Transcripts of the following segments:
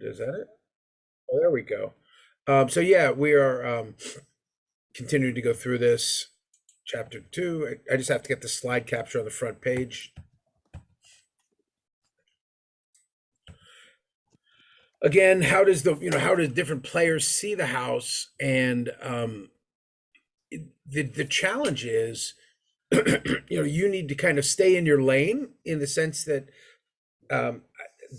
Is that it? Oh, there we go. So yeah, we are continuing to go through this chapter two. I just have to get the slide capture on the front page. Again, how does how does different players see the house? And the challenge is, you need to kind of stay in your lane in the sense that um,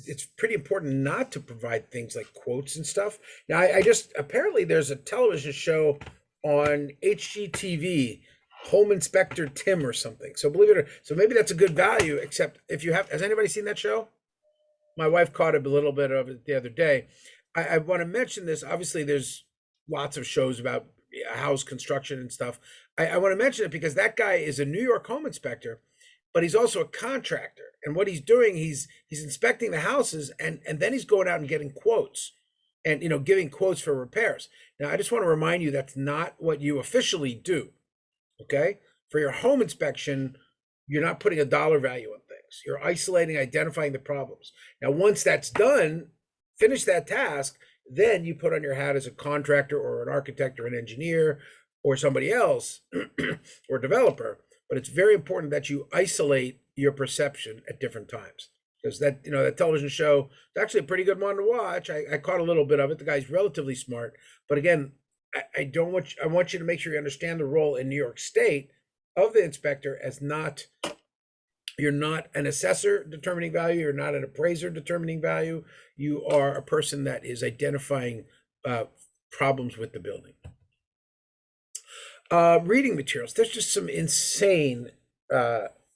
it's pretty important not to provide things like quotes and stuff. Now, I just apparently there's a television show on HGTV, Home Inspector Tim or something. So believe it or so, maybe that's a good value. Except if you have, has anybody seen that show? My wife caught a little bit of it the other day. I want to mention this. Obviously, there's lots of shows about house construction and stuff. I want to mention it because that guy is a New York home inspector, but he's also a contractor. And what he's doing, he's inspecting the houses, and then he's going out and getting quotes, and giving quotes for repairs. Now, I just want to remind you that's not what you officially do. Okay, for your home inspection, you're not putting a dollar value on things. You're isolating, identifying the problems. Now, once that's done, finish that task, then you put on your hat as a contractor or an architect or an engineer or somebody else or developer. But it's very important that you isolate your perception at different times. Because that television show is actually a pretty good one to watch. I caught a little bit of it. The guy's relatively smart, but again, I don't want I want you to make sure you understand the role in New York State of the inspector as not, you're not an assessor determining value, you're not an appraiser determining value. You are a person that is identifying problems with the building. Reading materials. There's just some insane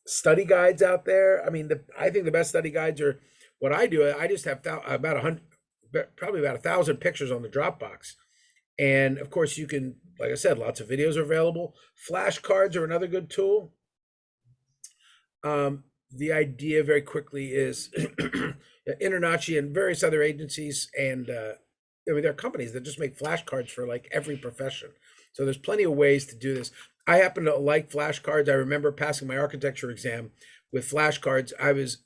study guides out there. I mean, I think the best study guides are what I do. I just have about 100, probably about 1,000 pictures on the Dropbox. And of course, you can, like I said, lots of videos are available. Flashcards are another good tool. The idea very quickly is Internachi and various other agencies, and I mean, there are companies that just make flashcards for like every profession. So there's plenty of ways to do this. I happen to like flashcards. I remember passing my architecture exam with flashcards. I was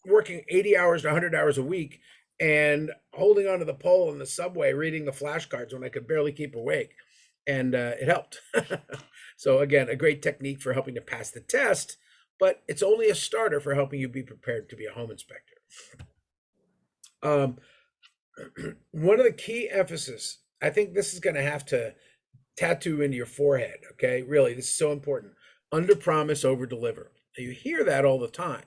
working 80 hours to 100 hours a week and holding onto the pole in the subway reading the flashcards when I could barely keep awake. And it helped. So again, a great technique for helping to pass the test, but it's only a starter for helping you be prepared to be a home inspector. Um, one of the key emphasis, I think this is going to have to tattoo into your forehead. Okay, really, this is so important. Under promise, over deliver. You hear that all the time,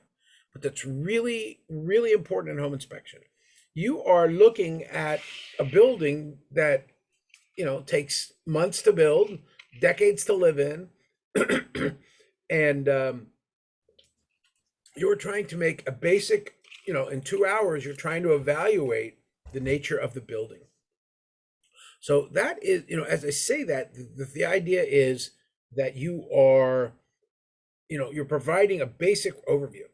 but that's really, really important in home inspection. You are looking at a building that takes months to build, decades to live in, and you're trying to make a basic, in 2 hours, you're trying to evaluate the nature of the building. So that is, as I say that, the idea is that you are, you're providing a basic overview.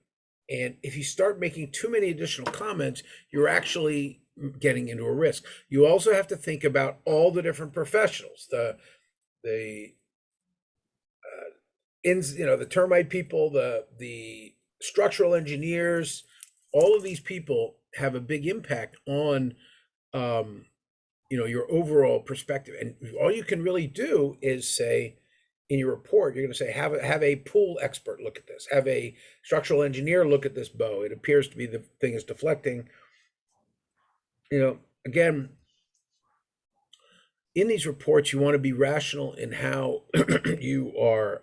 And if you start making too many additional comments, you're actually getting into a risk. You also have to think about all the different professionals, the the termite people, the structural engineers. All of these people have a big impact on your overall perspective. And all you can really do is say in your report, you're going to say, have a pool expert look at this, have a structural engineer look at this bow. It appears to be the thing is deflecting. Again, in these reports, you want to be rational in how you are.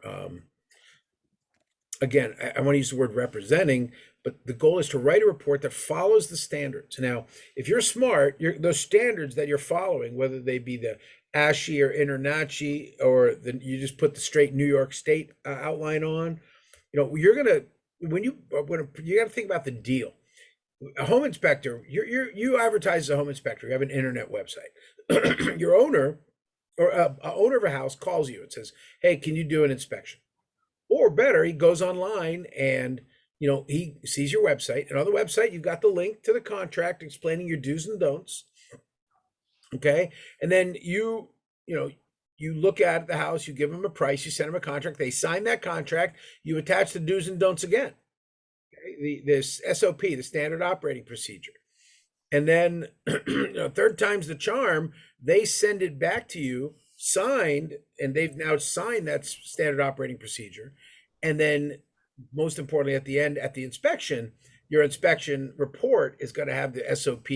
Again, I want to use the word representing, but the goal is to write a report that follows the standards. Now, if you're smart, those standards that you're following, whether they be the ASHI or INTERNACHI, or you just put the straight New York State outline on, you're gonna when you got to think about the deal. A home inspector, you advertise as a home inspector. You have an internet website. Your owner or a owner of a house calls you and says, "Hey, can you do an inspection?" Or better, he goes online and he sees your website, and on the website you've got the link to the contract explaining your do's and don'ts. Okay, and then you look at the house, you give them a price, you send them a contract, they sign that contract, you attach the do's and don'ts again. Okay? This SOP, the standard operating procedure. And then, third time's the charm, they send it back to you signed, and they've now signed that standard operating procedure. And then, most importantly, at the end, at the inspection, your inspection report is going to have the SOP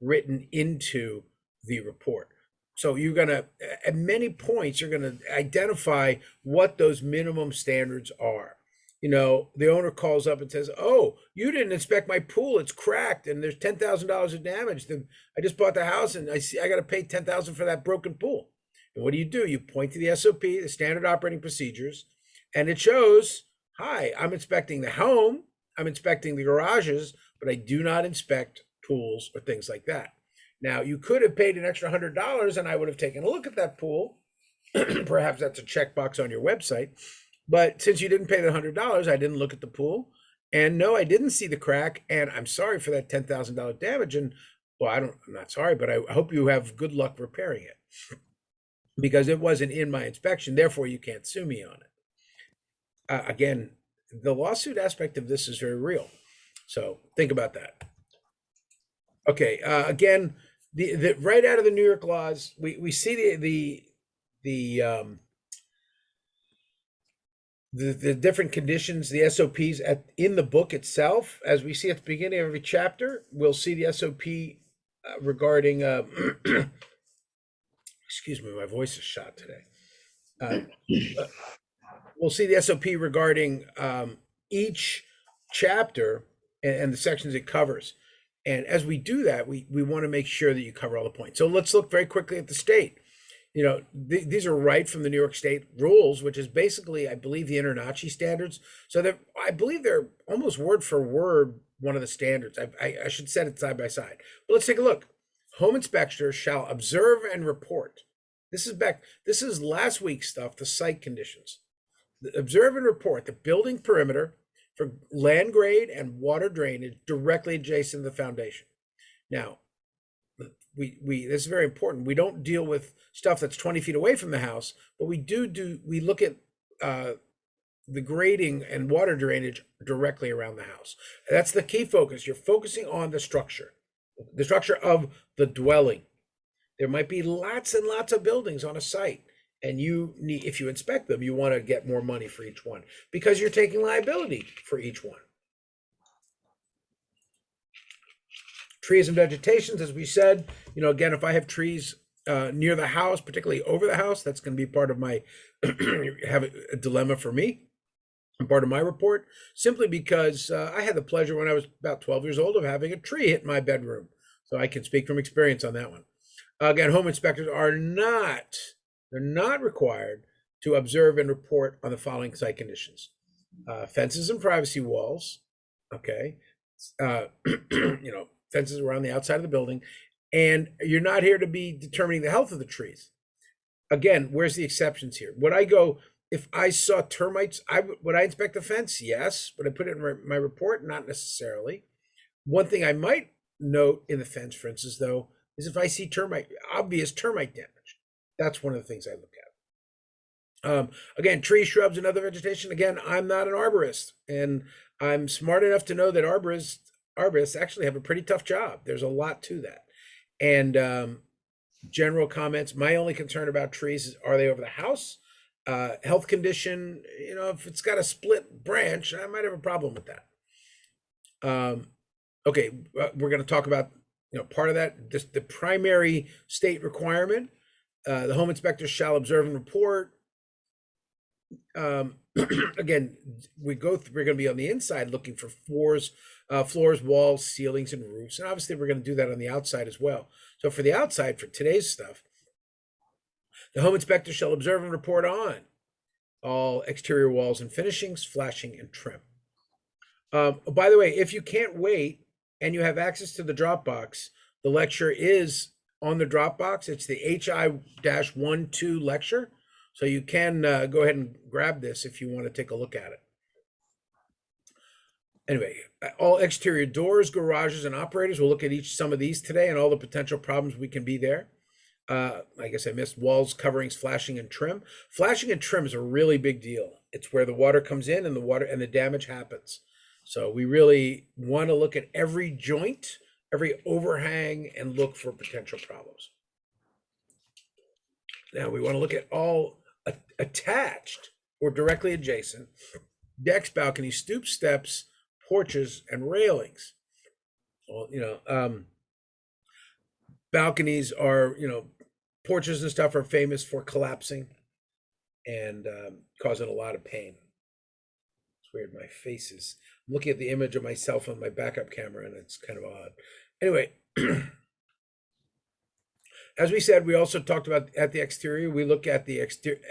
written into the report. So you're going to, at many points, you're going to identify what those minimum standards are. The owner calls up and says, "Oh, you didn't inspect my pool. It's cracked, and there's $10,000 of damage. I just bought the house, and I got to pay $10,000 for that broken pool." And what do? You point to the SOP, the standard operating procedures, and it shows, "Hi, I'm inspecting the home. I'm inspecting the garages, but I do not inspect pools or things like that." Now, you could have paid an extra $100, and I would have taken a look at that pool. Perhaps that's a checkbox on your website. But since you didn't pay the $100, I didn't look at the pool. And no, I didn't see the crack. And I'm sorry for that $10,000 damage. And well, I'm not sorry, but I hope you have good luck repairing it because it wasn't in my inspection. Therefore, you can't sue me on it. Again, the lawsuit aspect of this is very real. So think about that. Okay. Again, the right out of the New York laws, we see the different conditions, the SOPs in the book itself. As we see at the beginning of every chapter, we'll see the SOP regarding. Excuse me, my voice is shot today. We'll see the SOP regarding each chapter and the sections it covers. And as we do that, we want to make sure that you cover all the points. So let's look very quickly at the state. These are right from the New York State rules, which is basically, I believe, the InterNACHI standards. So I believe they're almost word for word one of the standards. I should set it side by side. But let's take a look. Home inspectors shall observe and report. This is last week's stuff, the site conditions. Observe and report the building perimeter for land grade and water drainage directly adjacent to the foundation. Now, this is very important. We don't deal with stuff that's 20 feet away from the house, but we look at the grading and water drainage directly around the house. And that's the key focus. You're focusing on the structure of the dwelling. There might be lots and lots of buildings on a site, and if you inspect them, you want to get more money for each one because you're taking liability for each one. Trees and vegetations, as we said, again, if I have trees near the house, particularly over the house, that's going to be part of my have a dilemma for me and part of my report, simply because I had the pleasure when I was about 12 years old of having a tree hit my bedroom. So I can speak from experience on that one. Again, home inspectors they're not required to observe and report on the following site conditions: fences and privacy walls, okay, fences around the outside of the building, and you're not here to be determining the health of the trees. Again, where's the exceptions here? If I saw termites, would I inspect the fence? Yes. Would I put it in my report? Not necessarily. One thing I might note in the fence, for instance, though, is if I see obvious termite damage. That's one of the things I look at. Again, trees, shrubs, and other vegetation. Again, I'm not an arborist, and I'm smart enough to know that arborists actually have a pretty tough job. There's a lot to that. And general comments, my only concern about trees is, are they over the house? Health condition, if it's got a split branch, I might have a problem with that. Okay, we're going to talk about, part of that, the primary state requirement. The home inspector shall observe and report. Again, we're going to be on the inside looking for floors, walls, ceilings, and roofs. And obviously we're going to do that on the outside as well. So for the outside, for today's stuff, the home inspector shall observe and report on all exterior walls and finishings, flashing, and trim. By the way, if you can't wait and you have access to the Dropbox, the lecture is on the Dropbox. It's the HI-1-2 lecture. So you can go ahead and grab this if you want to take a look at it. Anyway, all exterior doors, garages, and operators. We'll look at some of these today and all the potential problems we can be there. I guess I missed walls, coverings, flashing, and trim. Flashing and trim is a really big deal. It's where the water comes in and the damage happens. So we really want to look at every joint every overhang and look for potential problems. Now we want to look at all attached or directly adjacent decks, balconies, stoop steps, porches, and railings. Well, balconies are, porches and stuff are famous for collapsing and causing a lot of pain. It's weird. My face is, I'm looking at the image of myself on my backup camera, and it's kind of odd. Anyway, as we said, we also talked about at the exterior, we look at the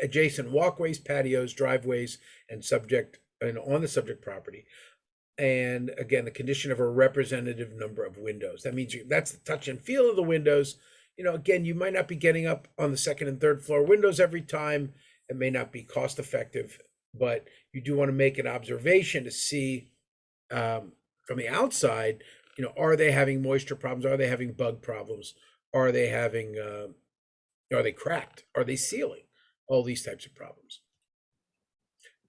adjacent walkways, patios, driveways, and on the subject property. And again, the condition of a representative number of windows. That means that's the touch and feel of the windows. Again, you might not be getting up on the second and third floor windows every time. It may not be cost effective, but you do want to make an observation to see from the outside, are they having moisture problems? Are they having bug problems? Are they cracked? Are they sealing? All these types of problems.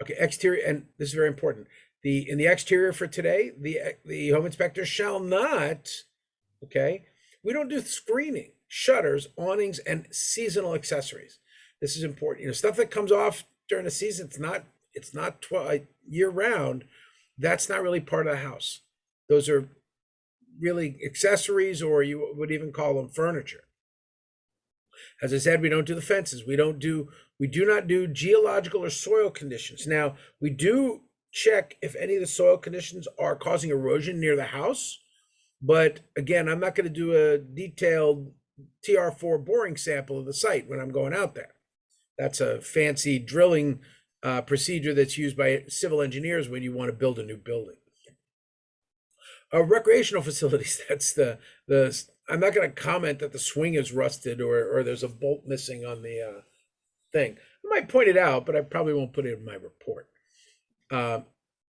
Okay, exterior, and this is very important. In the exterior for today, the home inspector shall not, okay, we don't do screening, shutters, awnings, and seasonal accessories. This is important. Stuff that comes off during the season, it's not year round. That's not really part of the house. Those are really accessories, or you would even call them furniture. As I said, we don't do the fences. We do not do geological or soil conditions. Now, we do check if any of the soil conditions are causing erosion near the house. But again, I'm not going to do a detailed TR4 boring sample of the site when I'm going out there. That's a fancy drilling procedure that's used by civil engineers when you want to build a new building. Recreational facilities, that's I'm not going to comment that the swing is rusted or there's a bolt missing on the thing. I might point it out, but I probably won't put it in my report.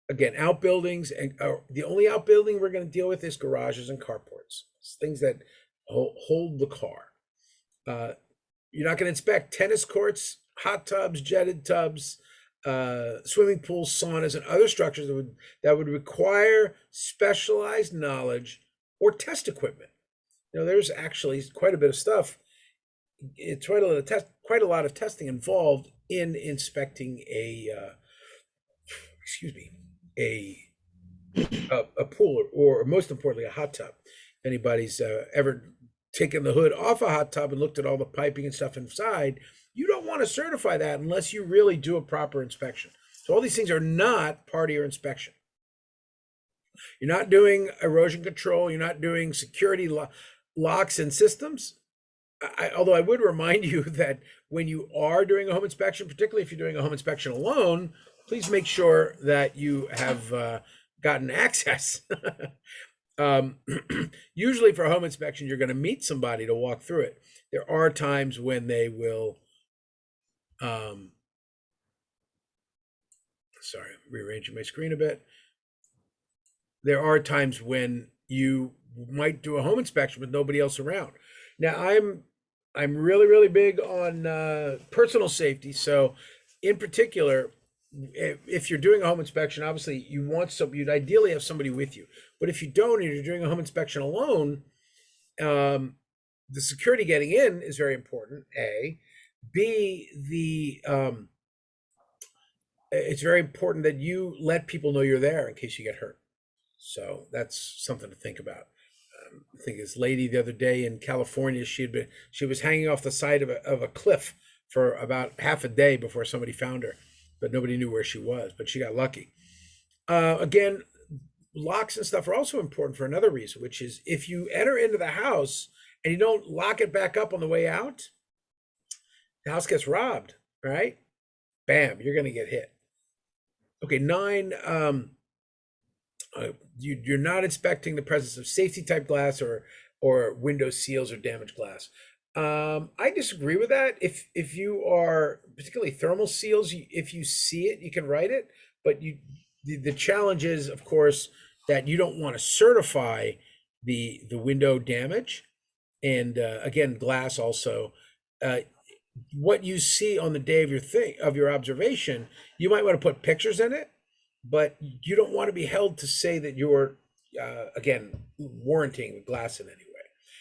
Again, outbuildings, and the only outbuilding we're going to deal with is garages and carports. It's things that hold the car. You're not going to inspect tennis courts, hot tubs, jetted tubs, swimming pools, saunas, and other structures that would require specialized knowledge or test equipment. There's actually quite a bit of stuff. It's quite a lot of testing involved in inspecting a pool, or most importantly, a hot tub. If anybody's ever taken the hood off a hot tub and looked at all the piping and stuff inside, you don't want to certify that unless you really do a proper inspection. So all these things are not part of your inspection. You're not doing erosion control. You're not doing security locks and systems. Although I would remind you that when you are doing a home inspection, particularly if you're doing a home inspection alone, please make sure that you have gotten access. Usually for home inspection, you're going to meet somebody to walk through it. There are times when they will, sorry, rearranging my screen a bit. There are times when you might do a home inspection with nobody else around. Now, I'm really, really big on personal safety. So in particular, if you're doing a home inspection, obviously you'd ideally have somebody with you. But if you don't, and you're doing a home inspection alone, the security getting in is very important, A. B, it's very important that you let people know you're there in case you get hurt. So that's something to think about. I think this lady the other day in California, she was hanging off the side of a cliff for about half a day before somebody found her, but nobody knew where she was, but she got lucky. Again, locks and stuff are also important for another reason, which is if you enter into the house and you don't lock it back up on the way out, the house gets robbed, right? Bam, you're going to get hit. Okay, 9, you're not inspecting the presence of safety type glass or window seals or damaged glass. I disagree with that. If you are particularly thermal seals, if you see it, you can write it, but the challenge is, of course, that you don't want to certify the window damage, and again, glass also. What you see on the day of your observation, you might want to put pictures in it, but you don't want to be held to say that you're again, warranting the glass in any way.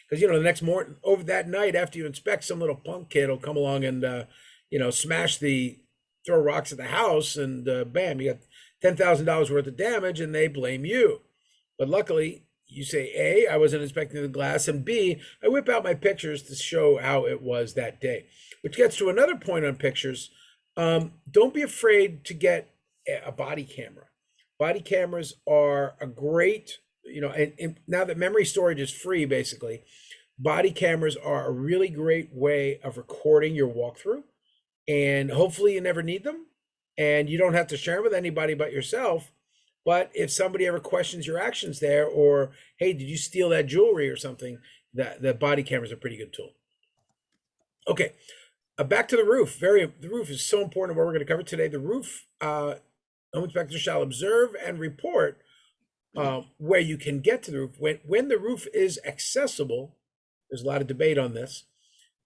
Because the next morning, over that night after you inspect, some little punk kid will come along and smash throw rocks at the house, and bam, you got $10,000 worth of damage, and they blame you. But luckily, you say A, I wasn't inspecting the glass, and B, I whip out my pictures to show how it was that day. Which gets to another point on pictures. Don't be afraid to get a body camera. Body cameras are a great, and now that memory storage is free, basically, body cameras are a really great way of recording your walkthrough. And hopefully you never need them, and you don't have to share them with anybody but yourself. But if somebody ever questions your actions there, or hey, did you steal that jewelry or something, that the body camera is a pretty good tool. Okay, back to the roof. The roof is so important. What we're going to cover today. The roof. Home inspectors shall observe and report where you can get to the roof. When the roof is accessible, there's a lot of debate on this.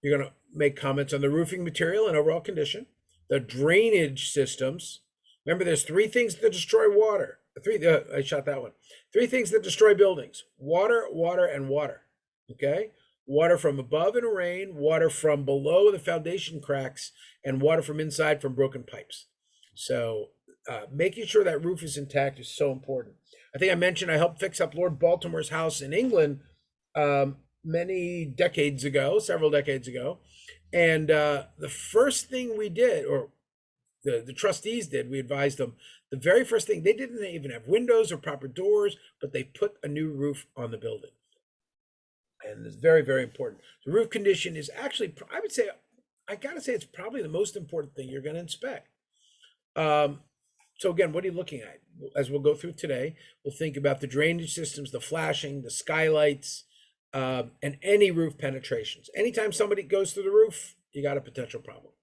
You're going to make comments on the roofing material and overall condition, the drainage systems. Remember, there's three things that destroy water. I shot that one. Three things that destroy buildings: water, water, and water. Okay? Water from above in a rain, water from below the foundation cracks, and water from inside from broken pipes. So making sure that roof is intact is so important. I think I mentioned I helped fix up Lord Baltimore's house in England several decades ago. And the first thing we did, or the trustees did, we advised them, the very first thing, they didn't even have windows or proper doors, but they put a new roof on the building. And it's very, very important. The roof condition is actually, I gotta say, it's probably the most important thing you're gonna inspect. So again, what are you looking at? As we'll go through today, we'll think about the drainage systems, the flashing, the skylights, and any roof penetrations. Anytime somebody goes through the roof, you got a potential problem.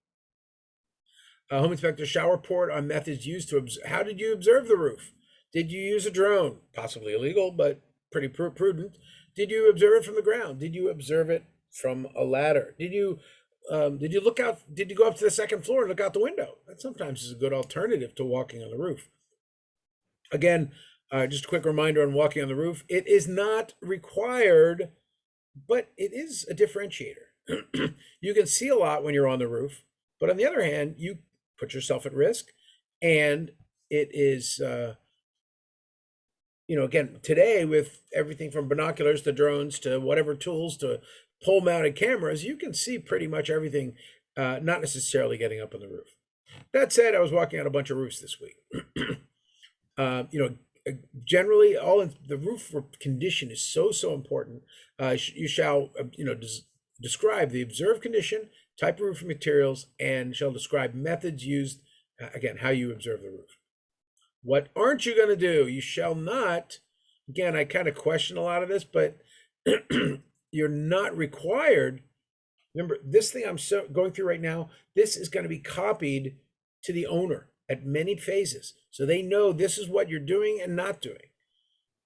Home inspector shall report on methods used to how did you observe the roof? Did you use a drone? Possibly illegal, but pretty prudent. Did you observe it from the ground? Did you observe it from a ladder? Did you look out? Did you go up to the second floor and look out the window? That sometimes is a good alternative to walking on the roof. Again, just a quick reminder on walking on the roof. It is not required, but it is a differentiator. You can see a lot when you're on the roof, but on the other hand, you put yourself at risk, and it is, again, today with everything from binoculars to drones to whatever tools to pole-mounted cameras, you can see pretty much everything, not necessarily getting up on the roof. That said, I was walking on a bunch of roofs this week. Generally, the roof condition is so important. You shall, describe the observed condition, type of roofing materials, and shall describe methods used. Again, how you observe the roof. What aren't you going to do? You shall not. Again, I kind of question a lot of this, but you're not required. Remember, this thing I'm going through right now, this is going to be copied to the owner at many phases. So they know this is what you're doing and not doing.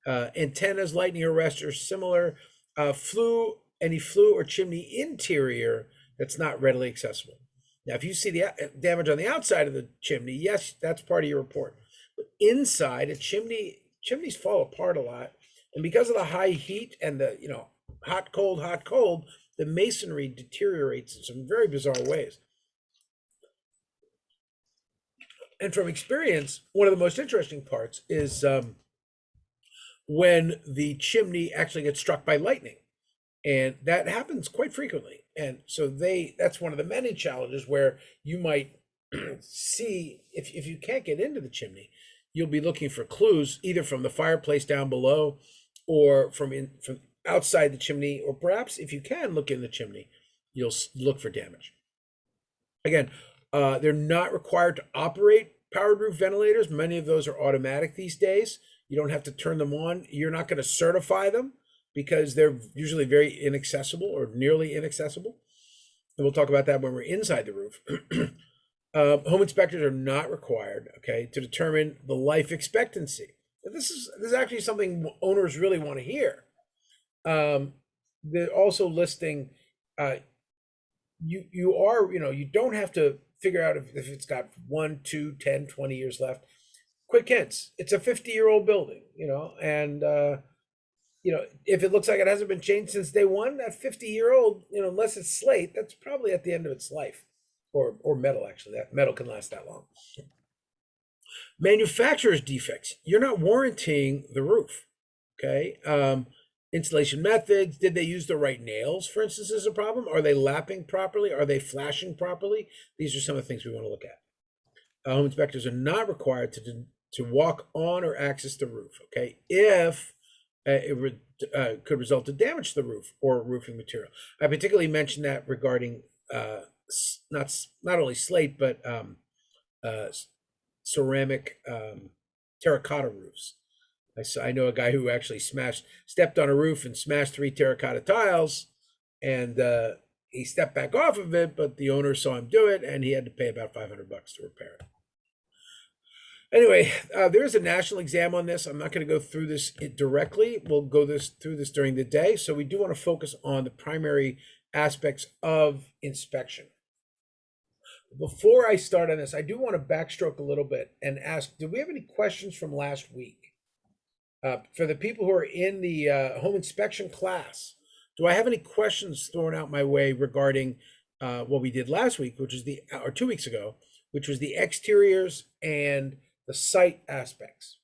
Antennas, lightning arresters, similar. Any flue or chimney interior that's not readily accessible. Now, if you see the damage on the outside of the chimney, yes, that's part of your report. But inside, chimneys fall apart a lot. And because of the high heat and the, hot, cold, the masonry deteriorates in some very bizarre ways. And from experience, one of the most interesting parts is when the chimney actually gets struck by lightning. And that happens quite frequently. And so that's one of the many challenges where you might see, if you can't get into the chimney, you'll be looking for clues either from the fireplace down below or from outside the chimney, or perhaps if you can look in the chimney, you'll look for damage. Again, they're not required to operate powered roof ventilators. Many of those are automatic these days. You don't have to turn them on. You're not going to certify them because they're usually very inaccessible or nearly inaccessible. And we'll talk about that when we're inside the roof. Home inspectors are not required, to determine the life expectancy. This is actually something owners really want to hear. They're also listing, you don't have to figure out if it's got 1, 2, 10, 20 years left. quick hints. It's a 50-year-old building, and if it looks like it hasn't been changed since day one, that 50-year-old, unless it's slate, that's probably at the end of its life, or metal. Actually, that metal can last that long. Manufacturer's defects. You're not warranting the roof. Okay. Installation methods. Did they use the right nails, for instance, is a problem? Are they lapping properly? Are they flashing properly? These are some of the things we want to look at. Home inspectors are not required to walk on or access the roof. Okay, if could result in damage to the roof or roofing material. I particularly mentioned that regarding not only slate but uh, ceramic terracotta roofs. I know a guy who actually stepped on a roof and smashed 3 terracotta tiles, and he stepped back off of it, but the owner saw him do it, and he had to pay about $500 to repair it. Anyway, there is a national exam on this. I'm not going to go through this directly. We'll go through this during the day. So we do want to focus on the primary aspects of inspection. Before I start on this, I do want to backstroke a little bit and ask, did we have any questions from last week? For the people who are in the home inspection class, do I have any questions thrown out my way regarding what we did last week, or 2 weeks ago, which was the exteriors and the site aspects?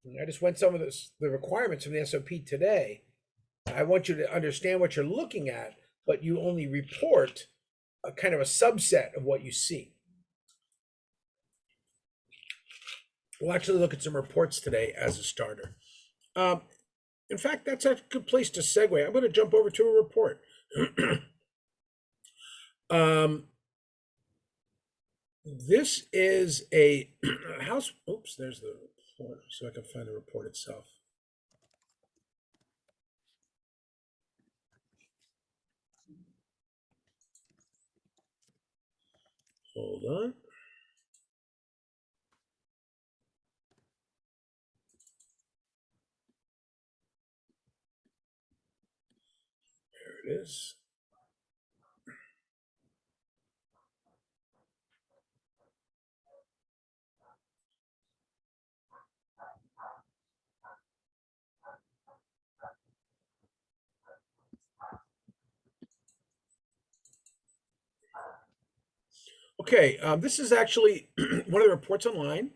And I just went some of the requirements from the SOP today. I want you to understand what you're looking at, but you only report a kind of a subset of what you see. We'll actually look at some reports today as a starter. In fact, that's a good place to segue. I'm going to jump over to a report. This is a house. Oops, there's the report, so I can find the report itself. Hold on. There it is. Okay, this is actually one of the reports online,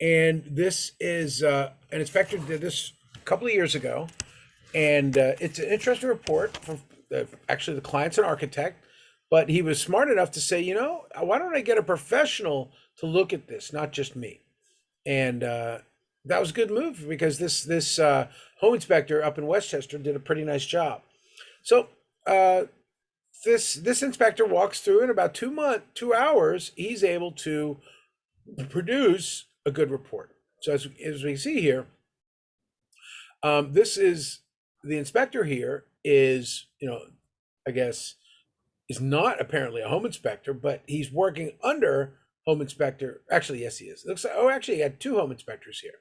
and this is an inspector did this a couple of years ago, and it's an interesting report from actually the client's an architect, but he was smart enough to say, why don't I get a professional to look at this, not just me? And that was a good move because this home inspector up in Westchester did a pretty nice job. So this inspector walks through in about 2 hours. He's able to produce a good report. So as we see here, this is the inspector here is I guess is not apparently a home inspector, but he's working under home inspector. Actually, yes, he is. It looks like actually he had 2 home inspectors here.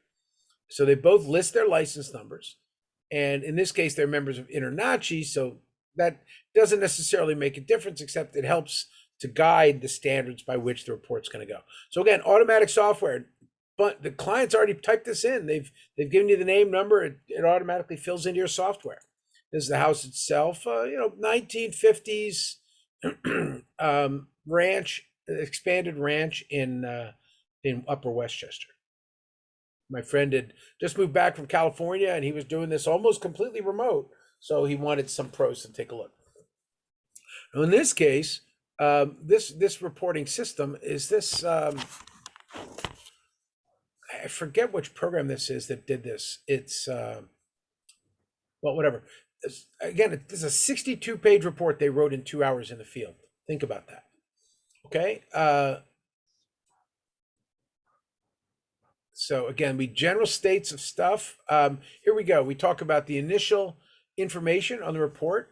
So they both list their license numbers, and in this case, they're members of InterNACHI. So that doesn't necessarily make a difference, except it helps to guide the standards by which the report's going to go. So again, automatic software, but the client's already typed this in. They've given you the name, number. It automatically fills into your software. This is the house itself. 1950s ranch, expanded ranch in Upper Westchester. My friend had just moved back from California, and he was doing this almost completely remote. So he wanted some pros to take a look. Now, in this case, this reporting system is this. I forget which program this is that did this. It's well, whatever. Again, this is a 62-page report they wrote in 2 hours in the field. Think about that. Okay. So again, we general states of stuff. Here we go. We talk about the initial information on the report.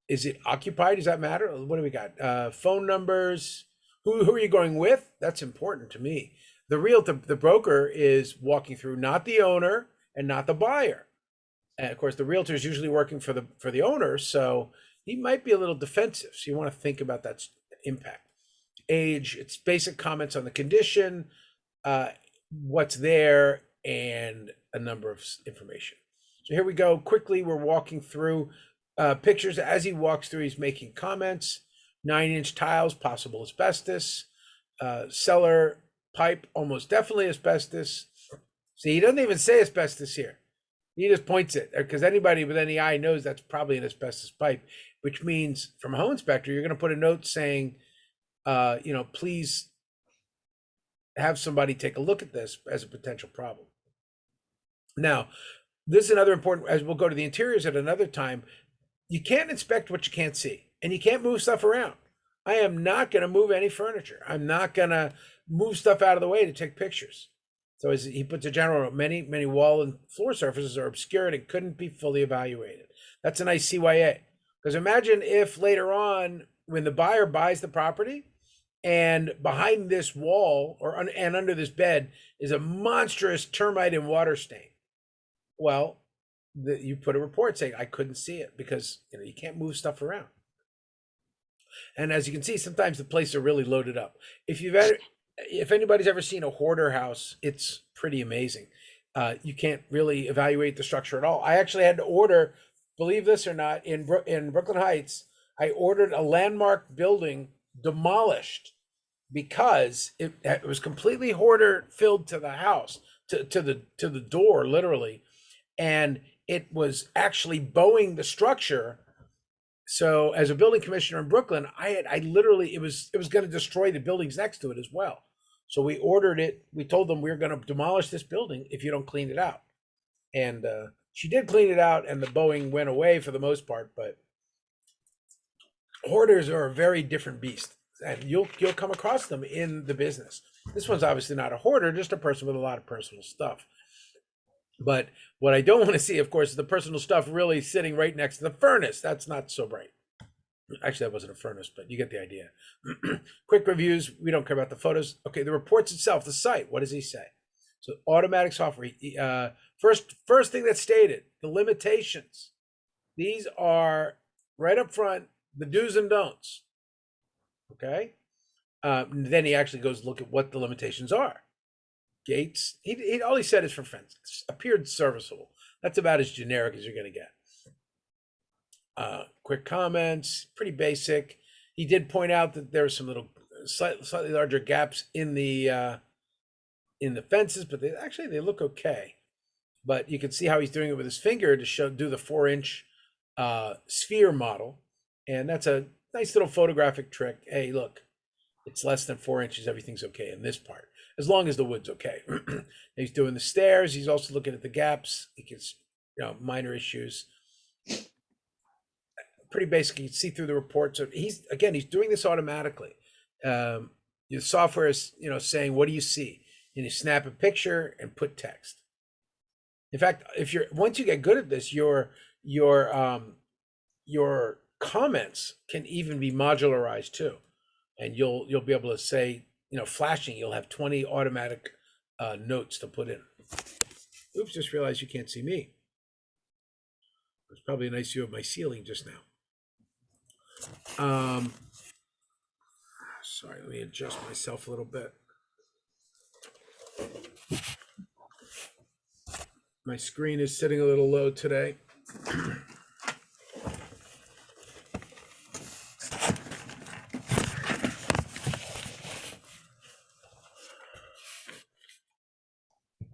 Is it occupied? Does that matter? What do we got? Phone numbers. Who are you going with? That's important to me. The broker is walking through, not the owner and not the buyer. And of course, the realtor is usually working for the owner, so he might be a little defensive. So you want to think about that impact. age. It's basic comments on the condition, what's there, and a number of information. So here we go. Quickly, we're walking through pictures. As he walks through, he's making comments. 9-inch tiles, possible asbestos. Cellar pipe, almost definitely asbestos. See, he doesn't even say asbestos here. He just points it, because anybody with any eye knows that's probably an asbestos pipe, which means from a home inspector, you're going to put a note saying, please have somebody take a look at this as a potential problem. Now, this is another important, as we'll go to the interiors at another time, you can't inspect what you can't see, and you can't move stuff around. I am not going to move any furniture. I'm not going to move stuff out of the way to take pictures. So as he puts a general note, many wall and floor surfaces are obscured and couldn't be fully evaluated. That's a nice CYA. Because imagine if later on, when the buyer buys the property, and behind this wall and under this bed is a monstrous termite and water stain. Well, you put a report saying, I couldn't see it, because you can't move stuff around. And as you can see, sometimes the places are really loaded up. If anybody's ever seen a hoarder house, it's pretty amazing. You can't really evaluate the structure at all. I actually had to order, believe this or not, in Brooklyn Heights, I ordered a landmark building demolished because it was completely hoarder filled to the house, to the door, literally, and it was actually bowing the structure. So as a building commissioner in Brooklyn, I literally, it was going to destroy the buildings next to it as well. So we ordered it. We told them we were going to demolish this building if you don't clean it out. And she did clean it out, and the bowing went away for the most part. But hoarders are a very different beast, and you'll come across them in the business. This one's obviously not a hoarder, just a person with a lot of personal stuff. But what I don't want to see, of course, is the personal stuff really sitting right next to the furnace. That's not so bright. Actually, that wasn't a furnace, but you get the idea. Quick reviews. We don't care about the photos. Okay, the reports itself, the site. What does he say? So automatic software. First thing that's stated, the limitations. These are right up front, the do's and don'ts. Okay. Then he actually goes look at what the limitations are. Gates. He all he said is for fence. Appeared serviceable. That's about as generic as you're going to get. Quick comments, pretty basic. He did point out that there were some little slightly larger gaps in the fences, but they look okay. But you can see how he's doing it with his finger to do the 4-inch sphere model, and that's a nice little photographic trick. Hey, look, it's less than 4 inches. Everything's okay in this part, as long as the wood's okay. He's doing the stairs. He's also looking at the gaps. He gets minor issues. Pretty basic. You can see through the report. So he's doing this automatically. The software is saying, what do you see? And you snap a picture and put text. In fact, once you get good at this, your comments can even be modularized too, and you'll be able to say, flashing. You'll have 20 automatic notes to put in. Oops! Just realized you can't see me. There's probably a nice view of my ceiling just now. Sorry, let me adjust myself a little bit. My screen is sitting a little low today.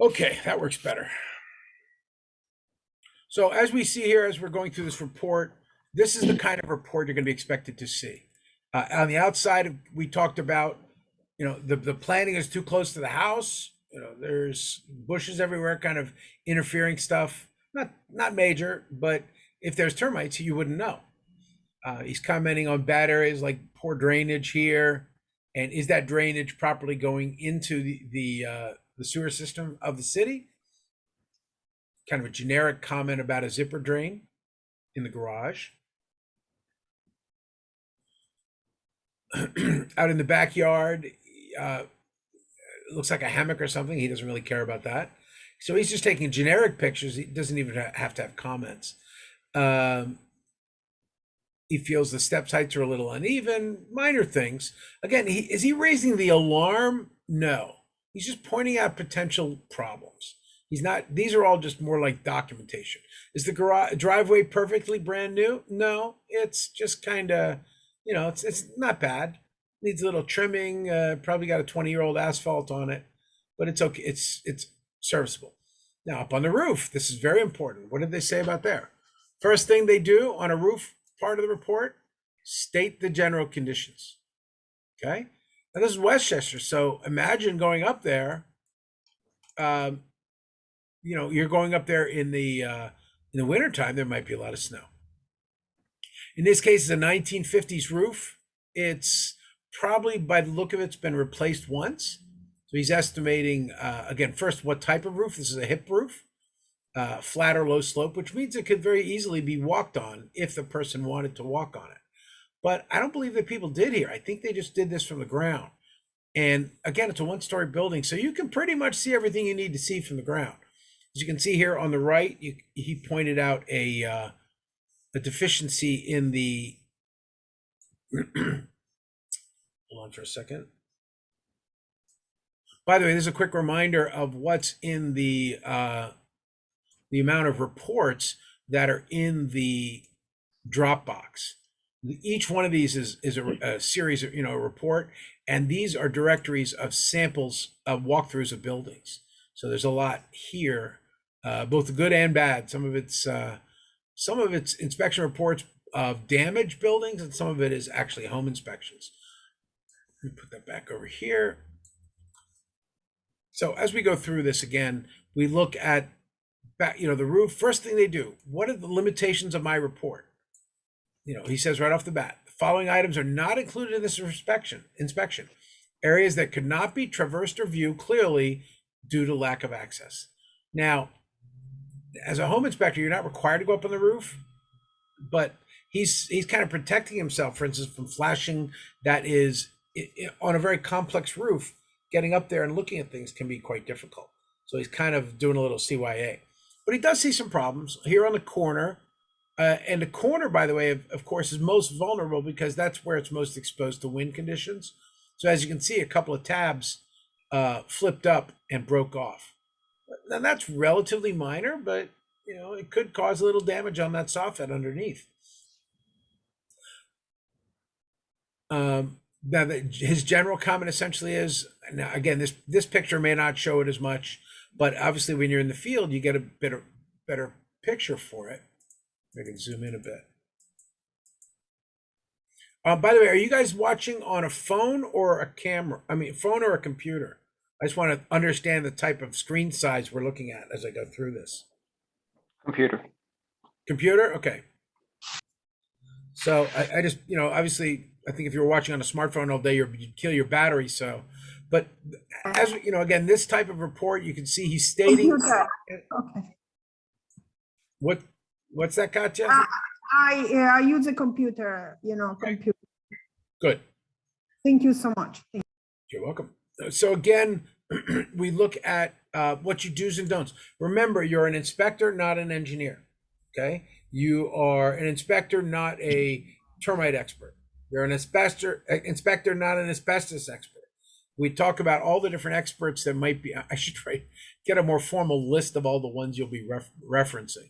Okay, that works better. So as we see here, as we're going through this report, this is the kind of report you're going to be expected to see. On the outside, we talked about, the planting is too close to the house. There's bushes everywhere, kind of interfering stuff. Not major, but if there's termites, you wouldn't know. He's commenting on bad areas like poor drainage here, and is that drainage properly going into the sewer system of the city? Kind of a generic comment about a zipper drain in the garage. Out in the backyard, it looks like a hammock or something. He doesn't really care about that. So he's just taking generic pictures. He doesn't even have to have comments. He feels the steps heights are a little uneven, minor things. Again, is he raising the alarm? No. He's just pointing out potential problems. He's not, these are all just more like documentation. Is the driveway perfectly brand new? No, it's just kind of, it's not bad. Needs a little trimming, probably got a 20-year-old asphalt on it, but it's okay. It's serviceable. Now, up on the roof, this is very important. What did they say about there? First thing they do on a roof part of the report, state the general conditions. Okay. Now this is Westchester, so imagine going up there. You're going up there in the wintertime. There might be a lot of snow. In this case, it's a 1950s roof. It's probably, by the look of it, it's been replaced once. So he's estimating, again, first, what type of roof? This is a hip roof, flat or low slope, which means it could very easily be walked on if the person wanted to walk on it. But I don't believe that people did here. I think they just did this from the ground. And again, it's a one-story building, so you can pretty much see everything you need to see from the ground. As you can see here on the right, he pointed out a deficiency in the, hold on for a second. By the way, there's a quick reminder of what's in the amount of reports that are in the Dropbox. Each one of these is a series of, a report, and these are directories of samples of walkthroughs of buildings. So there's a lot here, both good and bad. Some of it's inspection reports of damaged buildings, and some of it is actually home inspections. Let me put that back over here. So as we go through this again, we look at the roof. First thing they do, what are the limitations of my report? He says right off the bat, the following items are not included in this inspection. Areas that could not be traversed or viewed clearly due to lack of access. Now, as a home inspector, you're not required to go up on the roof, but he's kind of protecting himself, for instance, from flashing that is on a very complex roof. Getting up there and looking at things can be quite difficult. So he's kind of doing a little CYA. But he does see some problems here on the corner. And the corner, by the way, of course, is most vulnerable because that's where it's most exposed to wind conditions. So as you can see, a couple of tabs flipped up and broke off. Now that's relatively minor, but it could cause a little damage on that soffit underneath. Now, his general comment essentially is, now again, this picture may not show it as much, but obviously when you're in the field, you get a better picture for it. I can zoom in a bit. By the way, are you guys watching on a phone or a camera? I mean, phone or a computer? I just want to understand the type of screen size we're looking at as I go through this. Computer. Computer? Okay. So I just, obviously, I think if you were watching on a smartphone all day, you'd kill your battery. So, but as again, this type of report, you can see he's stating. Okay. What's that, Katya? I use a computer, Okay. computer. Good. Thank you so much. You're welcome. So again, we look at what you do's and don'ts. Remember, you're an inspector, not an engineer. Okay. You are an inspector, not a termite expert. You're an inspector, not an asbestos expert. We talk about all the different experts that might be. I should get a more formal list of all the ones you'll be referencing.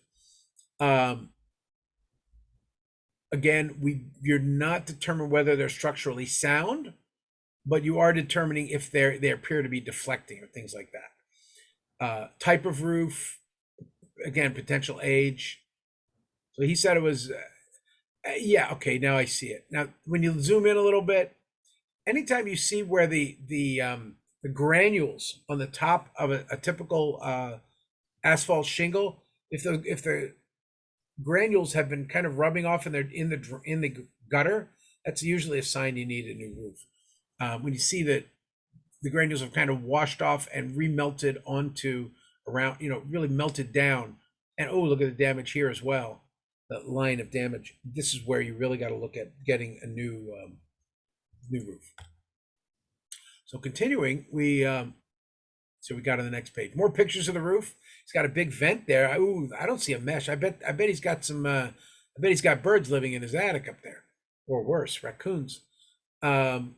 Again, you're not determining whether they're structurally sound, but you are determining if they appear to be deflecting or things like that. Type of roof, again, potential age. So he said it was, yeah, okay, now I see it. Now, when you zoom in a little bit, anytime you see where the granules on the top of a typical asphalt shingle, if the granules have been kind of rubbing off and they're in the gutter, that's usually a sign you need a new roof. When you see that the granules have kind of washed off and remelted onto around, really melted down, and oh, look at the damage here as well, that line of damage. This is where you really got to look at getting a new roof. So continuing, we got on the next page more pictures of the roof. It's got a big vent there. Ooh, I don't see a mesh. I bet he's got some I bet he's got birds living in his attic up there, or worse, raccoons. Um,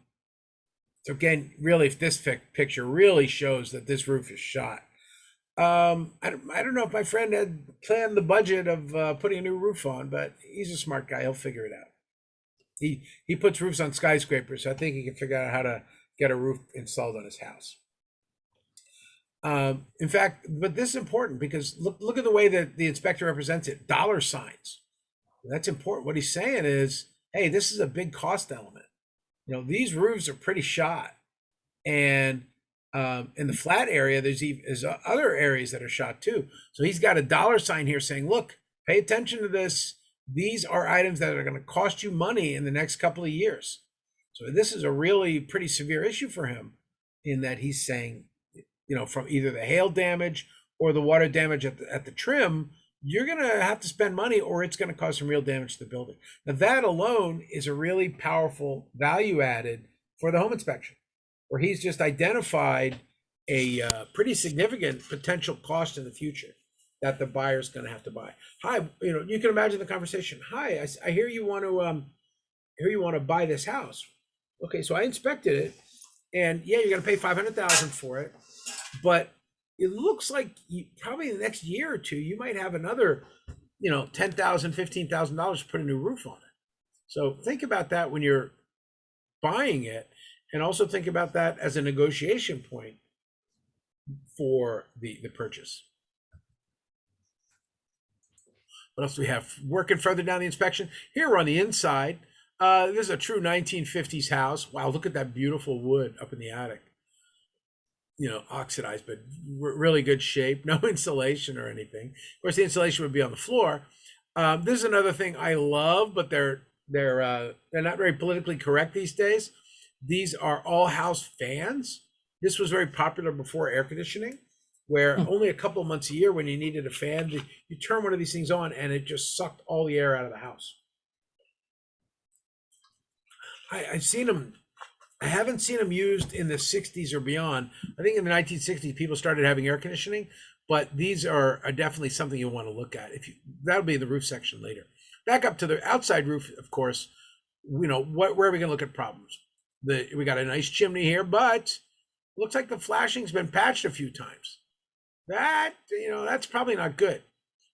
so again, really, if this picture really shows that this roof is shot. I don't know if my friend had planned the budget of putting a new roof on, but he's a smart guy. He'll figure it out. He puts roofs on skyscrapers, so I think he can figure out how to get a roof installed on his house. In fact, but this is important because look at the way that the inspector represents it. Dollar signs. That's important. What he's saying is, hey, this is a big cost element. You know, these roofs are pretty shot, and in the flat area, there's other areas that are shot too. So he's got a dollar sign here saying, look, pay attention to this. These are items that are going to cost you money in the next couple of years. So this is a really pretty severe issue for him in that he's saying, you know, from either the hail damage or the water damage at the trim, you're going to have to spend money or it's going to cause some real damage to the building. Now, that alone is a really powerful value added for the home inspection, where he's just identified a pretty significant potential cost in the future that the buyer's going to have to buy. Hi, you know, you can imagine the conversation. Hi, I hear you want to buy this house. Okay, so I inspected it, and yeah, you're going to pay $500,000 for it, but it looks like probably in the next year or two, you might have another, you know, $10,000, $15,000 to put a new roof on it. So think about that when you're buying it, and also think about that as a negotiation point for the purchase. What else do we have? Working further down the inspection. Here we're on the inside. This is a true 1950s house. Wow, look at that beautiful wood up in the attic. You know, oxidized, but really good shape. No insulation or anything. Of course, the insulation would be on the floor. This is another thing I love, but they're not very politically correct these days. These are all house fans. This was very popular before air conditioning, where only a couple of months a year when you needed a fan, you turn one of these things on and it just sucked all the air out of the house. I've seen them. I haven't seen them used in the 60s or beyond. I think in the 1960s, people started having air conditioning, but these are definitely something you'll want to look at. That'll be in the roof section later. Back up to the outside roof, of course, you know, where are we going to look at problems? We got a nice chimney here, but looks like the flashing's been patched a few times. That, you know, that's probably not good,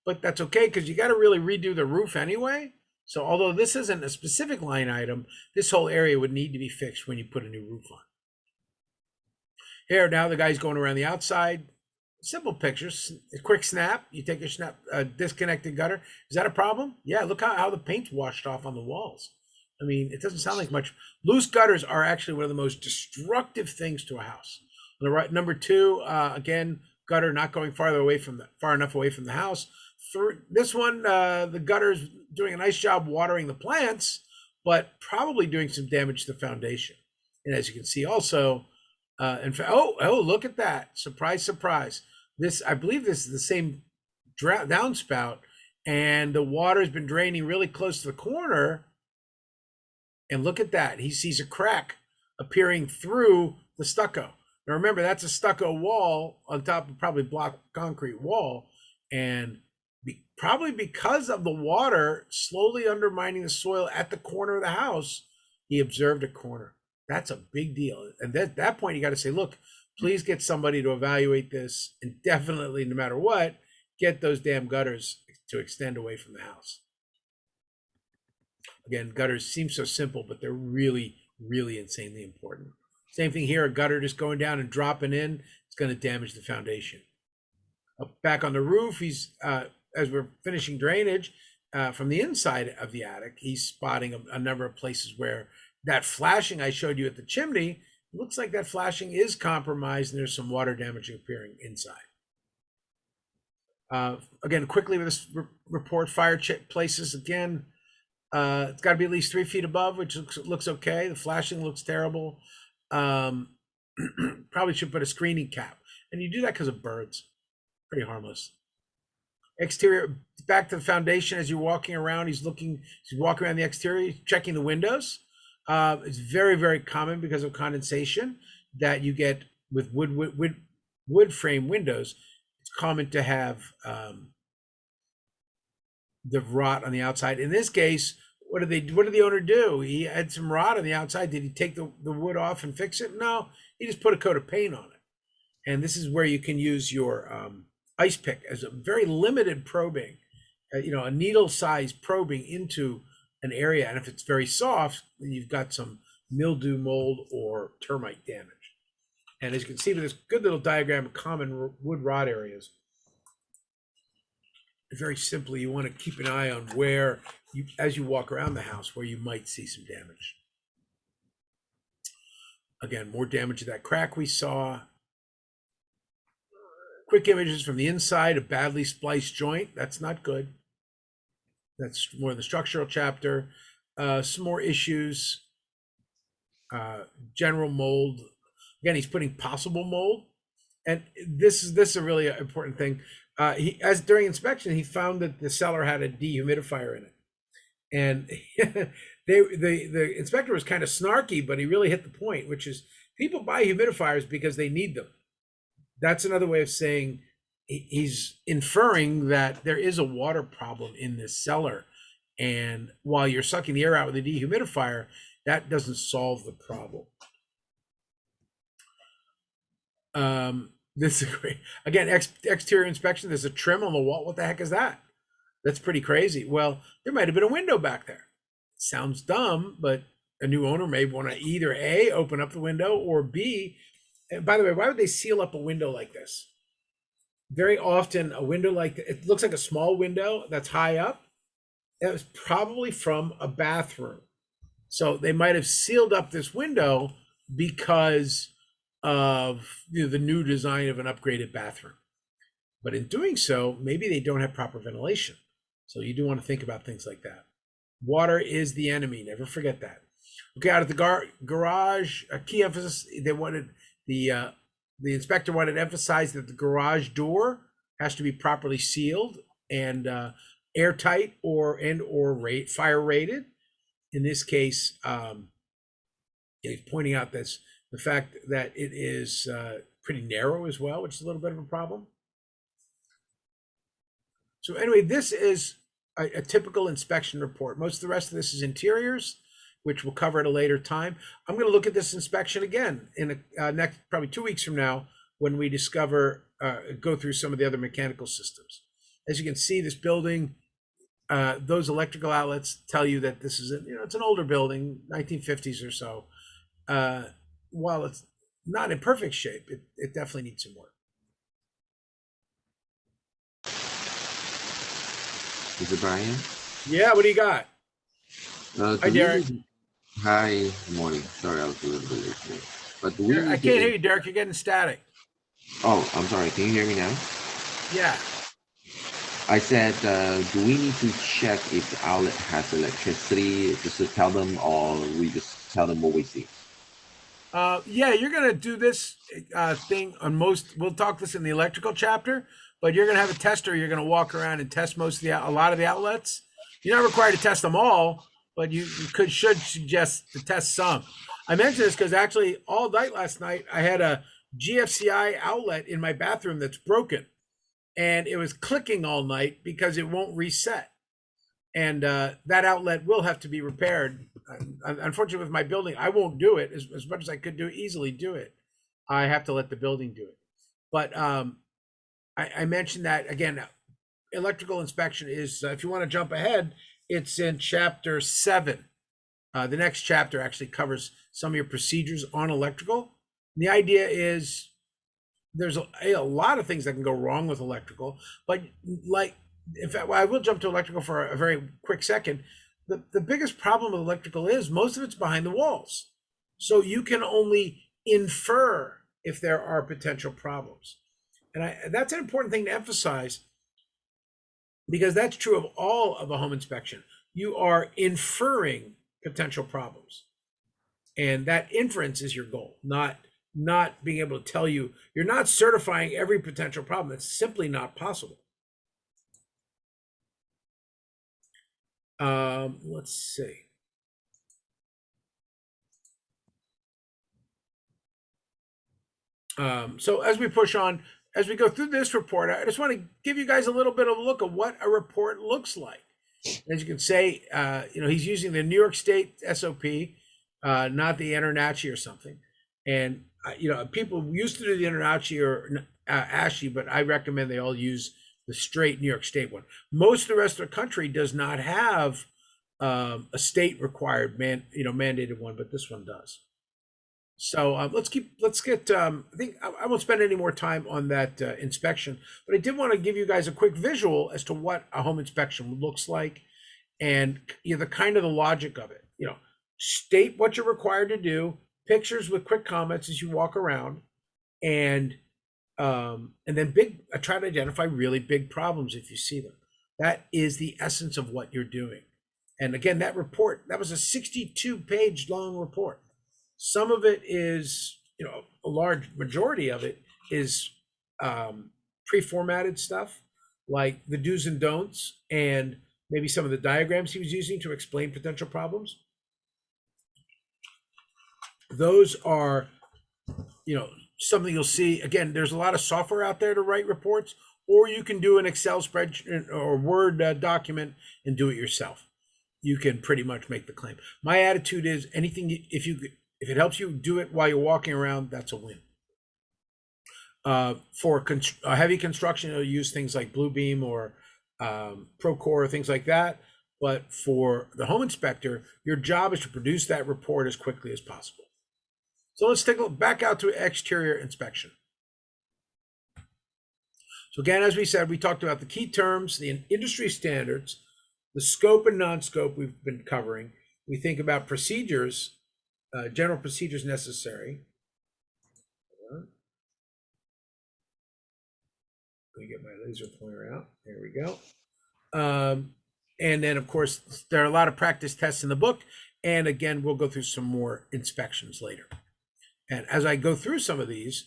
but that's okay because you got to really redo the roof anyway. So although this isn't a specific line item, this whole area would need to be fixed when you put a new roof on. Here, now the guy's going around the outside. Simple pictures, a quick snap. You take a snap, disconnected gutter. Is that a problem? Yeah, look how the paint's washed off on the walls. I mean, it doesn't sound like much. Loose gutters are actually one of the most destructive things to a house. On the right, number two, again, gutter not going far enough away from the house. This one, the gutter's doing a nice job watering the plants, but probably doing some damage to the foundation. And as you can see, also, in fact, look at that! Surprise, surprise! I believe this is the same downspout, and the water's been draining really close to the corner. And look at that. He sees a crack appearing through the stucco. Now remember, that's a stucco wall on top of probably block concrete wall. And probably because of the water slowly undermining the soil at the corner of the house, he observed a corner. That's a big deal. And at that point, you got to say, look, please get somebody to evaluate this. And definitely, no matter what, get those damn gutters to extend away from the house. Again, gutters seem so simple, but they're really, really insanely important. Same thing here, a gutter just going down and dropping in, it's going to damage the foundation. Back on the roof, he's, as we're finishing drainage from the inside of the attic, he's spotting a number of places where that flashing I showed you at the chimney, looks like that flashing is compromised and there's some water damage appearing inside. Again, quickly with this report, fire places, again, it's got to be at least 3 feet above, which looks okay. The flashing looks terrible. Probably should put a screening cap. And you do that because of birds. Pretty harmless. Exterior, back to the foundation as you're walking around. He's walking around the exterior, checking the windows. It's very, very common because of condensation that you get with wood frame windows. It's common to have the rot on the outside. In this case, what did the owner do? He had some rot on the outside. Did he take the wood off and fix it? No, he just put a coat of paint on it. And this is where you can use your ice pick as a very limited probing, a needle-sized probing into an area. And if it's very soft, then you've got some mildew, mold, or termite damage. And as you can see with this good little diagram of common wood rot areas, very simply, you want to keep an eye on where as you walk around the house, where you might see some damage. Again, more damage to that crack we saw. Quick images from the inside, a badly spliced joint. That's not good. That's more in the structural chapter. Some more issues. General mold. Again, he's putting possible mold. And this is a really important thing. During inspection, he found that the cellar had a dehumidifier in it. And the inspector was kind of snarky, but he really hit the point, which is people buy humidifiers because they need them. That's another way of saying he's inferring that there is a water problem in this cellar. And while you're sucking the air out with a dehumidifier, that doesn't solve the problem. This is great. Again, exterior inspection, there's a trim on the wall. What the heck is that? That's pretty crazy. Well, there might have been a window back there. Sounds dumb, but a new owner may want to either A, open up the window, or B, and by the way, why would they seal up a window like this? Very often a window like it looks like a small window that's high up. That was probably from a bathroom. So they might have sealed up this window because of the new design of an upgraded bathroom. But in doing so, maybe they don't have proper ventilation. So you do want to think about things like that. Water is the enemy. Never forget that. Okay, out of the garage, a key emphasis, they wanted the inspector wanted to emphasize that the garage door has to be properly sealed and airtight or fire rated. In this case, he's pointing out the fact that it is pretty narrow as well, which is a little bit of a problem. So anyway, this is a typical inspection report. Most of the rest of this is interiors, which we'll cover at a later time. I'm going to look at this inspection again in next probably 2 weeks from now when we go through some of the other mechanical systems. As you can see, this building, those electrical outlets tell you that this is it's an older building, 1950s or so. While it's not in perfect shape, it definitely needs some work. Is it Brian? Yeah, what do you got? Hi, Derek. Hi, good morning. Sorry, I was a little bit late today. But I can't hear you, Derek. You're getting static. Oh, I'm sorry. Can you hear me now? Yeah. I said, do we need to check if the outlet has electricity just to tell them, or we just tell them what we see? Yeah, you're going to do this thing on most. We'll talk this in the electrical chapter, but you're going to have a tester. You're going to walk around and test a lot of the outlets. You're not required to test them all, but you should suggest to test some. I mentioned this because actually all night last night I had a GFCI outlet in my bathroom that's broken, and it was clicking all night because it won't reset. And that outlet will have to be repaired. Unfortunately, with my building, I won't do it as much as I could easily do it. I have to let the building do it. But I mentioned that again. Electrical inspection is, if you want to jump ahead, it's in chapter 7. The next chapter actually covers some of your procedures on electrical. And the idea is there's a lot of things that can go wrong with electrical, but in fact, I will jump to electrical for a very quick second. The biggest problem with electrical is most of it's behind the walls. So you can only infer if there are potential problems. And that's an important thing to emphasize, because that's true of all of a home inspection. You are inferring potential problems. And that inference is your goal, not being able to tell you. You're not certifying every potential problem. It's simply not possible. Let's see. So as we push on, as we go through this report, I just want to give you guys a little bit of a look at what a report looks like. As you can say, he's using the New York State SOP, not the InterNACHI or something. And people used to do the InterNACHI or ASHI, but I recommend they all use the straight New York State one. Most of the rest of the country does not have a state required mandated one, but this one does. So let's get. I think I won't spend any more time on that inspection, but I did want to give you guys a quick visual as to what a home inspection looks like, and the kind of the logic of it. State what you're required to do, pictures with quick comments as you walk around, and then try to identify really big problems if you see them. That is the essence of what you're doing. And again, that was a 62-page long report. Some of it is, a large majority of it is pre-formatted stuff, like the do's and don'ts, and maybe some of the diagrams he was using to explain potential problems. Those are, something you'll see. Again, there's a lot of software out there to write reports, or you can do an Excel spreadsheet or Word document and do it yourself. You can pretty much make the claim. My attitude is anything, if it helps you do it while you're walking around, that's a win. For heavy construction, you'll use things like Bluebeam or Procore, things like that. But for the home inspector, your job is to produce that report as quickly as possible. So let's take a look back out to exterior inspection. So again, as we said, we talked about the key terms, the industry standards, the scope and non-scope we've been covering. We think about procedures, general procedures necessary. Let me get my laser pointer out. There we go. And then, of course, there are a lot of practice tests in the book. And again, we'll go through some more inspections later. And as I go through some of these,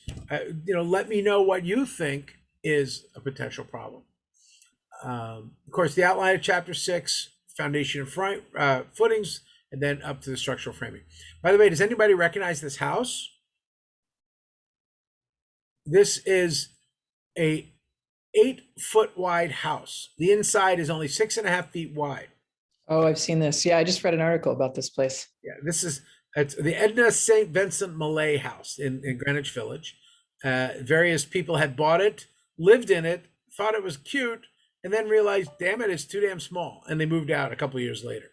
let me know what you think is a potential problem. Of course, the outline of Chapter 6, foundation and footings, and then up to the structural framing. By the way, does anybody recognize this house? This is a 8-foot wide house. The inside is only 6.5 feet wide. Oh, I've seen this. Yeah, I just read an article about this place. Yeah, it's the Edna St. Vincent Millay house in Greenwich Village. Various people had bought it, lived in it, thought it was cute, and then realized, damn it, it's too damn small. And they moved out a couple of years later.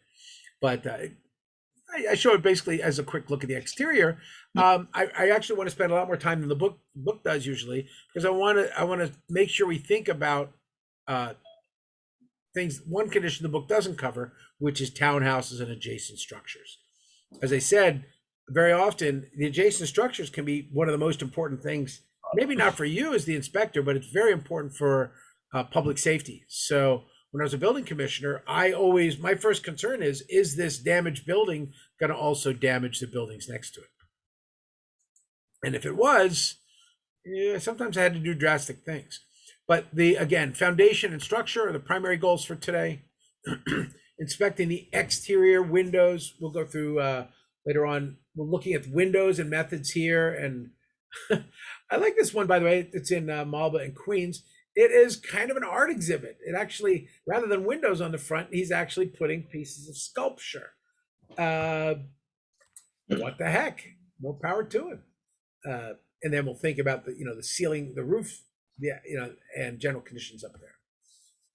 But I show it basically as a quick look at the exterior. I actually want to spend a lot more time than the book does usually, because I want to make sure we think about things. One condition the book doesn't cover, which is townhouses and adjacent structures. As I said, very often the adjacent structures can be one of the most important things. Maybe not for you as the inspector, but it's very important for public safety. So when I was a building commissioner, my first concern is this damaged building going to also damage the buildings next to it? And if it was, sometimes I had to do drastic things. But again, foundation and structure are the primary goals for today. Inspecting the exterior windows. We'll go through later on. We're looking at windows and methods here. And I like this one, by the way. It's in Malba and Queens. It is kind of an art exhibit. It actually, rather than windows on the front, he's actually putting pieces of sculpture. What the heck? More power to him. And then we'll think about the ceiling, the roof, and general conditions up there.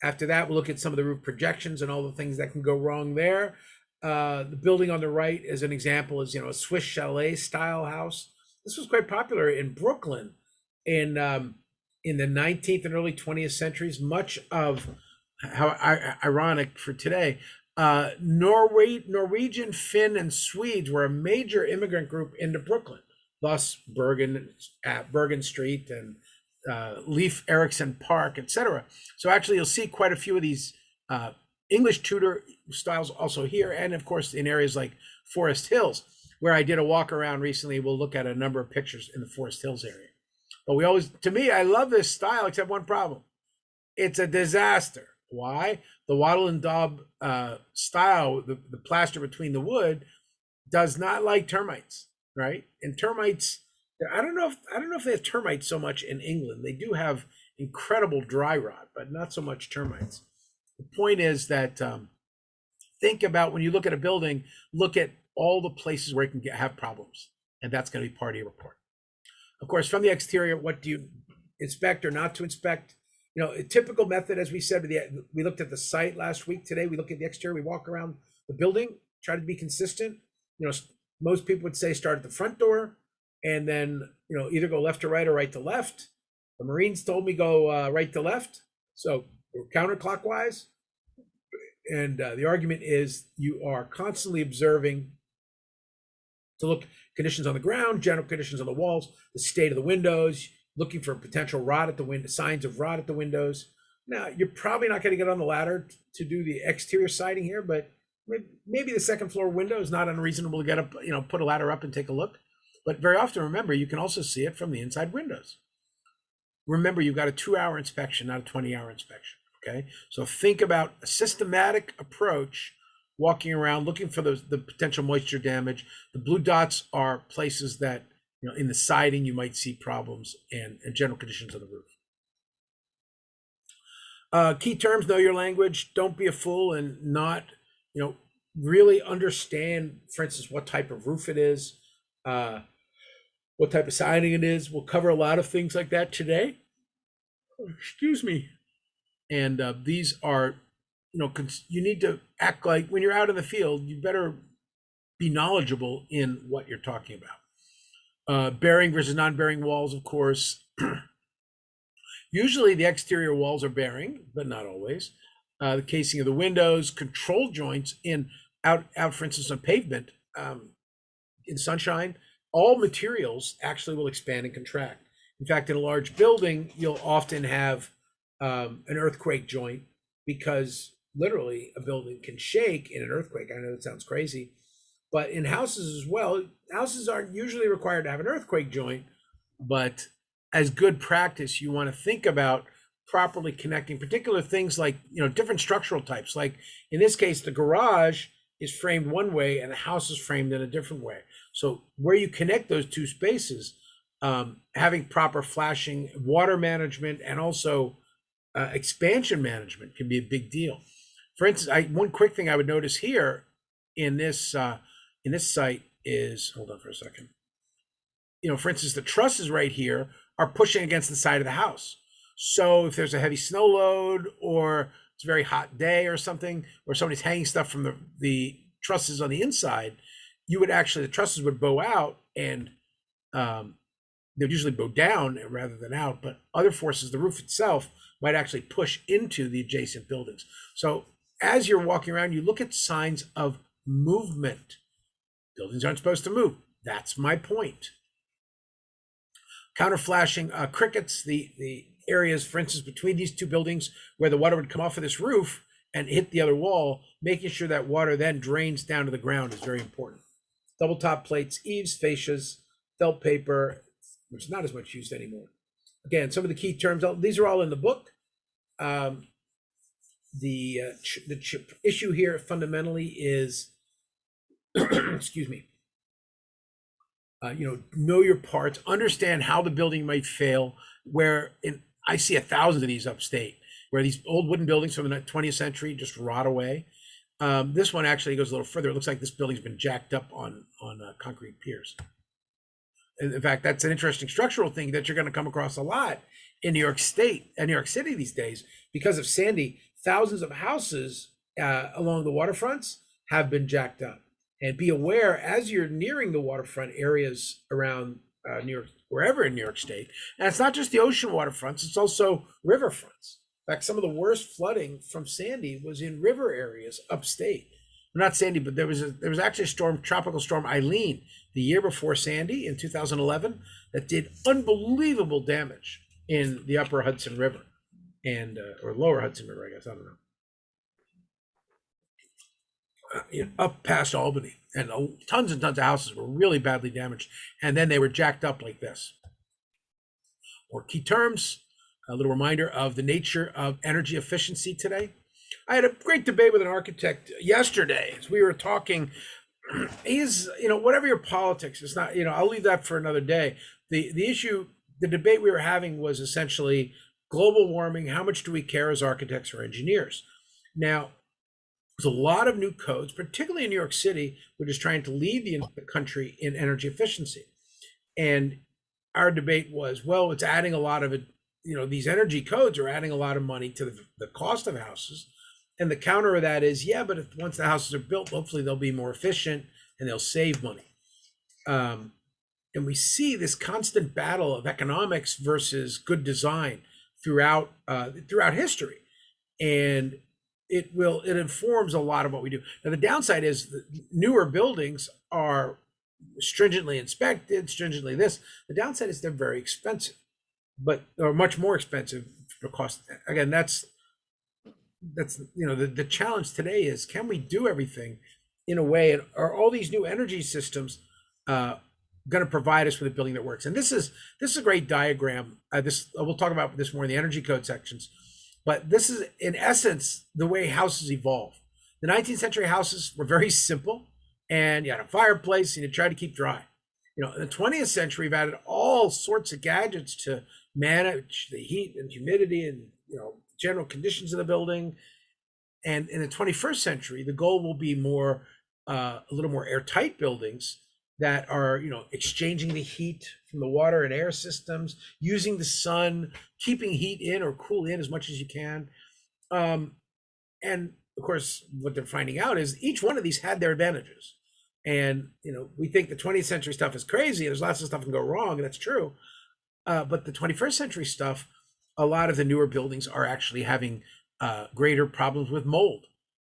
After that, we'll look at some of the roof projections and all the things that can go wrong there. The building on the right, as an example, is a Swiss chalet style house. This was quite popular in Brooklyn in the 19th and early 20th centuries. Much of how ironic for today, Norwegian, Finn, and Swedes were a major immigrant group into Brooklyn. Thus, Bergen Street and Leif Erikson Park, etc. So actually, you'll see quite a few of these English Tudor styles also here, and of course in areas like Forest Hills, where I did a walk around recently. We'll look at a number of pictures in the Forest Hills area. But to me, I love this style, except one problem. It's a disaster. Why? The wattle and daub style, the plaster between the wood, does not like termites. Right? And termites, I don't know if they have termites so much in England. They do have incredible dry rot, but not so much termites. The point is that think about when you look at a building, look at all the places where it can have problems. And that's going to be part of your report. Of course, from the exterior, what do you inspect or not to inspect? You know, a typical method, as we said, we looked at the site last week. Today, we look at the exterior. We walk around the building, try to be consistent. You know, most people would say start at the front door and then, you know, either go left to right or right to left. The Marines told me go right to left. So we're counterclockwise. And the argument is you are constantly observing to look conditions on the ground, general conditions on the walls, the state of the windows, looking for potential rot at the window, signs of rot at the windows. Now, you're probably not going to get on the ladder to do the exterior siding here, but maybe the second floor window is not unreasonable to get up, you know, put a ladder up and take a look. But very often, remember, you can also see it from the inside windows. Remember, you've got a 2-hour inspection, not a 20-hour inspection. Okay, so think about a systematic approach, walking around looking for the potential moisture damage. The blue dots are places that, you know, in the siding you might see problems, and general conditions of the roof. Key terms: know your language. Don't be a fool and not, you know, really understand, for instance, what type of roof it is, what type of siding it is. We'll cover a lot of things like that today. Excuse me. And these are, you know, you need to act like when you're out in the field, you better be knowledgeable in what you're talking about. Bearing versus non-bearing walls, of course. Usually the exterior walls are bearing, but not always. The casing of the windows, control joints out, for instance, on pavement, in sunshine, all materials actually will expand and contract. In fact, in a large building, you'll often have an earthquake joint, because literally a building can shake in an earthquake. I know that sounds crazy, but in houses as well, houses aren't usually required to have an earthquake joint, but as good practice, you want to think about properly connecting particular things like, you know, different structural types. Like in this case, the garage is framed one way and the house is framed in a different way. So where you connect those two spaces, having proper flashing, water management, and also expansion management can be a big deal. For instance, one quick thing I would notice here in this site is, hold on for a second. You know, for instance, the trusses right here are pushing against the side of the house. So if there's a heavy snow load, or it's a very hot day or something, or somebody's hanging stuff from the trusses on the inside, you would actually, the trusses would bow out, and they'd usually bow down rather than out, but other forces, the roof itself, might actually push into the adjacent buildings. So as you're walking around, you look at signs of movement. Buildings aren't supposed to move. That's my point. Counter flashing, crickets, the areas, for instance, between these two buildings where the water would come off of this roof and hit the other wall, making sure that water then drains down to the ground is very important. Double top plates, eaves, fascias, felt paper, which is not as much used anymore. Again, some of the key terms, these are all in the book. The issue here fundamentally is, excuse me, you know your parts, understand how the building might fail. I see 1,000 of these upstate, where these old wooden buildings from the 20th century just rot away. This one actually goes a little further. It looks like this building's been jacked up on concrete piers. In fact, that's an interesting structural thing that you're going to come across a lot in New York State and New York City these days. Because of Sandy, thousands of houses along the waterfronts have been jacked up. And be aware, as you're nearing the waterfront areas around New York, wherever in New York State, and it's not just the ocean waterfronts, it's also riverfronts. In fact, some of the worst flooding from Sandy was in river areas upstate. Not Sandy, but there was actually a tropical storm Eileen, the year before Sandy in 2011, that did unbelievable damage in the upper Hudson River, and or lower Hudson River, I guess, I don't know. Up past Albany, and tons and tons of houses were really badly damaged, and then they were jacked up like this. Or key terms, a little reminder of the nature of energy efficiency today. I had a great debate with an architect yesterday as we were talking. He's, whatever your politics, it's not, I'll leave that for another day. The issue, the debate we were having was essentially global warming. How much do we care as architects or engineers? Now, there's a lot of new codes, particularly in New York City, which is trying to lead the country in energy efficiency. And our debate was, well, it's adding a lot of it. These energy codes are adding a lot of money to the cost of houses. And the counter of that is, yeah, but once the houses are built, hopefully they'll be more efficient and they'll save money. And we see this constant battle of economics versus good design throughout history, and it informs a lot of what we do. Now, the downside is the newer buildings are stringently inspected, stringently this. The downside is they're very expensive, or much more expensive for cost. Again, that's the challenge today is, can we do everything in a way, and are all these new energy systems going to provide us with a building that works? And this is a great diagram. We'll talk about this more in the energy code sections, but this is in essence the way houses evolve. The 19th century houses were very simple, and you had a fireplace and you tried to keep dry. In the 20th century, we've added all sorts of gadgets to manage the heat and humidity and general conditions of the building. And in the 21st century, the goal will be a little more airtight buildings that are exchanging the heat from the water and air systems, using the sun, keeping heat in or cool in as much as you can. And of course, what they're finding out is each one of these had their advantages. And we think the 20th century stuff is crazy. There's lots of stuff can go wrong, and that's true. But the 21st century stuff, a lot of the newer buildings are actually having greater problems with mold.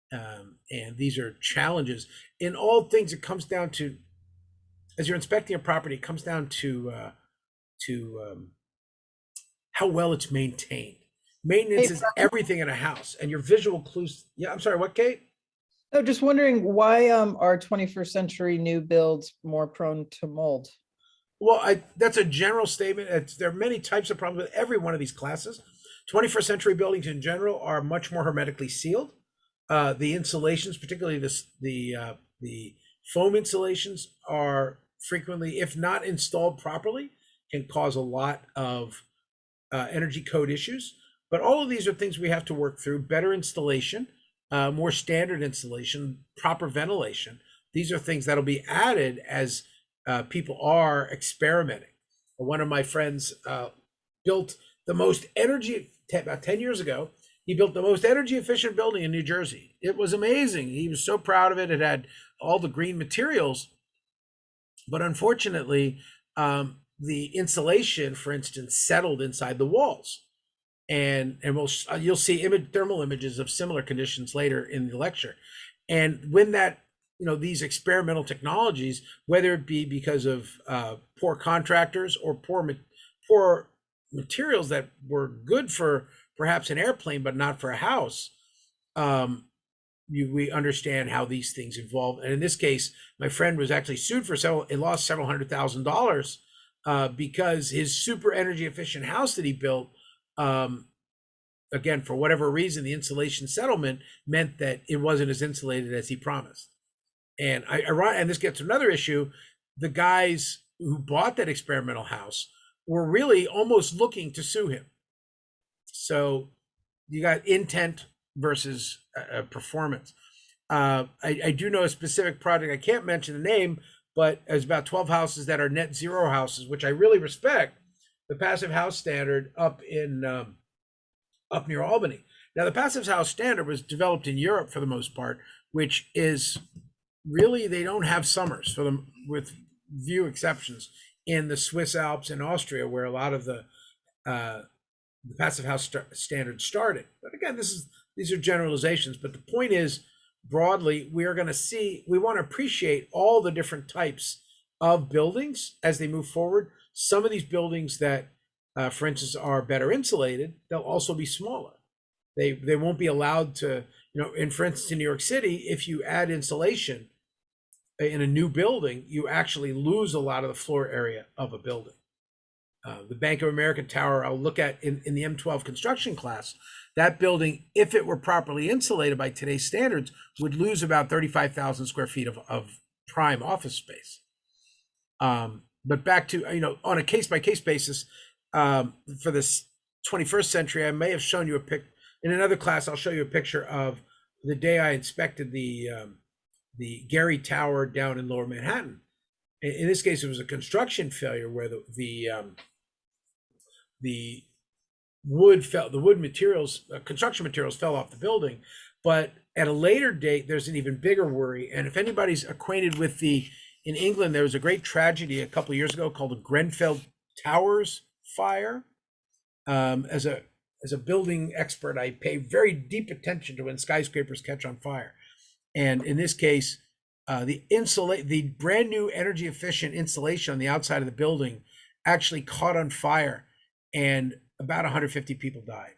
And these are challenges. In all things, it comes down to, as you're inspecting a property, it comes down to how well it's maintained. Maintenance is everything in a house, and your visual clues. Yeah, I'm sorry, what, Kate? No, just wondering why are 21st century new builds more prone to mold? Well, that's a general statement. There are many types of problems with every one of these classes. 21st century buildings in general are much more hermetically sealed. The insulations, particularly the foam insulations, are frequently, if not installed properly, can cause a lot of energy code issues. But all of these are things we have to work through: better installation, more standard installation, proper ventilation. These are things that'll be added as people are experimenting. One of my friends built the most about 10 years ago. He built the most energy efficient building in New Jersey. It was amazing. He was so proud of it. It had all the green materials. But unfortunately, the insulation, for instance, settled inside the walls. And you'll see thermal images of similar conditions later in the lecture. And when these experimental technologies, whether it be because of poor contractors or poor materials that were good for perhaps an airplane but not for a house, we understand how these things evolve. And in this case, my friend was actually sued he lost several $100,000 because his super energy efficient house that he built, again, for whatever reason, the insulation settlement meant that it wasn't as insulated as he promised. And and this gets to another issue. The guys who bought that experimental house were really almost looking to sue him. So you got intent versus performance. I do know a specific project. I can't mention the name, but there's about 12 houses that are net zero houses, which I really respect. The passive house standard up near Albany. Now, the passive house standard was developed in Europe for the most part, which is really, they don't have summers for them, with few exceptions, in the Swiss Alps and Austria, where a lot of the passive house standards started. But again, these are generalizations. But the point is, broadly, we want to appreciate all the different types of buildings as they move forward. Some of these buildings that, for instance, are better insulated, they'll also be smaller. They won't be allowed to, for instance, in New York City, if you add insulation in a new building, you actually lose a lot of the floor area of a building. The Bank of America Tower, I'll look at in the M12 construction class. That building, if it were properly insulated by today's standards, would lose about 35,000 square feet of prime office space. But back to, on a case-by-case basis, for this 21st century, I may have shown you in another class, I'll show you a picture of the day I inspected the Gary Tower down in Lower Manhattan. In this case, it was a construction failure where the the wood materials, construction materials fell off the building. But at a later date, there's an even bigger worry. And if anybody's acquainted with in England, there was a great tragedy a couple of years ago called the Grenfell Towers fire. As a building expert, I pay very deep attention to when skyscrapers catch on fire. And in this case, the brand new energy efficient insulation on the outside of the building actually caught on fire, and about 150 people died.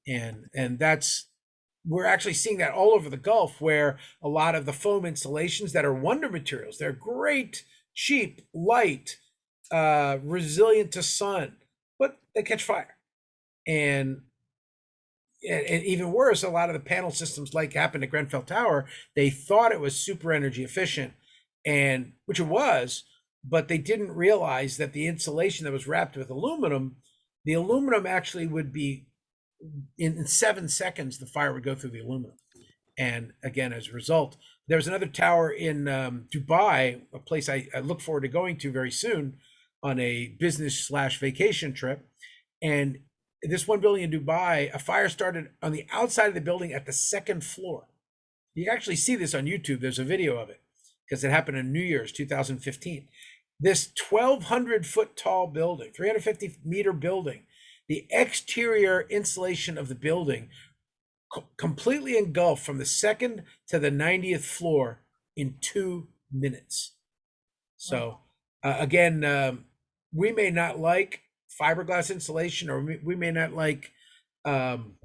And we're actually seeing that all over the Gulf, where a lot of the foam insulations that are wonder materials, they're great, cheap, light, resilient to sun, but they catch fire. And even worse, a lot of the panel systems, like happened at Grenfell Tower, they thought it was super energy efficient, and which it was, but they didn't realize that the insulation that was wrapped with aluminum, the aluminum actually would be in 7 seconds, the fire would go through the aluminum. And again, as a result, there's another tower in Dubai, a place I look forward to going to very soon on a business/vacation trip. And this one building in Dubai, a fire started on the outside of the building at the 2nd floor. You can actually see this on YouTube. There's a video of it because it happened in New Year's 2015. This 1,200 foot tall building, 350 meter building, the exterior insulation of the building completely engulfed from the 2nd to the 90th floor in 2 minutes. So again, we may not like fiberglass insulation, or we may not like some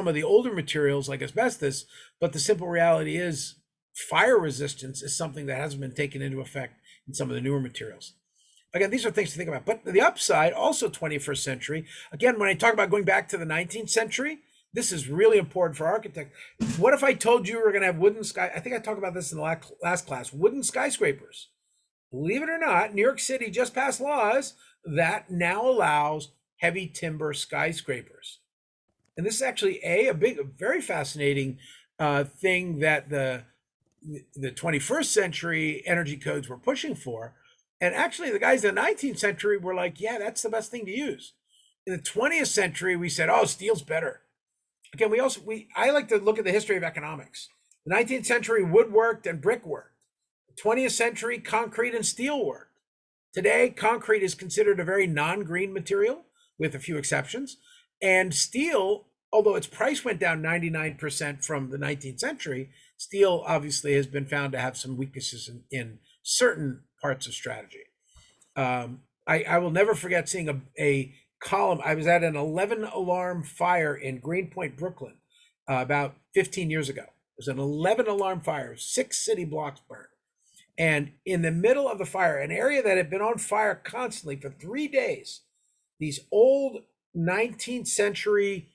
of the older materials like asbestos, but the simple reality is fire resistance is something that hasn't been taken into effect in some of the newer materials. Again, these are things to think about. But the upside, also 21st century, again, when I talk about going back to the 19th century, this is really important for architects. What if I told you we were going to have wooden I think I talked about this in the last class, wooden skyscrapers. Believe it or not, New York City just passed laws that now allows heavy timber skyscrapers. And this is actually a very fascinating thing that the 21st century energy codes were pushing for. And actually, the guys in the 19th century were like, yeah, that's the best thing to use. In the 20th century, we said, oh, steel's better. Again, I like to look at the history of economics. The 19th century, wood worked and brick worked. 20th century, concrete and steel worked. Today, concrete is considered a very non-green material, with a few exceptions. And steel, although its price went down 99% from the 19th century, steel obviously has been found to have some weaknesses in certain parts of strategy. I will never forget seeing a column. I was at an 11-alarm fire in Greenpoint, Brooklyn, about 15 years ago. It was an 11-alarm fire, 6 city blocks burned. And in the middle of the fire, an area that had been on fire constantly for 3 days, these old 19th century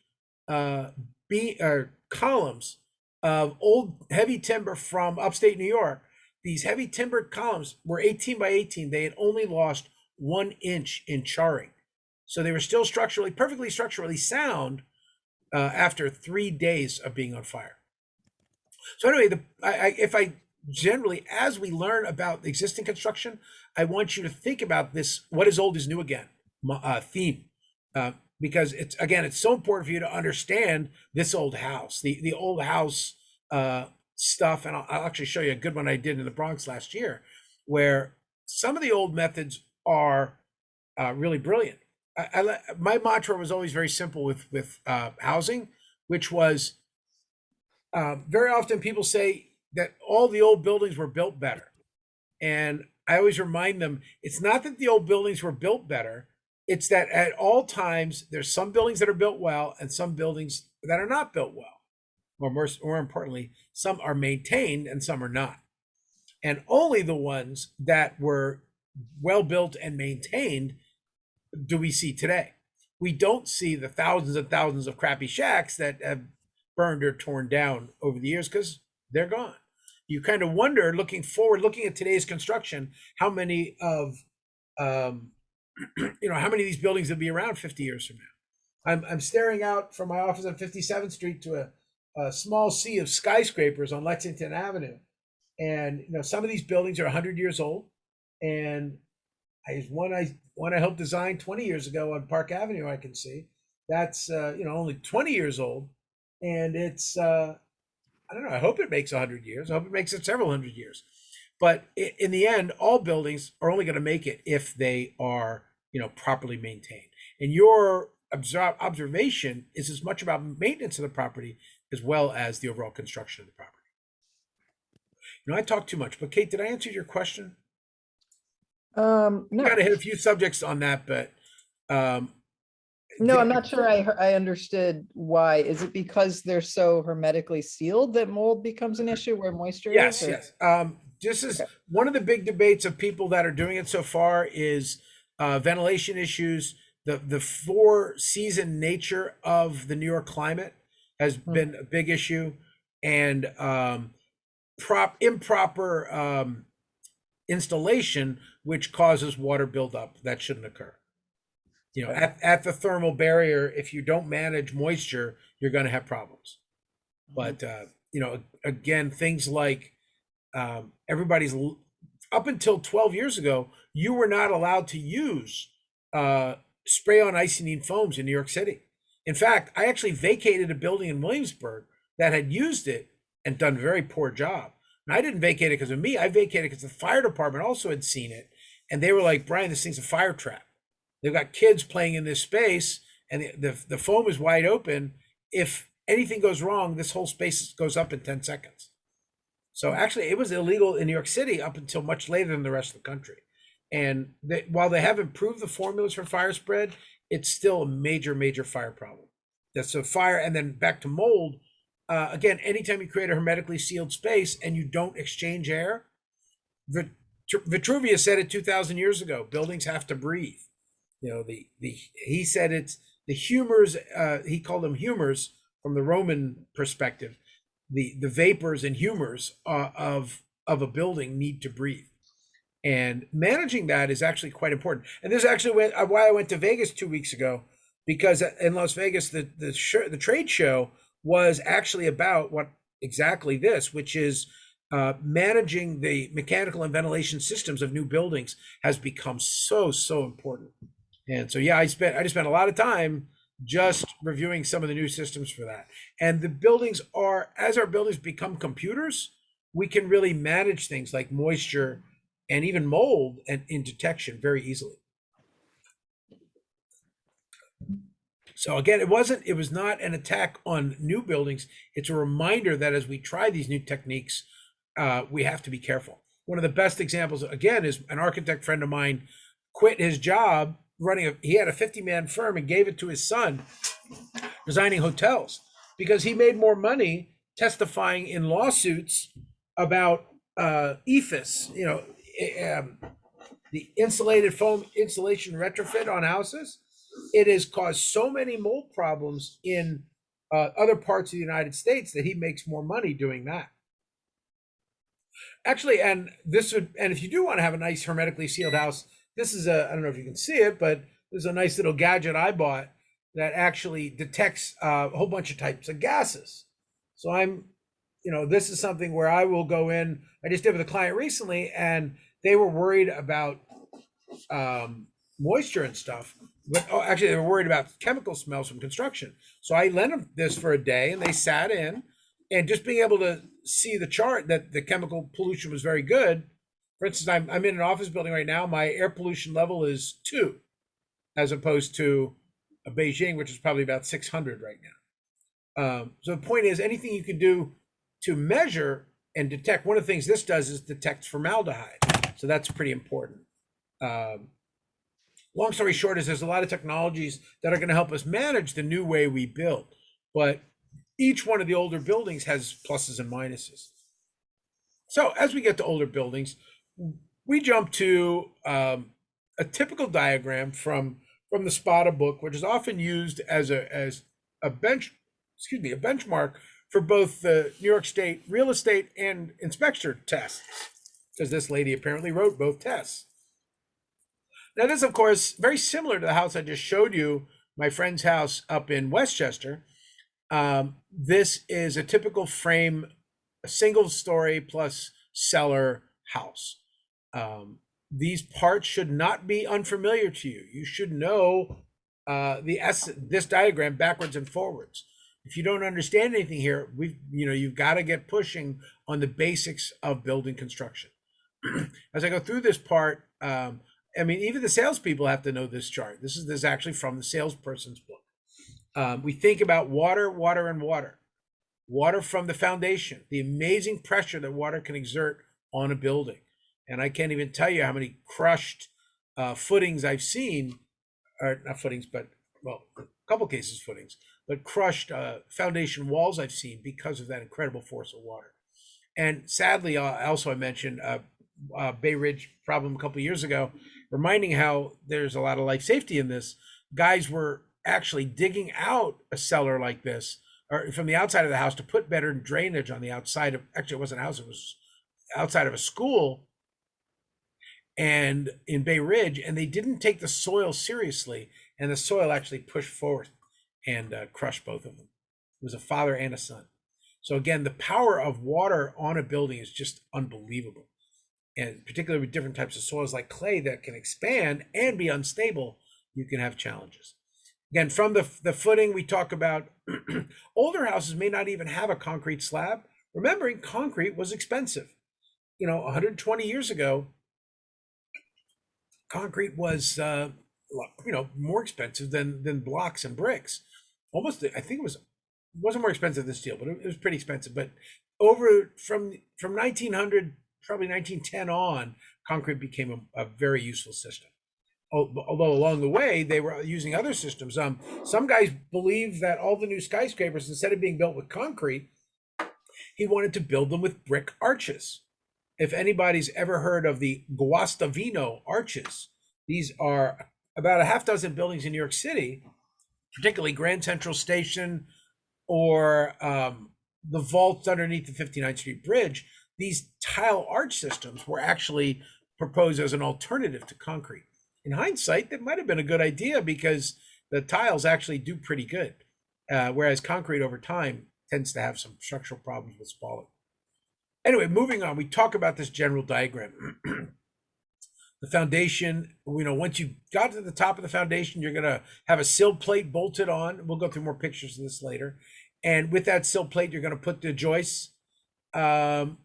columns of old heavy timber from upstate New York, these heavy timbered columns were 18 by 18. They had only lost 1 inch in charring. So they were still perfectly structurally sound after 3 days of being on fire. So anyway, generally, as we learn about existing construction, I want you to think about this, what is old is new again theme. Because it's so important for you to understand this old house, the old house stuff. And I'll actually show you a good one I did in the Bronx last year, where some of the old methods are really brilliant. My mantra was always very simple with housing, which was very often people say that all the old buildings were built better. And I always remind them, it's not that the old buildings were built better. It's that at all times, there's some buildings that are built well and some buildings that are not built well. Or more importantly, some are maintained and some are not. And only the ones that were well built and maintained do we see today. We don't see the thousands and thousands of crappy shacks that have burned or torn down over the years because they're gone. You kind of wonder, looking forward, looking at today's construction, how many of how many of these buildings will be around 50 years from now. I'm staring out from my office on 57th Street to a small sea of skyscrapers on Lexington Avenue. And some of these buildings are 100 years old. And one I helped design 20 years ago on Park Avenue, I can see that's only 20 years old, and it's I don't know. I hope it makes 100 years. I hope it makes it several hundred years. But in the end, all buildings are only going to make it if they are properly maintained. And your observation is as much about maintenance of the property as well as the overall construction of the property. I talk too much, but Kate, did I answer your question? No. Kind of hit a few subjects on that, but No, I'm not sure I understood why. Is it because they're so hermetically sealed that mold becomes an issue where moisture yes, is? yes. This is one of the big debates of people that are doing it so far is ventilation issues. The four-season nature of the New York climate has been a big issue, and improper installation, which causes water buildup that shouldn't occur. At the thermal barrier, if you don't manage moisture, you're going to have problems. But again, things like everybody's up until 12 years ago, you were not allowed to use spray-on isonine foams in New York City. In fact, I actually vacated a building in Williamsburg that had used it and done a very poor job. And I didn't vacate it because of me. I vacated because the fire department also had seen it, and they were like, "Brian, this thing's a fire trap. They've got kids playing in this space, and the foam is wide open. If anything goes wrong, this whole space goes up in 10 seconds." So actually, it was illegal in New York City up until much later than the rest of the country. And while they have improved the formulas for fire spread, it's still a major, major fire problem. That's a fire, and then back to mold. Again, anytime you create a hermetically sealed space and you don't exchange air, Vitruvius said it 2,000 years ago, buildings have to breathe. He said it's the humors, he called them humors from the Roman perspective. The vapors and humors of a building need to breathe. And managing that is actually quite important. And this is actually why I went to Vegas 2 weeks ago, because in Las Vegas, the trade show was actually about exactly this, which is managing the mechanical and ventilation systems of new buildings has become so important. And so I just spent a lot of time just reviewing some of the new systems for that. And the buildings as our buildings become computers, we can really manage things like moisture and even mold and in detection very easily. So again, it was not an attack on new buildings. It's a reminder that as we try these new techniques, we have to be careful. One of the best examples, again, is an architect friend of mine quit his job he had a 50-man firm and gave it to his son, designing hotels, because he made more money testifying in lawsuits about EFIS, the insulated foam insulation retrofit on houses. It has caused so many mold problems in other parts of the United States that he makes more money doing that. Actually, and if you do want to have a nice hermetically sealed house, this is I don't know if you can see it, but there's a nice little gadget I bought that actually detects a whole bunch of types of gases. So this is something where I will go in. I just did with a client recently, and they were worried about moisture and stuff. But actually, they were worried about chemical smells from construction. So I lent them this for a day, and they sat in, and just being able to see the chart that the chemical pollution was very good. For instance, I'm in an office building right now. My air pollution level is 2, as opposed to a Beijing, which is probably about 600 right now. So the point is, anything you can do to measure and detect. One of the things this does is detects formaldehyde. So that's pretty important. Long story short is there's a lot of technologies that are going to help us manage the new way we build. But each one of the older buildings has pluses and minuses. So as we get to older buildings, we jump to a typical diagram from the SPADA book, which is often used as a benchmark for both the New York State real estate and inspection tests, because this lady apparently wrote both tests. Now this, of course, very similar to the house I just showed you, my friend's house up in Westchester. This is a typical frame, a single story plus cellar house. These parts should not be unfamiliar to you. You should know this diagram backwards and forwards. If you don't understand anything here, you've got to get pushing on the basics of building construction. As I go through this part, even the salespeople have to know this chart. This is actually from the salesperson's book. We think about water, water, and water. Water from the foundation, the amazing pressure that water can exert on a building. And I can't even tell you how many crushed footings I've seen, or not footings, but, well, a couple cases footings, but crushed foundation walls I've seen because of that incredible force of water. And sadly, also I mentioned Bay Ridge problem a couple of years ago, reminding how there's a lot of life safety in this. Guys were actually digging out a cellar like this, or from the outside of the house, to put better drainage on the outside of, actually it wasn't a house, it was outside of a school and in Bay Ridge, and they didn't take the soil seriously, and the soil actually pushed forward and crushed both of them. It was a father and a son. So again, the power of water on a building is just unbelievable. And particularly with different types of soils like clay that can expand and be unstable, you can have challenges. Again, from the footing, we talk about older houses may not even have a concrete slab. Remembering concrete was expensive. 120 years ago, concrete was more expensive than blocks and bricks. Almost, I think it wasn't more expensive than steel, but it was pretty expensive. But from 1900, probably 1910 on, concrete became a very useful system. Although along the way they were using other systems. Some guys believe that all the new skyscrapers, instead of being built with concrete, he wanted to build them with brick arches. If anybody's ever heard of the Guastavino arches, these are about a half dozen buildings in New York City, particularly Grand Central Station or the vaults underneath the 59th Street Bridge. These tile arch systems were actually proposed as an alternative to concrete. In hindsight, that might have been a good idea because the tiles actually do pretty good, whereas concrete over time tends to have some structural problems with spalling. Anyway, moving on, we talk about this general diagram. The foundation, once you got to the top of the foundation, you're going to have a sill plate bolted on. We'll go through more pictures of this later. And with that sill plate, you're going to put the joists. One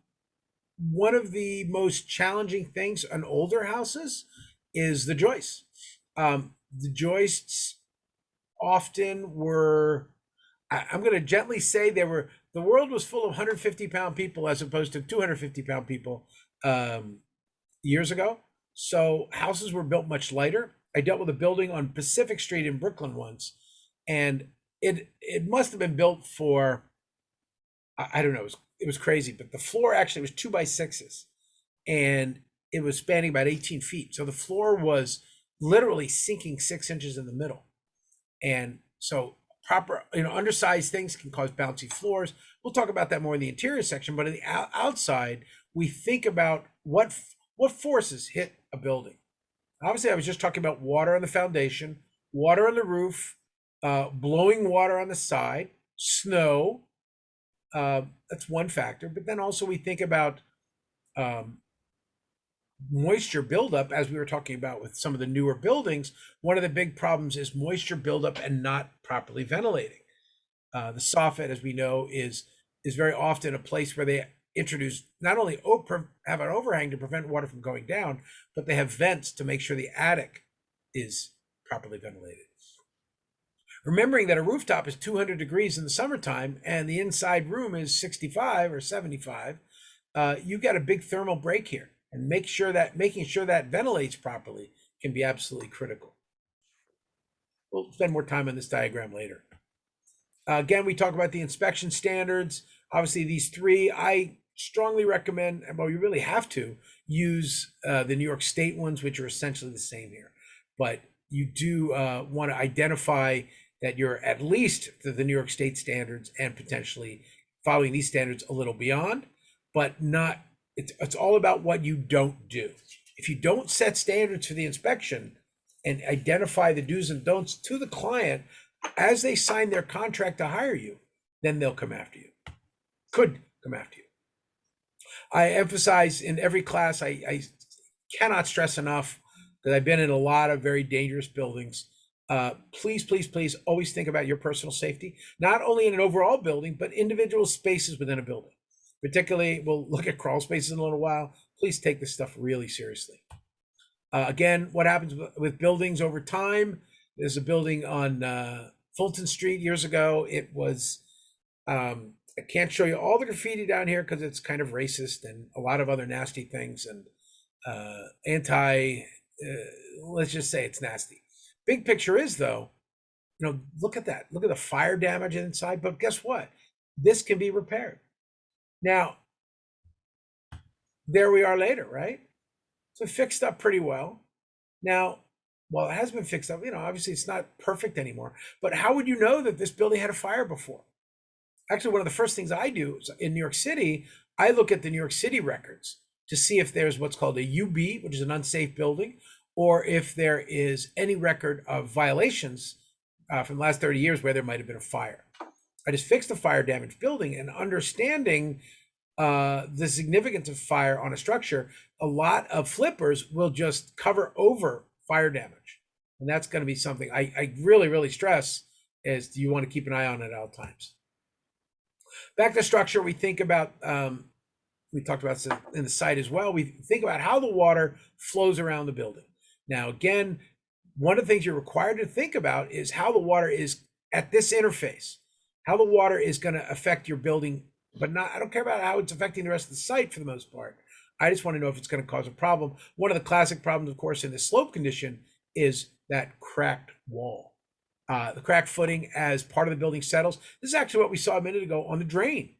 of the most challenging on older houses is the joists. The joists often were, I'm going to gently say the world was full of 150-pound people as opposed to 250-pound people years ago. So houses were built much lighter. I dealt with a building on Pacific Street in Brooklyn once, and it must have been built for, I don't know, it was crazy, but the floor actually was 2x6s, and it was spanning about 18 feet. So the floor was literally sinking 6 inches in the middle. And so proper, undersized things can cause bouncy floors. We'll talk about that more in the interior section, but in the outside, we think about what forces hit a building. Obviously, I was just talking about water on the foundation, water on the roof, blowing water on the side, snow. That's one factor. But then also we think about moisture buildup, as we were talking about with some of the newer buildings. One of the big problems is moisture buildup and not properly ventilating. The soffit, as we know, is very often a place where they introduce not only have an overhang to prevent water from going down, but they have vents to make sure the attic is properly ventilated. Remembering that a rooftop is 200 degrees in the summertime and the inside room is 65 or 75, you've got a big thermal break here. And making sure that ventilates properly can be absolutely critical. We'll spend more time on this diagram later. Again, we talk about the inspection standards. Obviously, these three, I strongly recommend, well, you really have to use the New York State ones, which are essentially the same here. But you do want to identify that you're at least to the New York State standards and potentially following these standards a little beyond, but not. It's all about what you don't do. If you don't set standards for the inspection and identify the do's and don'ts to the client as they sign their contract to hire you, then they'll come after you. Could come after you. I emphasize in every class, I cannot stress enough, because I've been in a lot of very dangerous buildings. Please, please, please always think about your personal safety, not only in an overall building, but individual spaces within a building. Particularly, we'll look at crawl spaces in a little while. Please take this stuff really seriously. Again, what happens with buildings over time? There's a building on Fulton Street years ago. It was, I can't show you all the graffiti down here because it's kind of racist and a lot of other nasty things and let's just say it's nasty. Big picture is, though, look at that. Look at the fire damage inside. But guess what? This can be repaired. Now, there we are later, right? So fixed up pretty well. Now, well, it has been fixed up. Obviously it's not perfect anymore. But how would you know that this building had a fire before? Actually, one of the first things I do is in New York City, I look at the New York City records to see if there's what's called a UB, which is an unsafe building, or if there is any record of violations from the last 30 years where there might have been a fire. I just fixed a fire damaged building, and understanding the significance of fire on a structure, a lot of flippers will just cover over fire damage. And that's going to be something I really, really stress is you want to keep an eye on it at all times. Back to structure, we think about, we talked about this in the site as well, we think about how the water flows around the building. Now, again, one of the things you're required to think about is how the water is at this interface, how the water is going to affect your building, but I don't care about how it's affecting the rest of the site for the most part. I just want to know if it's going to cause a problem. One of the classic problems, of course, in the slope condition is that cracked wall. The cracked footing as part of the building settles. This is actually what we saw a minute ago on the drain,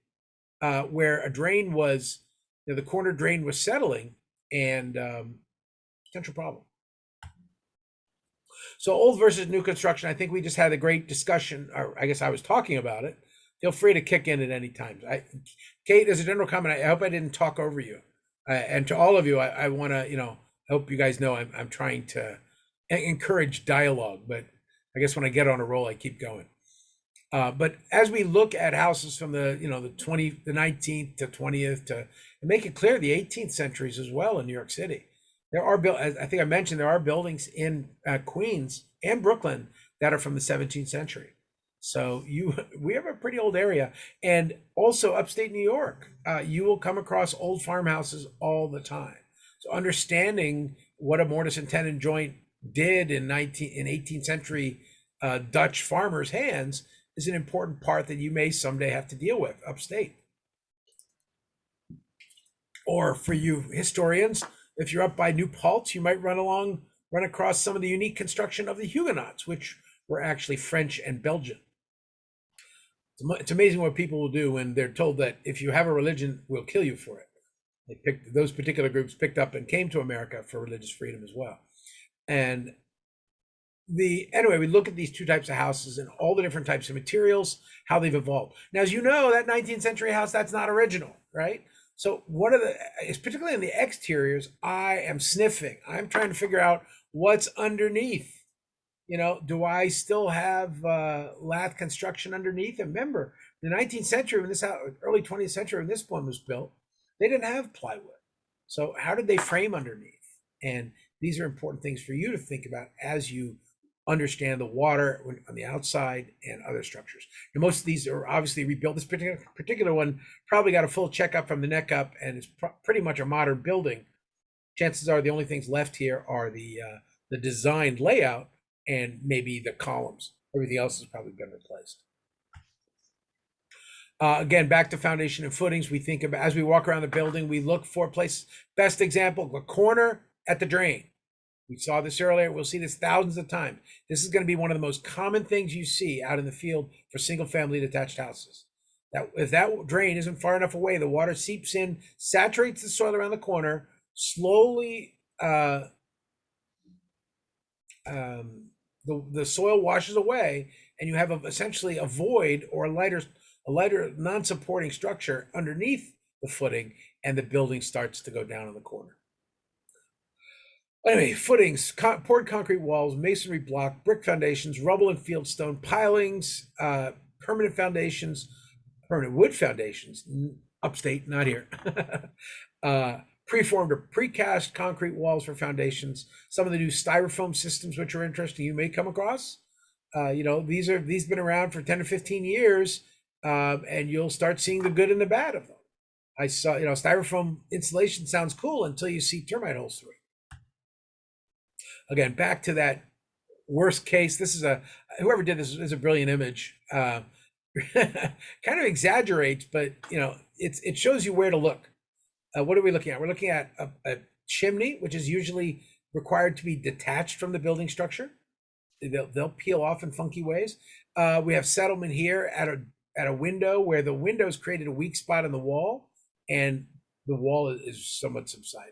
where a drain was, the corner drain was settling, and potential problem. So old versus new construction, I think we just had a great discussion, or I guess I was talking about it. Feel free to kick in at any time. Kate, as a general comment, I hope I didn't talk over you. And to all of you, I want to, I hope you guys know I'm trying to encourage dialogue, but I guess when I get on a roll, I keep going. But as we look at houses from the 19th to 20th and make it clear the 18th centuries as well in New York City, there are I think I mentioned there are buildings in Queens and Brooklyn that are from the 17th century. So we have a pretty old area, and also upstate New York, you will come across old farmhouses all the time. So understanding what a mortise and tenon joint did in 18th century Dutch farmers' hands is an important part that you may someday have to deal with upstate. Or for you historians, if you're up by New Paltz, you might run across some of the unique construction of the Huguenots, which were actually French and Belgian. It's amazing what people will do when they're told that if you have a religion, we'll kill you for it. Those particular groups picked up and came to America for religious freedom as well. And anyway, we look at these two types of houses and all the different types of materials, how they've evolved. Now, as you know, that 19th century house, that's not original, right? So particularly in the exteriors, I am sniffing. I'm trying to figure out what's underneath. Do I still have lath construction underneath? And remember, the 19th century, early 20th century, when this one was built, they didn't have plywood. So how did they frame underneath? And these are important things for you to think about as you understand the water on the outside and other structures. And most of these are obviously rebuilt. This particular one probably got a full checkup from the neck up, and it's pretty much a modern building. Chances are the only things left here are the designed layout and maybe the columns. Everything else has probably been replaced. Again, back to foundation and footings, we think about, as we walk around the building, we look for places. Best example, the corner at the drain. We saw this earlier. We'll see this thousands of times. This is going to be one of the most common things you see out in the field for single family detached houses. That if that drain isn't far enough away, the water seeps in, saturates the soil around the corner, slowly the soil washes away, and you have essentially a void or a lighter non-supporting structure underneath the footing, and the building starts to go down in the corner. Anyway, footings, poured concrete walls, masonry block, brick foundations, rubble and fieldstone pilings, permanent foundations, permanent wood foundations, upstate, not here. Preformed or precast concrete walls for foundations. Some of the new styrofoam systems, which are interesting, you may come across. These been around for 10 to 15 years, and you'll start seeing the good and the bad of them. I saw, styrofoam insulation sounds cool until you see termite holes through it. Again, back to that worst case. This is whoever did this is a brilliant image. Kind of exaggerates, but it shows you where to look. What are we looking at? We're looking at a chimney, which is usually required to be detached from the building structure. They'll peel off in funky ways. We have settlement here at a window where the window's created a weak spot in the wall, and the wall is somewhat subsiding.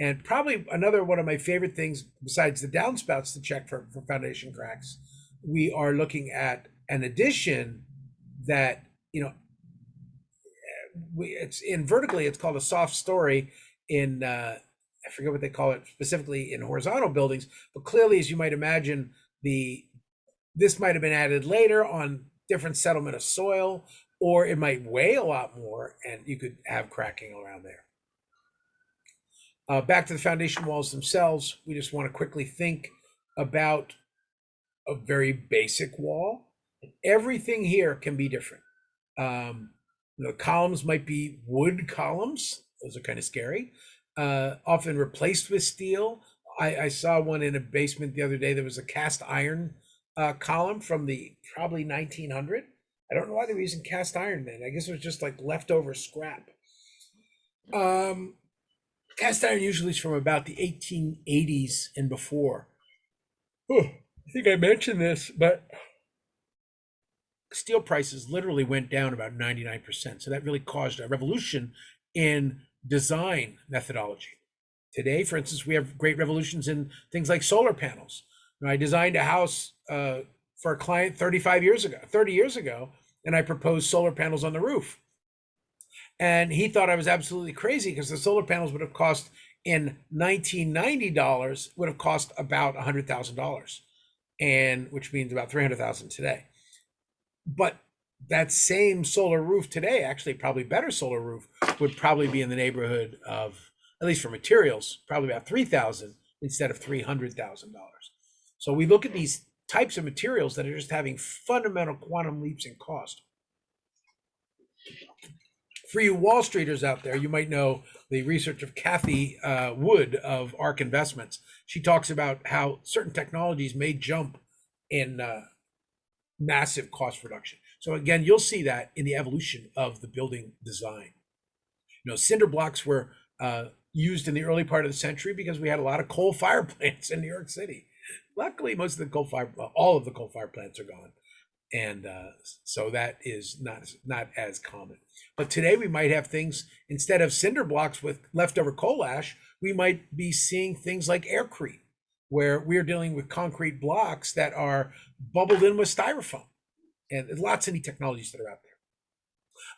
And probably another one of my favorite things, besides the downspouts to check for foundation cracks, we are looking at an addition that, it's in vertically, it's called a soft story. In I forget what they call it specifically in horizontal buildings, but clearly, as you might imagine, this might have been added later on different settlement of soil, or it might weigh a lot more, and you could have cracking around there. Back to the foundation walls themselves, we just want to quickly think about a very basic wall. Everything here can be different. The columns might be wood columns. Those are kind of scary. Often replaced with steel. I saw one in a basement the other day. There was a cast iron column from the probably 1900. I don't know why they were using cast iron then. I guess it was just like leftover scrap. Cast iron usually is from about the 1880s and before. I think I mentioned this, but steel prices literally went down about 99%. So that really caused a revolution in design methodology. Today, for instance, we have great revolutions in things like solar panels. I designed a house for a client 30 years ago, and I proposed solar panels on the roof. And he thought I was absolutely crazy because the solar panels would have cost in $1990 would have cost about $100,000, and which means about $300,000 today. But that same solar roof today, actually probably better solar roof, would probably be in the neighborhood of, at least for materials, probably about $3,000 instead of $300,000. So we look at these types of materials that are just having fundamental quantum leaps in cost. For you Wall Streeters out there, you might know the research of Kathy Wood of ARK Investments. She talks about how certain technologies may jump in massive cost reduction. So again, you'll see that in the evolution of the building design. Cinder blocks were used in the early part of the century because we had a lot of coal fire plants in New York City. Luckily, most of the all of the coal fire plants are gone. And so that is not as common. But today we might have things, instead of cinder blocks with leftover coal ash, we might be seeing things like aircrete, where we're dealing with concrete blocks that are bubbled in with styrofoam. And there's lots of neat technologies that are out there.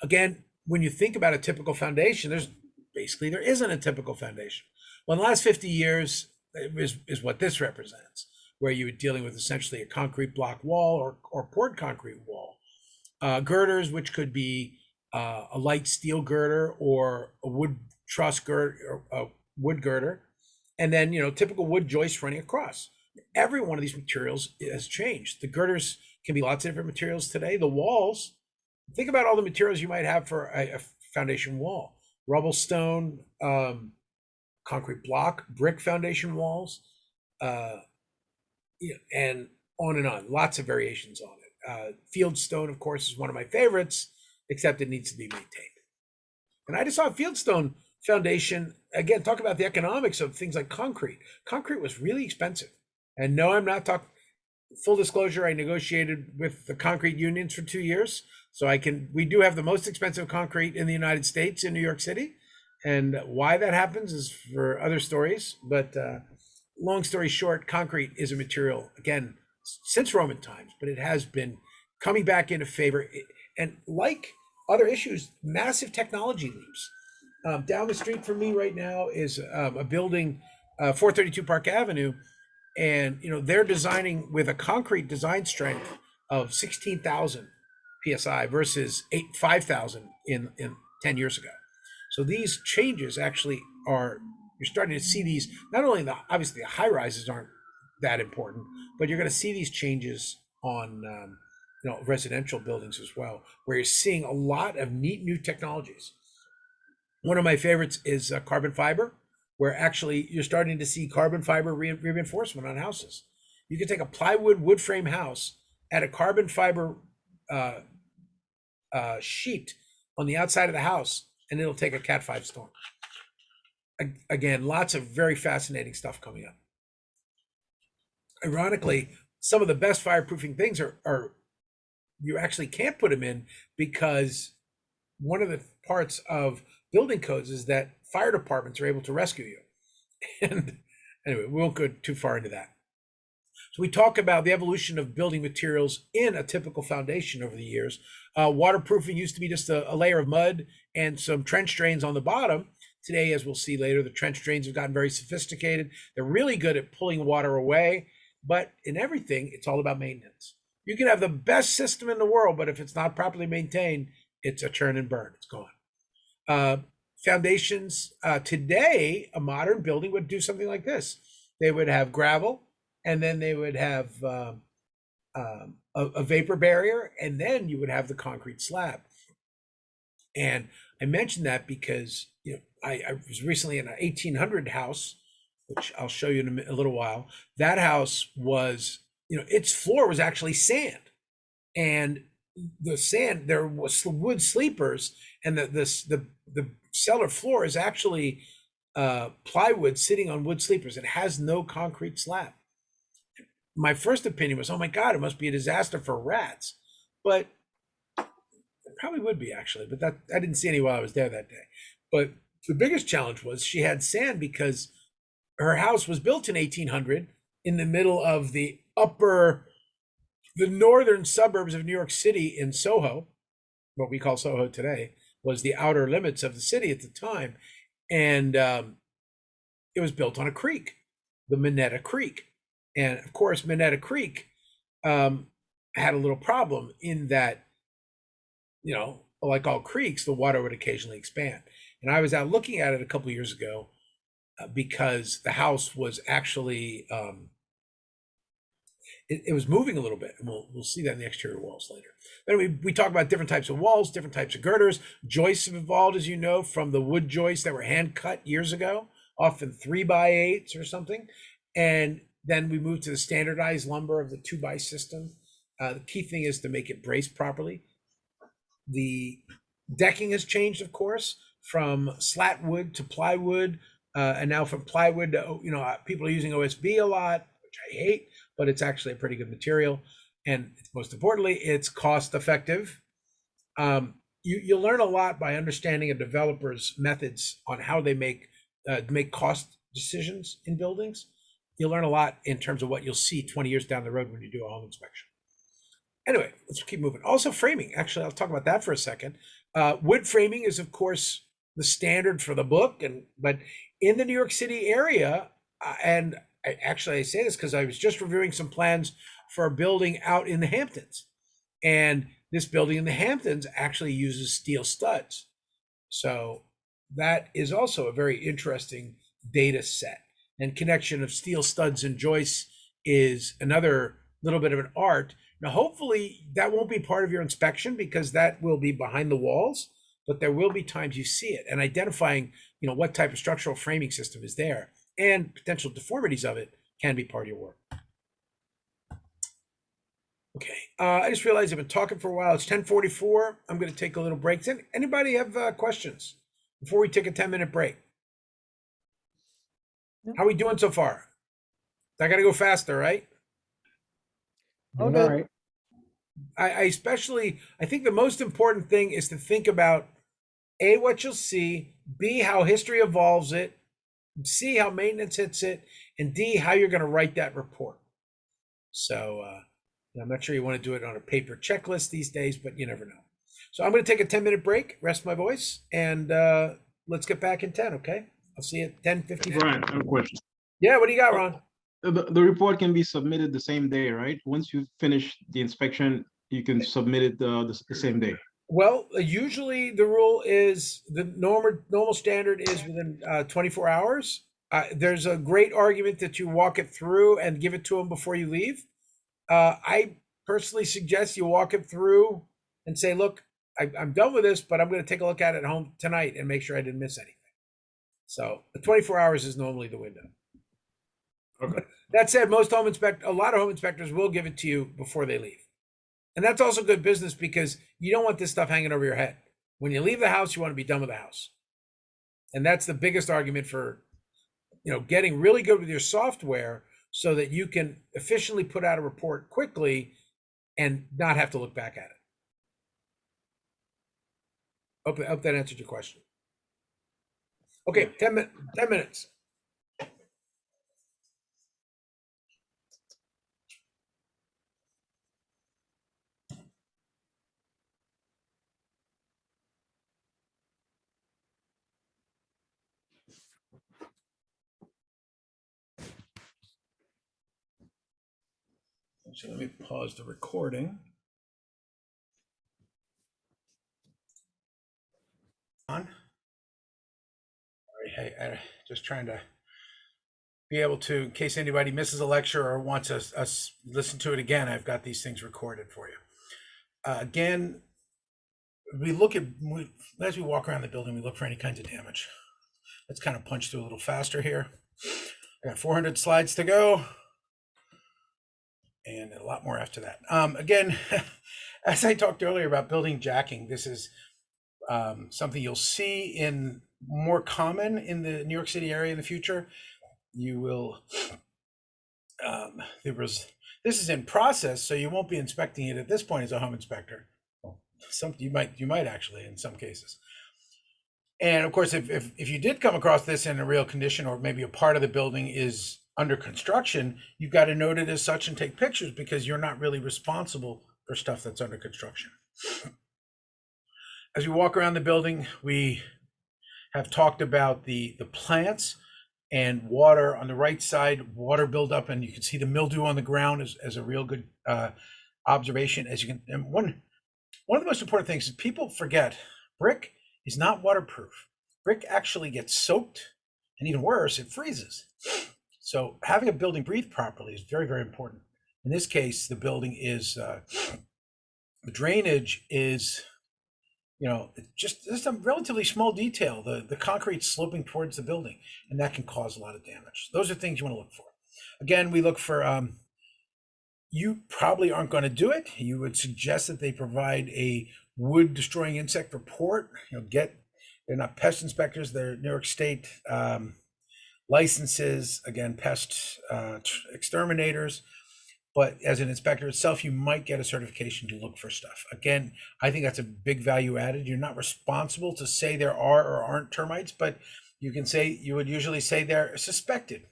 Again, when you think about a typical foundation, there isn't a typical foundation. Well, in the last 50 years is what this represents, where you were dealing with essentially a concrete block wall or poured concrete wall. Girders, which could be a light steel girder or a wood truss girder, or a wood girder, and then typical wood joists running across. Every one of these materials has changed. The girders can be lots of different materials today. The walls, think about all the materials you might have for a foundation wall: rubble stone, concrete block, brick foundation walls, and on. Lots of variations on it. Field stone, of course, is one of my favorites, except it needs to be maintained. And I just saw a fieldstone foundation. Again, talk about the economics of things like concrete. Concrete was really expensive. And no, I'm not talking, full disclosure, I negotiated with the concrete unions for 2 years. So we do have the most expensive concrete in the United States in New York City. And why that happens is for other stories. But long story short, concrete is a material, again, since Roman times, but it has been coming back into favor. And like other issues, massive technology leaps. Down the street from me right now is a building, 432 Park Avenue, and they're designing with a concrete design strength of 16,000 PSI versus 5,000 in 10 years ago. So these changes actually are, you're starting to see these, not only obviously the high rises aren't that important, but you're going to see these changes on residential buildings as well, where you're seeing a lot of neat new technologies. One of my favorites is carbon fiber, where actually you're starting to see carbon fiber reinforcement on houses. You can take a plywood wood frame house, add a carbon fiber sheet on the outside of the house, and it'll take a Cat 5 storm. Again, lots of very fascinating stuff coming up. Ironically, some of the best fireproofing things are you actually can't put them in, because one of the parts of building codes is that fire departments are able to rescue you. And anyway, we won't go too far into that. So we talk about the evolution of building materials in a typical foundation over the years. Waterproofing used to be just a layer of mud and some trench drains on the bottom. Today, as we'll see later, the trench drains have gotten very sophisticated. They're really good at pulling water away, but in everything, it's all about maintenance. You can have the best system in the world, but if it's not properly maintained, it's a churn and burn. It's gone. Foundations, today, a modern building would do something like this. They would have gravel, and then they would have a vapor barrier, and then you would have the concrete slab. And I mentioned that because I was recently in an 1800 house, which I'll show you in a little while. That house was, its floor was actually sand, and the sand, there was wood sleepers, and the cellar floor is actually plywood sitting on wood sleepers. It has no concrete slab. My first opinion was, oh my God, it must be a disaster for rats. But it probably would be, actually, but that I didn't see any while I was there that day. But the biggest challenge was she had sand, because her house was built in 1800 in the middle of the northern suburbs of New York City in Soho. What we call Soho today was the outer limits of the city at the time. And it was built on a creek, the Minetta Creek. And of course, Minetta Creek had a little problem in that, like all creeks, the water would occasionally expand. And I was out looking at it a couple of years ago because the house was actually, it was moving a little bit. And we'll see that in the exterior walls later. Then we talk about different types of walls, different types of girders. Joists have evolved, as you know, from the wood joists that were hand cut years ago, often 3x8s or something. And then we moved to the standardized lumber of the 2x system. The key thing is to make it brace properly. The decking has changed, of course, from slat wood to plywood, and now from plywood to, people are using OSB a lot, which I hate, but it's actually a pretty good material. And most importantly, it's cost effective. You learn a lot by understanding a developer's methods on how they make cost decisions in buildings. You'll learn a lot in terms of what you'll see 20 years down the road when you do a home inspection. Anyway, let's keep moving. Also, framing. Actually, I'll talk about that for a second. Wood framing is, of course, the standard for the book, but in the New York City area, and I say this because I was just reviewing some plans for a building out in the Hamptons, and this building in the Hamptons actually uses steel studs. So that is also a very interesting data set. And connection of steel studs and joists is another little bit of an art. Now, hopefully that won't be part of your inspection, because that will be behind the walls, but there will be times you see it, and identifying, what type of structural framing system is there and potential deformities of it can be part of your work. Okay, I just realized I've been talking for a while. It's 10:44. I'm going to take a little break. Does anybody have questions before we take a 10-minute break? How are we doing so far? I got to go faster, right? Oh, good. All right. I think the most important thing is to think about A, what you'll see, B, how history evolves it, C, how maintenance hits it, and D, how you're going to write that report. So I'm not sure you want to do it on a paper checklist these days, but you never know. So I'm going to take a 10-minute break, rest my voice, and let's get back in 10, okay? I'll see you at 10:50. Brian, I have a question. Yeah, what do you got, Ron? The report can be submitted the same day, right? Once you finish the inspection, you can submit it the same day? Well, usually the rule is the normal standard is within 24 hours. There's a great argument that you walk it through and give it to them before you leave. I personally suggest you walk it through and say, look, I'm done with this, but I'm going to take a look at it at home tonight and make sure I didn't miss anything. So the 24 hours is normally the window. Okay. That said, a lot of home inspectors will give it to you before they leave. And that's also good business because you don't want this stuff hanging over your head. When you leave the house, you want to be done with the house. And that's the biggest argument for, getting really good with your software so that you can efficiently put out a report quickly and not have to look back at it. Hope that answered your question. Okay, 10 minutes. So let me pause the recording. On. Hey, just trying to be able to, in case anybody misses a lecture or wants us listen to it again, I've got these things recorded for you. Again, as we walk around the building, we look for any kinds of damage. Let's kind of punch through a little faster here. I got 400 slides to go. And a lot more after that. Again, as I talked earlier about building jacking, this is something you'll see in more common in the New York City area in the future. You will, this is in process, so you won't be inspecting it at this point as a home inspector. You might actually in some cases. And of course, if you did come across this in a real condition, or maybe a part of the building is under construction, you've got to note it as such and take pictures because you're not really responsible for stuff that's under construction. As we walk around the building, we have talked about the plants and water on the right side, water buildup, and you can see the mildew on the ground as a real good observation. As you can, and one of the most important things is people forget brick is not waterproof. Brick actually gets soaked, and even worse, it freezes. So having a building breathe properly is very, very important. In this case, the building is, the drainage is, just a relatively small detail. The concrete sloping towards the building, and that can cause a lot of damage. Those are things you want to look for. Again, we look for, you probably aren't going to do it. You would suggest that they provide a wood destroying insect report. They're not pest inspectors, they're New York State licenses, again, pest exterminators. But as an inspector itself, you might get a certification to look for stuff. Again, I think that's a big value added. You're not responsible to say there are or aren't termites, but you would usually say they're suspected.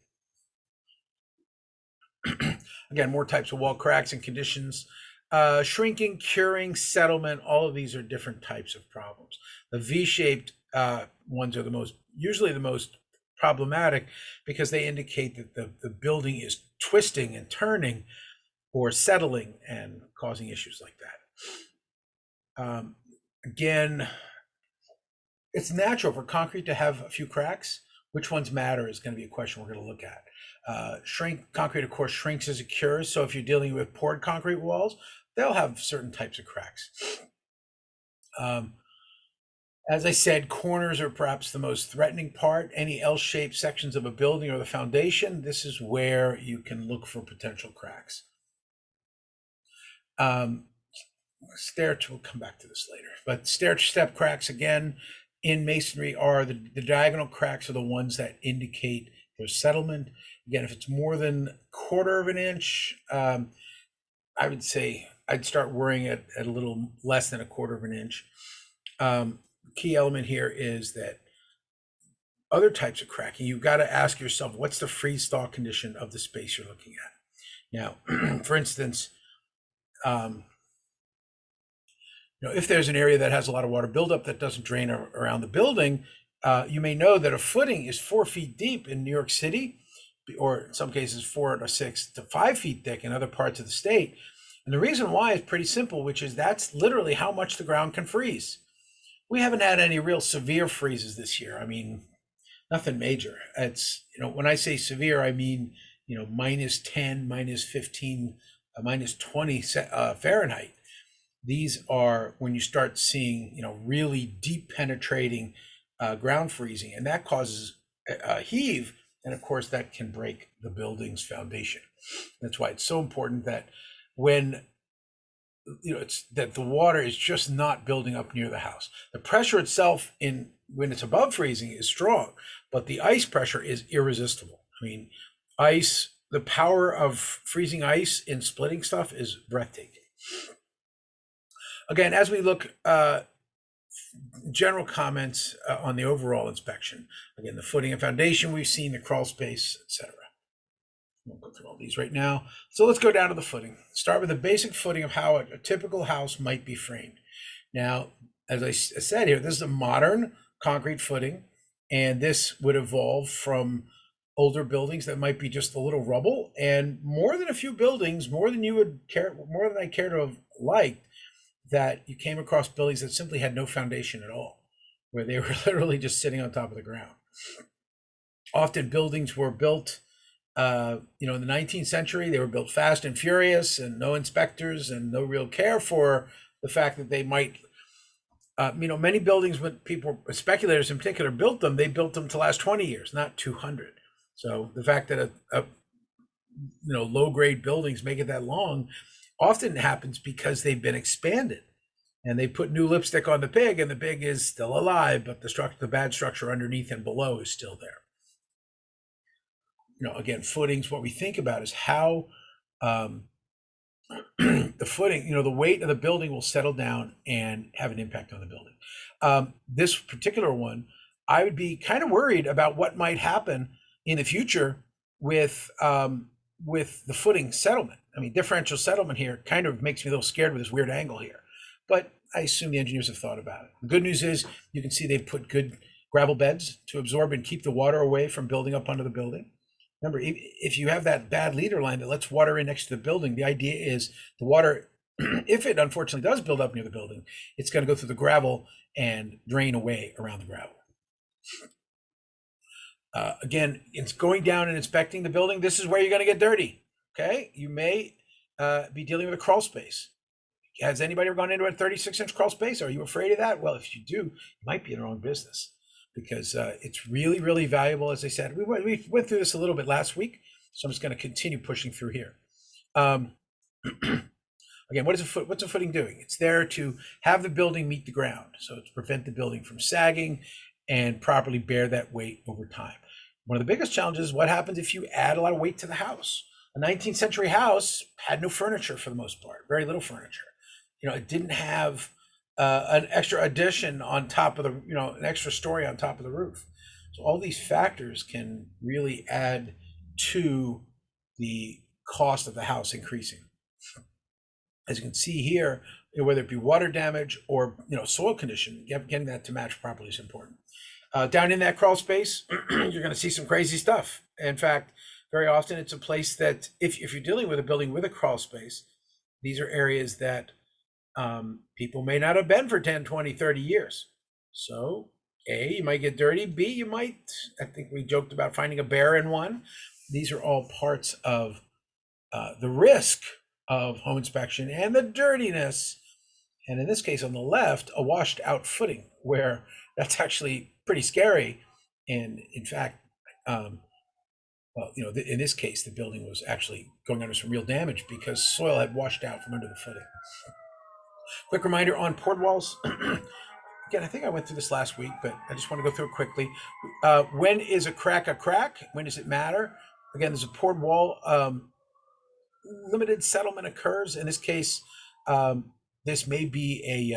Again, more types of wall cracks and conditions. Shrinking, curing, settlement, all of these are different types of problems. The V-shaped ones are usually the most problematic because they indicate that the building is twisting and turning or settling and causing issues like that. Again, it's natural for concrete to have a few cracks. Which ones matter is going to be a question we're going to look at. Concrete, of course, shrinks as it cures. So if you're dealing with poured concrete walls, they'll have certain types of cracks. As I said, corners are perhaps the most threatening part. Any L-shaped sections of a building or the foundation, this is where you can look for potential cracks. We'll come back to this later, but stair-step cracks, again, in masonry are the diagonal cracks are the ones that indicate there's settlement. Again, if it's more than a quarter of an inch, I would say I'd start worrying at a little less than a quarter of an inch. Key element here is that other types of cracking, you've got to ask yourself, what's the freeze thaw condition of the space you're looking at? Now, for instance, if there's an area that has a lot of water buildup that doesn't drain around the building, you may know that a footing is 4 feet deep in New York City, or in some cases 4 or 6 to 5 feet thick in other parts of the state. And the reason why is pretty simple, which is that's literally how much the ground can freeze. We haven't had any real severe freezes this year. I mean, nothing major. It's, when I say severe, I mean, -10, -15, -20 Fahrenheit. These are when you start seeing, really deep penetrating ground freezing, and that causes a heave. And of course, that can break the building's foundation. That's why it's so important that when it's that the water is just not building up near the house. The pressure itself when it's above freezing is strong, but the ice pressure is irresistible. I mean, the power of freezing ice in splitting stuff is breathtaking. Again, as we look, general comments on the overall inspection. Again, the footing and foundation we've seen, the crawl space, etc. We'll go through all these right now. So let's go down to the footing. Start with the basic footing of how a typical house might be framed. Now, as I said here, this is a modern concrete footing, and this would evolve from older buildings that might be just a little rubble, and more than a few buildings, more than I care to have liked, that you came across buildings that simply had no foundation at all, where they were literally just sitting on top of the ground. Often buildings were built, in the 19th century, they were built fast and furious, and no inspectors and no real care for the fact that they might, many buildings, when speculators in particular built them, they built them to last 20 years, not 200. So the fact that low-grade buildings make it that long often happens because they've been expanded and they put new lipstick on the pig, and the pig is still alive, but the bad structure underneath and below is still there. Again, footings, what we think about is how the footing, the weight of the building will settle down and have an impact on the building. This particular one, I would be kind of worried about what might happen in the future with the footing settlement. I mean, differential settlement here kind of makes me a little scared with this weird angle here, but I assume the engineers have thought about it. The good news is you can see they've put good gravel beds to absorb and keep the water away from building up under the building. Remember, if you have that bad leader line that lets water in next to the building, the idea is the water, if it unfortunately does build up near the building, it's going to go through the gravel and drain away around the gravel. Again, it's going down and inspecting the building. This is where you're going to get dirty. Okay, you may be dealing with a crawl space. Has anybody ever gone into a 36-inch crawl space? Are you afraid of that? Well, if you do, you might be in the wrong business, because it's really, really valuable. As I said, we went through this a little bit last week, so I'm just going to continue pushing through here. Again, what's a footing doing? It's there to have the building meet the ground, so to prevent the building from sagging and properly bear that weight over time. One of the biggest challenges is what happens if you add a lot of weight to the house. A 19th century house had no furniture for the most part, very little furniture. It didn't have an extra addition on top of an extra story on top of the roof. So all these factors can really add to the cost of the house increasing. As you can see here, whether it be water damage or soil condition, getting that to match properly is important. Down in that crawl space, you're going to see some crazy stuff. In fact, very often it's a place that if you're dealing with a building with a crawl space, these are areas that people may not have been for 10, 20, 30 years. So A, you might get dirty. B, you might, I think we joked about finding a bear in one. These are all parts of the risk of home inspection and the dirtiness. And in this case, on the left, a washed out footing, where that's actually pretty scary. And in fact, in this case, the building was actually going under some real damage because soil had washed out from under the footing. Quick reminder on poured walls. Again, I think I went through this last week, but I just want to go through it quickly. When is a crack a crack? When does it matter? Again, there's a poured wall. Limited settlement occurs. In this case, this may be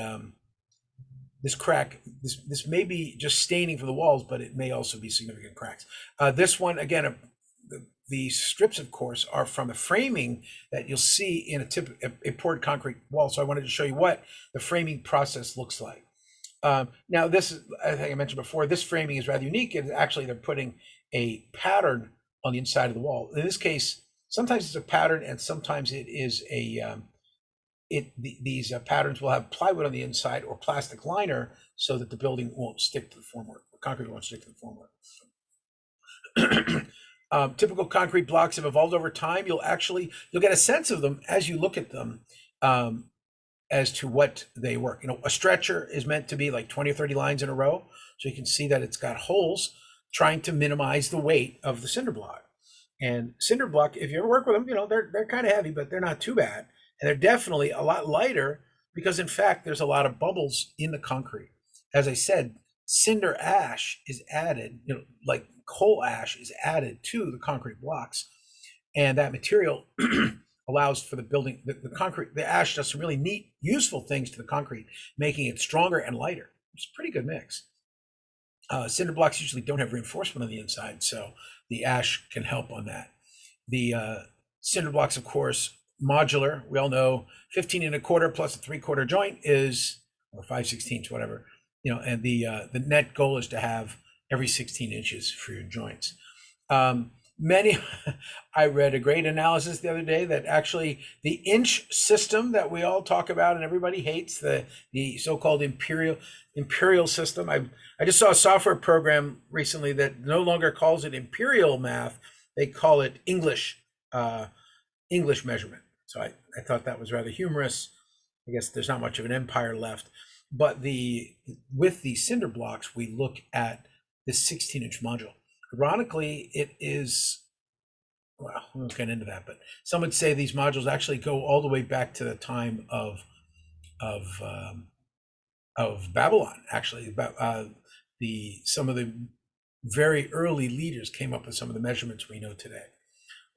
this crack. This may be just staining from the walls, but it may also be significant cracks. This one, again, the strips, of course, are from the framing that you'll see in a poured concrete wall. So I wanted to show you what the framing process looks like. Now, this is, I think I mentioned before, this framing is rather unique. And actually, they're putting a pattern on the inside of the wall. In this case, sometimes it's a pattern and sometimes it is a these patterns will have plywood on the inside or plastic liner so that the building won't stick to the formwork. The concrete won't stick to the formwork. Typical concrete blocks have evolved over time. You'll get a sense of them as you look at them, as to what they work. You know, a stretcher is meant to be like 20 or 30 lines in a row. So you can see that it's got holes trying to minimize the weight of the cinder block. And cinder block, if you ever work with them, you know, they're kind of heavy, but they're not too bad. And they're definitely a lot lighter because in fact, there's a lot of bubbles in the concrete. As I said, cinder ash is added, you know, like coal ash is added to the concrete blocks. And that material allows for the building, the concrete, the ash does some really neat, useful things to the concrete, making it stronger and lighter. It's a pretty good mix. Cinder blocks usually don't have reinforcement on the inside, so the ash can help on that. The cinder blocks, of course, modular. We all know 15 and a quarter plus a 3/4 joint is, or 5/16, whatever, you know, and the net goal is to have every 16 inches for your joints. I read a great analysis the other day that actually the inch system that we all talk about and everybody hates, the so-called imperial system. I just saw a software program recently that no longer calls it imperial math. They call it English measurement. So I thought that was rather humorous. I guess there's not much of an empire left. But with the cinder blocks, we look at this 16-inch module. Ironically, it is, well, we won't get into that, but some would say these modules actually go all the way back to the time of Babylon. Actually, some of the very early leaders came up with some of the measurements we know today,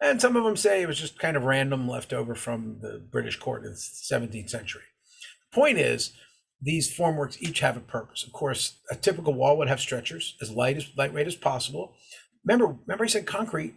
and some of them say it was just kind of random, left over from the British court in the 17th century. The point is, these formworks each have a purpose. Of course, a typical wall would have stretchers, as lightweight as possible. Remember I said concrete,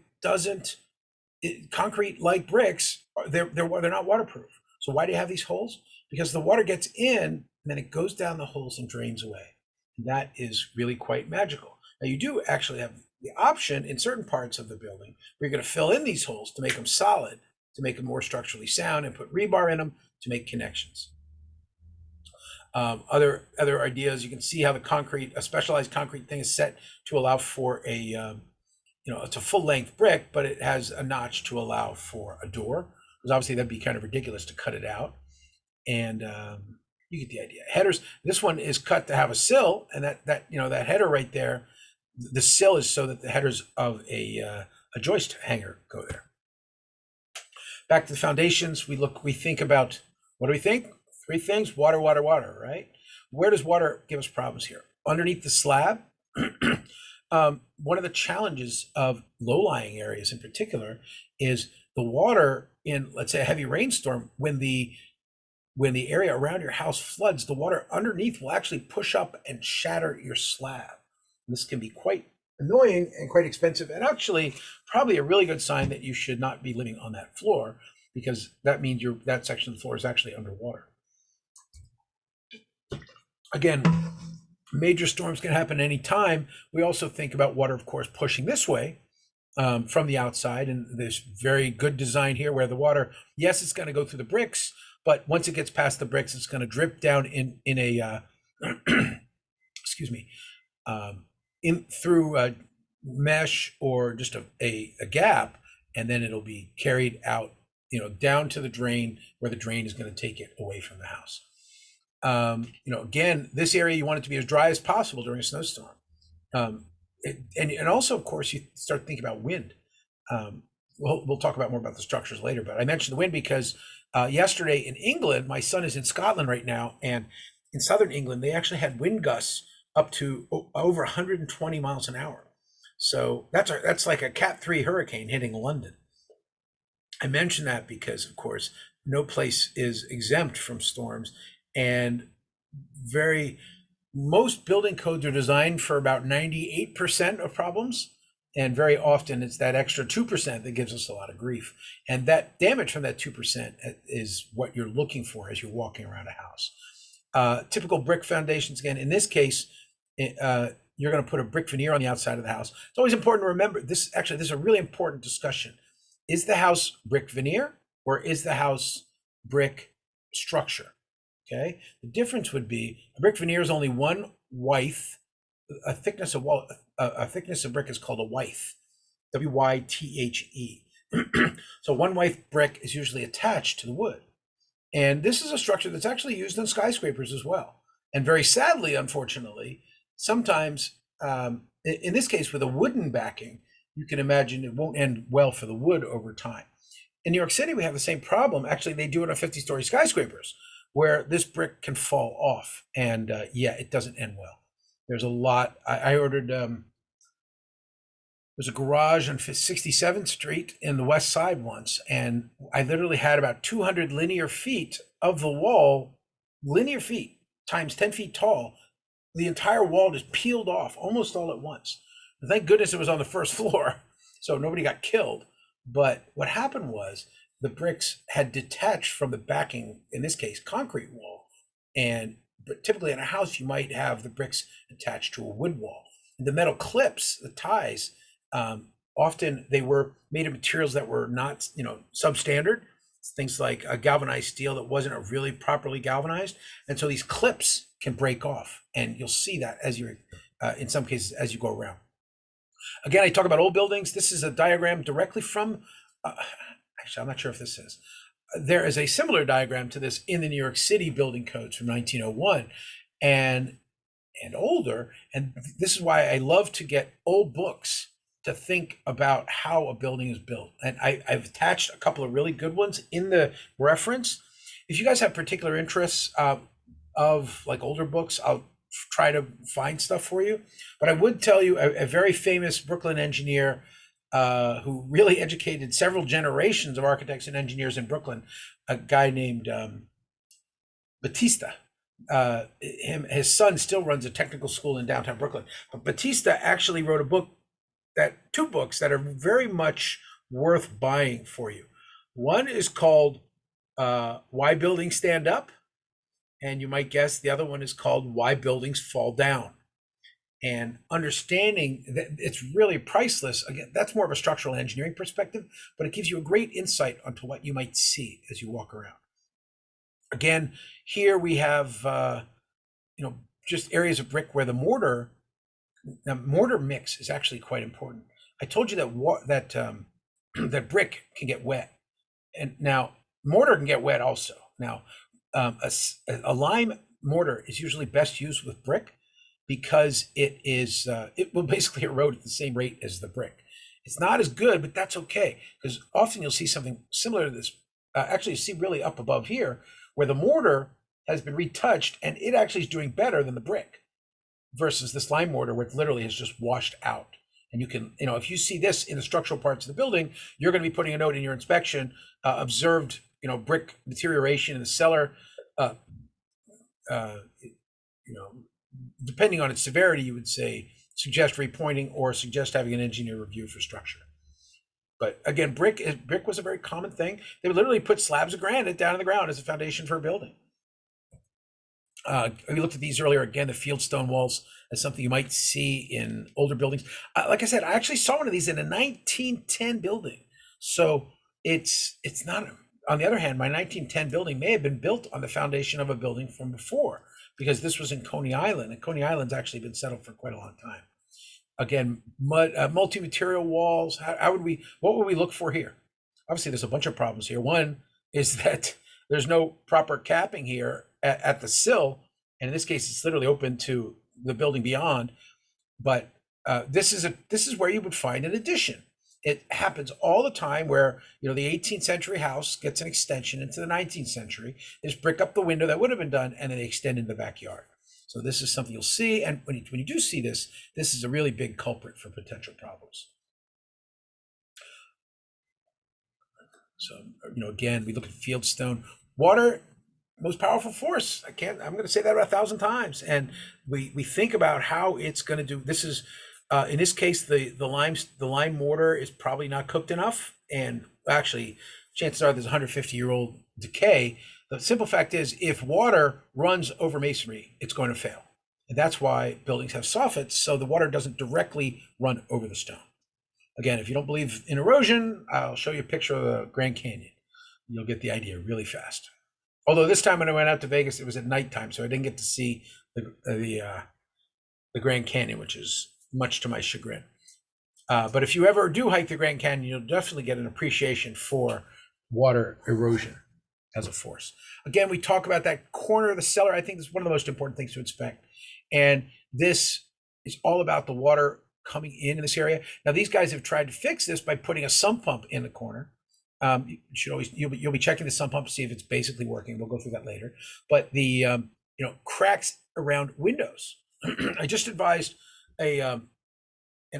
like bricks, they're not waterproof. So why do you have these holes? Because the water gets in and then it goes down the holes and drains away. And that is really quite magical. Now you do actually have the option in certain parts of the building where you're going to fill in these holes to make them solid, to make them more structurally sound, and put rebar in them to make connections. Other ideas, you can see how a specialized concrete thing is set to allow for it's a full length brick, but it has a notch to allow for a door, because obviously that'd be kind of ridiculous to cut it out. And you get the idea. Headers, this one is cut to have a sill, and that header right there, the sill is so that the headers of a joist hanger go there. Back to the foundations, we think about, what do we think? 3 things: water, water, water, right? Where does water give us problems here? Underneath the slab. One of the challenges of low-lying areas in particular is the water in, let's say, a heavy rainstorm, when the area around your house floods, the water underneath will actually push up and shatter your slab. And this can be quite annoying and quite expensive, and actually probably a really good sign that you should not be living on that floor, because that means that section of the floor is actually underwater. Again, major storms can happen any time. We also think about water, of course, pushing this way from the outside. And there's very good design here where the water, yes, it's going to go through the bricks, but once it gets past the bricks, it's going to drip down in a excuse me, in through a mesh or just a gap, and then it'll be carried out, down to the drain, where the drain is going to take it away from the house. Again, this area, you want it to be as dry as possible during a snowstorm. And also, of course, you start thinking about wind. We'll talk about more about the structures later, but I mentioned the wind because yesterday in England, my son is in Scotland right now, and in southern England, they actually had wind gusts up to over 120 miles an hour. So that's like a Cat 3 hurricane hitting London. I mention that because, of course, no place is exempt from storms. And most building codes are designed for about 98% of problems. And very often it's that extra 2% that gives us a lot of grief. And that damage from that 2% is what you're looking for as you're walking around a house. Typical brick foundations, again, in this case, you're going to put a brick veneer on the outside of the house. It's always important to remember this. Actually, this is a really important discussion. Is the house brick veneer, or is the house brick structure. Okay, the difference would be a brick veneer is only one wythe. A thickness of wall, a thickness of brick is called a wythe, wythe. So one wythe brick is usually attached to the wood, and this is a structure that's actually used on skyscrapers as well. And very sadly, unfortunately, sometimes in this case with a wooden backing, you can imagine it won't end well for the wood over time. In New York City, we have the same problem. Actually, they do it on 50-story skyscrapers, where this brick can fall off, and yeah, it doesn't end well. There's a lot. I ordered. There's a garage on 67th Street in the West Side once, and I literally had about 200 linear feet of the wall, linear feet times 10 feet tall. The entire wall just peeled off almost all at once. Thank goodness it was on the first floor, so nobody got killed. But what happened was the bricks had detached from the backing, in this case, concrete wall. But typically in a house, you might have the bricks attached to a wood wall. The metal clips, the ties, often they were made of materials that were not, substandard. Things like a galvanized steel that wasn't really properly galvanized. And so these clips can break off. And you'll see that as you're, in some cases, as you go around. Again, I talk about old buildings. This is a diagram directly from, actually, I'm not sure if this is. There is a similar diagram to this in the New York City building codes from 1901 and older. And this is why I love to get old books to think about how a building is built. And I've attached a couple of really good ones in the reference. If you guys have particular interests of like older books, I'll try to find stuff for you. But I would tell you a very famous Brooklyn engineer who really educated several generations of architects and engineers in Brooklyn, a guy named Batista. His son still runs a technical school in downtown Brooklyn. But Batista actually wrote two books that are very much worth buying for you. One is called Why Buildings Stand Up, and you might guess the other one is called Why Buildings Fall Down. And understanding that it's really priceless. Again, that's more of a structural engineering perspective, but it gives you a great insight onto what you might see as you walk around. Again, here we have, just areas of brick where the mortar mix is actually quite important. I told you that that brick can get wet, and now mortar can get wet also. Now, a lime mortar is usually best used with brick, because it will basically erode at the same rate as the brick. It's not as good, but that's okay, because often you'll see something similar to this. Actually, you see really up above here, where the mortar has been retouched, and it actually is doing better than the brick, versus this lime mortar, where it literally has just washed out. And you can, if you see this in the structural parts of the building, you're going to be putting a note in your inspection, observed, brick deterioration in the cellar, depending on its severity, you would say suggest repointing or suggest having an engineer review for structure. But again, brick was a very common thing. They would literally put slabs of granite down in the ground as a foundation for a building. We looked at these earlier. Again, the fieldstone walls as something you might see in older buildings. Like I said, I actually saw one of these in a 1910 building. So it's not. On the other hand, my 1910 building may have been built on the foundation of a building from before, because this was in Coney Island, and Coney Island's actually been settled for quite a long time. Again, multi-material walls. What would we look for here? Obviously, there's a bunch of problems here. One is that there's no proper capping here at the sill, and in this case, it's literally open to the building beyond. But this is where you would find an addition. It happens all the time where, the 18th century house gets an extension into the 19th century. They just brick up the window that would have been done, and then they extend into the backyard. So this is something you'll see. And when you do see this is a really big culprit for potential problems. So, again, we look at fieldstone. Water, most powerful force. I'm going to say that about 1,000 times. And we think about how it's going to do. This is, in this case, the lime mortar is probably not cooked enough. And actually, chances are there's 150-year-old decay. The simple fact is, if water runs over masonry, it's going to fail. And that's why buildings have soffits, so the water doesn't directly run over the stone. Again, if you don't believe in erosion, I'll show you a picture of the Grand Canyon. You'll get the idea really fast. Although this time when I went out to Vegas, it was at nighttime, so I didn't get to see the Grand Canyon, which is much to my chagrin. But if you ever do hike the Grand Canyon, you'll definitely get an appreciation for water erosion as a force. Again, we talk about that corner of the cellar. I think this is one of the most important things to inspect. And this is all about the water coming in this area. Now, these guys have tried to fix this by putting a sump pump in the corner. You should always you'll be checking the sump pump to see if it's basically working. We'll go through that later. But the cracks around windows. I just advised an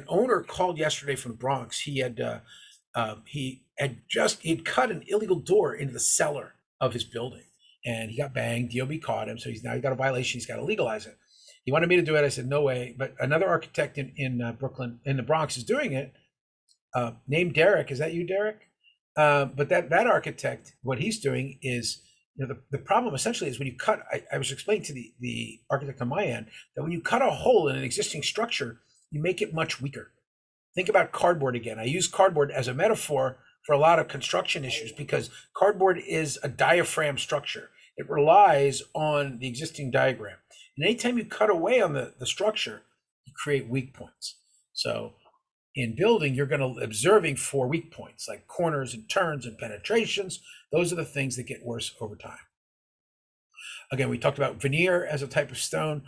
owner called yesterday from the Bronx. He'd cut an illegal door into the cellar of his building, and he got banged. DOB caught him, so he's got a violation. He's got to legalize it. He wanted me to do it. I said no way. But another architect in Brooklyn, in the Bronx, is doing it. Named Derek. Is that you, Derek? But that architect, what he's doing is, the problem essentially is when you cut. I was explaining to the architect on my end that when you cut a hole in an existing structure, you make it much weaker. Think about cardboard again. I use cardboard as a metaphor for a lot of construction issues because cardboard is a diaphragm structure. It relies on the existing diagram. And anytime you cut away on the structure, you create weak points. So in building, you're going to observing for weak points like corners and turns and penetrations. Those are the things that get worse over time. Again, we talked about veneer as a type of stone.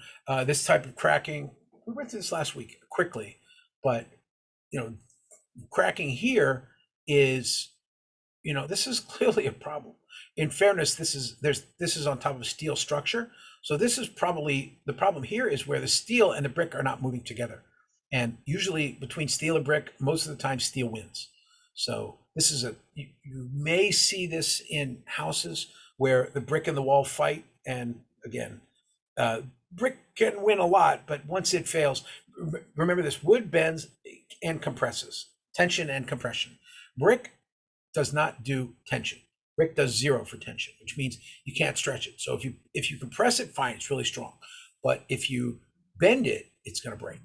This type of cracking, we went through this last week quickly, but cracking here is, this is clearly a problem. In fairness, this is on top of a steel structure. So this is probably the problem here is where the steel and the brick are not moving together. And usually between steel and brick, most of the time steel wins. So this is you may see this in houses where the brick and the wall fight. And again, brick can win a lot, but once it fails, remember this: wood bends and compresses, tension and compression. Brick does not do tension. Brick does 0 for tension, which means you can't stretch it. So if you compress it, fine, it's really strong. But if you bend it, it's going to break.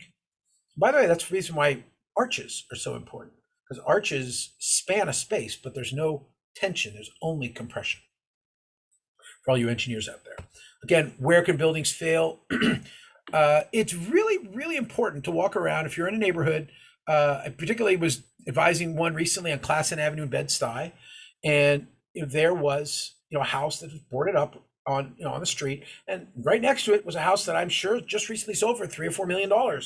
By the way, that's the reason why arches are so important, because arches span a space, but there's no tension. There's only compression. For all you engineers out there. Again, where can buildings fail? It's really, really important to walk around if you're in a neighborhood. I particularly was advising one recently on Classen Avenue in Bed-Stuy, and there was a house that was boarded up on the street, and right next to it was a house that I'm sure just recently sold for $3 or $4 million.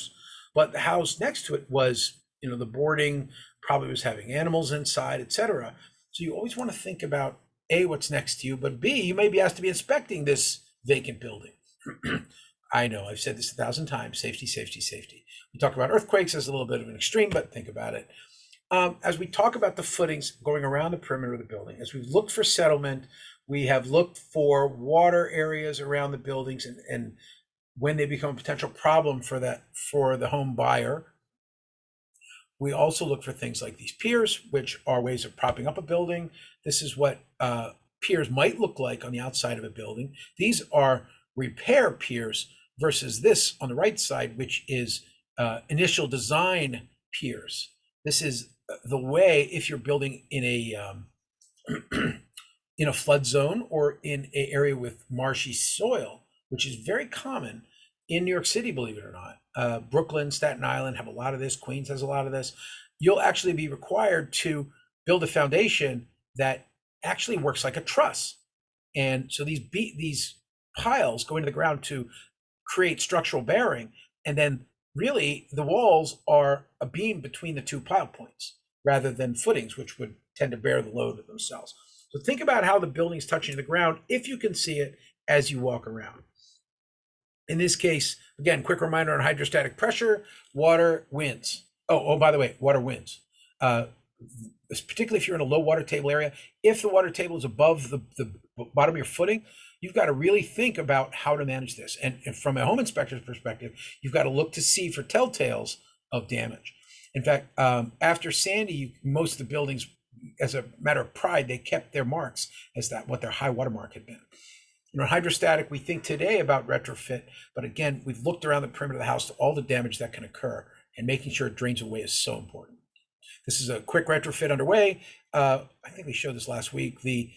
But the house next to it was, the boarding probably was having animals inside, etc. So you always want to think about A, what's next to you, but B, you may be asked to be inspecting this vacant building. I know I've said this 1,000 times: safety, safety, safety. We talk about earthquakes as a little bit of an extreme, but think about it. As we talk about the footings going around the perimeter of the building, as we've looked for settlement, we have looked for water areas around the buildings, and when they become a potential problem for the home buyer, we also look for things like these piers, which are ways of propping up a building. This is what piers might look like on the outside of a building. These are repair piers versus this on the right side, which is initial design piers. This is the way if you're building in a in a flood zone or in an area with marshy soil, which is very common in New York City, believe it or not. Brooklyn, Staten Island have a lot of this. Queens has a lot of this. You'll actually be required to build a foundation that actually works like a truss. And so these piles go into the ground to create structural bearing. And then really the walls are a beam between the two pile points rather than footings, which would tend to bear the load of themselves. So think about how the building's touching the ground if you can see it as you walk around. In this case, again, quick reminder on hydrostatic pressure: water wins. Oh, by the way, water wins. Particularly if you're in a low water table area, if the water table is above the bottom of your footing, you've got to really think about how to manage this. And from a home inspector's perspective, you've got to look to see for telltales of damage. In fact, after Sandy, most of the buildings, as a matter of pride, they kept their marks as what their high water mark had been. Hydrostatic, we think today about retrofit, but again, we've looked around the perimeter of the house to all the damage that can occur, and making sure it drains away is so important. This is a quick retrofit underway. I think we showed this last week. The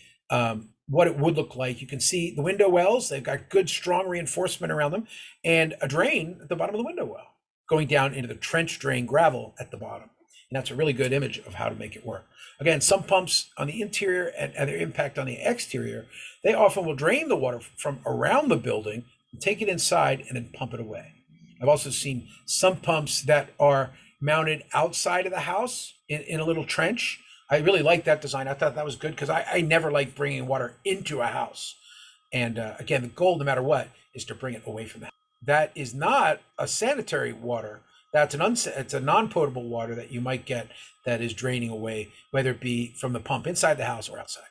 what it would look like. You can see the window wells, they've got good, strong reinforcement around them, and a drain at the bottom of the window well going down into the trench drain gravel at the bottom. And that's a really good image of how to make it work. Again, sump pumps on the interior and their impact on the exterior, they often will drain the water from around the building, take it inside, and then pump it away. I've also seen sump pumps that are mounted outside of the house in a little trench. I really like that design. I thought that was good because I never like bringing water into a house. And again, the goal, no matter what, is to bring it away from that. That is not a sanitary water. That's it's a non-potable water that you might get that is draining away, whether it be from the pump inside the house or outside.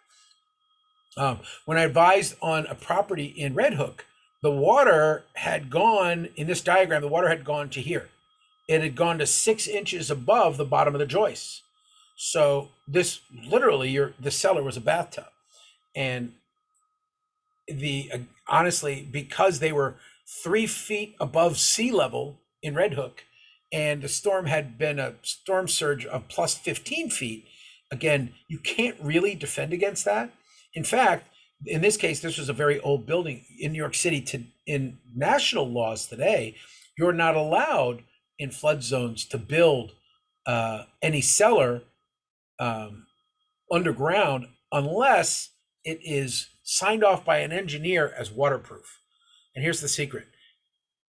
When I advised on a property in Red Hook, the water had gone, in this diagram, the water had gone to here. It had gone to 6 inches above the bottom of the joist. So this literally, the cellar was a bathtub. And honestly, because they were 3 feet above sea level in Red Hook, and the storm had been a storm surge of plus 15 feet, again, you can't really defend against that. In fact, in this case, this was a very old building in New York City. In national laws today, you're not allowed in flood zones to build any cellar underground unless it is signed off by an engineer as waterproof. And here's the secret.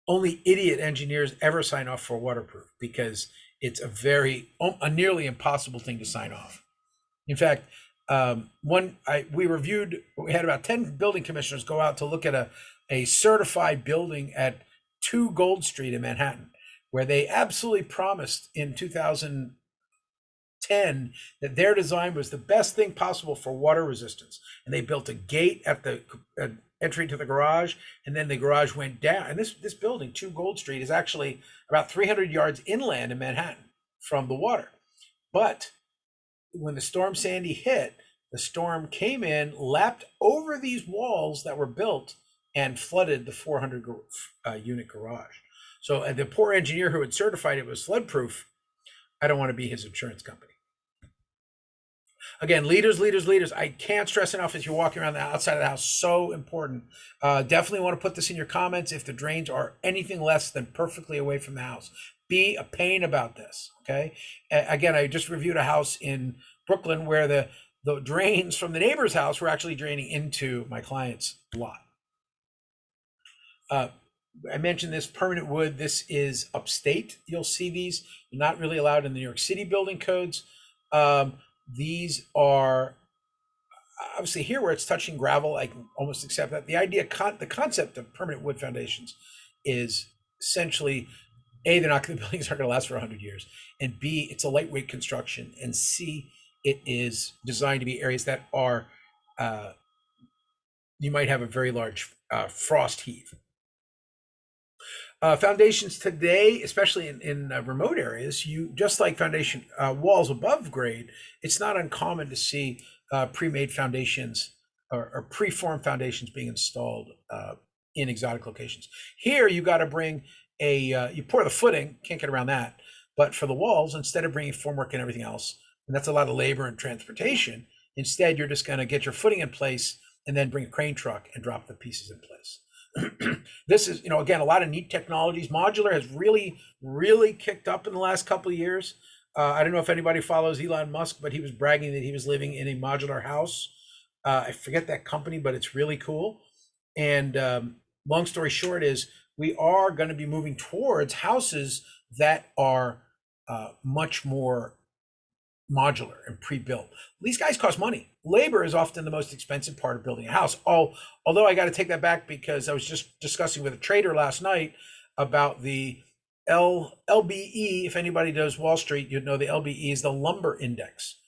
Only idiot engineers ever sign off for waterproof because it's a nearly impossible thing to sign off. In fact, we had about 10 building commissioners go out to look at a certified building at 2 Gold Street in Manhattan, where they absolutely promised in 2010 that their design was the best thing possible for water resistance. And they built a gate at the entry to the garage, and then the garage went down. And this building, 2 Gold Street, is actually about 300 yards inland in Manhattan from the water. But when the storm Sandy hit, the storm came in, lapped over these walls that were built, and flooded the 400 unit garage. So the poor engineer who had certified it was flood proof, I don't want to be his insurance company. Again, leaders. I can't stress enough as you're walking around the outside of the house, so important. Definitely want to put this in your comments if the drains are anything less than perfectly away from the house. Be a pain about this, okay? Again, I just reviewed a house in Brooklyn where the drains from the neighbor's house were actually draining into my client's lot. I mentioned this permanent wood. This is upstate. You'll see these. Not really allowed in the New York City building codes. These are obviously here where it's touching gravel. I can almost accept that. The concept of permanent wood foundations is essentially A, the buildings aren't going to last for 100 years, and B, it's a lightweight construction, and C, it is designed to be areas that are you might have a very large frost heave. Foundations today, especially in remote areas, just like foundation walls above grade, it's not uncommon to see pre-made foundations or pre-formed foundations being installed in exotic locations. Here, you got to bring you pour the footing, can't get around that. But for the walls, instead of bringing formwork and everything else, and that's a lot of labor and transportation, instead you're just going to get your footing in place and then bring a crane truck and drop the pieces in place. This is, again, a lot of neat technologies. Modular has really, really kicked up in the last couple of years. I don't know if anybody follows Elon Musk, but he was bragging that he was living in a modular house. I forget that company, but it's really cool. And long story short is we are going to be moving towards houses that are much more modular and pre-built. These guys cost money. Labor is often the most expensive part of building a house. Although I got to take that back because I was just discussing with a trader last night about the LBE. If anybody does Wall Street, you'd know the LBE is the lumber index.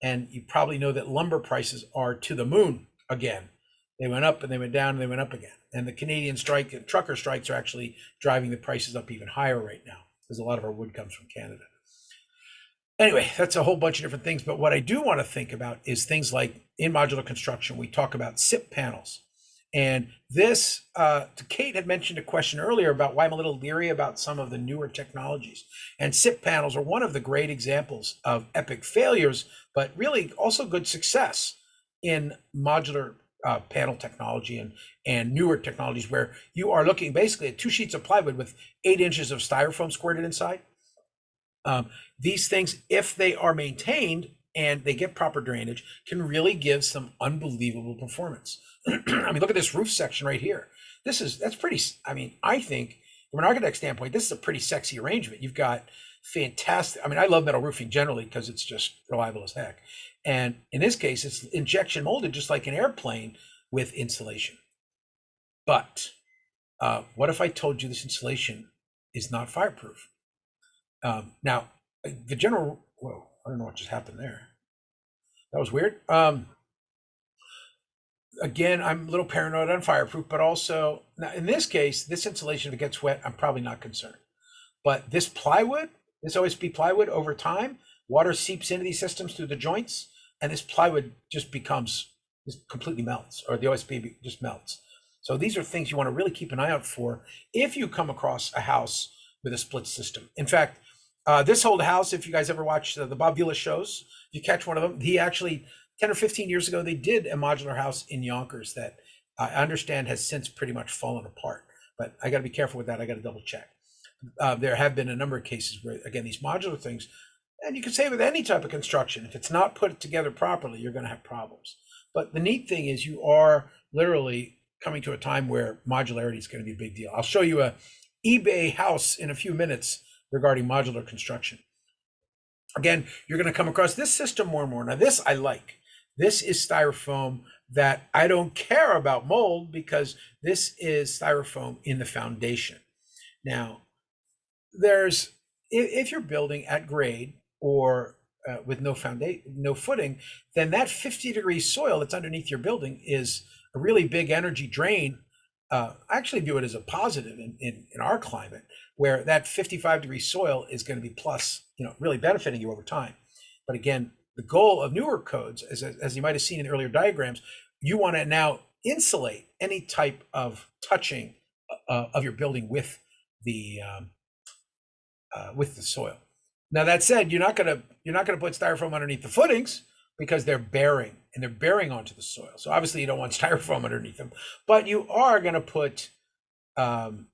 And you probably know that lumber prices are to the moon again. They went up and they went down and they went up again. And the Canadian strike and trucker strikes are actually driving the prices up even higher right now because a lot of our wood comes from Canada. Anyway, that's a whole bunch of different things. But what I do want to think about is things like in modular construction, we talk about SIP panels. And this, Kate had mentioned a question earlier about why I'm a little leery about some of the newer technologies. And SIP panels are one of the great examples of epic failures, but really also good success in modular panel technology and newer technologies where you are looking basically at 2 sheets of plywood with 8 inches of styrofoam squirted inside. These things, if they are maintained and they get proper drainage, can really give some unbelievable performance. I mean, look at this roof section right here. That's pretty, I mean, I think from an architect standpoint, this is a pretty sexy arrangement. You've got fantastic, I mean, I love metal roofing generally because it's just reliable as heck. And in this case, it's injection molded just like an airplane with insulation. But what if I told you this insulation is not fireproof? Now, the general, whoa, I don't know what just happened there. That was weird. Again, I'm a little paranoid on fireproof, but also, now in this case, this insulation, if it gets wet, I'm probably not concerned. But this plywood, this OSB plywood, over time, water seeps into these systems through the joints, and this plywood just completely melts, or the OSB just melts. So these are things you want to really keep an eye out for if you come across a house with a split system. In fact, this old house, if you guys ever watch the Bob Vila shows, if you catch one of them, he actually, 10 or 15 years ago, they did a modular house in Yonkers that I understand has since pretty much fallen apart. But I got to be careful with that. I got to double check. There have been a number of cases where, again, these modular things, and you can say with any type of construction, if it's not put together properly, you're going to have problems. But the neat thing is you are literally coming to a time where modularity is going to be a big deal. I'll show you a eBay house in a few minutes regarding modular construction. Again, you're going to come across this system more and more. Now, this I like. This is styrofoam that I don't care about mold because this is styrofoam in the foundation. Now, if you're building at grade or with no footing, then that 50-degree soil that's underneath your building is a really big energy drain. I actually view it as a positive in our climate, where that 55-degree soil is going to be plus, really benefiting you over time. But again, the goal of newer codes, as you might have seen in earlier diagrams, you want to now insulate any type of touching of your building with the soil. Now that said, you're not going to put styrofoam underneath the footings because they're bearing onto the soil. So obviously you don't want styrofoam underneath them, but you are going to put styrofoam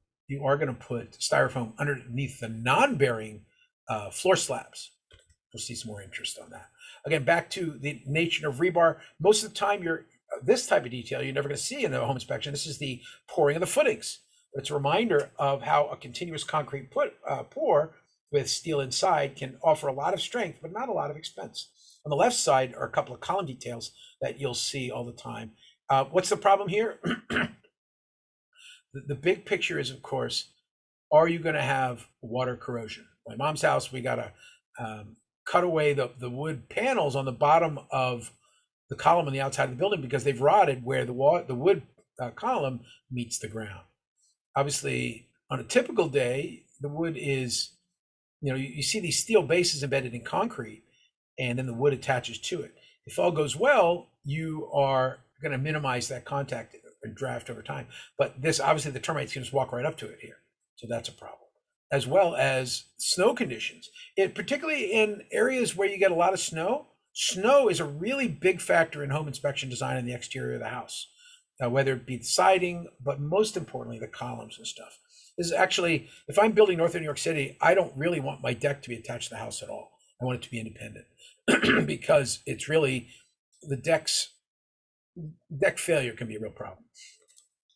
underneath the non-bearing floor slabs. We'll see some more interest on that. Again, back to the nature of rebar. Most of the time, this type of detail you're never going to see in a home inspection. This is the pouring of the footings. It's a reminder of how a continuous concrete pour with steel inside can offer a lot of strength, but not a lot of expense. On the left side are a couple of column details that you'll see all the time. What's the problem here? The big picture is, of course, are you going to have water corrosion? My mom's house, we got to cut away the wood panels on the bottom of the column on the outside of the building because they've rotted where the wood column meets the ground. Obviously, on a typical day, the wood is, you see these steel bases embedded in concrete, and then the wood attaches to it. If all goes well, you are going to minimize that contact and draft over time. But this, obviously, the termites can just walk right up to it here. So that's a problem. As well as snow conditions. Particularly in areas where you get a lot of snow, snow is a really big factor in home inspection design in the exterior of the house. Whether it be the siding, but most importantly, the columns and stuff. This is actually, if I'm building north of New York City, I don't really want my deck to be attached to the house at all. I want it to be independent because it's really, the deck failure can be a real problem.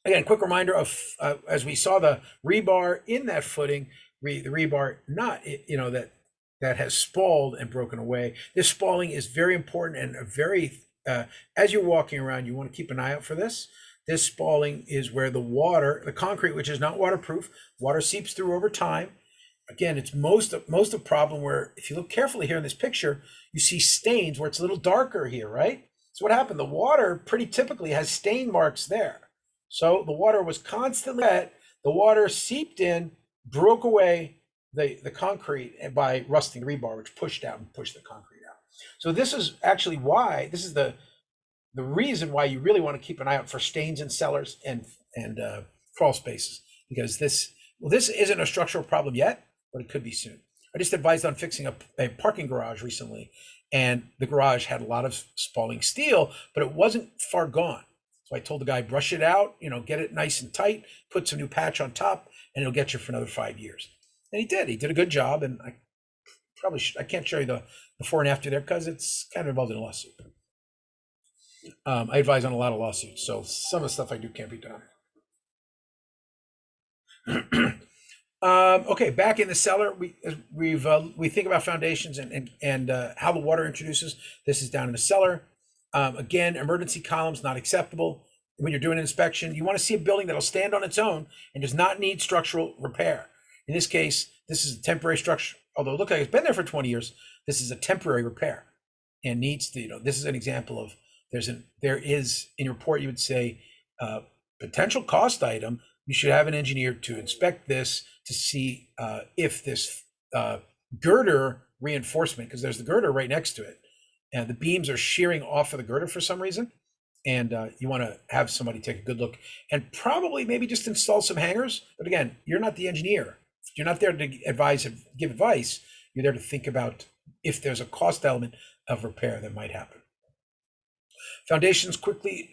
Again, quick reminder of, as we saw the rebar in that footing, the rebar not, that has spalled and broken away. This spalling is very important and a very, as you're walking around, you want to keep an eye out for this. This spalling is where the concrete, which is not waterproof, water seeps through over time. Again, it's most of the problem where, if you look carefully here in this picture, you see stains where it's a little darker here, right? So what happened? The water pretty typically has stain marks there. So the water was constantly wet. The water seeped in, broke away the concrete by rusting rebar, which pushed out and pushed the concrete out. So this is actually why, this is the reason why you really want to keep an eye out for stains in cellars and crawl spaces, because this isn't a structural problem yet, but it could be soon. I just advised on fixing a parking garage recently, and the garage had a lot of spalling steel, but it wasn't far gone. So I told the guy, brush it out, get it nice and tight, put some new patch on top, and it'll get you for another 5 years. And he did. He did a good job. And I probably I can't show you the before and after there because it's kind of involved in a lawsuit. I advise on a lot of lawsuits, so some of the stuff I do can't be done. Okay, back in the cellar, we think about foundations and how the water introduces. This is down in the cellar. Again, emergency columns not acceptable. When you're doing an inspection, you want to see a building that'll stand on its own and does not need structural repair. In this case, this is a temporary structure. Although it looks like it's been there for 20 years, this is a temporary repair and needs to, this is an example of there is in your report, you would say, potential cost item. You should have an engineer to inspect this to see if this girder reinforcement, because there's the girder right next to it, and the beams are shearing off of the girder for some reason. And you want to have somebody take a good look and probably maybe just install some hangers. But again, you're not the engineer. You're not there to give advice. You're there to think about if there's a cost element of repair that might happen. Foundations, quickly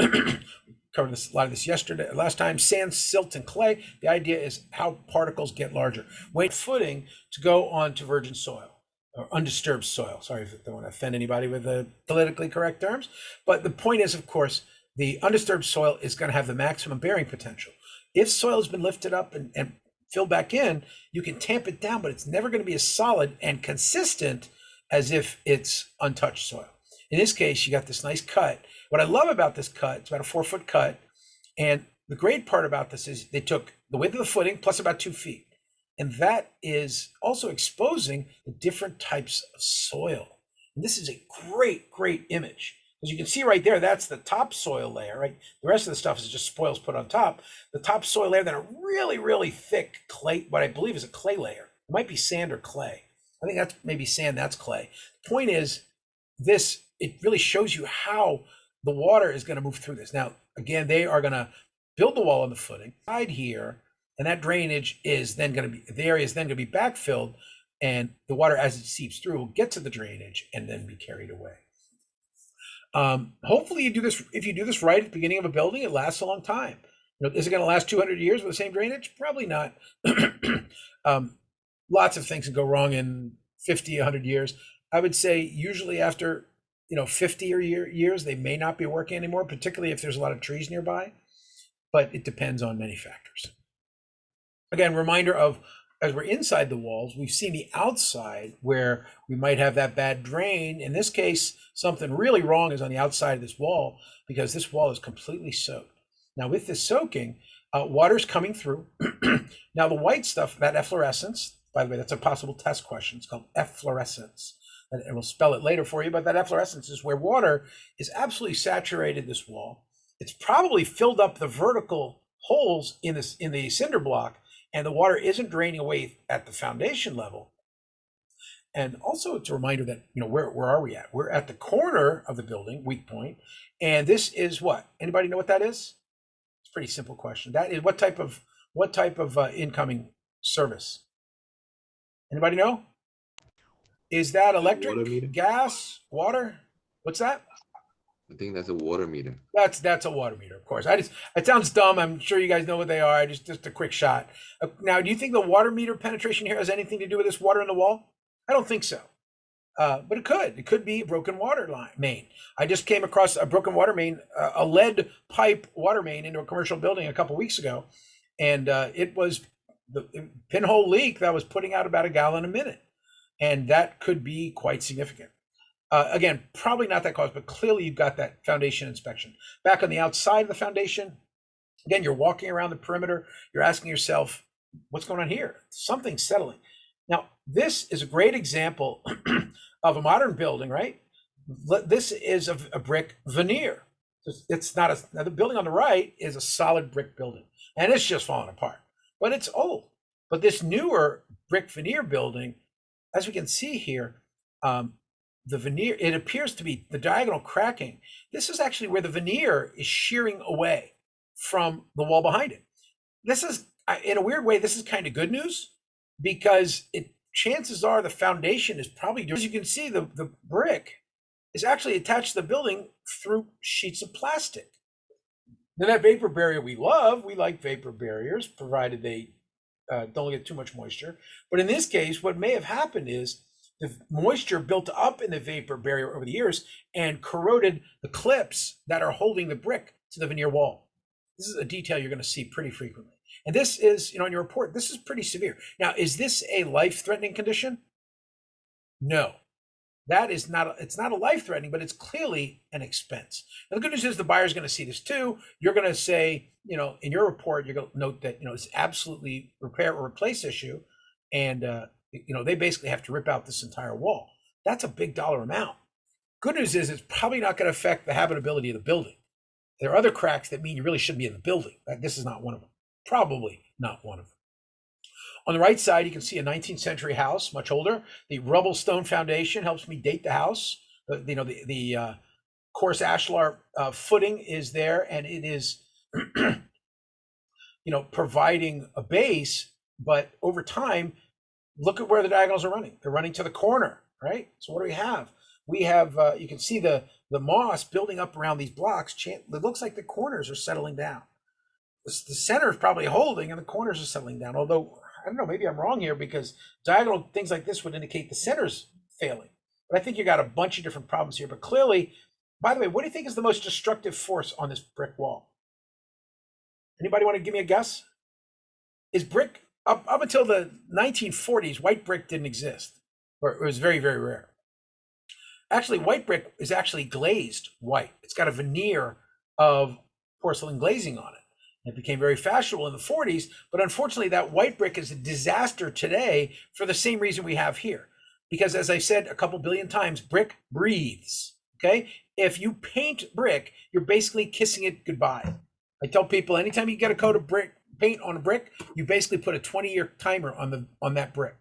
covered a lot of this last time. Sand, silt, and clay. The idea is how particles get larger. Wait, footing to go onto virgin soil or undisturbed soil. Sorry if I don't want to offend anybody with the politically correct terms. But the point is, of course, the undisturbed soil is going to have the maximum bearing potential. If soil has been lifted up and filled back in, you can tamp it down, but it's never going to be as solid and consistent as if it's untouched soil. In this case, you got this nice cut. What I love about this cut, it's about a 4-foot cut. And the great part about this is they took the width of the footing plus about 2 feet. And that is also exposing the different types of soil. And this is a great, great image. As you can see right there, that's the top soil layer, right? The rest of the stuff is just spoils put on top. The top soil layer, then a really, really thick clay, what I believe is a clay layer. It might be sand or clay. I think that's maybe sand, that's clay. The point is, it really shows you how the water is going to move through this. Now, again, they are going to build the wall on the footing side here, and that drainage is then going to be, the area is then going to be backfilled, and the water as it seeps through will get to the drainage and then be carried away. Hopefully you do this, if you do this right at the beginning of a building, it lasts a long time. Is it going to last 200 years with the same drainage? Probably not. Lots of things can go wrong in 50, 100 years. I would say usually after 50 years, they may not be working anymore, particularly if there's a lot of trees nearby, but it depends on many factors. Again, reminder of, as we're inside the walls, we've seen the outside where we might have that bad drain. In this case, something really wrong is on the outside of this wall because this wall is completely soaked. Now with this soaking, water's coming through. Now the white stuff, that efflorescence, by the way, that's a possible test question. It's called efflorescence. And we'll spell it later for you, but that efflorescence is where water is absolutely saturated this wall. It's probably filled up the vertical holes in the cinder block, and the water isn't draining away at the foundation level. And also it's a reminder that, where are we at? We're at the corner of the building, weak point, and this is what? Anybody know what that is? It's a pretty simple question. That is what type of incoming service? Anybody know? Is that Water meter? electric, gas, water? What's that? I think that's a water meter. That's a water meter, of course. It sounds dumb. I'm sure you guys know what they are. Just a quick shot. Now, do you think the water meter penetration here has anything to do with this water in the wall? I don't think so. But it could. It could be a broken water main. I just came across a broken water main, a lead pipe water main into a commercial building a couple weeks ago, and it was the pinhole leak that was putting out about a gallon a minute. And that could be quite significant. Again, probably not that cause, but clearly you've got that foundation inspection. Back on the outside of the foundation, again, you're walking around the perimeter, you're asking yourself, what's going on here? Something's settling. Now, this is a great example of a modern building, right? This is a brick veneer. It's not now the building on the right is a solid brick building, and it's just falling apart, but it's old. But this newer brick veneer building, as we can see here, the veneer, it appears to be the diagonal cracking. This is actually where the veneer is shearing away from the wall behind it. This is, in a weird way, this is kind of good news because chances are the foundation is probably, as you can see, the brick is actually attached to the building through sheets of plastic. Then that vapor barrier we love, we like vapor barriers, provided they don't get too much moisture. But in this case, what may have happened is the moisture built up in the vapor barrier over the years and corroded the clips that are holding the brick to the veneer wall. This is a detail you're going to see pretty frequently. And this is, in your report, this is pretty severe. Now, is this a life-threatening condition? No. That is not, it's not a life-threatening, but it's clearly an expense. Now, the good news is the buyer's going to see this too. You're going to say, in your report, you're going to note that, it's absolutely repair or replace issue. And, they basically have to rip out this entire wall. That's a big dollar amount. Good news is it's probably not going to affect the habitability of the building. There are other cracks that mean you really shouldn't be in the building. This is not one of them. Probably not one of them. On the right side, you can see a 19th century house, much older. The rubble stone foundation helps me date the house. The coarse ashlar footing is there, and it is, providing a base. But over time, look at where the diagonals are running. They're running to the corner, right? So what do we have? We have, you can see the moss building up around these blocks. It looks like the corners are settling down. The center is probably holding, and the corners are settling down. Although, I don't know, maybe I'm wrong here, because diagonal things like this would indicate the center's failing. But I think you got a bunch of different problems here. But clearly, by the way, what do you think is the most destructive force on this brick wall? Anybody want to give me a guess? Is brick, up until the 1940s, white brick didn't exist, or it was very, very rare. Actually, white brick is actually glazed white. It's got a veneer of porcelain glazing on it. It became very fashionable in the 40s, but unfortunately that white brick is a disaster today for the same reason we have here. Because as I said a couple billion times, brick breathes, okay? If you paint brick, you're basically kissing it goodbye. I tell people, anytime you get a coat of paint on a brick, you basically put a 20-year timer on that brick.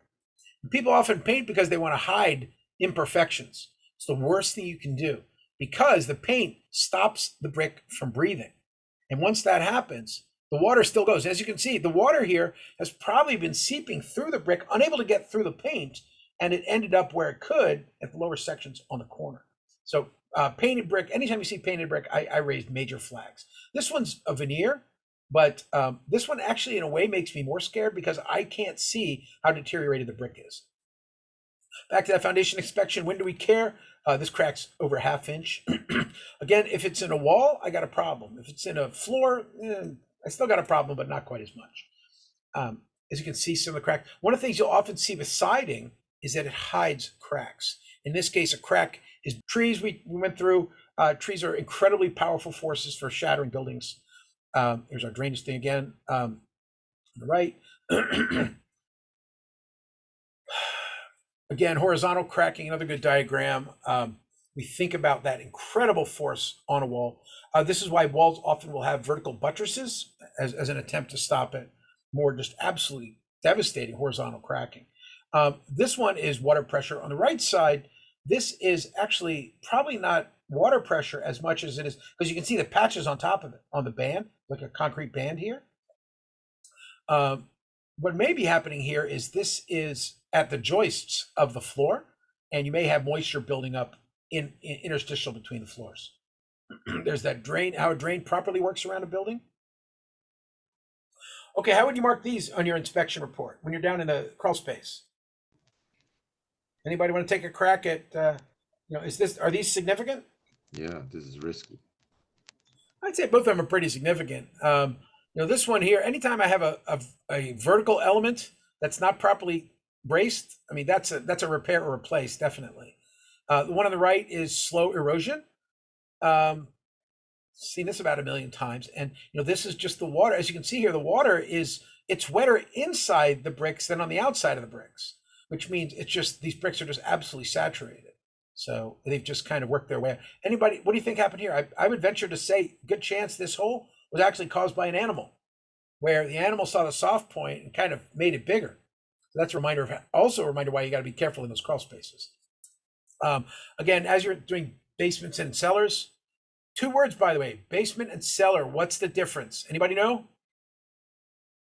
People often paint because they want to hide imperfections. It's the worst thing you can do, because the paint stops the brick from breathing. And once that happens, the water still goes. As you can see, the water here has probably been seeping through the brick, unable to get through the paint, and it ended up where it could at the lower sections on the corner. So painted brick, anytime you see painted brick, I raised major flags. This one's a veneer, but this one actually in a way makes me more scared, because I can't see how deteriorated the brick is. Back to that foundation inspection, when do we care? This crack's over a ½ inch. Again, if it's in a wall, I got a problem. If it's in a floor, I still got a problem, but not quite as much. As you can see, some of the crack. One of the things you'll often see with siding is that it hides cracks. In this case, a crack is trees we went through. Trees are incredibly powerful forces for shattering buildings. Here's our drainage thing again. On the right. Again, horizontal cracking, another good diagram. We think about that incredible force on a wall. This is why walls often will have vertical buttresses as an attempt to stop it. More just absolutely devastating horizontal cracking. This one is water pressure. On the right side, this is actually probably not water pressure as much as it is, because you can see the patches on top of it, on the band, like a concrete band here. What may be happening here is this is at the joists of the floor, and you may have moisture building up in interstitial between the floors. There's that drain, how a drain properly works around a building. Okay, how would you mark these on your inspection report when you're down in the crawl space? Anybody want to take a crack at, are these significant? Yeah, this is risky. I'd say both of them are pretty significant. This one here, anytime I have a vertical element that's not properly braced, I mean, that's a repair or replace, definitely. The one on the right is slow erosion. Seen this about 1 million times. And, this is just the water. As you can see here, the water it's wetter inside the bricks than on the outside of the bricks, which means these bricks are just absolutely saturated. So they've just kind of worked their way. Anybody, what do you think happened here? I would venture to say, good chance this hole was actually caused by an animal, where the animal saw the soft point and kind of made it bigger. So that's also a reminder why you got to be careful in those crawl spaces. Again, as you're doing basements and cellars, 2 words, by the way, basement and cellar. What's the difference? Anybody know?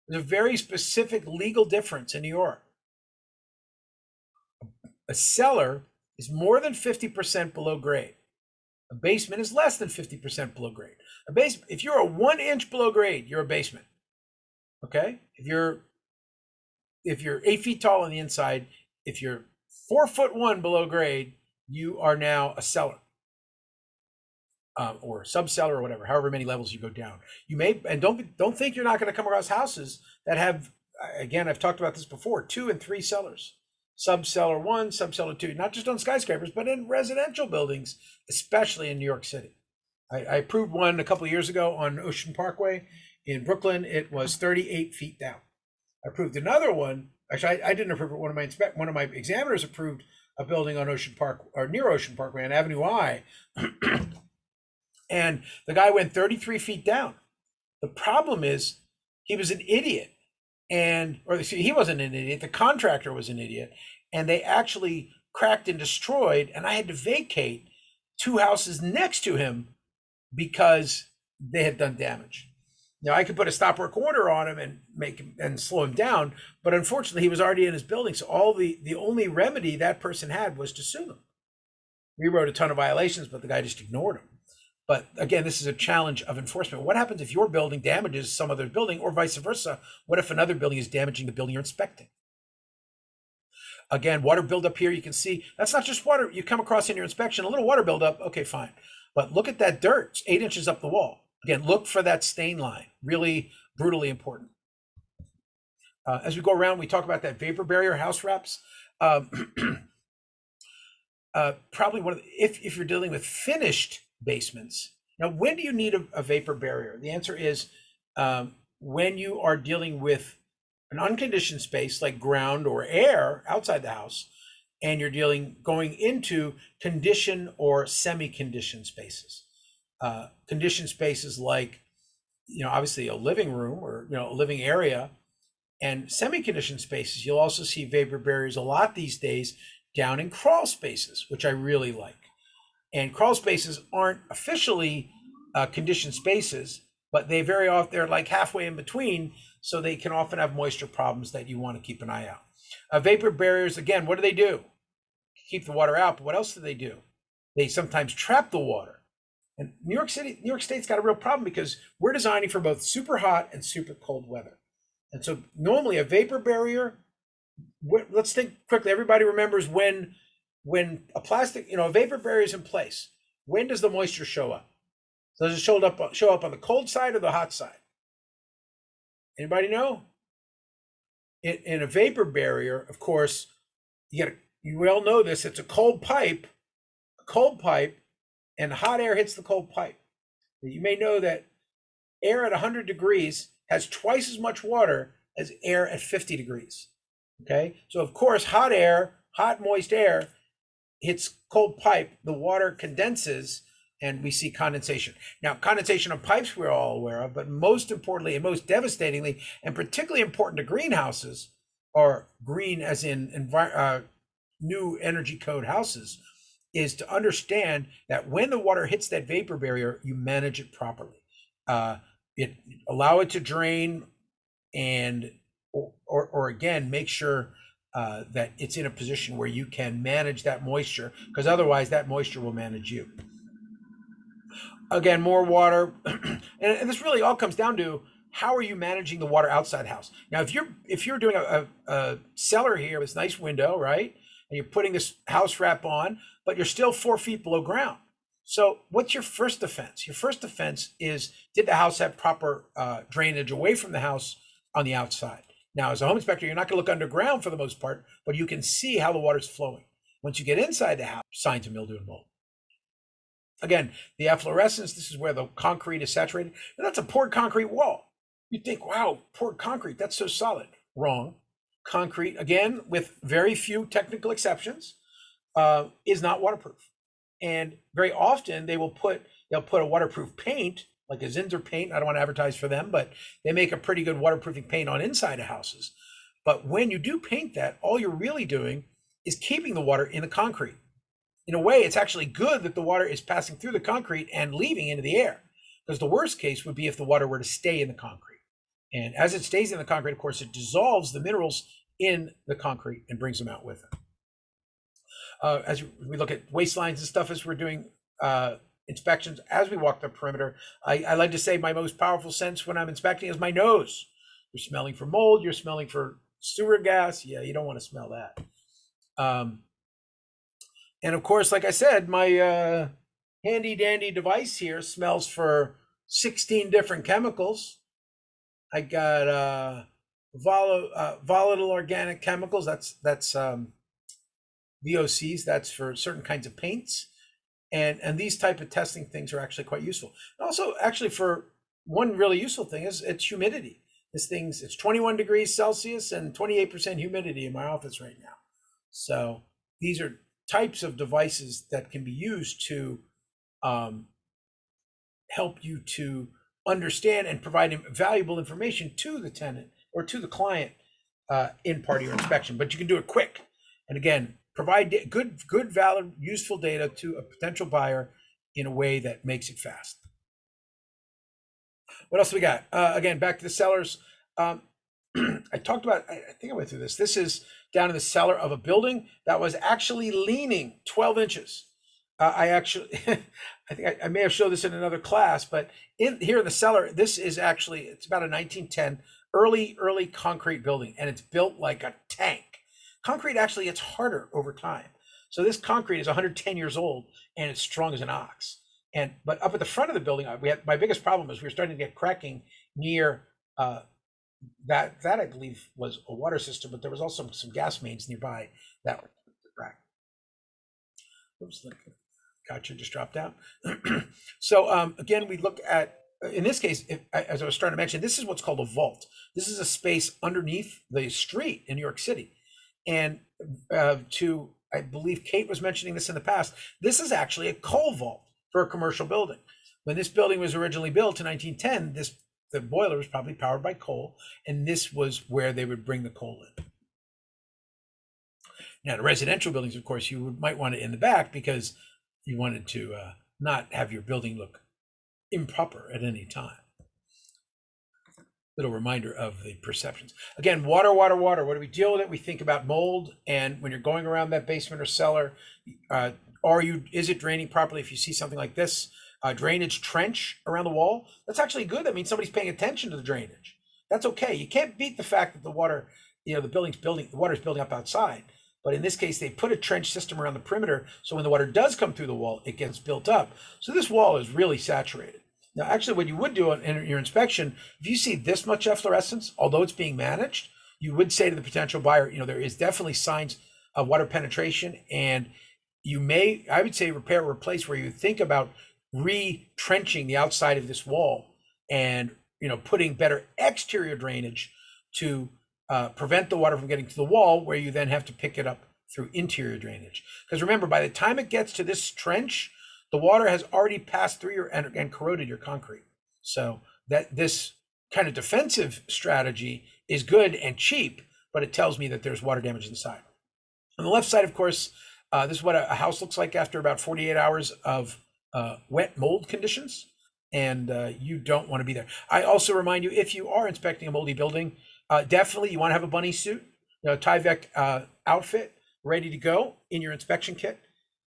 There's a very specific legal difference in New York. A cellar is more than 50% below grade. A basement is less than 50% below grade. A base, if you're a 1 inch below grade, you're a basement. Okay? If you're 8 feet tall on the inside, if you're 4'1" below grade, you are now a cellar. Or subcellar or whatever, however many levels you go down. You may, and don't think you're not going to come across houses that have, again, I've talked about this before, 2 and 3 cellars. Subcellar 1, subcellar 2, not just on skyscrapers, but in residential buildings, especially in New York City. I approved one a couple of years ago on Ocean Parkway in Brooklyn. It was 38 feet down. I approved another one. Actually, I didn't approve it. One of my examiners approved a building on Ocean Park or near Ocean Parkway on Avenue I. And the guy went 33 feet down. The problem is he was an idiot. He wasn't an idiot. The contractor was an idiot. And they actually cracked and destroyed. And I had to vacate 2 houses next to him because they had done damage. Now I could put a stop work order on him and make him and slow him down. But unfortunately, he was already in his building. So the only remedy that person had was to sue them. We wrote a ton of violations, but the guy just ignored them. But again, this is a challenge of enforcement. What happens if your building damages some other building, or vice versa? What if another building is damaging the building you're inspecting? Again, water buildup here, you can see that's not just water you come across in your inspection. A little water buildup, okay, fine. But look at that dirt, it's 8 inches up the wall. Again, look for that stain line, really brutally important. As we go around, we talk about that vapor barrier house wraps. Probably one of the, if you're dealing with finished basements. Now, when do you need a vapor barrier? The answer is when you are dealing with an unconditioned space like ground or air outside the house, and you're going into conditioned or semi-conditioned spaces. Conditioned spaces like, obviously a living room or, a living area, and semi-conditioned spaces. You'll also see vapor barriers a lot these days down in crawl spaces, which I really like. And crawl spaces aren't officially conditioned spaces, but they're like halfway in between, so they can often have moisture problems that you want to keep an eye out. Vapor barriers, again, what do? Keep the water out, but what else do? They sometimes trap the water. And New York State's got a real problem because we're designing for both super hot and super cold weather. And so normally a vapor barrier, let's think quickly, everybody remembers when a plastic, a vapor barrier is in place, when does the moisture show up? Does it show up on the cold side or the hot side? Anybody know? In a vapor barrier, of course, you all know this, it's a cold pipe, and hot air hits the cold pipe. You may know that air at 100 degrees has twice as much water as air at 50 degrees. Okay, so of course, hot moist air hits cold pipe, the water condenses, and we see condensation. Now, condensation of pipes we're all aware of, but most importantly and most devastatingly, and particularly important to greenhouses, or green as in new energy code houses, is to understand that when the water hits that vapor barrier, you manage it properly. Allow it to drain, and or again, make sure that it's in a position where you can manage that moisture, because otherwise that moisture will manage you. Again, more water, and this really all comes down to how are you managing the water outside the house. Now, if you're doing a cellar here with this nice window, right, and you're putting this house wrap on, but you're still 4 feet below ground. So what's your first defense? Your first defense is, did the house have proper drainage away from the house on the outside? Now, as a home inspector, you're not going to look underground for the most part, but you can see how the water's flowing. Once you get inside the house, signs of mildew and mold. Again, the efflorescence, this is where the concrete is saturated. And that's a poured concrete wall. You think, wow, poured concrete, that's so solid. Wrong. Concrete, again, with very few technical exceptions, is not waterproof. And very often they'll put a waterproof paint, like a Zinsser paint. I don't want to advertise for them, but they make a pretty good waterproofing paint on inside of houses. But when you do paint that, all you're really doing is keeping the water in the concrete. In a way, it's actually good that the water is passing through the concrete and leaving into the air, because the worst case would be if the water were to stay in the concrete. And as it stays in the concrete, of course, it dissolves the minerals in the concrete and brings them out with it. As we look at waste lines and stuff, as we're doing inspections as we walk the perimeter. I like to say my most powerful sense when I'm inspecting is my nose. You're smelling for mold, you're smelling for sewer gas. Yeah, you don't want to smell that. And of course, like I said, my handy dandy device here smells for 16 different chemicals. I got volatile organic chemicals. That's VOCs. That's for certain kinds of paints, and these type of testing things are actually quite useful. And also, actually, for one really useful thing is it's humidity. It's 21 degrees Celsius and 28% humidity in my office right now. So these are types of devices that can be used to help you to understand and provide valuable information to the tenant or to the client in part of your inspection. But you can do it quick. And again, provide good, valid, useful data to a potential buyer in a way that makes it fast. What else we got? Again, back to the cellars. I talked about, I think I went through this. This is down in the cellar of a building that was actually leaning 12 inches. I actually, I think I may have showed this in another class, but here in the cellar, this is actually, it's about a 1910 early concrete building, and it's built like a tank. Concrete actually gets harder over time. So this concrete is 110 years old and it's strong as an ox. But up at the front of the building, my biggest problem is we were starting to get cracking near that I believe was a water system, but there was also some gas mains nearby that were cracked. Oops, gotcha, just dropped out. So again, we look at, in this case, as I was starting to mention, this is what's called a vault. This is a space underneath the street in New York City. And I believe Kate was mentioning this in the past, this is actually a coal vault for a commercial building. When this building was originally built in 1910, the boiler was probably powered by coal, and this was where they would bring the coal in. Now, the residential buildings, of course, you might want it in the back because you wanted to not have your building look improper at any time. Little reminder of the perceptions. Again, water. What do we deal with it? We think about mold, and when you're going around that basement or cellar, is it draining properly? If you see something like this, drainage trench around the wall, that's actually good. That means somebody's paying attention to the drainage. That's okay. You can't beat the fact that the water, the water's building up outside. But in this case, they put a trench system around the perimeter, so when the water does come through the wall, it gets built up. So this wall is really saturated. Now, actually, what you would do in your inspection, if you see this much efflorescence, although it's being managed, you would say to the potential buyer, there is definitely signs of water penetration, and you may, I would say, repair or replace, where you think about retrenching the outside of this wall and putting better exterior drainage to prevent the water from getting to the wall, where you then have to pick it up through interior drainage. Because remember, by the time it gets to this trench, the water has already passed through and corroded your concrete. So that this kind of defensive strategy is good and cheap, but it tells me that there's water damage inside. On the left side, of course, this is what a house looks like after about 48 hours of wet mold conditions, and you don't want to be there. I also remind you, if you are inspecting a moldy building, definitely you want to have a bunny suit, Tyvek outfit ready to go in your inspection kit.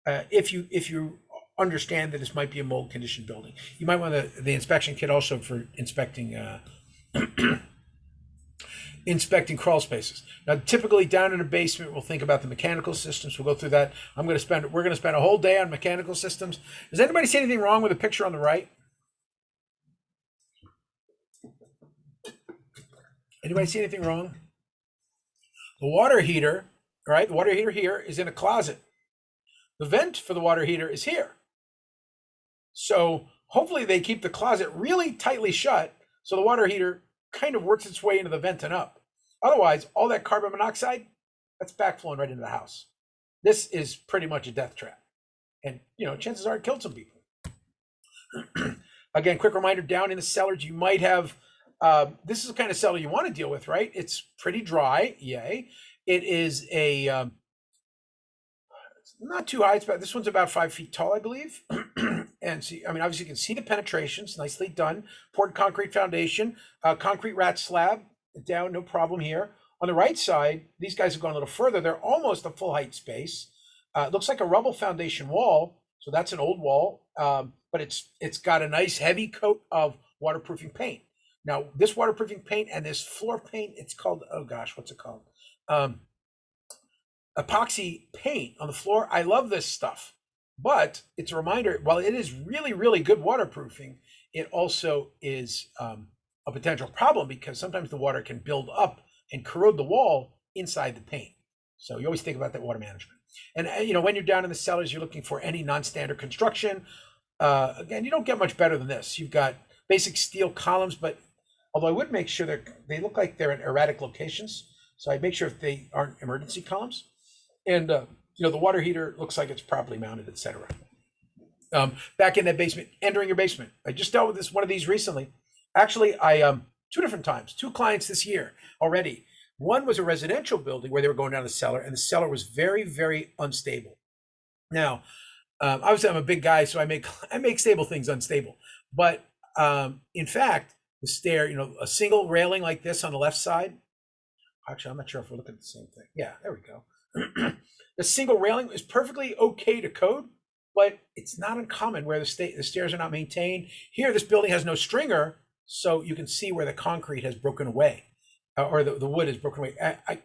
If you understand that this might be a mold conditioned building, you might want the inspection kit also for inspecting inspecting crawl spaces. Now, typically down in a basement, we'll think about the mechanical systems. We'll go through that. We're going to spend a whole day on mechanical systems. Does anybody see anything wrong with the picture on the right? Anybody see anything wrong? The water heater, right? The water heater here is in a closet. The vent for the water heater is here. So hopefully they keep the closet really tightly shut so the water heater kind of works its way into the vent and up. Otherwise, all that carbon monoxide, that's backflowing right into the house. This is pretty much a death trap. And, chances are it killed some people. Again, quick reminder, down in the cellars, you might have, this is the kind of cellar you want to deal with, right? It's pretty dry, yay. It is not too high. This one's about 5 feet tall, I believe. And see, obviously you can see the penetrations, nicely done. Poured concrete foundation, concrete rat slab down, no problem here. On the right side, these guys have gone a little further. They're almost a full height space. It looks like a rubble foundation wall. So that's an old wall. but it's got a nice heavy coat of waterproofing paint. Now, this waterproofing paint and this floor paint, it's called, oh gosh, what's it called? Epoxy paint on the floor. I love this stuff, but it's a reminder, while it is really, really good waterproofing, it also is a potential problem because sometimes the water can build up and corrode the wall inside the paint. So you always think about that water management. And when you're down in the cellars, you're looking for any non-standard construction. Again, you don't get much better than this. You've got basic steel columns, but although I would make sure they look like they're in erratic locations. So I make sure if they aren't emergency columns. And the water heater looks like it's properly mounted, etc. Back in that basement, entering your basement. I just dealt with one of these recently. Actually, I 2 different times, 2 clients this year already. One was a residential building where they were going down the cellar, and the cellar was very, very unstable. Now, obviously, I'm a big guy, so I make stable things unstable. But in fact, the stair, a single railing like this on the left side. Actually, I'm not sure if we're looking at the same thing. Yeah, there we go. The single railing is perfectly okay to code, but it's not uncommon where the stairs are not maintained. Here, this building has no stringer, so you can see where the concrete has broken away, or the wood has broken away.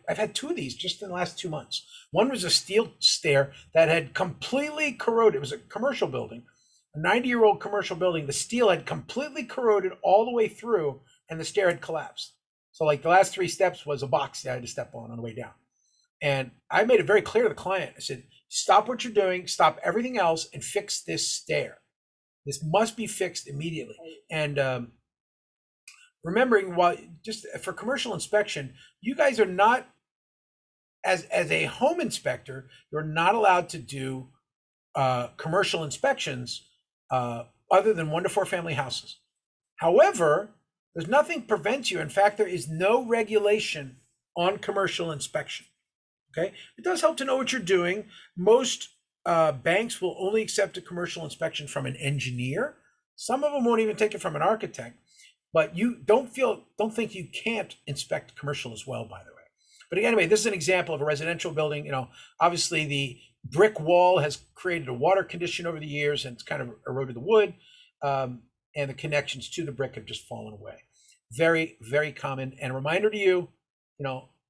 I've had 2 of these just in the last 2 months. One was a steel stair that had completely corroded. It was a commercial building, a 90-year-old commercial building. The steel had completely corroded all the way through, and the stair had collapsed. So like the last 3 steps was a box that I had to step on the way down. And I made it very clear to the client. I said, stop what you're doing, stop everything else, and fix this stair. This must be fixed immediately. And remembering, just for commercial inspection, you guys are not, as a home inspector, you're not allowed to do commercial inspections other than 1 to 4 family houses. However, there's nothing prevents you. In fact, there is no regulation on commercial inspection. Okay, it does help to know what you're doing. Most banks will only accept a commercial inspection from an engineer. Some of them won't even take it from an architect. But you don't think you can't inspect commercial as well, by the way. But anyway, this is an example of a residential building. Obviously the brick wall has created a water condition over the years, and it's kind of eroded the wood, and the connections to the brick have just fallen away. Very, very common. And a reminder to you,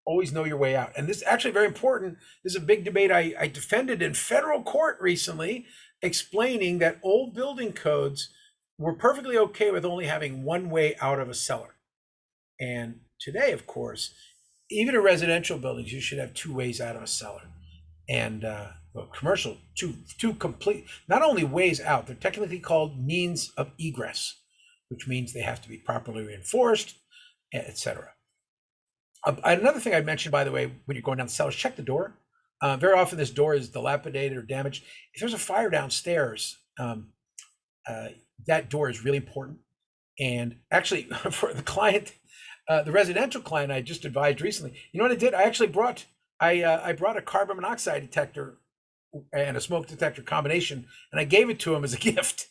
always know your way out. And this is actually very important. This is a big debate I defended in federal court recently, explaining that old building codes were perfectly okay with only having 1 way out of a cellar. And today, of course, even in residential buildings, you should have 2 ways out of a cellar. And commercial, two complete, not only ways out, they're technically called means of egress, which means they have to be properly reinforced, etc. Another thing I mentioned, by the way, when you're going down the cellars, check the door. Very often this door is dilapidated or damaged. If there's a fire downstairs, that door is really important. And actually, for the client, the residential client I just advised recently, you know what I did? I actually brought a carbon monoxide detector and a smoke detector combination, and I gave it to him as a gift.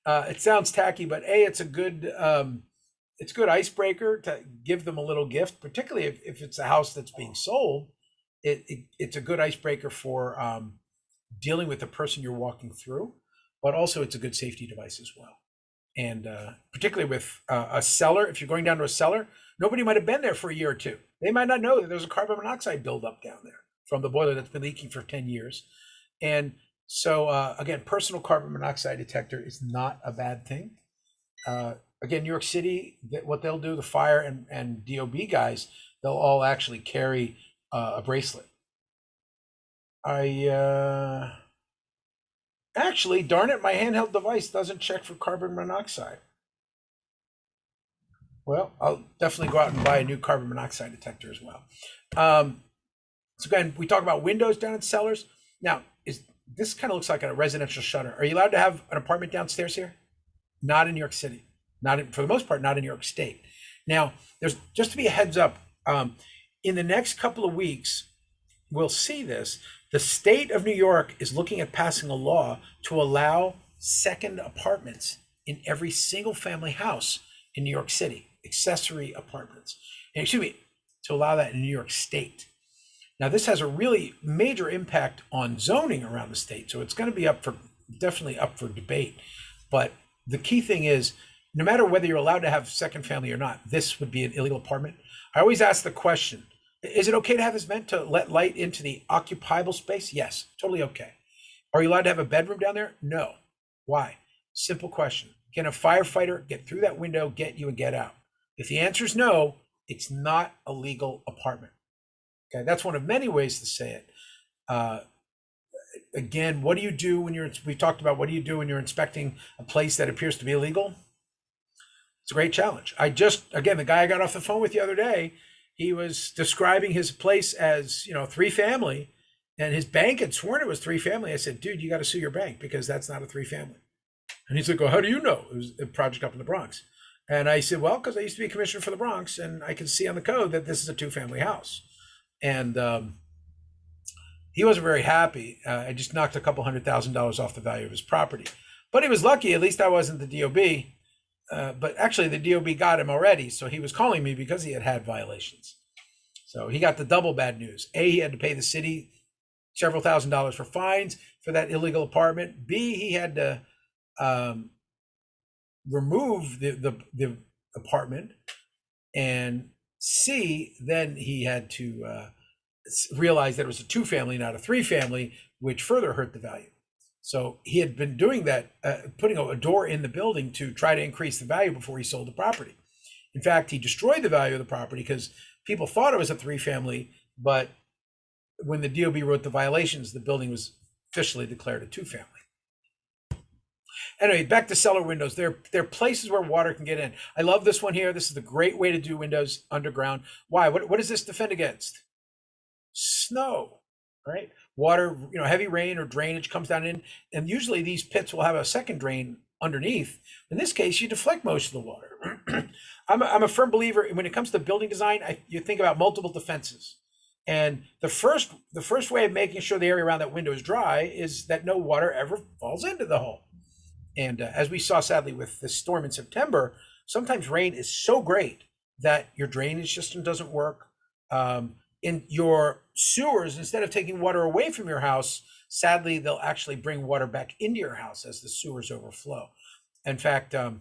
It sounds tacky, but it's a good icebreaker to give them a little gift, particularly if it's a house that's being sold. It's a good icebreaker for dealing with the person you're walking through, but also it's a good safety device as well. And particularly with a cellar, if you're going down to a cellar, nobody might have been there for a year or 2. They might not know that there's a carbon monoxide buildup down there from the boiler that's been leaking for 10 years. And so again, personal carbon monoxide detector is not a bad thing. Again, New York City, what they'll do, the fire and DOB guys, they'll all actually carry a bracelet. Actually, darn it, my handheld device doesn't check for carbon monoxide. Well, I'll definitely go out and buy a new carbon monoxide detector as well. So again, we talk about windows down in cellars. Now, this kind of looks like a residential shutter. Are you allowed to have an apartment downstairs here? Not in New York City. For the most part, not in New York State. Now, there's just to be a heads up, in the next couple of weeks, we'll see this. The state of New York is looking at passing a law to allow second apartments in every single family house in New York City, accessory apartments. And to allow that in New York State. Now, this has a really major impact on zoning around the state. So it's going to be definitely up for debate. But the key thing is, no matter whether you're allowed to have second family or not, this would be an illegal apartment. I always ask the question, is it okay to have this vent to let light into the occupiable space? Yes, totally okay. Are you allowed to have a bedroom down there? No. Why? Simple question. Can a firefighter get through that window, get you, and get out? If the answer is no, it's not a legal apartment. Okay, that's one of many ways to say it. Again, what do you do when we talked about what do you do when you're inspecting a place that appears to be illegal? It's a great challenge. Again, the guy I got off the phone with the other day, he was describing his place as, 3-family, and his bank had sworn it was 3-family. I said, dude, you got to sue your bank because that's not a 3-family. And he's like, well, how do you know? It was a project up in the Bronx. And I said, well, because I used to be commissioner for the Bronx, and I can see on the code that this is a 2-family house. And he wasn't very happy. I just knocked a couple $100,000 off the value of his property. But he was lucky. At least I wasn't the DOB. But actually, the DOB got him already. So he was calling me because he had violations. So he got the double bad news. A, he had to pay the city several $1,000s for fines for that illegal apartment. B, he had to remove the apartment. And C, then he had to realize that it was a 2-family, not a 3-family, which further hurt the value. So he had been doing that, putting a door in the building to try to increase the value before he sold the property. In fact, he destroyed the value of the property because people thought it was a 3-family, but when the DOB wrote the violations, the building was officially declared a 2-family. Anyway, back to cellar windows. They're places where water can get in. I love this one here. This is a great way to do windows underground. Why? What does this defend against? Snow, right? Water, heavy rain or drainage comes down in, and usually these pits will have a second drain underneath. In this case, you deflect most of the water. I'm a firm believer when it comes to building design. You think about multiple defenses, and the first way of making sure the area around that window is dry is that no water ever falls into the hole. And as we saw sadly with the storm in September, sometimes rain is so great that your drainage system doesn't work. In your sewers, instead of taking water away from your house, sadly, they'll actually bring water back into your house as the sewers overflow. In fact, I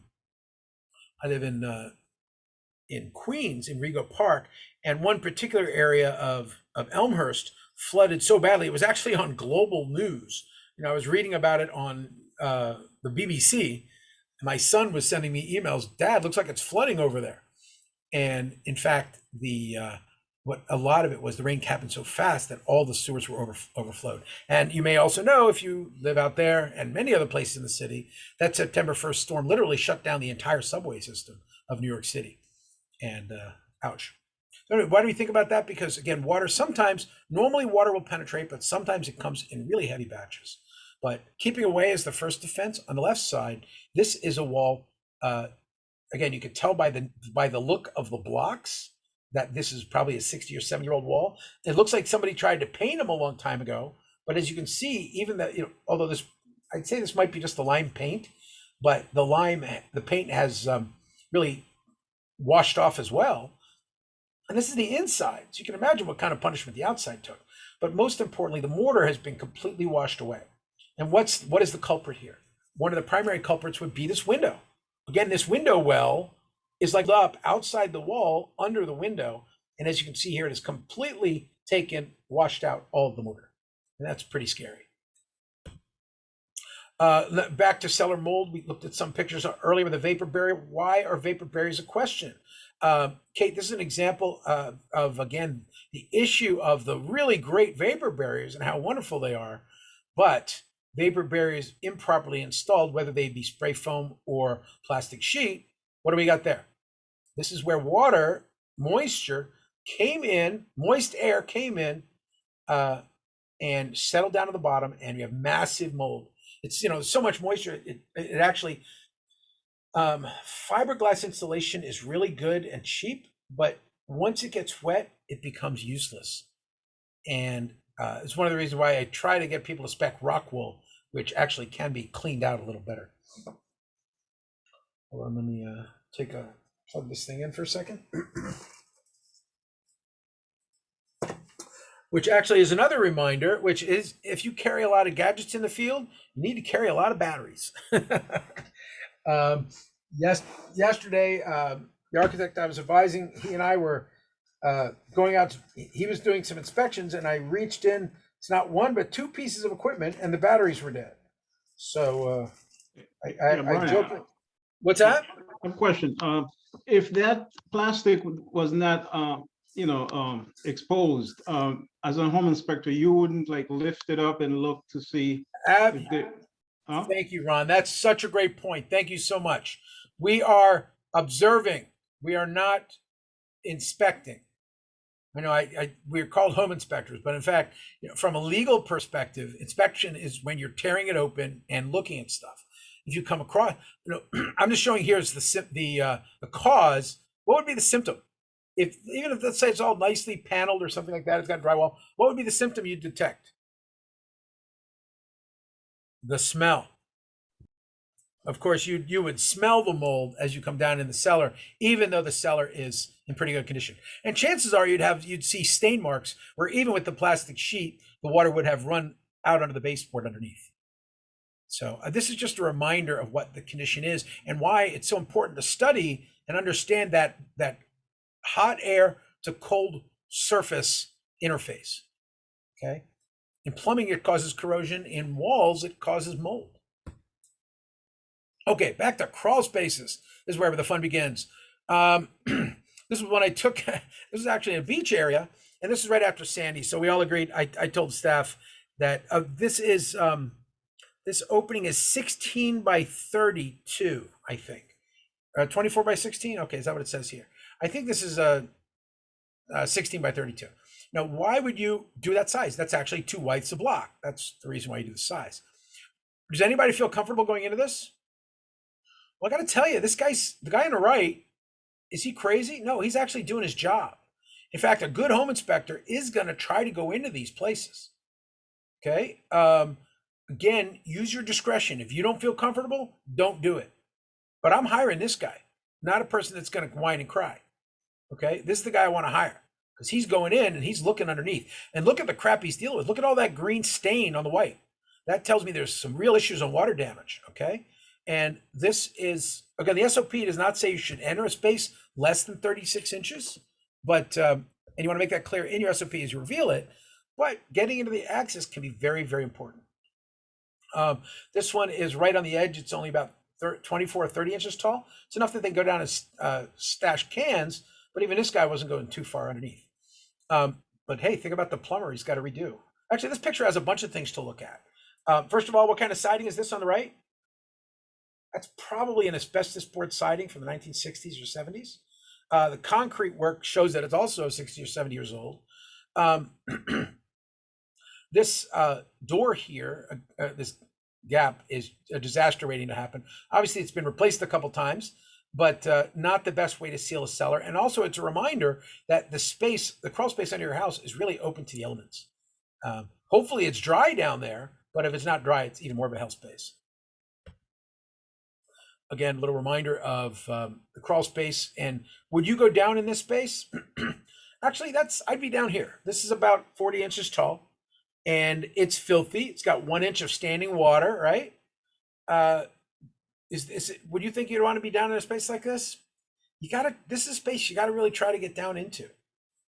live in Queens, in Rego Park, and one particular area of Elmhurst flooded so badly, it was actually on global news. I was reading about it on the BBC. My son was sending me emails, Dad, looks like it's flooding over there. And in fact, what a lot of it was the rain happened so fast that all the sewers were overflowed. And you may also know, if you live out there and many other places in the city, that September 1st storm literally shut down the entire subway system of New York City. And ouch. So why do we think about that? Because again, normally water will penetrate, but sometimes it comes in really heavy batches. But keeping away is the first defense. On the left side, this is a wall. Again, you could tell by the look of the blocks that this is probably a 60 or 70-year-old wall. It looks like somebody tried to paint them a long time ago, but as you can see, even that, although I'd say this might be just the lime paint, but the paint has really washed off as well. And this is the inside, so you can imagine what kind of punishment the outside took. But most importantly, the mortar has been completely washed away. And what is the culprit here? One of the primary culprits would be this window. Again, this window well is like up outside the wall under the window. And as you can see here, it is completely washed out all of the mortar. And that's pretty scary. Back to cellar mold. We looked at some pictures earlier with a vapor barrier. Why are vapor barriers a question? Kate, this is an example of, again, the issue of the really great vapor barriers and how wonderful they are. But vapor barriers improperly installed, whether they be spray foam or plastic sheet, what do we got there? This is where moist air came in, and settled down to the bottom, and we have massive mold. It's, so much moisture, it actually, fiberglass insulation is really good and cheap, but once it gets wet, it becomes useless. And it's one of the reasons why I try to get people to spec rock wool, which actually can be cleaned out a little better. Hold on, let me plug this thing in for a second. Which actually is another reminder, which is if you carry a lot of gadgets in the field, you need to carry a lot of batteries. Yes, yesterday, the architect I was advising, he and I were going out. He was doing some inspections, and I reached in. It's not one, but two pieces of equipment, and the batteries were dead. So Yeah, I Brian, joke. What's that? I have a question. If that plastic was not, exposed, as a home inspector, you wouldn't like lift it up and look to see Ab- if there, huh? Thank you, Ron. That's such a great point. Thank you so much. We are observing. We are not inspecting. I know we're called home inspectors, but in fact, from a legal perspective, inspection is when you're tearing it open and looking at stuff. If you come across, I'm just showing here is the cause. What would be the symptom? Even if let's say it's all nicely paneled or something like that, it's got drywall. What would be the symptom you detect? The smell. Of course, you would smell the mold as you come down in the cellar, even though the cellar is in pretty good condition. And chances are you'd see stain marks where even with the plastic sheet, the water would have run out onto the baseboard underneath. So this is just a reminder of what the condition is and why it's so important to study and understand that hot air to cold surface interface. Okay. In plumbing, it causes corrosion. In walls, it causes mold. Okay, back to crawl spaces. This is wherever the fun begins. This is when I took, this is actually a beach area, and this is right after Sandy. So we all agreed, I told staff that this opening is 16 by 32, I think. 24 by 16? Okay, is that what it says here? I think this is a 16 by 32. Now, why would you do that size? That's actually 2 widths a block. That's the reason why you do the size. Does anybody feel comfortable going into this? Well, I got to tell you, the guy on the right, is he crazy? No, he's actually doing his job. In fact, a good home inspector is going to try to go into these places. Okay. Again, use your discretion. If you don't feel comfortable, don't do it. But I'm hiring this guy, not a person that's going to whine and cry. Okay. This is the guy I want to hire because he's going in and he's looking underneath. And look at the crap he's dealing with. Look at all that green stain on the white. That tells me there's some real issues on water damage. Okay. And this is, again, the SOP does not say you should enter a space less than 36 inches, but, and you want to make that clear in your SOP as you reveal it, but getting into the access can be very, very important. This one is right on the edge. It's only about 24 or 30 inches tall. It's enough that they go down and stash cans, but even this guy wasn't going too far underneath. But hey, think about the plumber he's got to redo. Actually, this picture has a bunch of things to look at. First of all, what kind of siding is this on the right? That's probably an asbestos board siding from the 1960s or 70s. The concrete work shows that it's also 60 or 70 years old. This door here, this gap is a disaster waiting to happen. Obviously, it's been replaced a couple times, but not the best way to seal a cellar. And also, it's a reminder that the crawl space under your house is really open to the elements. Hopefully, it's dry down there, but if it's not dry, it's even more of a hell space. Again, a little reminder of the crawl space. And would you go down in this space? Actually, I'd be down here. This is about 40 inches tall and it's filthy. It's got 1 inch of standing water, right? Would you think you'd want to be down in a space like this? This is a space you got to really try to get down into.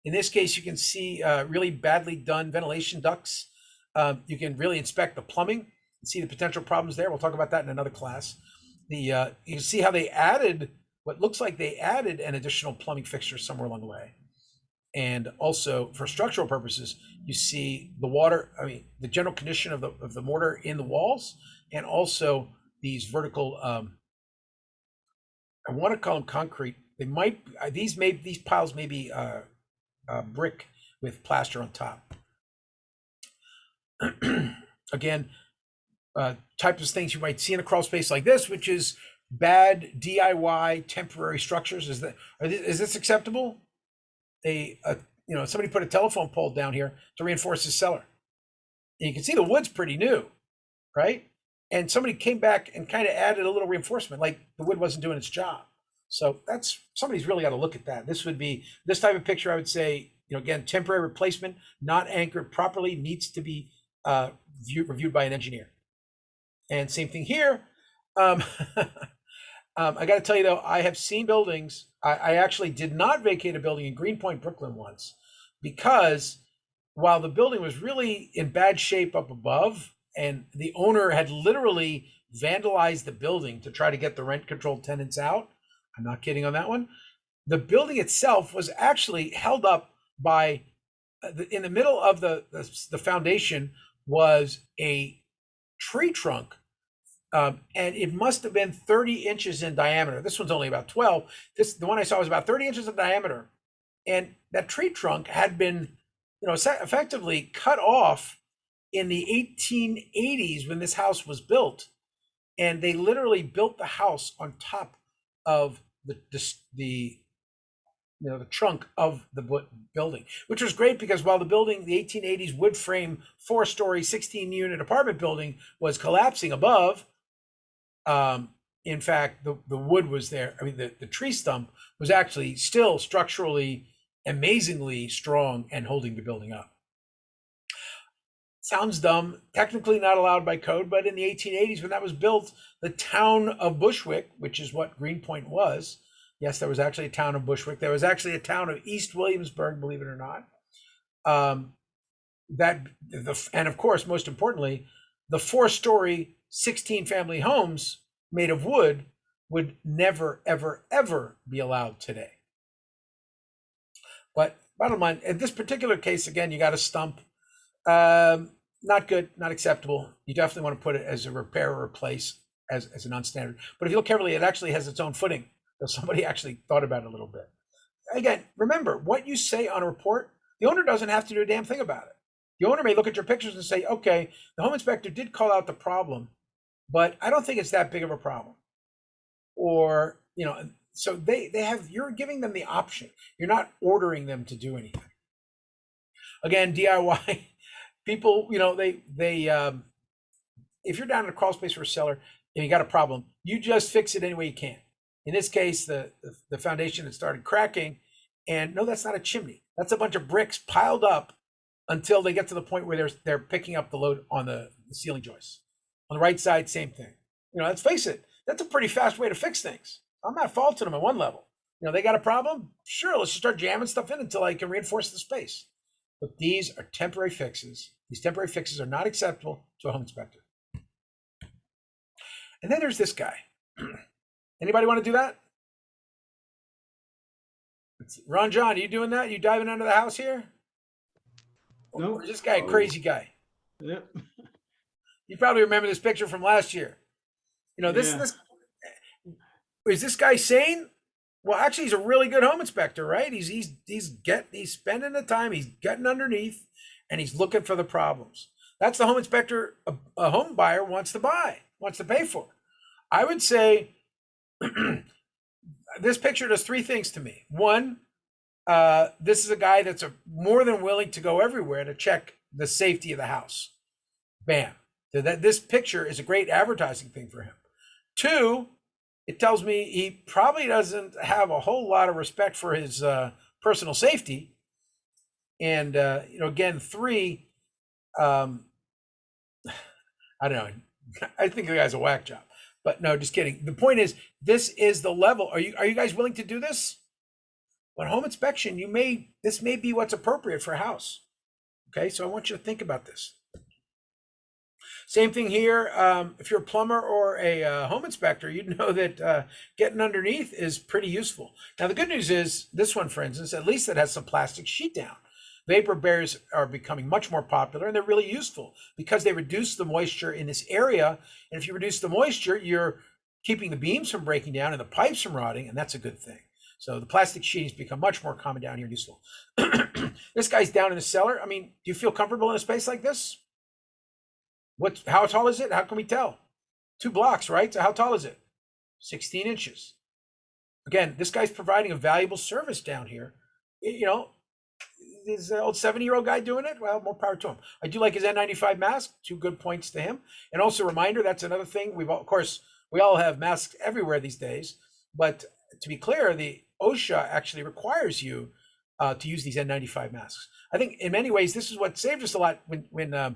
In this case, you can see really badly done ventilation ducts. You can really inspect the plumbing and see the potential problems there. We'll talk about that in another class. You can see how they added what looks like they added an additional plumbing fixture somewhere along the way. And also for structural purposes, you see the water, the general condition of the mortar in the walls, and also these vertical, I want to call them concrete. These piles may be brick with plaster on top. Again, types of things you might see in a crawl space like this, which is bad DIY temporary structures. Is this acceptable? Somebody put a telephone pole down here to reinforce the cellar. And you can see the wood's pretty new, right? And somebody came back and kind of added a little reinforcement, like the wood wasn't doing its job. So somebody's really got to look at that. This would be this type of picture. I would say, again, temporary replacement, not anchored properly, needs to be reviewed by an engineer. And same thing here. I got to tell you though, I have seen buildings. I actually did not vacate a building in Greenpoint, Brooklyn once, because while the building was really in bad shape up above, and the owner had literally vandalized the building to try to get the rent controlled tenants out. I'm not kidding on that one. The building itself was actually held up by in the middle of the foundation was a tree trunk, and it must have been 30 inches in diameter. This one's only about 12. The one I saw was about 30 inches in diameter, and that tree trunk had been, effectively cut off in the 1880s when this house was built, and they literally built the house on top of the trunk of the building, which was great because while the 1880s wood frame 4-story 16-unit apartment building was collapsing above, in fact, the wood was there. I mean, the tree stump was actually still structurally amazingly strong and holding the building up. Sounds dumb, technically not allowed by code, but in the 1880s when that was built, the town of Bushwick, which is what Greenpoint was, yes, there was actually a town of Bushwick. There was actually a town of East Williamsburg, believe it or not. And of course, most importantly, the 4-story 16-family homes made of wood would never, ever, ever be allowed today. But bottom line, in this particular case, again, you got a stump. Not good, not acceptable. You definitely want to put it as a repair or replace as a non-standard. But if you look carefully, it actually has its own footing. So somebody actually thought about it a little bit. Again, remember, what you say on a report, the owner doesn't have to do a damn thing about it. The owner may look at your pictures and say, okay, the home inspector did call out the problem, but I don't think it's that big of a problem. Or, so you're giving them the option. You're not ordering them to do anything. Again, DIY, people, if you're down in a crawl space for a cellar and you got a problem, you just fix it any way you can. In this case, the foundation had started cracking, and no, that's not a chimney. That's a bunch of bricks piled up until they get to the point where they're picking up the load on the ceiling joists. On the right side, same thing. Let's face it, that's a pretty fast way to fix things. I'm not faulting them at one level. They got a problem? Sure, let's just start jamming stuff in until I can reinforce the space. But these are temporary fixes. These temporary fixes are not acceptable to a home inspector. And then there's this guy. Anybody want to do that? Ron John, are you doing that? You diving under the house here? No. Or is this guy a crazy guy? Yep. You probably remember this picture from last year. Is this guy sane? Well, actually, he's a really good home inspector, right? He's spending the time, he's getting underneath, and he's looking for the problems. That's the home inspector a home buyer wants to pay for. I would say this picture does 3 things to me. One, this is a guy that's more than willing to go everywhere to check the safety of the house. Bam. So this picture is a great advertising thing for him. 2, it tells me he probably doesn't have a whole lot of respect for his personal safety. And, again, 3, I don't know. I think the guy's a whack job. But no, just kidding. The point is, this is the level. Are you guys willing to do this? When home inspection, this may be what's appropriate for a house. Okay, so I want you to think about this. Same thing here. If you're a plumber or a home inspector, you'd know that getting underneath is pretty useful. Now, the good news is this one, for instance, at least it has some plastic sheet down. Vapor barriers are becoming much more popular, and they're really useful because they reduce the moisture in this area. And if you reduce the moisture, you're keeping the beams from breaking down and the pipes from rotting, and that's a good thing. So the plastic sheeting has become much more common down here and useful. This guy's down in the cellar. I mean, do you feel comfortable in a space like this? How tall is it? How can we tell? 2 blocks, right? So how tall is it? 16 inches. Again, this guy's providing a valuable service down here. Is an old 70-year-old guy doing it? Well, more power to him. I do like his N95 mask. 2 good points to him. And also a reminder, that's another thing. Of course, we all have masks everywhere these days. But to be clear, the OSHA actually requires you to use these N95 masks. I think in many ways, this is what saved us a lot when the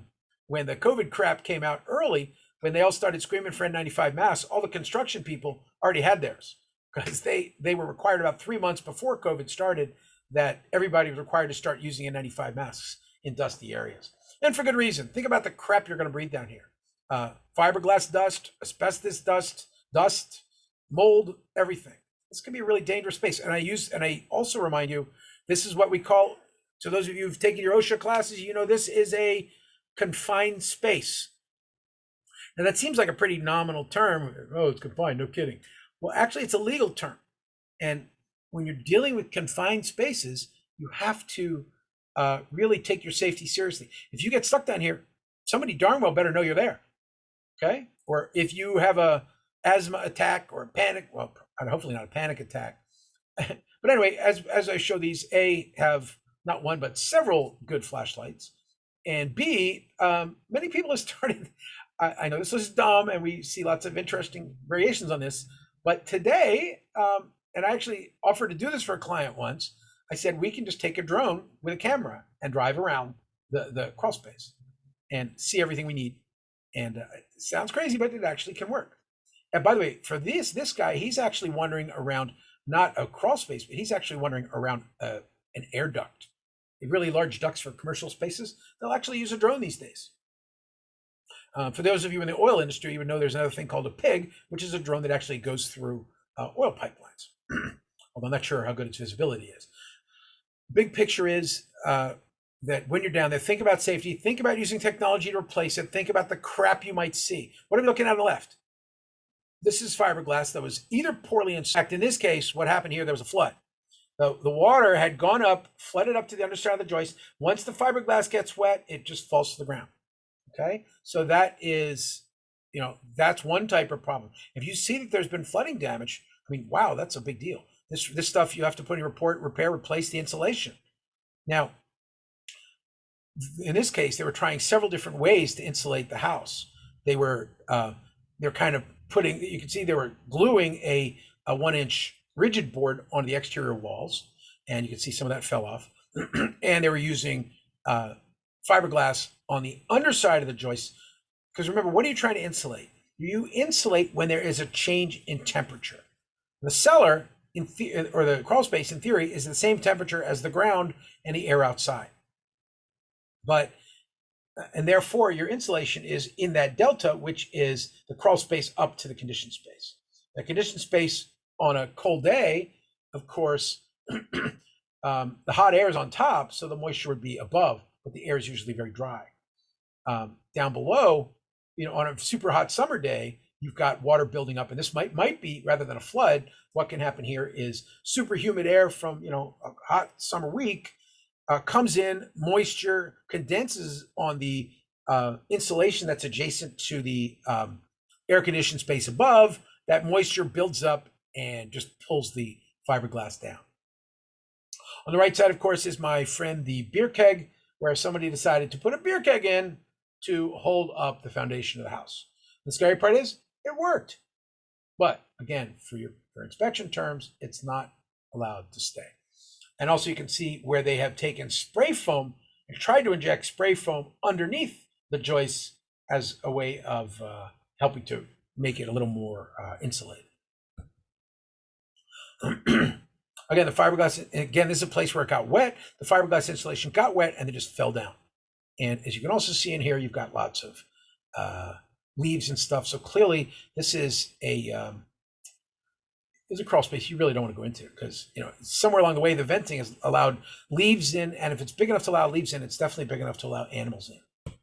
COVID crap came out early. when they all started screaming for N95 masks, all the construction people already had theirs because they were required about 3 months before COVID started that everybody was required to start using N95 masks in dusty areas. And for good reason. Think about the crap you're going to breathe down here. Fiberglass dust, asbestos dust, mold, everything. This can be a really dangerous space. And I also remind you, this is what we call, to those of you who've taken your OSHA classes, you know this is a confined space. Now that seems like a pretty nominal term. Oh, it's confined, no kidding. Well, actually it's a legal term. And when you're dealing with confined spaces, you have to really take your safety seriously. If you get stuck down here, somebody darn well better know you're there, okay? Or if you have a asthma attack or a panic, well, hopefully not a panic attack. But anyway, as I show these, A, have not one, but several good flashlights. And B, many people have started, I know this is dumb and we see lots of interesting variations on this, but today, and I actually offered to do this for a client once, I said, we can just take a drone with a camera and drive around the crawl space and see everything we need. And it sounds crazy, but it actually can work. And by the way, for this guy, he's actually wandering around, not a crawl space, but he's actually wandering around an air duct. Really large ducts for commercial spaces, they'll actually use a drone these days. For those of you in the oil industry, you would know there's another thing called a pig, which is a drone that actually goes through oil pipelines. Although I'm not sure how good its visibility is. Big picture is that when you're down there, think about safety, think about using technology to replace it, think about the crap you might see. What are we looking at on the left? This is fiberglass that was either poorly installed. In this case, what happened here, there was a flood. The water had gone up, flooded up to the underside of the joist. Once the fiberglass gets wet, it just falls to the ground. Okay, so that is, that's one type of problem. If you see that there's been flooding damage, I mean, wow, that's a big deal. This stuff you have to put in your report, repair, replace the insulation. Now, in this case, they were trying several different ways to insulate the house. They're kind of putting, you can see they were gluing a 1-inch rigid board on the exterior walls, and you can see some of that fell off. And they were using fiberglass on the underside of the joist, because remember, what are you trying to insulate? You insulate when there is a change in temperature. The cellar, or the crawl space, in theory, is the same temperature as the ground and the air outside. And therefore, your insulation is in that delta, which is the crawl space up to the conditioned space. The conditioned space on a cold day, of course, the hot air is on top, so the moisture would be above, but the air is usually very dry. Down below, on a super hot summer day, you've got water building up, and this might be, rather than a flood, what can happen here is super humid air from a hot summer week comes in, moisture condenses on the insulation that's adjacent to the air conditioned space above. That moisture builds up and just pulls the fiberglass down. On the right side, of course, is my friend the beer keg, where somebody decided to put a beer keg in to hold up the foundation of the house. The scary part is it worked. But again, for inspection terms, it's not allowed to stay. And also you can see where they have taken spray foam and tried to inject spray foam underneath the joists as a way of helping to make it a little more insulated. Again, the fiberglass, again, this is a place where it got wet. The fiberglass insulation got wet and they just fell down. And as you can also see in here, you've got lots of leaves and stuff. So clearly this is a crawl space you really don't want to go into, because somewhere along the way the venting has allowed leaves in, and if it's big enough to allow leaves in, it's definitely big enough to allow animals in.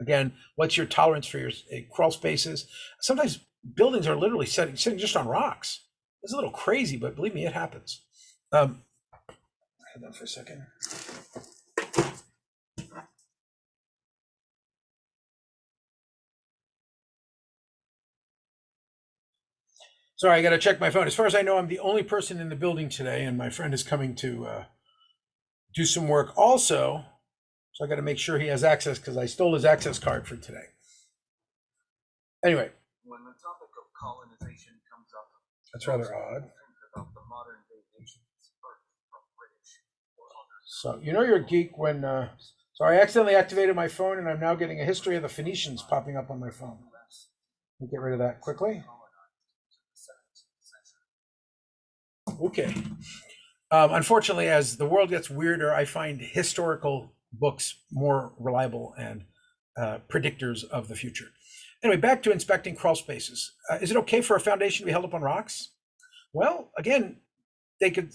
Again, what's your tolerance for your crawl spaces? Sometimes buildings are literally sitting just on rocks. It's a little crazy, but believe me, it happens. Hold on for a second. Sorry, I got to check my phone. As far as I know, I'm the only person in the building today, and my friend is coming to do some work also. So I got to make sure he has access, because I stole his access card for today. Anyway. When the topic of colonization comes up, that's rather odd. About the modern day nations from British or others. So you're a geek when So I accidentally activated my phone, and I'm now getting a history of the Phoenicians popping up on my phone. Let me get rid of that quickly. Okay. Unfortunately, as the world gets weirder, I find historical books more reliable and predictors of the future. Anyway, back to inspecting crawl spaces. Is it okay for a foundation to be held up on rocks? Well, again, they could,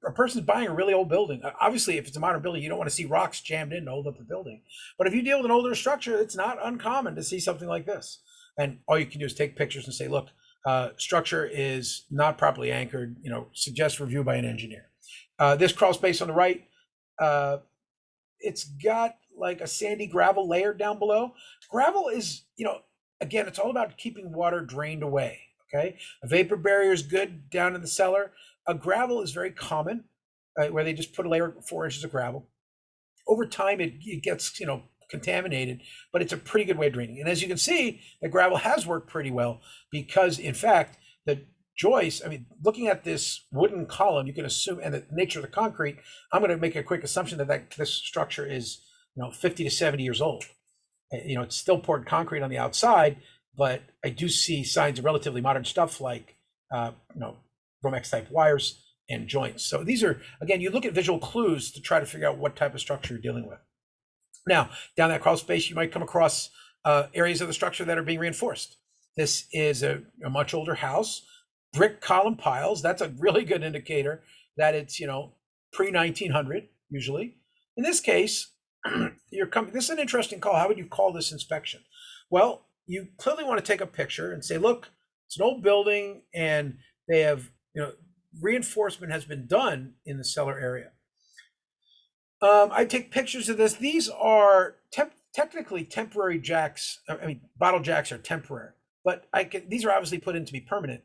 a person's buying a really old building. Obviously, if it's a modern building, you don't want to see rocks jammed in to hold up the building. But if you deal with an older structure, it's not uncommon to see something like this. And all you can do is take pictures and say, look, structure is not properly anchored, suggest review by an engineer. This crawl space on the right, it's got like a sandy gravel layer down below. Gravel is, again, it's all about keeping water drained away. Okay. A vapor barrier is good down in the cellar. A gravel is very common, where they just put a layer of 4 inches of gravel. Over time, it gets, contaminated, but it's a pretty good way of draining. And as you can see, the gravel has worked pretty well because, in fact, the joist, looking at this wooden column, you can assume, and the nature of the concrete, I'm going to make a quick assumption that this structure is, 50 to 70 years old. It's still poured concrete on the outside, but I do see signs of relatively modern stuff like, Romex type wires and joints. So these are, again, you look at visual clues to try to figure out what type of structure you're dealing with. Now, down that crawl space, you might come across areas of the structure that are being reinforced. This is a much older house, brick column piles. That's a really good indicator that it's, pre-1900 usually. In this case, this is an interesting call. How would you call this inspection? Well, you clearly want to take a picture and say, look, it's an old building and they have, reinforcement has been done in the cellar area. I take pictures of this. These are technically temporary jacks. Bottle jacks are temporary, but these are obviously put in to be permanent.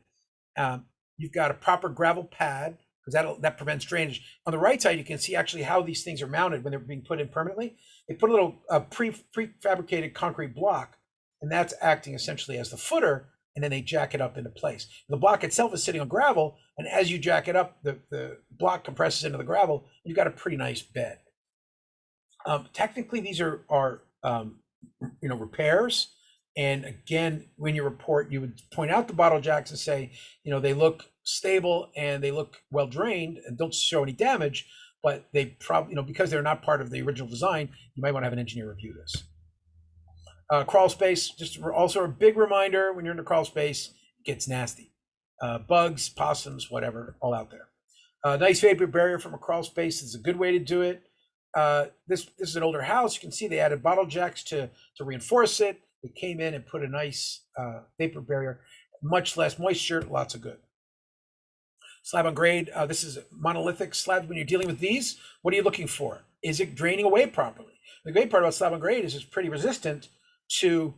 You've got a proper gravel pad because that prevents drainage. On the right side, you can see actually how these things are mounted when they're being put in permanently. They put a little prefabricated concrete block, and that's acting essentially as the footer, and then they jack it up into place. The block itself is sitting on gravel, and as you jack it up, the block compresses into the gravel, and you've got a pretty nice bed. Technically, these are repairs. And again, when you report, you would point out the bottle jacks and say, they look stable and they look well drained and don't show any damage, but they probably, because they're not part of the original design, you might want to have an engineer review this. Crawl space, just also a big reminder when you're in the crawl space, it gets nasty. Bugs, possums, whatever, all out there. Nice vapor barrier from a crawl space is a good way to do it. This is an older house. You can see they added bottle jacks to reinforce it. They came in and put a nice vapor barrier, much less moisture, lots of good. Slab on grade, this is monolithic slab. When you're dealing with these, what are you looking for? Is it draining away properly? The great part about slab on grade is it's pretty resistant to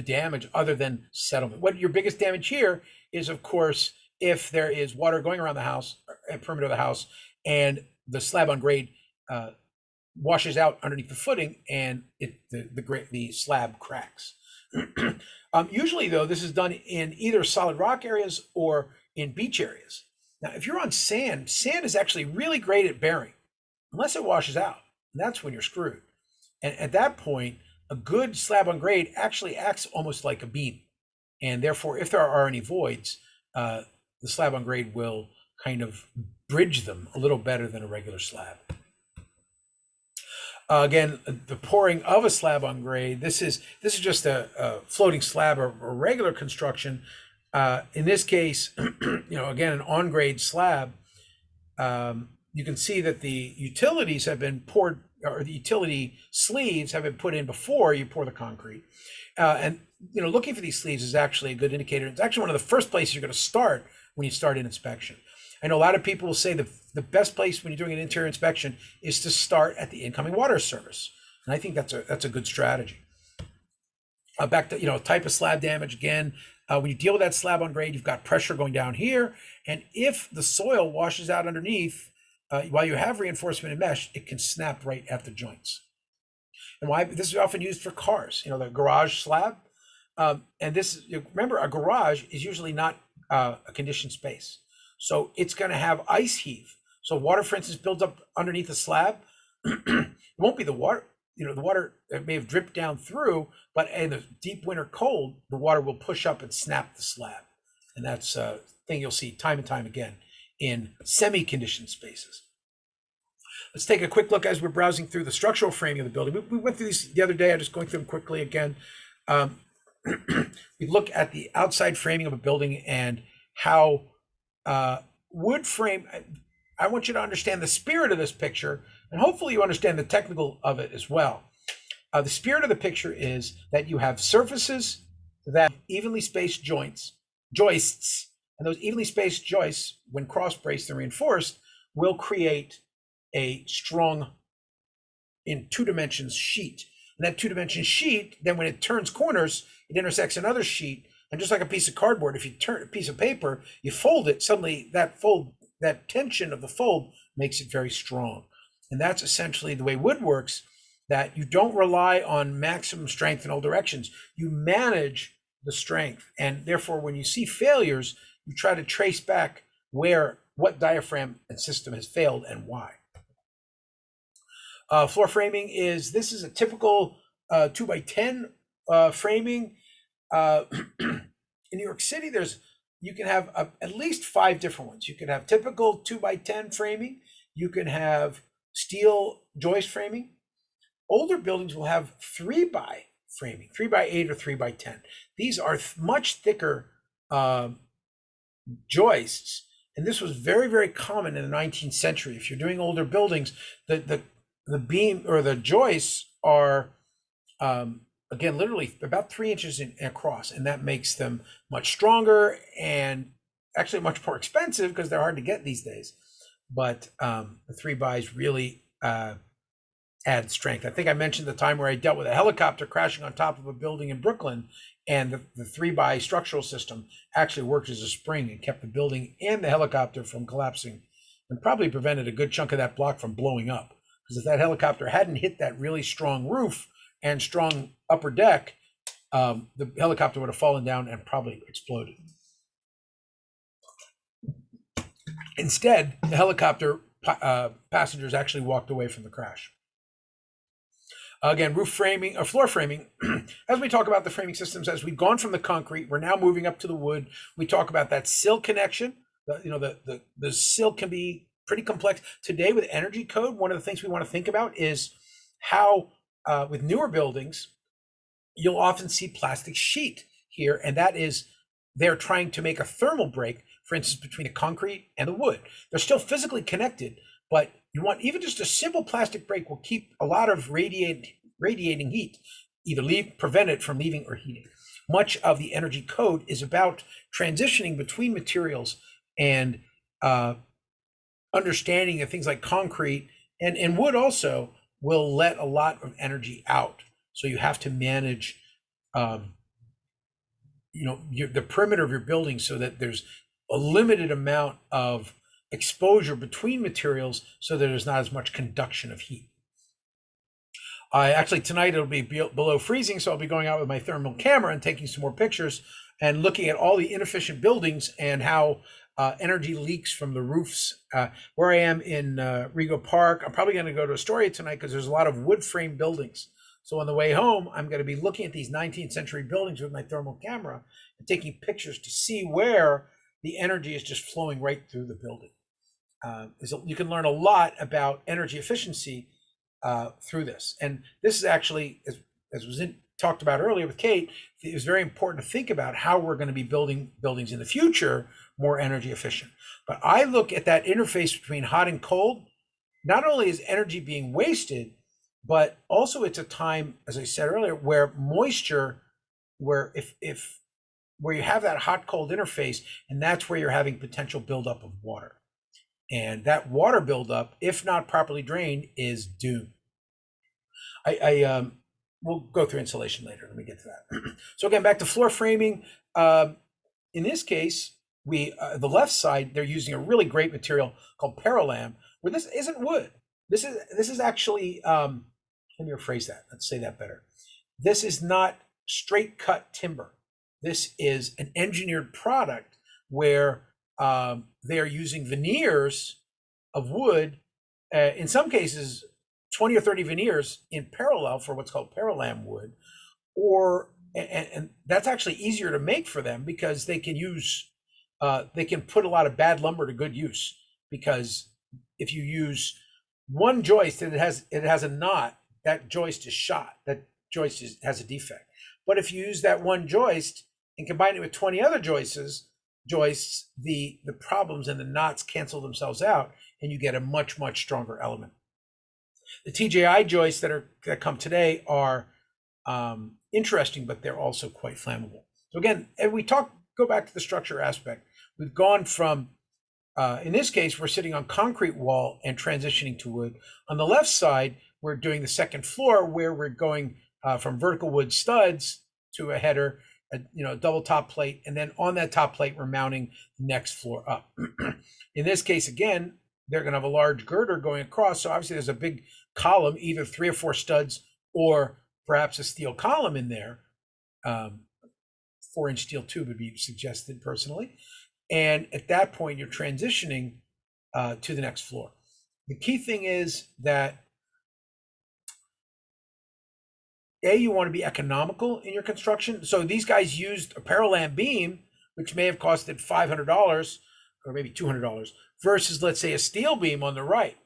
damage other than settlement. What your biggest damage here is, of course, if there is water going around the house, perimeter of the house, and the slab on grade washes out underneath the footing, and the slab cracks. Usually, though, this is done in either solid rock areas or in beach areas. Now, if you're on sand, sand is actually really great at bearing, unless it washes out. And that's when you're screwed. And at that point, a good slab on grade actually acts almost like a beam. And therefore, if there are any voids, the slab on grade will kind of bridge them a little better than a regular slab. Again, the pouring of a slab on grade, this is just a floating slab or regular construction. In this case, again, an on-grade slab. You can see that the utilities have been poured, or the utility sleeves have been put in before you pour the concrete. And looking for these sleeves is actually a good indicator. It's actually one of the first places you're going to start when you start an inspection. I know a lot of people will say the best place when you're doing an interior inspection is to start at the incoming water service. And I think that's a good strategy. Back to, type of slab damage again. When you deal with that slab on grade, you've got pressure going down here. And if the soil washes out underneath, while you have reinforcement and mesh, it can snap right at the joints. And why? This is often used for cars, the garage slab. And this, remember, a garage is usually not a conditioned space. So it's going to have ice heave. So water, for instance, builds up underneath the slab. It won't be the water, the water that may have dripped down through, but in the deep winter cold, the water will push up and snap the slab. And that's a thing you'll see time and time again in semi-conditioned spaces. Let's take a quick look as we're browsing through the structural framing of the building. We went through these the other day. I'm just going through them quickly again. We look at the outside framing of a building and how wood frame. I want you to understand the spirit of this picture, and hopefully you understand the technical of it as well. The spirit of the picture is that you have surfaces that have evenly spaced joists, and those evenly spaced joists, when cross-braced and reinforced, will create a strong, in 2 dimensions, sheet. And that 2-dimension sheet, then when it turns corners, it intersects another sheet. And just like a piece of cardboard, if you turn a piece of paper, you fold it, suddenly that tension of the fold makes it very strong. And that's essentially the way wood works, that you don't rely on maximum strength in all directions. You manage the strength. And therefore, when you see failures, you try to trace back what diaphragm and system has failed and why. Floor framing this is a typical 2x10 framing. In New York City, you can have at least 5 different ones. You can have typical 2x10 framing. You can have steel joist framing. Older buildings will have 3x framing, 3x8 or 3x10. These are much thicker joists, and this was very, very common in the 19th century. If you're doing older buildings, the beam or the joists are again literally about 3 inches across, and that makes them much stronger and actually much more expensive because they're hard to get these days. But the 3x really add strength. I think I mentioned the time where I dealt with a helicopter crashing on top of a building in Brooklyn, and the 3x structural system actually worked as a spring and kept the building and the helicopter from collapsing, and probably prevented a good chunk of that block from blowing up. Because if that helicopter hadn't hit that really strong roof and strong upper deck, the helicopter would have fallen down and probably exploded. Instead, the helicopter passengers actually walked away from the crash. Again, roof framing or floor framing, as we talk about the framing systems, as we've gone from the concrete, we're now moving up to the wood. We talk about that sill connection. The sill can be pretty complex. Today with energy code, one of the things we want to think about is how with newer buildings, you'll often see plastic sheet here, and that is they're trying to make a thermal break, for instance, between the concrete and the wood. They're still physically connected, but you want even just a simple plastic break will keep a lot of radiating heat, either prevent it from leaving or heating. Much of the energy code is about transitioning between materials and understanding that things like concrete and wood also will let a lot of energy out. So you have to manage the perimeter of your building so that there's a limited amount of exposure between materials so that there's not as much conduction of heat. Actually, tonight it'll be below freezing, so I'll be going out with my thermal camera and taking some more pictures and looking at all the inefficient buildings and how energy leaks from the roofs. Where I am in Rego Park, I'm probably going to go to Astoria tonight because there's a lot of wood frame buildings. So on the way home, I'm going to be looking at these 19th century buildings with my thermal camera and taking pictures to see where the energy is just flowing right through the building. You can learn a lot about energy efficiency through this. And this is actually, as was talked about earlier with Kate, it was very important to think about how we're going to be building buildings in the future more energy efficient. But I look at that interface between hot and cold. Not only is energy being wasted, but also it's a time, as I said earlier, where moisture, where you have that hot-cold interface, and that's where you're having potential buildup of water. And that water buildup, if not properly drained, is doomed. We'll go through insulation later. Let me get to that. So again, back to floor framing. In this case, the left side, they're using a really great material called Paralam, where this isn't wood. This is actually, let me rephrase that. Let's say that better. This is not straight cut timber. This is an engineered product where they are using veneers of wood, in some cases, 20 or 30 veneers in parallel for what's called parallam wood, and that's actually easier to make for them because they can use, they can put a lot of bad lumber to good use, because if you use one joist and it has a knot, that joist is shot. That joist has a defect. But if you use that one joist and combine it with 20 other joists, the problems and the knots cancel themselves out, and you get a much, much stronger element. The TJI joists that come today are interesting, but they're also quite flammable. So again, and go back to the structure aspect. We've gone from, in this case, we're sitting on concrete wall and transitioning to wood. On the left side, we're doing the second floor, where we're going from vertical wood studs to a header, a double top plate, and then on that top plate, we're mounting the next floor up. In this case, again, they're going to have a large girder going across. So obviously there's a big column, either 3 or 4 studs, or perhaps a steel column in there. 4-inch steel tube would be suggested personally. And at that point, you're transitioning to the next floor. The key thing is that you want to be economical in your construction. So these guys used a parallam beam, which may have costed $500 or maybe $200, versus, let's say, a steel beam on the right.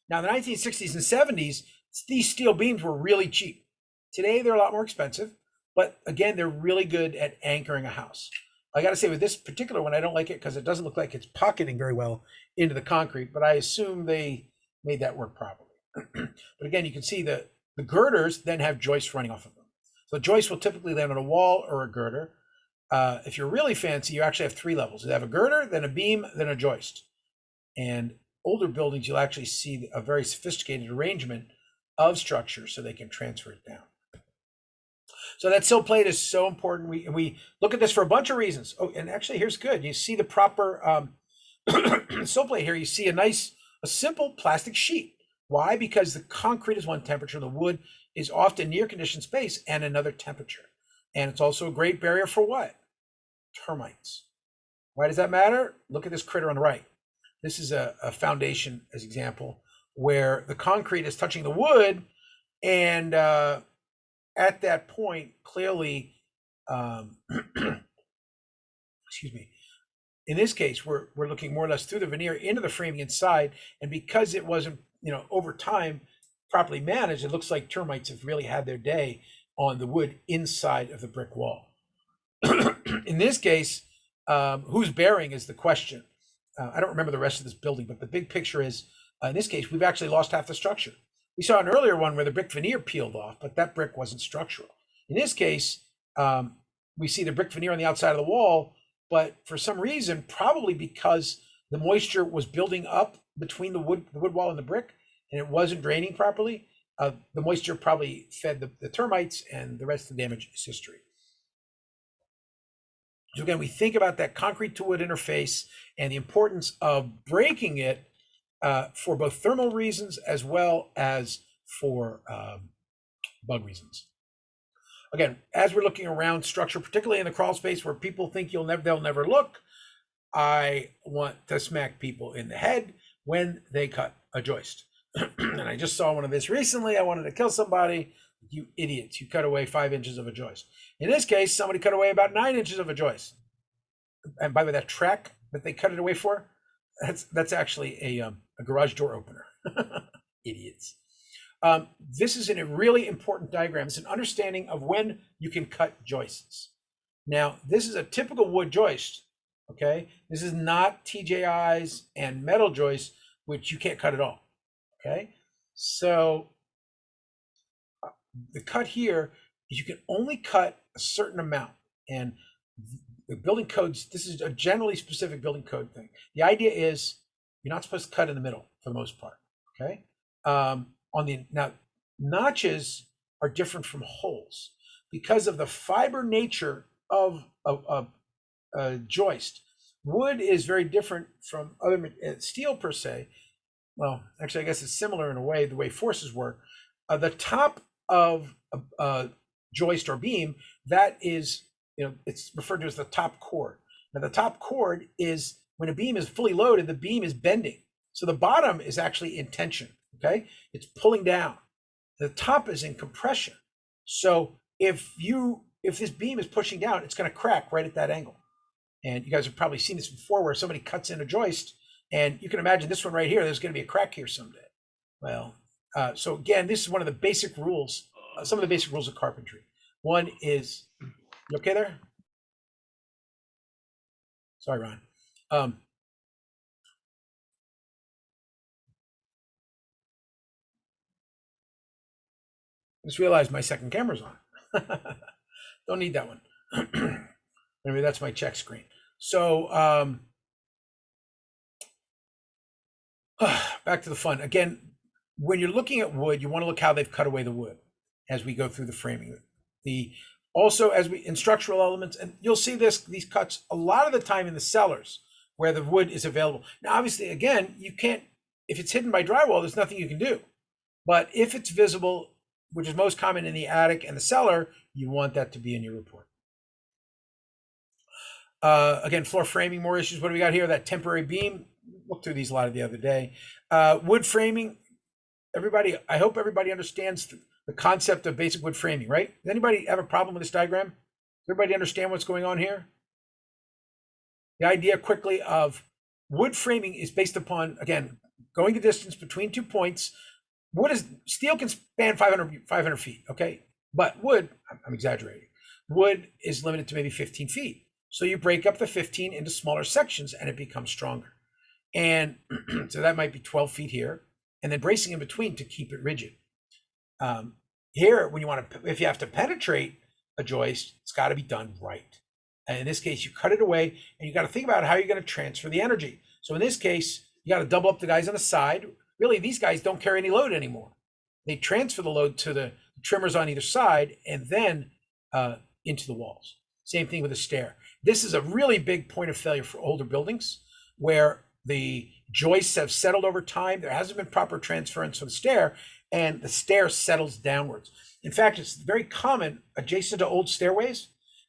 Now, in the 1960s and 70s, these steel beams were really cheap. Today, they're a lot more expensive, but again, they're really good at anchoring a house. I got to say, with this particular one, I don't like it because it doesn't look like it's pocketing very well into the concrete, but I assume they made that work properly. But again, you can see the girders then have joists running off of them. So the joist will typically land on a wall or a girder. If you're really fancy, you actually have 3 levels. You have a girder, then a beam, then a joist. And older buildings, you'll actually see a very sophisticated arrangement of structure so they can transfer it down. So that sill plate is so important. We look at this for a bunch of reasons. Oh, and actually, here's good. You see the proper sill plate here. You see a simple plastic sheet. Why? Because the concrete is one temperature, the wood is often near conditioned space and another temperature. And it's also a great barrier for what? Termites. Why does that matter? Look at this critter on the right. This is a foundation, as example, where the concrete is touching the wood, and at that point, clearly, excuse me, in this case, we're looking more or less through the veneer into the framing inside, and because it wasn't, over time properly managed, it looks like termites have really had their day on the wood inside of the brick wall. In this case, who's bearing is the question. I don't remember the rest of this building, but the big picture is, in this case, we've actually lost half the structure. We saw an earlier one where the brick veneer peeled off, but that brick wasn't structural. In this case, we see the brick veneer on the outside of the wall, but for some reason, probably because the moisture was building up between the wood wall and the brick, and it wasn't draining properly, the moisture probably fed the termites, and the rest of the damage is history. So again, we think about that concrete to wood interface and the importance of breaking it for both thermal reasons as well as for bug reasons. Again, as we're looking around structure, particularly in the crawl space where people think they'll never look, I want to smack people in the head when they cut a joist. And I just saw one of this recently. I wanted to kill somebody. You idiots, you cut away 5 inches of a joist. In this case, somebody cut away about 9 inches of a joist. And by the way, that track that they cut it away for, that's actually a garage door opener. Idiots. This is a really important diagram. It's an understanding of when you can cut joists. Now, this is a typical wood joist, okay? This is not TJIs and metal joists, which you can't cut at all, okay? So the cut here is you can only cut a certain amount, and the building codes, this is a generally specific building code thing. The idea is you're not supposed to cut in the middle for the most part, okay? Now, notches are different from holes because of the fiber nature of a joist. Wood is very different from other steel per se. Well, actually, I guess it's similar in a way, the way forces work. The top of a joist or beam, that is, it's referred to as the top chord. Now, the top chord is when a beam is fully loaded, the beam is bending. So the bottom is actually in tension, okay? It's pulling down. The top is in compression. So if this beam is pushing down, it's going to crack right at that angle. And you guys have probably seen this before where somebody cuts in a joist, and you can imagine this one right here, there's going to be a crack here someday. Well, so again, this is one of the basic rules, some of the basic rules of carpentry. One is, you okay there? Sorry, Ron. I just realized my second camera's on. Don't need that one. Anyway, that's my check screen. So back to the fun. Again, when you're looking at wood, you want to look how they've cut away the wood as we go through the framing. Also, as we in structural elements, and you'll see these cuts a lot of the time in the cellars where the wood is available. Now, obviously, again, you can't, if it's hidden by drywall, there's nothing you can do. But if it's visible, which is most common in the attic and the cellar, you want that to be in your report. Again, floor framing, more issues. What do we got here? That temporary beam. Looked through these a lot of the other day. Wood framing. Everybody, I hope everybody understands the concept of basic wood framing, right? Does anybody have a problem with this diagram? Does everybody understand what's going on here? The idea quickly of wood framing is based upon, again, going the distance between 2 points. Steel can span 500 feet, okay? But wood, I'm exaggerating. Wood is limited to maybe 15 feet. So you break up the 15 into smaller sections and it becomes stronger. And so that might be 12 feet here, and then bracing in between to keep it rigid. Here, when you want to, if you have to penetrate a joist, it's got to be done right. And in this case, you cut it away, and you got to think about how you're going to transfer the energy. So in this case, you got to double up the guys on the side. Really, these guys don't carry any load anymore. They transfer the load to the trimmers on either side, and then into the walls. Same thing with the stair. This is a really big point of failure for older buildings where the joists have settled over time. There hasn't been proper transference of the stair, and the stair settles downwards. In fact, it's very common adjacent to old stairways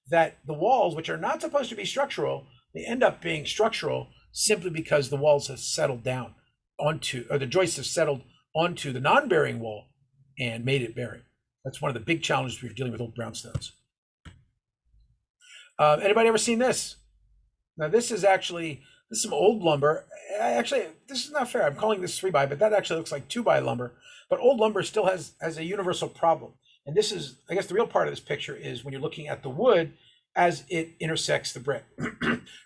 that the walls, which are not supposed to be structural, they end up being structural simply because the walls have settled down onto, or the joists have settled onto the non-bearing wall and made it bearing. That's one of the big challenges we're dealing with old brownstones. Anybody ever seen this? Now this is some old lumber. Actually, this is not fair. I'm calling this 3x, but that actually looks like 2x lumber. But old lumber still has a universal problem. And this is, I guess the real part of this picture is when you're looking at the wood as it intersects the brick.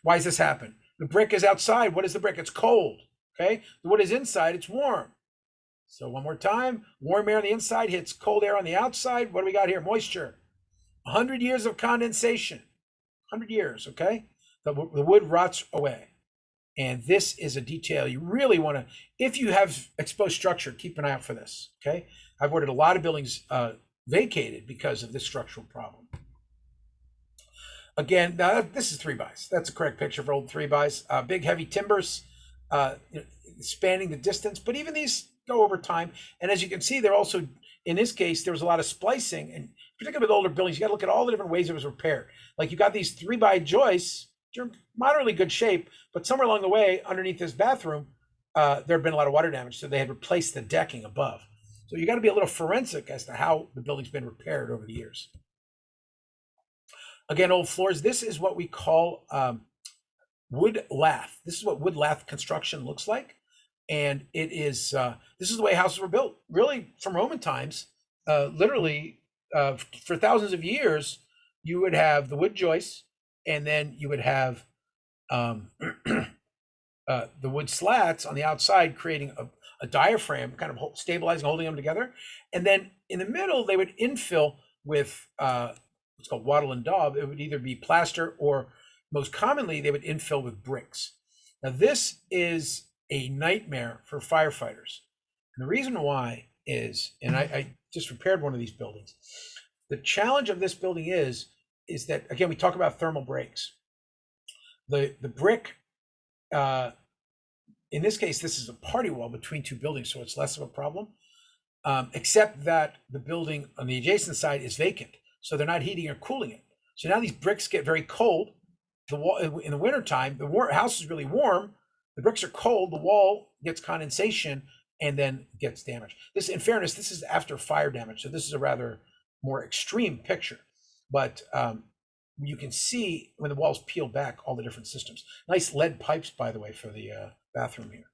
Why does this happen? The brick is outside. What is the brick? It's cold, okay? The wood is inside, it's warm. So one more time, warm air on the inside hits cold air on the outside. What do we got here? Moisture. 100 years of condensation. 100 years, okay? The wood rots away. And this is a detail you really want to, if you have exposed structure, keep an eye out for this, okay? I've ordered a lot of buildings vacated because of this structural problem. Again, now this is 3x. That's a correct picture for old 3x. Big, heavy timbers spanning the distance, but even these go over time. And as you can see, they're also, in this case, there was a lot of splicing, and particularly with older buildings, you got to look at all the different ways it was repaired. Like you got these 3x joists, which are moderately good shape, but somewhere along the way, underneath this bathroom, there had been a lot of water damage, so they had replaced the decking above. So you got to be a little forensic as to how the building's been repaired over the years. Again, old floors. This is what we call wood lath. This is what wood lath construction looks like, and it is. This is the way houses were built, really, from Roman times. Literally, for thousands of years, you would have the wood joists, and then you would have the wood slats on the outside, creating a diaphragm, kind of stabilizing, holding them together. And then in the middle, they would infill with what's called wattle and daub. It would either be plaster, or most commonly, they would infill with bricks. Now, this is a nightmare for firefighters. And the reason why is, and I just repaired one of these buildings. The challenge of this building is that, again, we talk about thermal breaks. The brick, in this case, this is a party wall between two buildings, so it's less of a problem, except that the building on the adjacent side is vacant, so they're not heating or cooling it. So now these bricks get very cold. The wall in the wintertime, the house is really warm. The bricks are cold, the wall gets condensation and then gets damaged. This, in fairness, this is after fire damage, so this is a rather more extreme picture. But you can see when the walls peel back all the different systems. Nice lead pipes, by the way, for the bathroom here.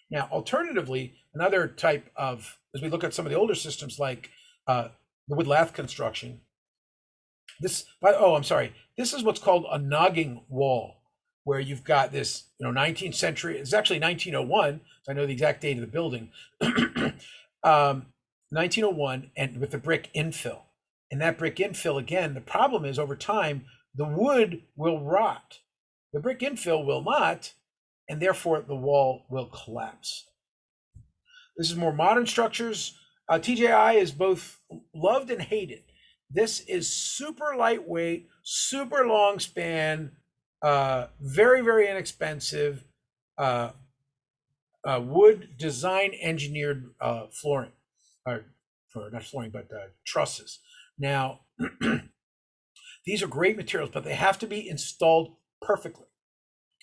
Now, alternatively, another type of, as we look at some of the older systems like the wood lath construction, this, I'm sorry, this is what's called a nogging wall, where you've got this, 19th century, it's actually 1901, so I know the exact date of the building, 1901, and with the brick infill. And that brick infill, again, the problem is over time, the wood will rot. The brick infill will not, and therefore the wall will collapse. This is more modern structures. TJI is both loved and hated. This is super lightweight, super long span, very, very inexpensive wood design engineered flooring, or not flooring, but trusses. Now, these are great materials, but they have to be installed perfectly.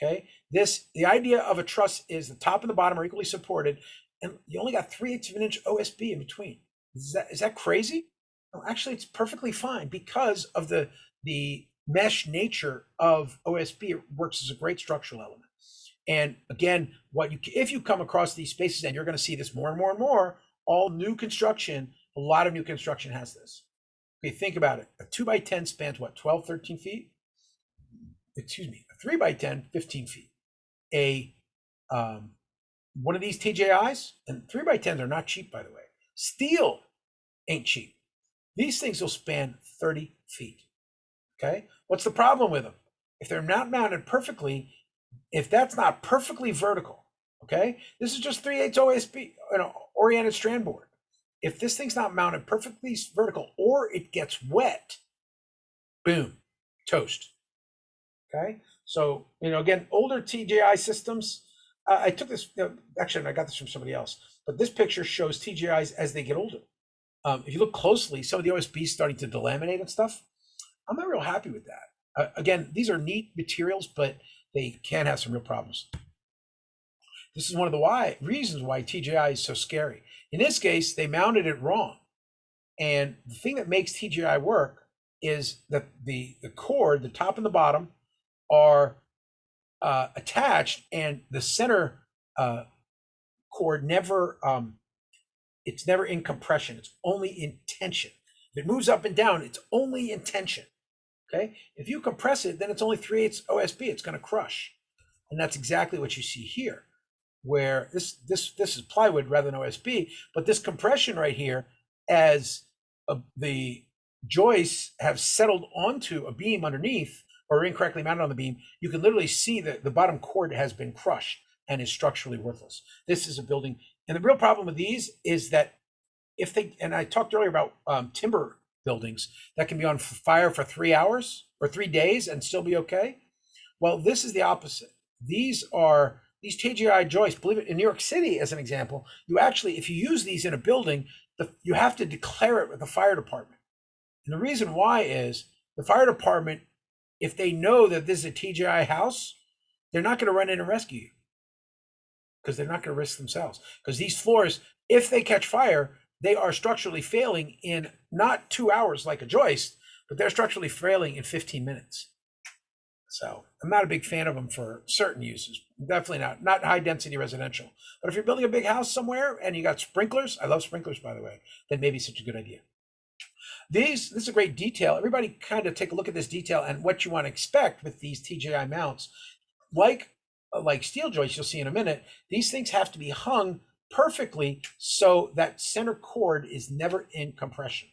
Okay, the idea of a truss is the top and the bottom are equally supported, and you only got 3/8 of an inch OSB in between. Is that crazy? No, actually, it's perfectly fine because of the mesh nature of OSB. It works as a great structural element. And again, if you come across these spaces, and you're going to see this more and more and more, all new construction, a lot of new construction has this. Okay, think about it. A 2x10 spans what, 12, 13 feet? Excuse me, a 3x10, 15 feet. One of these TJIs, and 3x10s are not cheap, by the way. Steel ain't cheap. These things will span 30 feet. Okay, what's the problem with them? If they're not mounted perfectly, if that's not perfectly vertical, okay, this is just 3/8 OSB, oriented strand board. If this thing's not mounted perfectly vertical or it gets wet, boom, toast. Okay, so again, older TJI systems. I took this. Actually, I got this from somebody else, but this picture shows TJIs as they get older. If you look closely, some of the OSB is starting to delaminate and stuff. I'm not real happy with that. Again, these are neat materials, but they can have some real problems. This is one of the reasons why TJI is so scary. In this case, they mounted it wrong. And the thing that makes TJI work is that the cord, the top and the bottom, are attached, and the center cord it's never in compression. It's only in tension. If it moves up and down, it's only in tension. Okay. If you compress it, then it's only 3/8 OSB. It's going to crush, and that's exactly what you see here, where this is plywood rather than OSB. But this compression right here, as the joists have settled onto a beam underneath or incorrectly mounted on the beam, you can literally see that the bottom cord has been crushed and is structurally worthless. This is a building, and the real problem with these is that and I talked earlier about timber buildings that can be on fire for 3 hours or 3 days and still be okay. Well, this is the opposite. These TJI joists, believe it, in New York City, as an example, you actually, if you use these in a building, you have to declare it with the fire department. And the reason why is the fire department, if they know that this is a TJI house, they're not going to run in and rescue you, because they're not going to risk themselves. Because these floors, if they catch fire, they are structurally failing in not 2 hours like a joist, but they're structurally failing in 15 minutes. So I'm not a big fan of them for certain uses. Definitely not high density residential. But if you're building a big house somewhere and you got sprinklers, I love sprinklers, by the way, then maybe such a good idea. This is a great detail. Everybody kind of take a look at this detail and what you want to expect with these TJI mounts. Like steel joists, you'll see in a minute, these things have to be hung perfectly so that center cord is never in compression,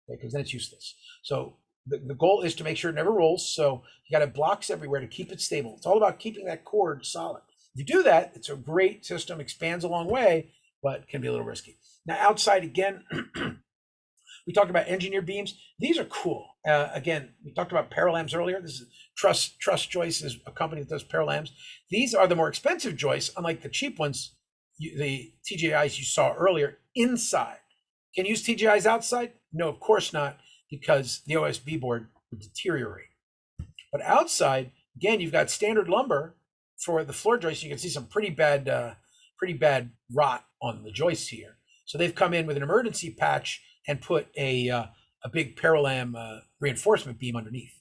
because then it's useless. So the goal is to make sure it never rolls. So you got to have blocks everywhere to keep it stable. It's all about keeping that cord solid. If you do that, it's a great system, expands a long way, but can be a little risky. Now outside, again, we talked about engineered beams. These are cool. Again, we talked about parallams earlier. This is Truss Joists is a company that does parallams. These are the more expensive joists, unlike the cheap ones, the TJIs you saw earlier, inside. Can you use TJIs outside? No, of course not, because the OSB board would deteriorate. But outside, again, you've got standard lumber for the floor joist, you can see some pretty bad rot on the joists here. So they've come in with an emergency patch and put a big parallam reinforcement beam underneath.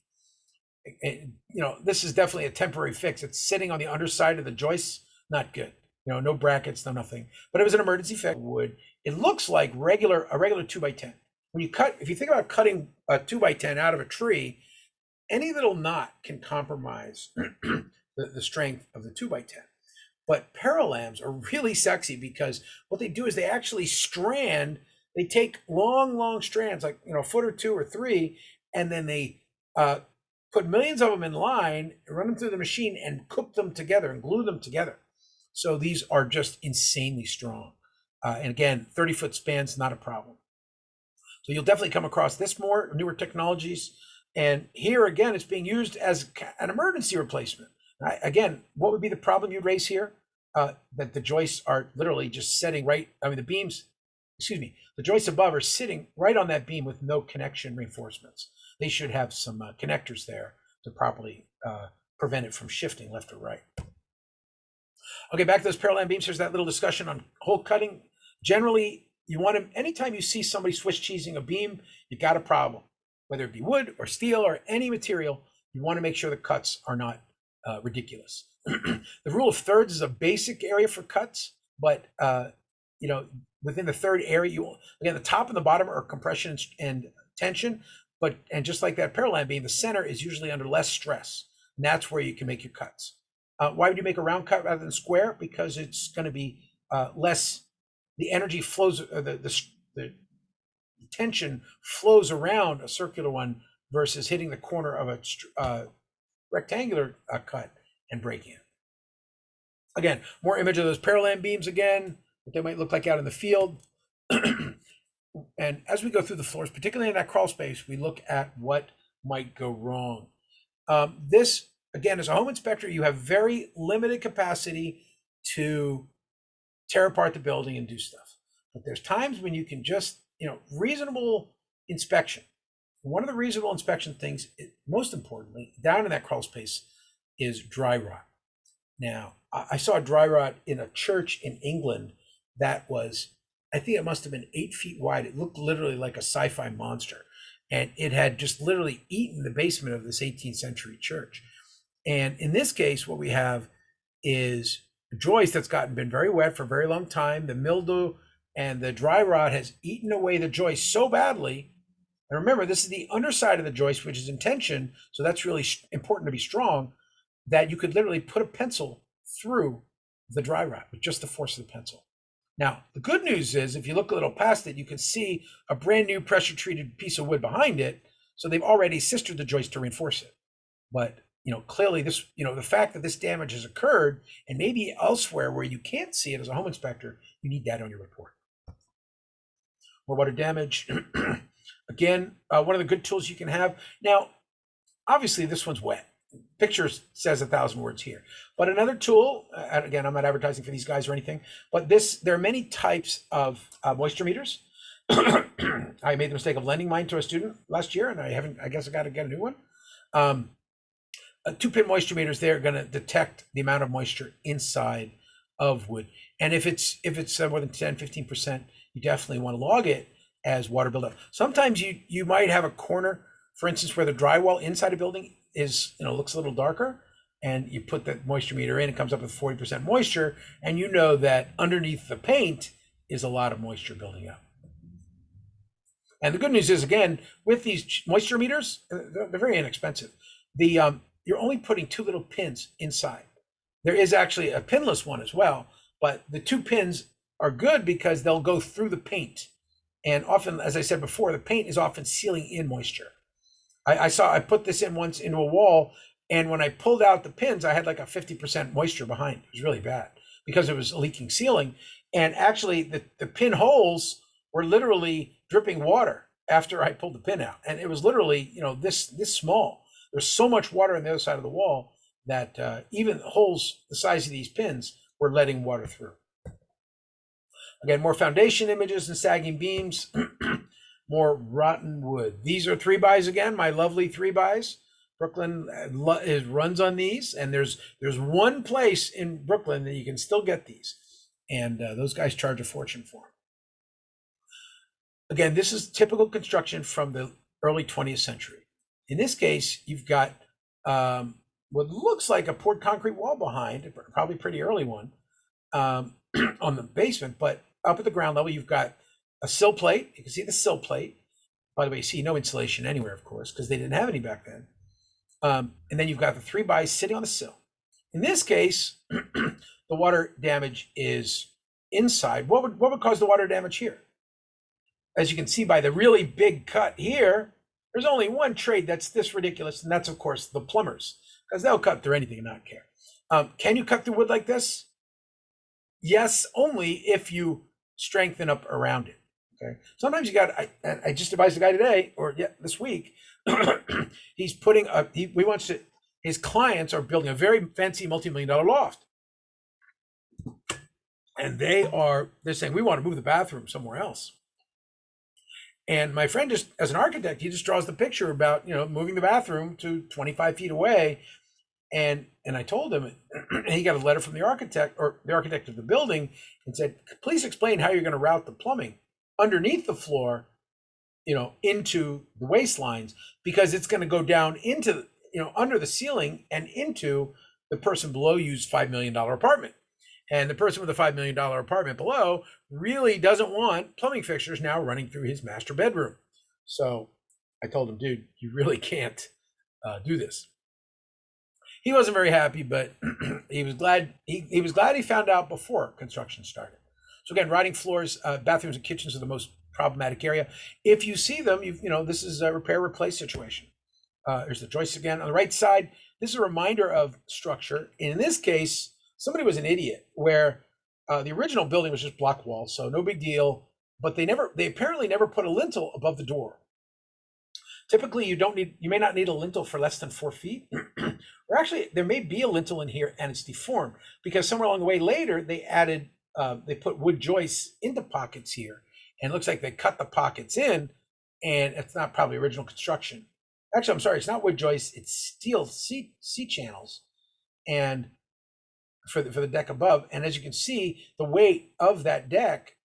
And, you know, this is definitely a temporary fix. It's sitting on the underside of the joists, not good. You know, no brackets, no nothing. But it was an emergency fix. Wood. It looks like a regular 2x10. When you cut, if you think about cutting a 2x10 out of a tree, any little knot can compromise the strength of the 2x10. But parallams are really sexy because what they do is they actually strand. They take long strands, like, you know, a foot or two or three, and then they put millions of them in line, run them through the machine, and cook them together and glue them together. So these are just insanely strong. And again, 30-foot spans, not a problem. So you'll definitely come across this more, newer technologies. And here again, it's being used as an emergency replacement. Again, what would be the problem you'd raise here? That the joists are literally just setting right, I mean, the beams, excuse me, the joists above are sitting right on that beam with no connection reinforcements. They should have some connectors there to properly prevent it from shifting left or right. Okay, back to those parallam beams. Here's that little discussion on hole cutting. Generally, you want to, anytime you see somebody Swiss cheesing a beam, you got a problem. Whether it be wood or steel or any material, you want to make sure the cuts are not ridiculous. The rule of thirds is a basic area for cuts, but you know, within the third area, you again, the top and the bottom are compression and tension, and just like that parallam beam, the center is usually under less stress, and that's where you can make your cuts. Why would you make a round cut rather than square? Because it's going to be less. The energy flows, the tension flows around a circular one versus hitting the corner of a rectangular cut and breaking it. Again, more image of those parallam beams again, what they might look like out in the field. And as we go through the floors, particularly in that crawl space, we look at what might go wrong. This, again, as a home inspector, you have very limited capacity to tear apart the building and do stuff. But there's times when you can just, you know, reasonable inspection. One of the reasonable inspection things, most importantly, down in that crawl space, is dry rot. Now, I saw dry rot in a church in England that was, I think it must have been 8 feet wide. It looked literally like a sci-fi monster. And it had just literally eaten the basement of this 18th century church. And in this case, what we have is a joist that's been very wet for a very long time. The mildew and the dry rot has eaten away the joist so badly. And remember, this is the underside of the joist, which is in tension. So that's really important to be strong, that you could literally put a pencil through the dry rot with just the force of the pencil. Now, the good news is if you look a little past it, you can see a brand new pressure treated piece of wood behind it. So they've already sistered the joist to reinforce it. But, you know, clearly this, you know, the fact that this damage has occurred and maybe elsewhere where you can't see it as a home inspector, you need that on your report. More water damage. Again, one of the good tools you can have. Now, obviously this one's wet. Picture says 1,000 words here. But another tool, again, I'm not advertising for these guys or anything, but there are many types of moisture meters. I made the mistake of lending mine to a student last year, and I guess I got to get a new one. 2-pin moisture meters, they're going to detect the amount of moisture inside of wood. And if it's more than 10, 15%, you definitely want to log it as water buildup. Sometimes you might have a corner, for instance, where the drywall inside a building is, you know, looks a little darker, and you put that moisture meter in, it comes up with 40% moisture, and you know that underneath the paint is a lot of moisture building up. And the good news is, again, with these moisture meters, they're very inexpensive. You're only putting 2 little pins inside. There is actually a pinless one as well, but the 2 pins are good because they'll go through the paint. And often, as I said before, the paint is often sealing in moisture. I put this in once into a wall, and when I pulled out the pins, I had like a 50% moisture behind. It was really bad because it was a leaking ceiling. And actually the pin holes were literally dripping water after I pulled the pin out. And it was literally, you know, this small. There's so much water on the other side of the wall that even holes the size of these pins were letting water through. Again, more foundation images and sagging beams. More rotten wood. These are 3-bys again, my lovely 3-bys. Brooklyn runs on these, and there's one place in Brooklyn that you can still get these, and those guys charge a fortune for them. Again, this is typical construction from the early 20th century. In this case, you've got what looks like a poured concrete wall behind, probably a pretty early one, on the basement, but up at the ground level, you've got a sill plate. You can see the sill plate. By the way, you see no insulation anywhere, of course, because they didn't have any back then. And then you've got the 3x sitting on the sill. In this case, the water damage is inside. What would cause the water damage here? As you can see by the really big cut here, there's only one trade that's this ridiculous, and that's, of course, the plumbers, because they'll cut through anything and not care. Can you cut through wood like this? Yes, only if you strengthen up around it. Okay. Sometimes you got. I just advised a guy today, or this week. He's putting a. He wants to. His clients are building a very fancy multi-million-dollar loft, and they're saying we want to move the bathroom somewhere else. And my friend, just as an architect, he just draws the picture about moving the bathroom to 25 feet away. And I told him, and he got a letter from the architect, or the architect of the building, and said, please explain how you're going to route the plumbing underneath the floor, into the waste lines, because it's going to go down into, under the ceiling and into the person below you's $5 million apartment. And the person with the $5 million apartment below really doesn't want plumbing fixtures now running through his master bedroom. So I told him, dude, you really can't do this. He wasn't very happy, but he was glad he found out before construction started. So again, routing floors, bathrooms and kitchens are the most problematic area. If you see them, this is a repair replace situation. There's the joists again on the right side. This is a reminder of structure. In this case, somebody was an idiot where the original building was just block walls, so no big deal. But they apparently never put a lintel above the door. Typically, you may not need a lintel for less than 4 feet. Or actually, there may be a lintel in here and it's deformed, because somewhere along the way later, they put wood joists into pockets here. And it looks like they cut the pockets in, and it's not probably original construction. Actually, I'm sorry, it's not wood joists, it's steel seat channels and for the deck above. And as you can see, the weight of that deck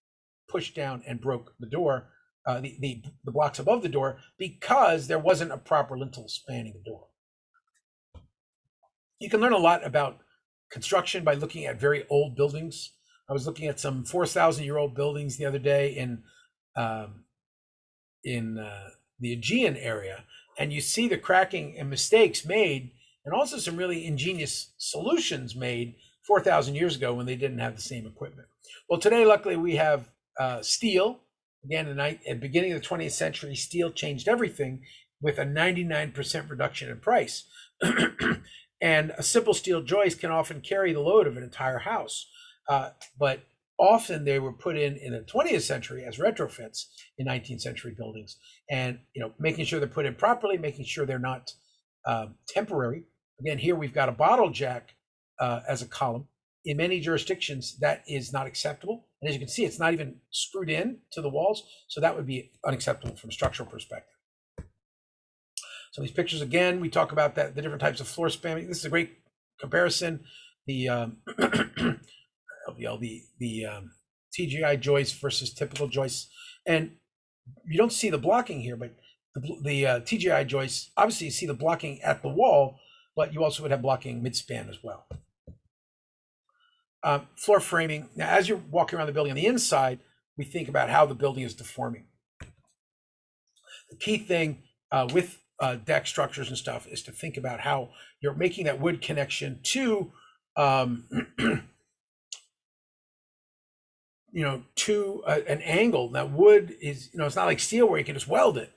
pushed down and broke the door, the blocks above the door, because there wasn't a proper lintel spanning the door. You can learn a lot about construction by looking at very old buildings. I was looking at some 4,000-year-old buildings the other day in the Aegean area, and you see the cracking and mistakes made, and also some really ingenious solutions made 4,000 years ago when they didn't have the same equipment. Well, today, luckily, we have steel. Again, at the beginning of the 20th century, steel changed everything with a 99% reduction in price. And a simple steel joist can often carry the load of an entire house. But often they were put in the 20th century as retrofits in 19th century buildings, and making sure they're put in properly, making sure they're not temporary. Again, here we've got a bottle jack as a column. In many jurisdictions, that is not acceptable. And as you can see, it's not even screwed in to the walls, so that would be unacceptable from a structural perspective. So these pictures, again, we talk about the different types of floor spanning. This is a great comparison. The TGI joists versus typical joists, and you don't see the blocking here, but the TGI joists, obviously you see the blocking at the wall, but you also would have blocking mid-span as well. Floor framing. Now, as you're walking around the building on the inside, we think about how the building is deforming. The key thing with deck structures and stuff is to think about how you're making that wood connection to an angle. That wood is, it's not like steel where you can just weld it,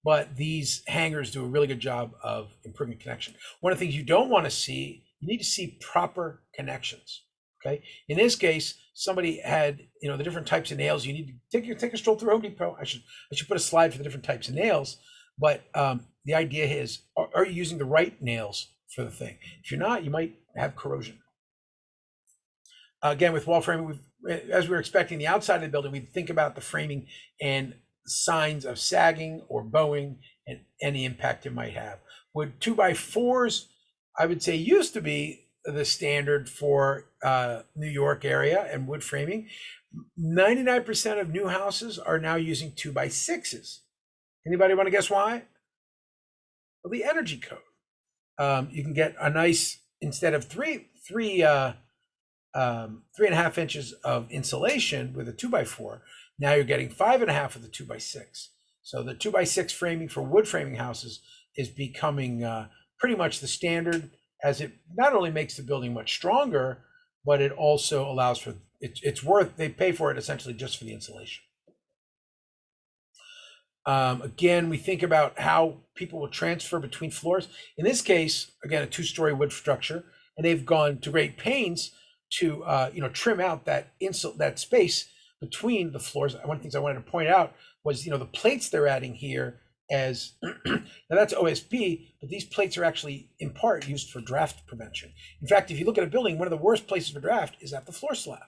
but these hangers do a really good job of improving connection. One of the things you don't want to see, you need to see proper connections. Okay. In this case, somebody had, the different types of nails. You need to take a stroll through Home Depot. I should put a slide for the different types of nails, but the idea is, are you using the right nails for the thing? If you're not, you might have corrosion. Again, with wall framing, as we were expecting the outside of the building, we think about the framing and signs of sagging or bowing and any impact it might have. Wood 2x4s, I would say, used to be the standard for New York area and wood framing. 99% of new houses are now using 2x6s. Anybody want to guess why? Well, the energy code. You can get a nice, instead of three and a half inches of insulation with a 2x4. Now you're getting 5.5 with the 2x6. So the 2x6 framing for wood framing houses is becoming pretty much the standard, as it not only makes the building much stronger, but it also allows for it's worth, they pay for it essentially just for the insulation. Again, we think about how people will transfer between floors. In this case, again, a 2-story wood structure, and they've gone to great pains to trim out that space between the floors. One of the things I wanted to point out was the plates they're adding here as now that's OSB, but these plates are actually in part used for draft prevention. In fact, if you look at a building, one of the worst places for draft is at the floor slab.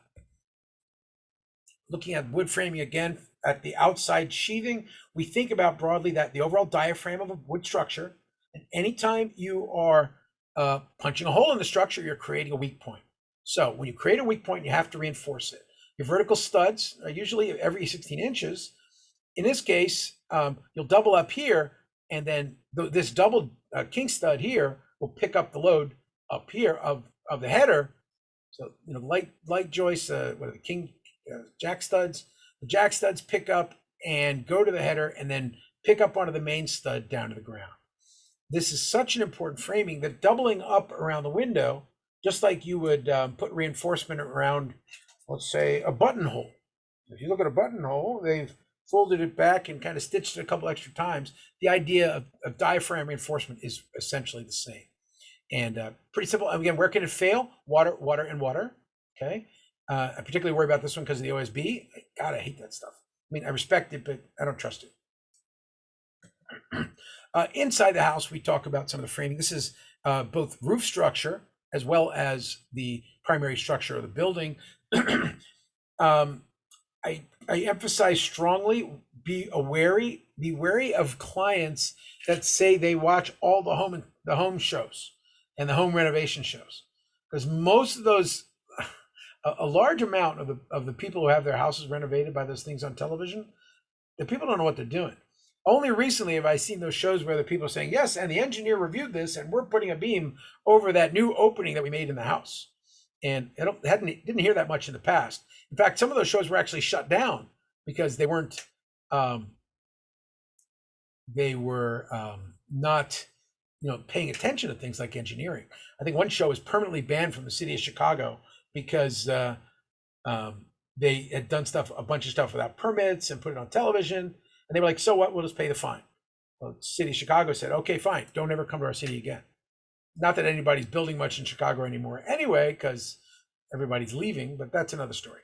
Looking at wood framing again, at the outside sheathing, we think about broadly that the overall diaphragm of a wood structure, and anytime you are punching a hole in the structure, you're creating a weak point. So when you create a weak point, you have to reinforce it. Your vertical studs are usually every 16 inches. In this case, you'll double up here, and then this double king stud here will pick up the load up here of the header. So light joists, what are the king jack studs? The jack studs pick up and go to the header, and then pick up onto the main stud down to the ground. This is such an important framing that doubling up around the window, just like you would put reinforcement around, let's say, a buttonhole. If you look at a buttonhole, they've folded it back and kind of stitched it a couple extra times. The idea of diaphragm reinforcement is essentially the same. And pretty simple. Again, where can it fail? Water, water, and water. Okay. I particularly worry about this one because of the OSB. God, I hate that stuff. I mean, I respect it, but I don't trust it. Inside the house, we talk about some of the framing. This is both roof structure as well as the primary structure of the building. I emphasize strongly, be wary of clients that say they watch all the home shows and the home renovation shows, because most of those, a large amount of the people who have their houses renovated by those things on television, the people don't know what they're doing. Only recently have I seen those shows where the people are saying, yes, and the engineer reviewed this, and we're putting a beam over that new opening that we made in the house. And I didn't hear that much in the past. In fact, some of those shows were actually shut down because they weren't, not, paying attention to things like engineering. I think one show was permanently banned from the city of Chicago because they had done a bunch of stuff without permits and put it on television. And they were like, so what? We'll just pay the fine. Well, the city of Chicago said, okay, fine. Don't ever come to our city again. Not that anybody's building much in Chicago anymore anyway, because everybody's leaving, but that's another story.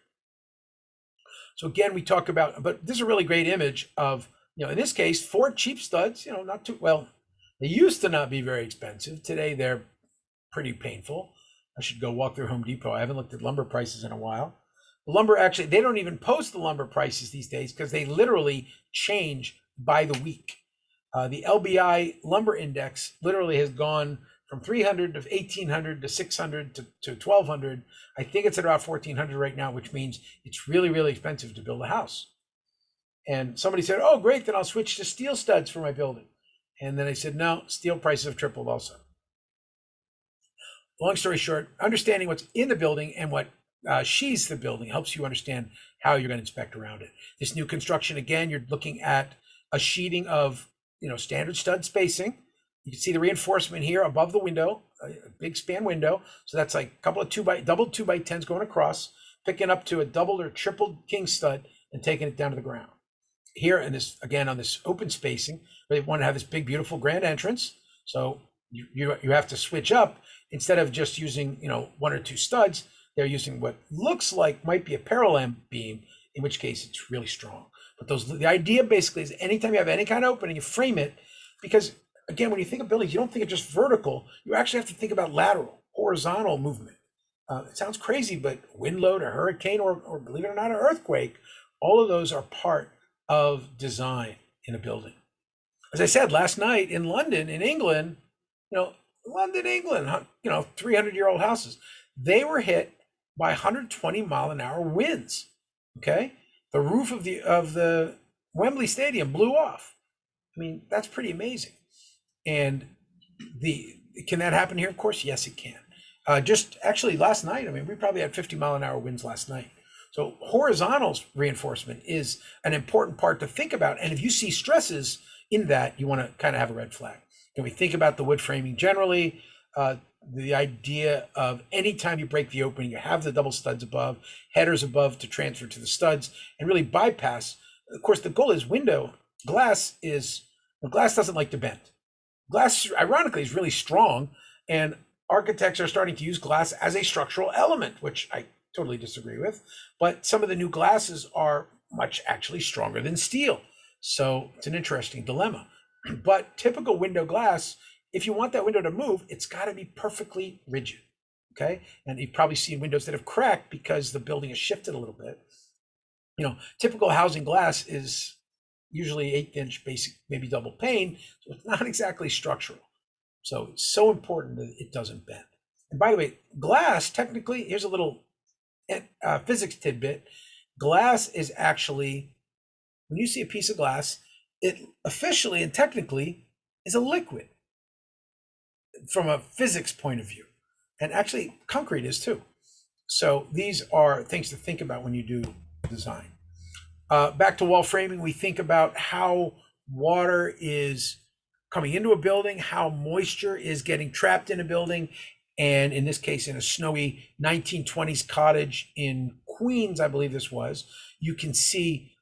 So again, we talk about, but this is a really great image of, in this case, 4 cheap studs, not too, well, they used to not be very expensive. Today, they're pretty painful. I should go walk through Home Depot. I haven't looked at lumber prices in a while. The lumber, actually, they don't even post the lumber prices these days because they literally change by the week. The LBI lumber index literally has gone from 300 to 1800 to 600 to 1200. I think it's at about 1400 right now, which means it's really, really expensive to build a house. And somebody said, oh, great, then I'll switch to steel studs for my building. And then I said, no, steel prices have tripled also. Long story short, understanding what's in the building and what sheathes the building helps you understand how you're going to inspect around it. This new construction, again, you're looking at a sheeting of standard stud spacing. You can see the reinforcement here above the window, a big span window. So that's like a couple of double 2x10s going across, picking up to a doubled or tripled king stud and taking it down to the ground. Here, and this again on this open spacing, they want to have this big, beautiful grand entrance. So you have to switch up. Instead of just using 1 or 2 studs, they're using what looks like might be a parallel beam, in which case it's really strong. But the idea basically is anytime you have any kind of opening, you frame it, because again, when you think of buildings, you don't think of just vertical. You actually have to think about lateral, horizontal movement. It sounds crazy, but wind load, a hurricane, or believe it or not, an earthquake, all of those are part of design in a building. as I said last night in London, in England, London, England, 300-year-old houses, they were hit by 120 mile an hour winds. Okay, the roof of the Wembley Stadium blew off. I mean, that's pretty amazing. And can that happen here? Of course, yes, it can. Just actually last night, I mean, we probably had 50 mile an hour winds last night. So horizontal reinforcement is an important part to think about. And if you see stresses in that, you want to kind of have a red flag. When we think about the wood framing generally, the idea of anytime you break the opening, you have the double studs above, headers above to transfer to the studs and really bypass. Of course, the goal is glass doesn't like to bend. Glass, ironically, is really strong, and architects are starting to use glass as a structural element, which I totally disagree with. But some of the new glasses are much actually stronger than steel. So it's an interesting dilemma. But typical window glass, if you want that window to move, it's got to be perfectly rigid. Okay. And you've probably seen windows that have cracked because the building has shifted a little bit. Typical housing glass is usually 1/8 basic, maybe double pane. So it's not exactly structural. So it's so important that it doesn't bend. And by the way, glass, technically, here's a little physics tidbit. Glass is actually, when you see a piece of glass, it officially and technically is a liquid from a physics point of view. And actually, concrete is too. So these are things to think about when you do design. Back to wall framing, we think about how water is coming into a building, how moisture is getting trapped in a building, and in this case, in a snowy 1920s cottage in Queens, I believe this was, you can see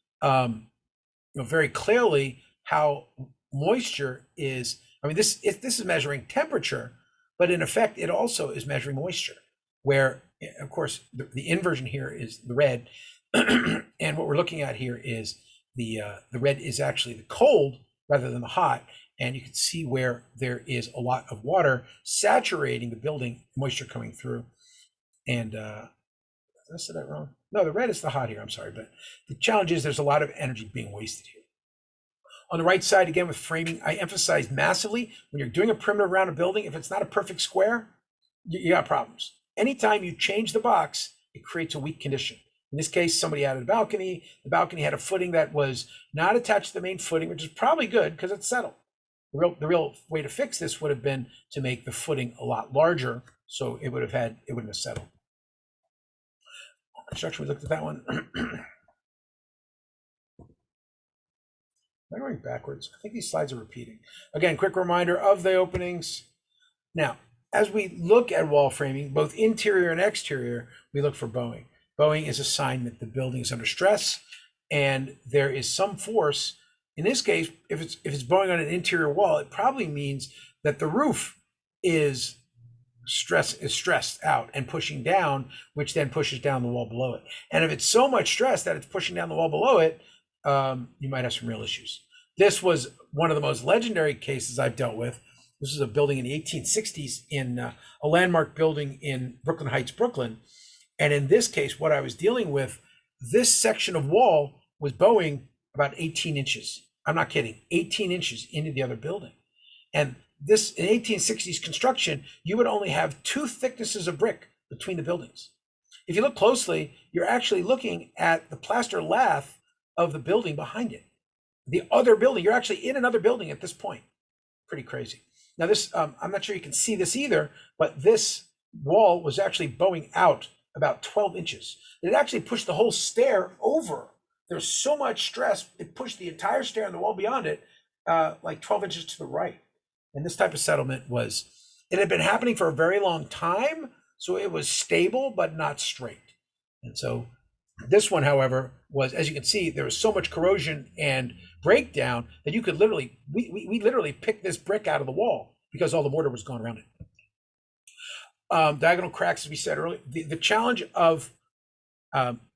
very clearly how moisture is. I mean, this is measuring temperature, but in effect, it also is measuring moisture, where, of course, the inversion here is the red, and what we're looking at here is the red is actually the cold rather than the hot, and you can see where there is a lot of water saturating the building, moisture coming through. And did I say that wrong? No, the red is the hot here. I'm sorry, but the challenge is there's a lot of energy being wasted here. On the right side, again, with framing, I emphasize massively when you're doing a perimeter around a building, if it's not a perfect square, you got problems. Anytime you change the box, it creates a weak condition. In this case, somebody added a balcony. The balcony had a footing that was not attached to the main footing, which is probably good because it's settled. The real way to fix this would have been to make the footing a lot larger, so it wouldn't have settled. Construction, we looked at that one. Am I going backwards? I think these slides are repeating. Again, quick reminder of the openings. Now, as we look at wall framing, both interior and exterior, we look for bowing. Bowing is a sign that the building is under stress and there is some force. In this case, if it's bowing on an interior wall, it probably means that the roof is stressed out and pushing down, which then pushes down the wall below it. And if it's so much stress that it's pushing down the wall below it, you might have some real issues. This was one of the most legendary cases I've dealt with. This is a building in the 1860s in a landmark building in Brooklyn Heights, Brooklyn. And in this case, what I was dealing with, this section of wall was bowing about 18 inches. I'm not kidding, 18 inches into the other building. And this, in 1860s construction, you would only have 2 thicknesses of brick between the buildings. If you look closely, you're actually looking at the plaster lath of the building behind it. The other building, you're actually in another building at this point. Pretty crazy. Now this, I'm not sure you can see this either, but this wall was actually bowing out about 12 inches. It actually pushed the whole stair over. There's so much stress, it pushed the entire stair and the wall beyond it, like 12 inches to the right. And this type of settlement it had been happening for a very long time, so it was stable, but not straight. And so this one, however, was, as you can see, there was so much corrosion and breakdown that you could literally, we literally picked this brick out of the wall because all the mortar was gone around it. Diagonal cracks, as we said earlier, the challenge of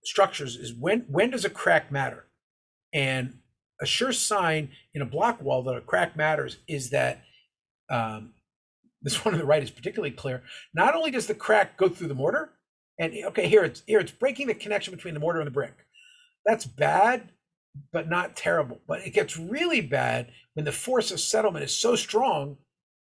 structures is when does a crack matter? And a sure sign in a block wall that a crack matters is that this one on the right is particularly clear. Not only does the crack go through the mortar, and okay, here it's breaking the connection between the mortar and the brick. That's bad, but not terrible. But it gets really bad when the force of settlement is so strong,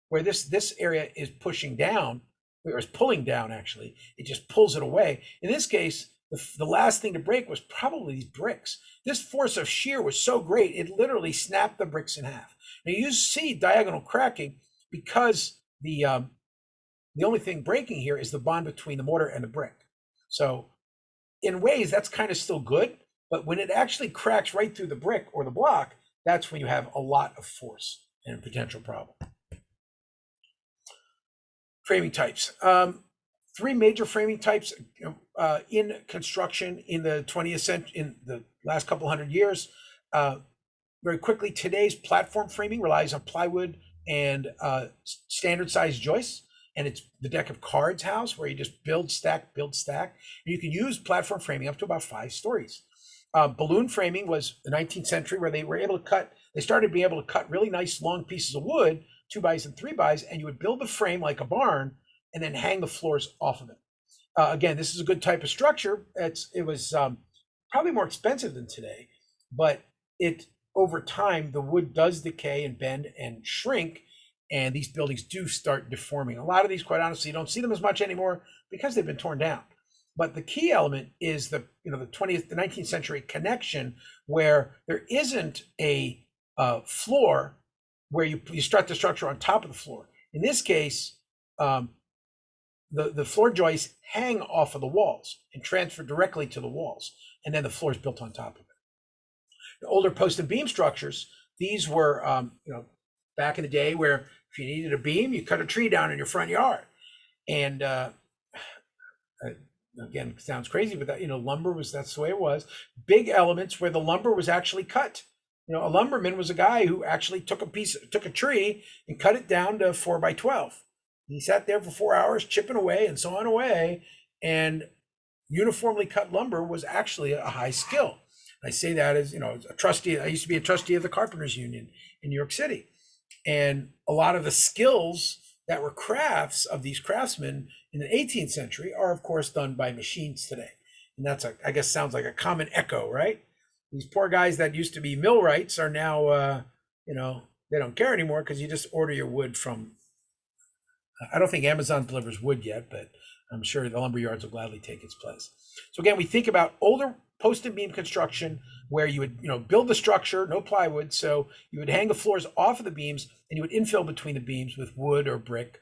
where this area is pushing down, or is pulling down. Actually, it just pulls it away. In this case, the last thing to break was probably these bricks. This force of shear was so great, it literally snapped the bricks in half. Now you see diagonal cracking because the only thing breaking here is the bond between the mortar and the brick. So in ways, that's kind of still good, but when it actually cracks right through the brick or the block, that's when you have a lot of force and a potential problem. Framing types. Three major framing types in construction in the 20th century, in the last couple hundred years. Very quickly, today's platform framing relies on plywood and standard size joists, and it's the deck of cards house where you just build, stack, build, stack. And you can use platform framing up to about 5 stories. Balloon framing was the 19th century where they were able to cut, they started being able to cut really nice long pieces of wood, 2x and 3x, and you would build the frame like a barn and then hang the floors off of it. Again, this is a good type of structure. It was probably more expensive than today, but over time, the wood does decay and bend and shrink, and these buildings do start deforming. A lot of these, quite honestly, you don't see them as much anymore because they've been torn down. But the key element is the 19th century connection, where there isn't a floor where you start the structure on top of the floor. In this case, the floor joists hang off of the walls and transfer directly to the walls, and then the floor is built on top of it. The older post and beam structures, these were, back in the day where if you needed a beam, you cut a tree down in your front yard. And again, it sounds crazy, but that, lumber that's the way it was. Big elements where the lumber was actually cut. A lumberman was a guy who actually took a tree and cut it down to 4x12. He sat there for 4 hours, chipping away and sawing away, and uniformly cut lumber was actually a high skill. I say that as, a trustee. I used to be a trustee of the Carpenters Union in New York City. And a lot of the skills that were crafts of these craftsmen in the 18th century are, of course, done by machines today. And that's, I guess, sounds like a common echo, right? These poor guys that used to be millwrights are now, they don't care anymore because you just order your wood from, I don't think Amazon delivers wood yet, but I'm sure the lumber yards will gladly take its place. So again, we think about older post and beam construction where you would, build the structure, no plywood. So you would hang the floors off of the beams and you would infill between the beams with wood or brick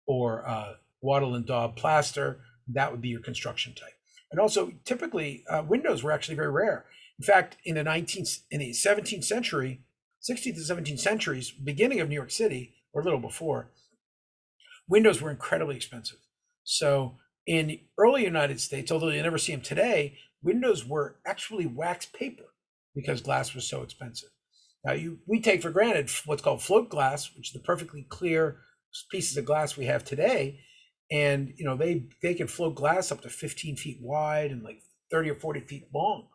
or wattle and daub plaster. That would be your construction type. And also typically windows were actually very rare. In fact, in the 17th century, 16th to 17th centuries, beginning of New York City, or a little before, windows were incredibly expensive. So in the early United States, although you never see them today, windows were actually wax paper because glass was so expensive. Now we take for granted what's called float glass, which is the perfectly clear pieces of glass we have today. And they can float glass up to 15 feet wide and like 30 or 40 feet long.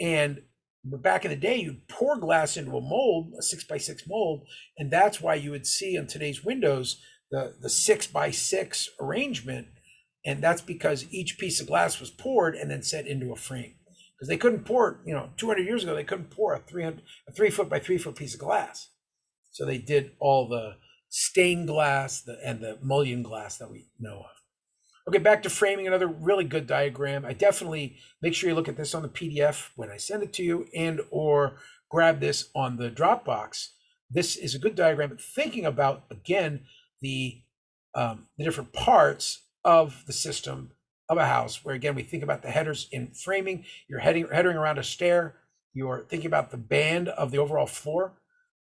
And back in the day, you'd pour glass into a mold, a 6x6 mold, and that's why you would see on today's windows the 6x6 arrangement. And that's because each piece of glass was poured and then set into a frame. Because they couldn't pour, 200 years ago, they couldn't pour a 3 foot by 3 foot piece of glass. So they did all the stained glass and the mullion glass that we know of. Okay, back to framing, another really good diagram. I definitely make sure you look at this on the PDF when I send it to you, and or grab this on the Dropbox. This is a good diagram, but thinking about, again, the different parts of the system of a house, where again, we think about the headers in framing, you're headering around a stair, you're thinking about the band of the overall floor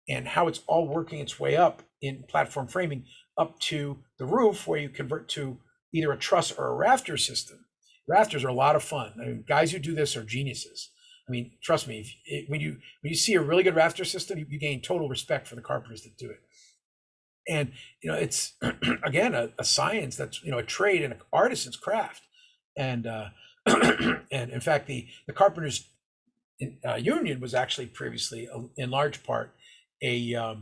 and how it's all working its way up in platform framing up to the roof, where you convert to either a truss or a rafter system. Rafters are a lot of fun. I mean, guys who do this are geniuses. I mean, trust me, when you see a really good rafter system, you gain total respect for the carpenters that do it. And it's again a science that's a trade and an artisan's craft. And and in fact, the Carpenters Union was actually previously, in large part, a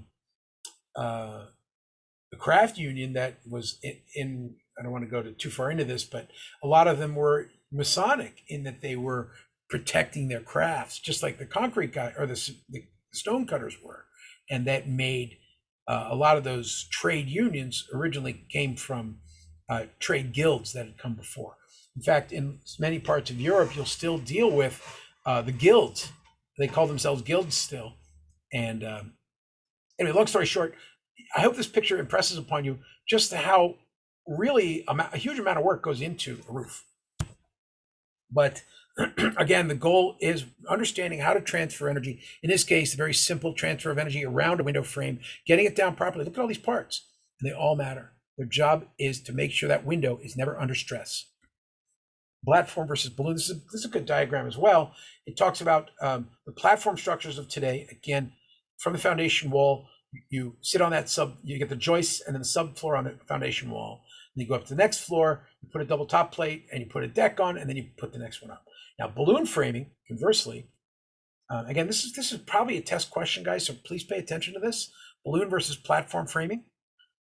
craft union that was in I don't want to go too far into this, but a lot of them were Masonic in that they were protecting their crafts, just like the concrete guy or the stone cutters were. And that made a lot of those trade unions originally came from trade guilds that had come before. In fact, in many parts of Europe, you'll still deal with the guilds. They call themselves guilds still. And anyway, long story short, I hope this picture impresses upon you just how really a huge amount of work goes into a roof. But again, the goal is understanding how to transfer energy. In this case, a very simple transfer of energy around a window frame, getting it down properly. Look at all these parts, and they all matter. Their job is to make sure that window is never under stress. Platform versus balloon. This is a good diagram as well. It talks about the platform structures of today. Again, from the foundation wall, you sit on that you get the joists and then the subfloor on the foundation wall. And you go up to the next floor, you put a double top plate and you put a deck on, and then you put the next one up. Now, balloon framing, conversely, again, this is probably a test question, guys, so please pay attention to this. Balloon versus platform framing.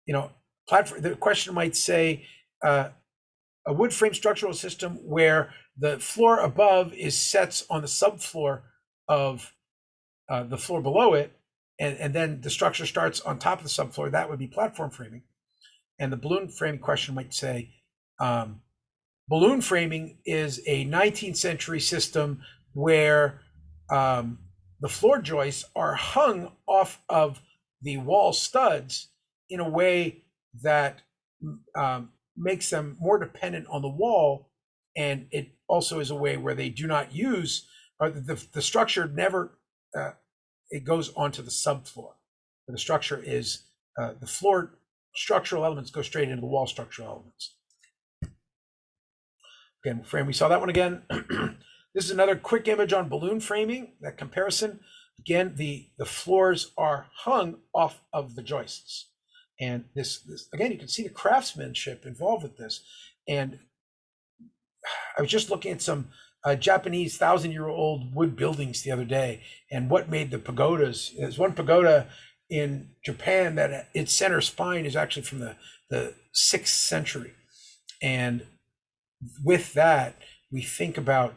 The question might say, a wood frame structural system where the floor above is sets on the subfloor of the floor below it, and then the structure starts on top of the subfloor, that would be platform framing. And the balloon framing question might say, balloon framing is a 19th century system where the floor joists are hung off of the wall studs in a way that makes them more dependent on the wall, and it also is a way where they do not use, or the structure never it goes onto the subfloor. The structure is the floor structural elements go straight into the wall structural elements. Again, frame, we saw that one again. This is another quick image on balloon framing, that comparison. Again, the floors are hung off of the joists. And this again, you can see the craftsmanship involved with this. And I was just looking at some Japanese 1,000-year-old wood buildings the other day, and what made the pagodas. There's one pagoda in Japan that its center spine is actually from the 6th century. And with that, we think about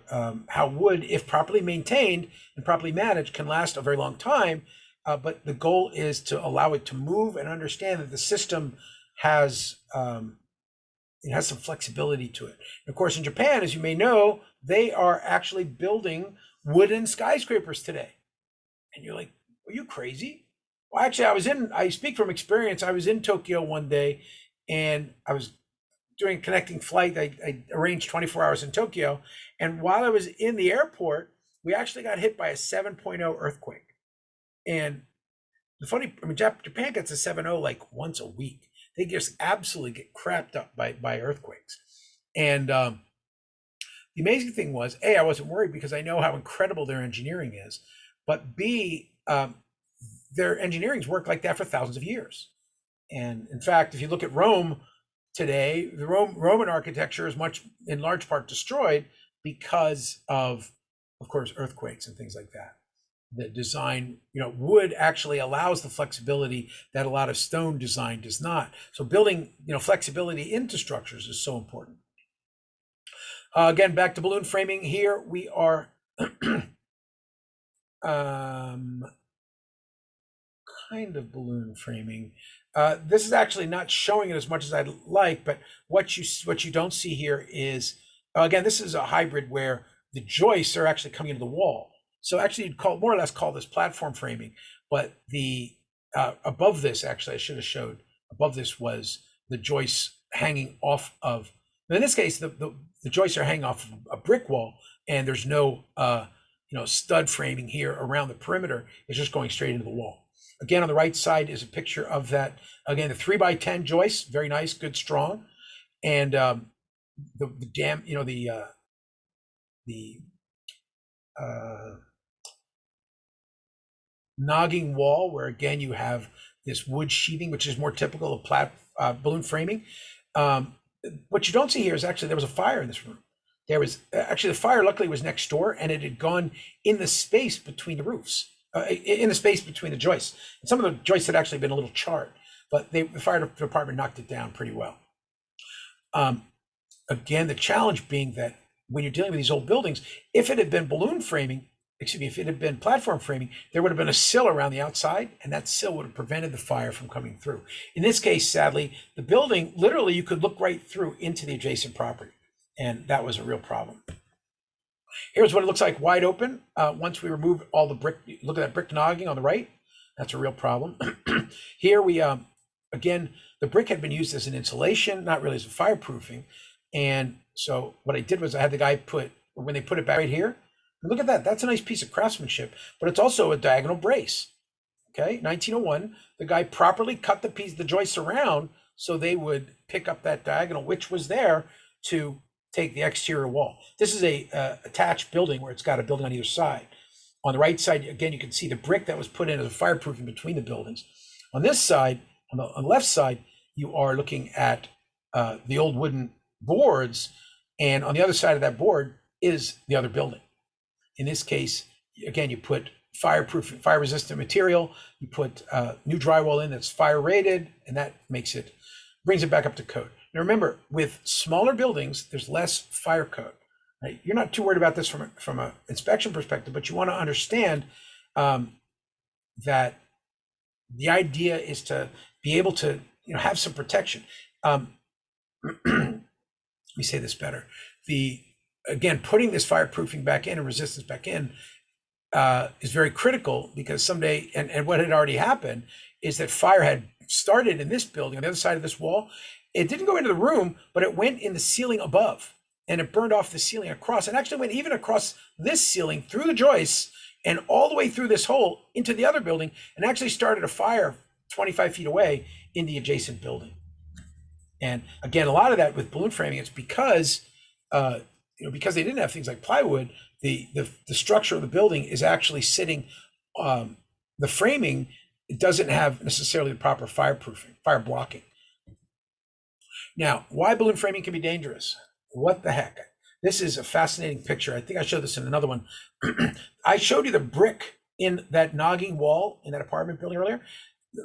how wood, if properly maintained and properly managed, can last a very long time. But the goal is to allow it to move and understand that the system has it has some flexibility to it. And of course, in Japan, as you may know, they are actually building wooden skyscrapers today. And you're like, are you crazy? Well, actually, I speak from experience. I was in Tokyo one day, and I was doing a connecting flight. I arranged 24 hours in Tokyo. And while I was in the airport, we actually got hit by a 7.0 earthquake. And Japan gets a 7.0 like once a week. They just absolutely get crapped up by earthquakes. And the amazing thing was, A, I wasn't worried because I know how incredible their engineering is. But B, their engineering's worked like that for thousands of years. And in fact, if you look at Rome today, the Roman architecture is in large part destroyed because of course, earthquakes and things like that. The design, wood actually allows the flexibility that a lot of stone design does not. So building, flexibility into structures is so important. Again, back to balloon framing. Here we are kind of balloon framing. This is actually not showing it as much as I'd like, but what you don't see here is, again, this is a hybrid where the joists are actually coming into the wall. So actually, you'd more or less call this platform framing, but the above this, actually, I should have showed, above this was the joists hanging off of, in this case, the joists are hanging off of a brick wall, and there's no stud framing here around the perimeter. It's just going straight into the wall. Again, on the right side is a picture of that. Again, the 3x10 joists, very nice, good, strong, and nogging wall, where again you have this wood sheathing, which is more typical of balloon framing. What you don't see here is actually there was a fire in this room. There was actually, the fire luckily was next door, and it had gone in the space between the roofs, in the space between the joists. And some of the joists had actually been a little charred, but the fire department knocked it down pretty well. Again, the challenge being that when you're dealing with these old buildings, if it had been balloon framing, excuse me, if it had been platform framing, there would have been a sill around the outside, and that sill would have prevented the fire from coming through. In this case, sadly, the building, literally, you could look right through into the adjacent property, and that was a real problem. Here's what it looks like wide open. Once we remove all the brick, look at that brick nogging on the right. That's a real problem. Here we, again, the brick had been used as an insulation, not really as a fireproofing. And so what I did was I had the guy when they put it back right here, look at that. That's a nice piece of craftsmanship, but it's also a diagonal brace. Okay, 1901, the guy properly cut the joists around so they would pick up that diagonal, which was there to take the exterior wall. This is a attached building where it's got a building on either side. On the right side, again, you can see the brick that was put in as a fireproofing between the buildings. On this side, on the left side, you are looking at the old wooden boards, and on the other side of that board is the other building. In this case, again, you put fireproof, fire-resistant material, you put new drywall in that's fire rated, and that brings it back up to code. Now remember, with smaller buildings, there's less fire code. Right? You're not too worried about this from an inspection perspective, but you want to understand that the idea is to be able to have some protection. Let me say this better. Again, putting this fireproofing back in and resistance back in is very critical, because someday, and what had already happened is that fire had started in this building on the other side of this wall. It didn't go into the room, but it went in the ceiling above, and it burned off the ceiling across, and actually went even across this ceiling through the joists and all the way through this hole into the other building, and actually started a fire 25 feet away in the adjacent building. And again, a lot of that with balloon framing, it's because because they didn't have things like plywood, the structure of the building is actually sitting, the framing, it doesn't have necessarily the proper fireproofing, fire blocking. Now, why balloon framing can be dangerous? What the heck? This is a fascinating picture. I think I showed this in another one. I showed you the brick in that nogging wall in that apartment building earlier.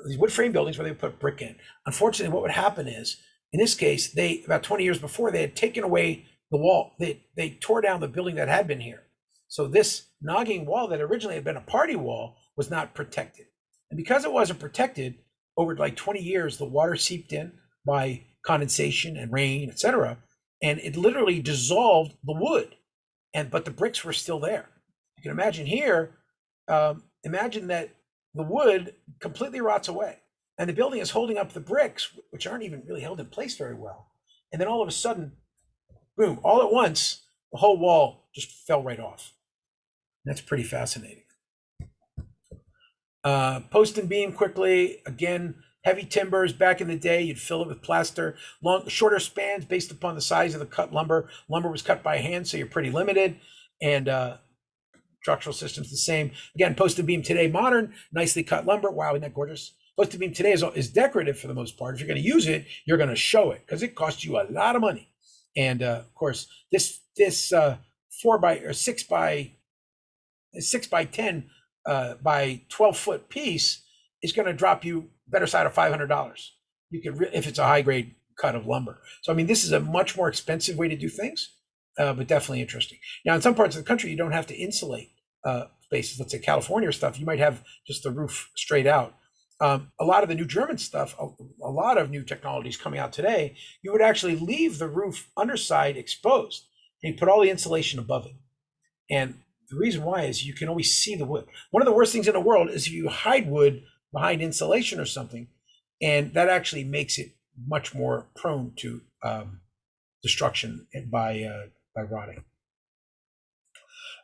These wood frame buildings where they put brick in. Unfortunately, what would happen is, in this case, about 20 years before, they had taken away the wall. They tore down the building that had been here. So this nogging wall that originally had been a party wall was not protected. And because it wasn't protected, over like 20 years, the water seeped in by condensation and rain, etc. And it literally dissolved the wood. But the bricks were still there. You can imagine here, imagine that the wood completely rots away, and the building is holding up the bricks, which aren't even really held in place very well. And then all of a sudden, boom, all at once, the whole wall just fell right off. That's pretty fascinating. Post and beam quickly. Again, heavy timbers. Back in the day, you'd fill it with plaster. Shorter spans based upon the size of the cut lumber. Lumber was cut by hand, so you're pretty limited. And structural systems the same. Again, post and beam today, modern, nicely cut lumber. Wow, isn't that gorgeous? Post and beam today is decorative for the most part. If you're going to use it, you're going to show it, because it costs you a lot of money. And of course, this 6 by 10 by 12 foot piece is going to drop you better side of $500. You can, if it's a high grade cut of lumber. So I mean, this is a much more expensive way to do things, but definitely interesting. Now, in some parts of the country, you don't have to insulate spaces. Let's say California or stuff. You might have just the roof straight out. A lot of the new German stuff, a lot of new technologies coming out today, you would actually leave the roof underside exposed, and you put all the insulation above it. And the reason why is you can always see the wood. One of the worst things in the world is if you hide wood behind insulation or something, and that actually makes it much more prone to destruction by rotting.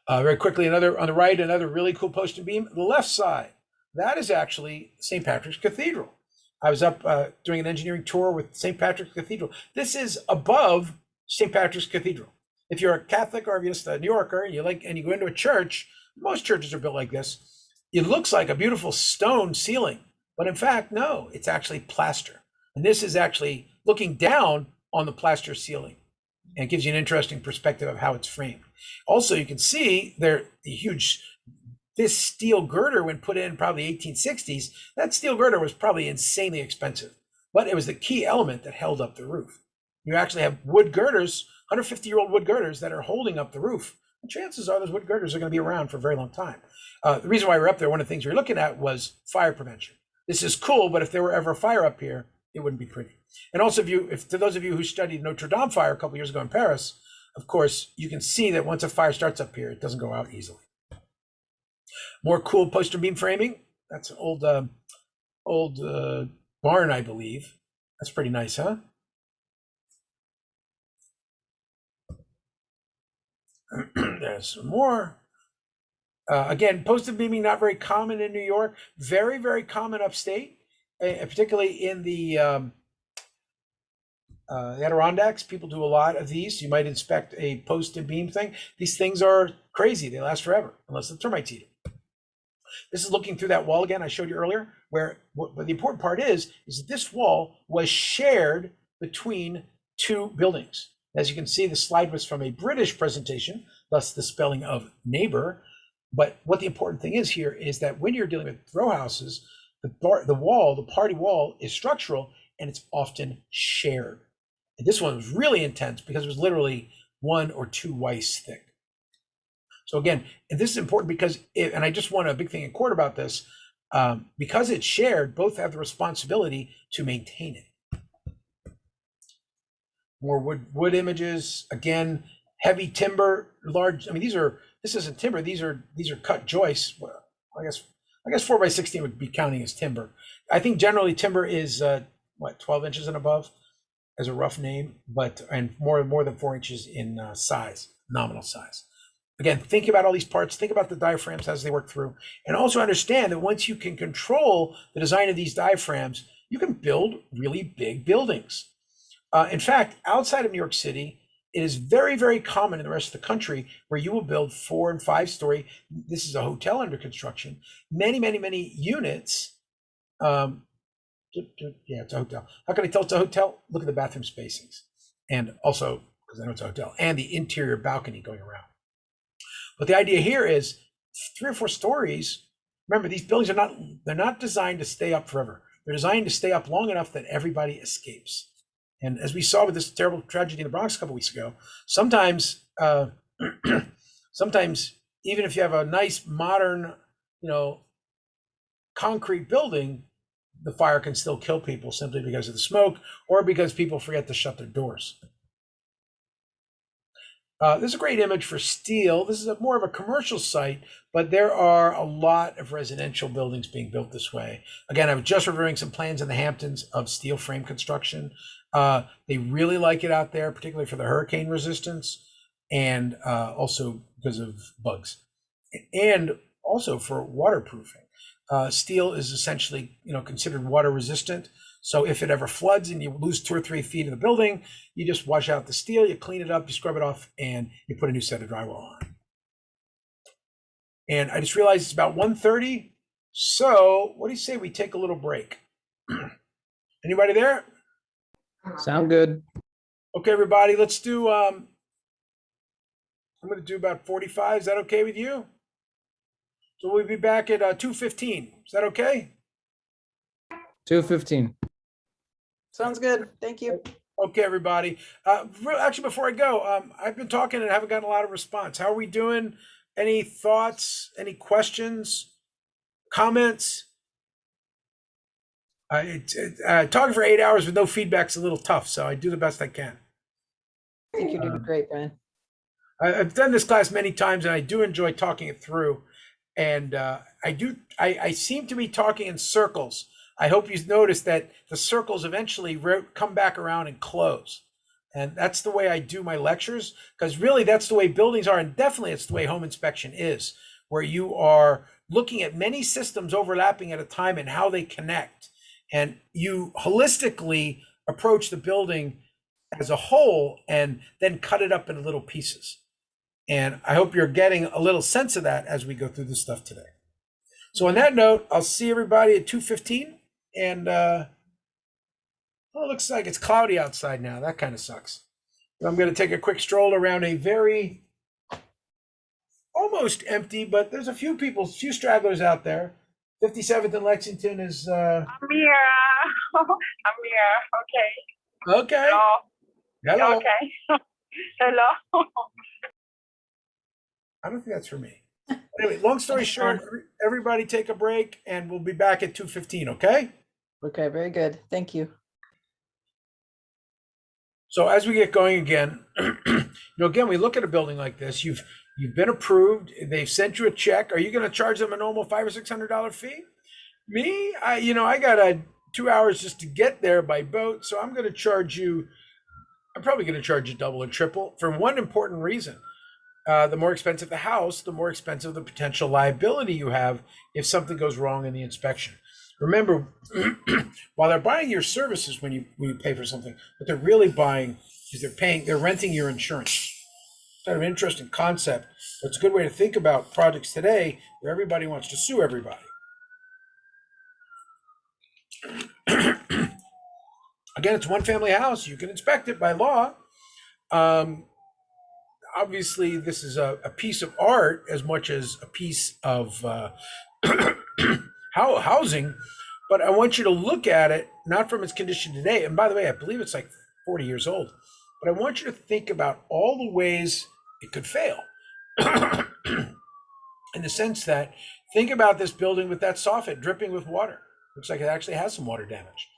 Very quickly, another on the right, another really cool post and beam. The left side, that is actually St. Patrick's Cathedral. I was up doing an engineering tour with St. Patrick's Cathedral. This is above St. Patrick's Cathedral. If you're a Catholic or if you're just a New Yorker and you go into a church, most churches are built like this. It looks like a beautiful stone ceiling, but in fact, no, it's actually plaster. And this is actually looking down on the plaster ceiling, and it gives you an interesting perspective of how it's framed. Also, you can see this steel girder, when put in probably 1860s, that steel girder was probably insanely expensive, but it was the key element that held up the roof. You actually have wood girders, 150-year-old wood girders that are holding up the roof. And chances are those wood girders are going to be around for a very long time. The reason why we're up there, one of the things we were looking at was fire prevention. This is cool, but if there were ever a fire up here, it wouldn't be pretty. And also, if to those of you who studied Notre Dame fire a couple years ago in Paris, of course, you can see that once a fire starts up here, it doesn't go out easily. More cool poster beam framing. That's an old barn, I believe. That's pretty nice, huh? There's some more. Again, poster beaming, not very common in New York. Very, very common upstate, particularly in the Adirondacks. People do a lot of these. You might inspect a post and beam thing. These things are crazy. They last forever, unless the termites eat them. This is looking through that wall again I showed you earlier, where the important part is that this wall was shared between two buildings. As you can see, the slide was from a British presentation, thus the spelling of neighbor. But what the important thing is here is that when you're dealing with row houses, the party wall is structural, and it's often shared. And this one was really intense because it was literally 1 or 2 Weiss thick. So again, and this is important because, and I just want a big thing in court about this, because it's shared, both have the responsibility to maintain it. More wood images, again, heavy timber, large. I mean, this isn't timber. These are cut joists. Well, I guess 4x16 would be counting as timber. I think generally timber is 12 inches and above as a rough name, and more than 4 inches in size, nominal size. Again, think about all these parts, think about the diaphragms as they work through, and also understand that once you can control the design of these diaphragms, you can build really big buildings. In fact, outside of New York City, it is very, very common in the rest of the country where you will build 4 and 5 story. This is a hotel under construction. Many, many, many units. Yeah, it's a hotel. How can I tell it's a hotel? Look at the bathroom spacings. And also, because I know it's a hotel, and the interior balcony going around. But the idea here is 3 or 4 stories. Remember, these buildings they're not designed to stay up forever. They're designed to stay up long enough that everybody escapes. And as we saw with this terrible tragedy in the Bronx a couple weeks ago, sometimes even if you have a nice modern, concrete building, the fire can still kill people simply because of the smoke or because people forget to shut their doors. This is a great image for steel. This is more of a commercial site, but there are a lot of residential buildings being built this way. Again, I was just reviewing some plans in the Hamptons of steel frame construction. They really like it out there, particularly for the hurricane resistance and also because of bugs and also for waterproofing. Steel is essentially, considered water resistant. So if it ever floods and you lose 2 or 3 feet of the building, you just wash out the steel, you clean it up, you scrub it off, and you put a new set of drywall on. And I just realized it's about 1:30. So what do you say we take a little break? Anybody there? Sound good. Okay, everybody, let's do, I'm going to do about 45. Is that okay with you? So we'll be back at 2:15. Is that okay? 2:15. Sounds good. Thank you. Okay, everybody. Actually, before I go, I've been talking and haven't gotten a lot of response. How are we doing? Any thoughts? Any questions? Comments? Talking for 8 hours with no feedback's a little tough, so I do the best I can. I think you're doing great, Brian. I've done this class many times, and I do enjoy talking it through. And I seem to be talking in circles. I hope you've noticed that the circles eventually come back around and close. And that's the way I do my lectures, because really that's the way buildings are. And definitely it's the way home inspection is, where you are looking at many systems overlapping at a time and how they connect. And you holistically approach the building as a whole and then cut it up into little pieces. And I hope you're getting a little sense of that as we go through this stuff today. So on that note, I'll see everybody at 2:15. And it looks like it's cloudy outside now. That kind of sucks. But I'm going to take a quick stroll around a very almost empty, but there's a few stragglers out there. 57th and Lexington is. I'm here. I'm here. Okay. Okay. Hello. Hello. Okay. Hello. I don't think that's for me. Anyway, long story short, everybody take a break and we'll be back at 2:15, okay? Okay, very good. Thank you. So as we get going again, again, we look at a building like this, you've been approved, they've sent you a check. Are you going to charge them a normal $500 or $600 fee? Me, I got 2 hours just to get there by boat, so I'm probably going to charge you double or triple for one important reason. The more expensive the house, the more expensive the potential liability you have if something goes wrong in the inspection. Remember, while they're buying your services when you pay for something, what they're really buying is they're renting your insurance. Kind of an interesting concept, but it's a good way to think about projects today where everybody wants to sue everybody. Again, it's a one-family house. You can inspect it by law. Obviously, this is a piece of art as much as a piece of housing, but I want you to look at it not from its condition today. And by the way, I believe it's like 40 years old, but I want you to think about all the ways it could fail. In the sense that, think about this building with that soffit dripping with water. Looks like it actually has some water damage.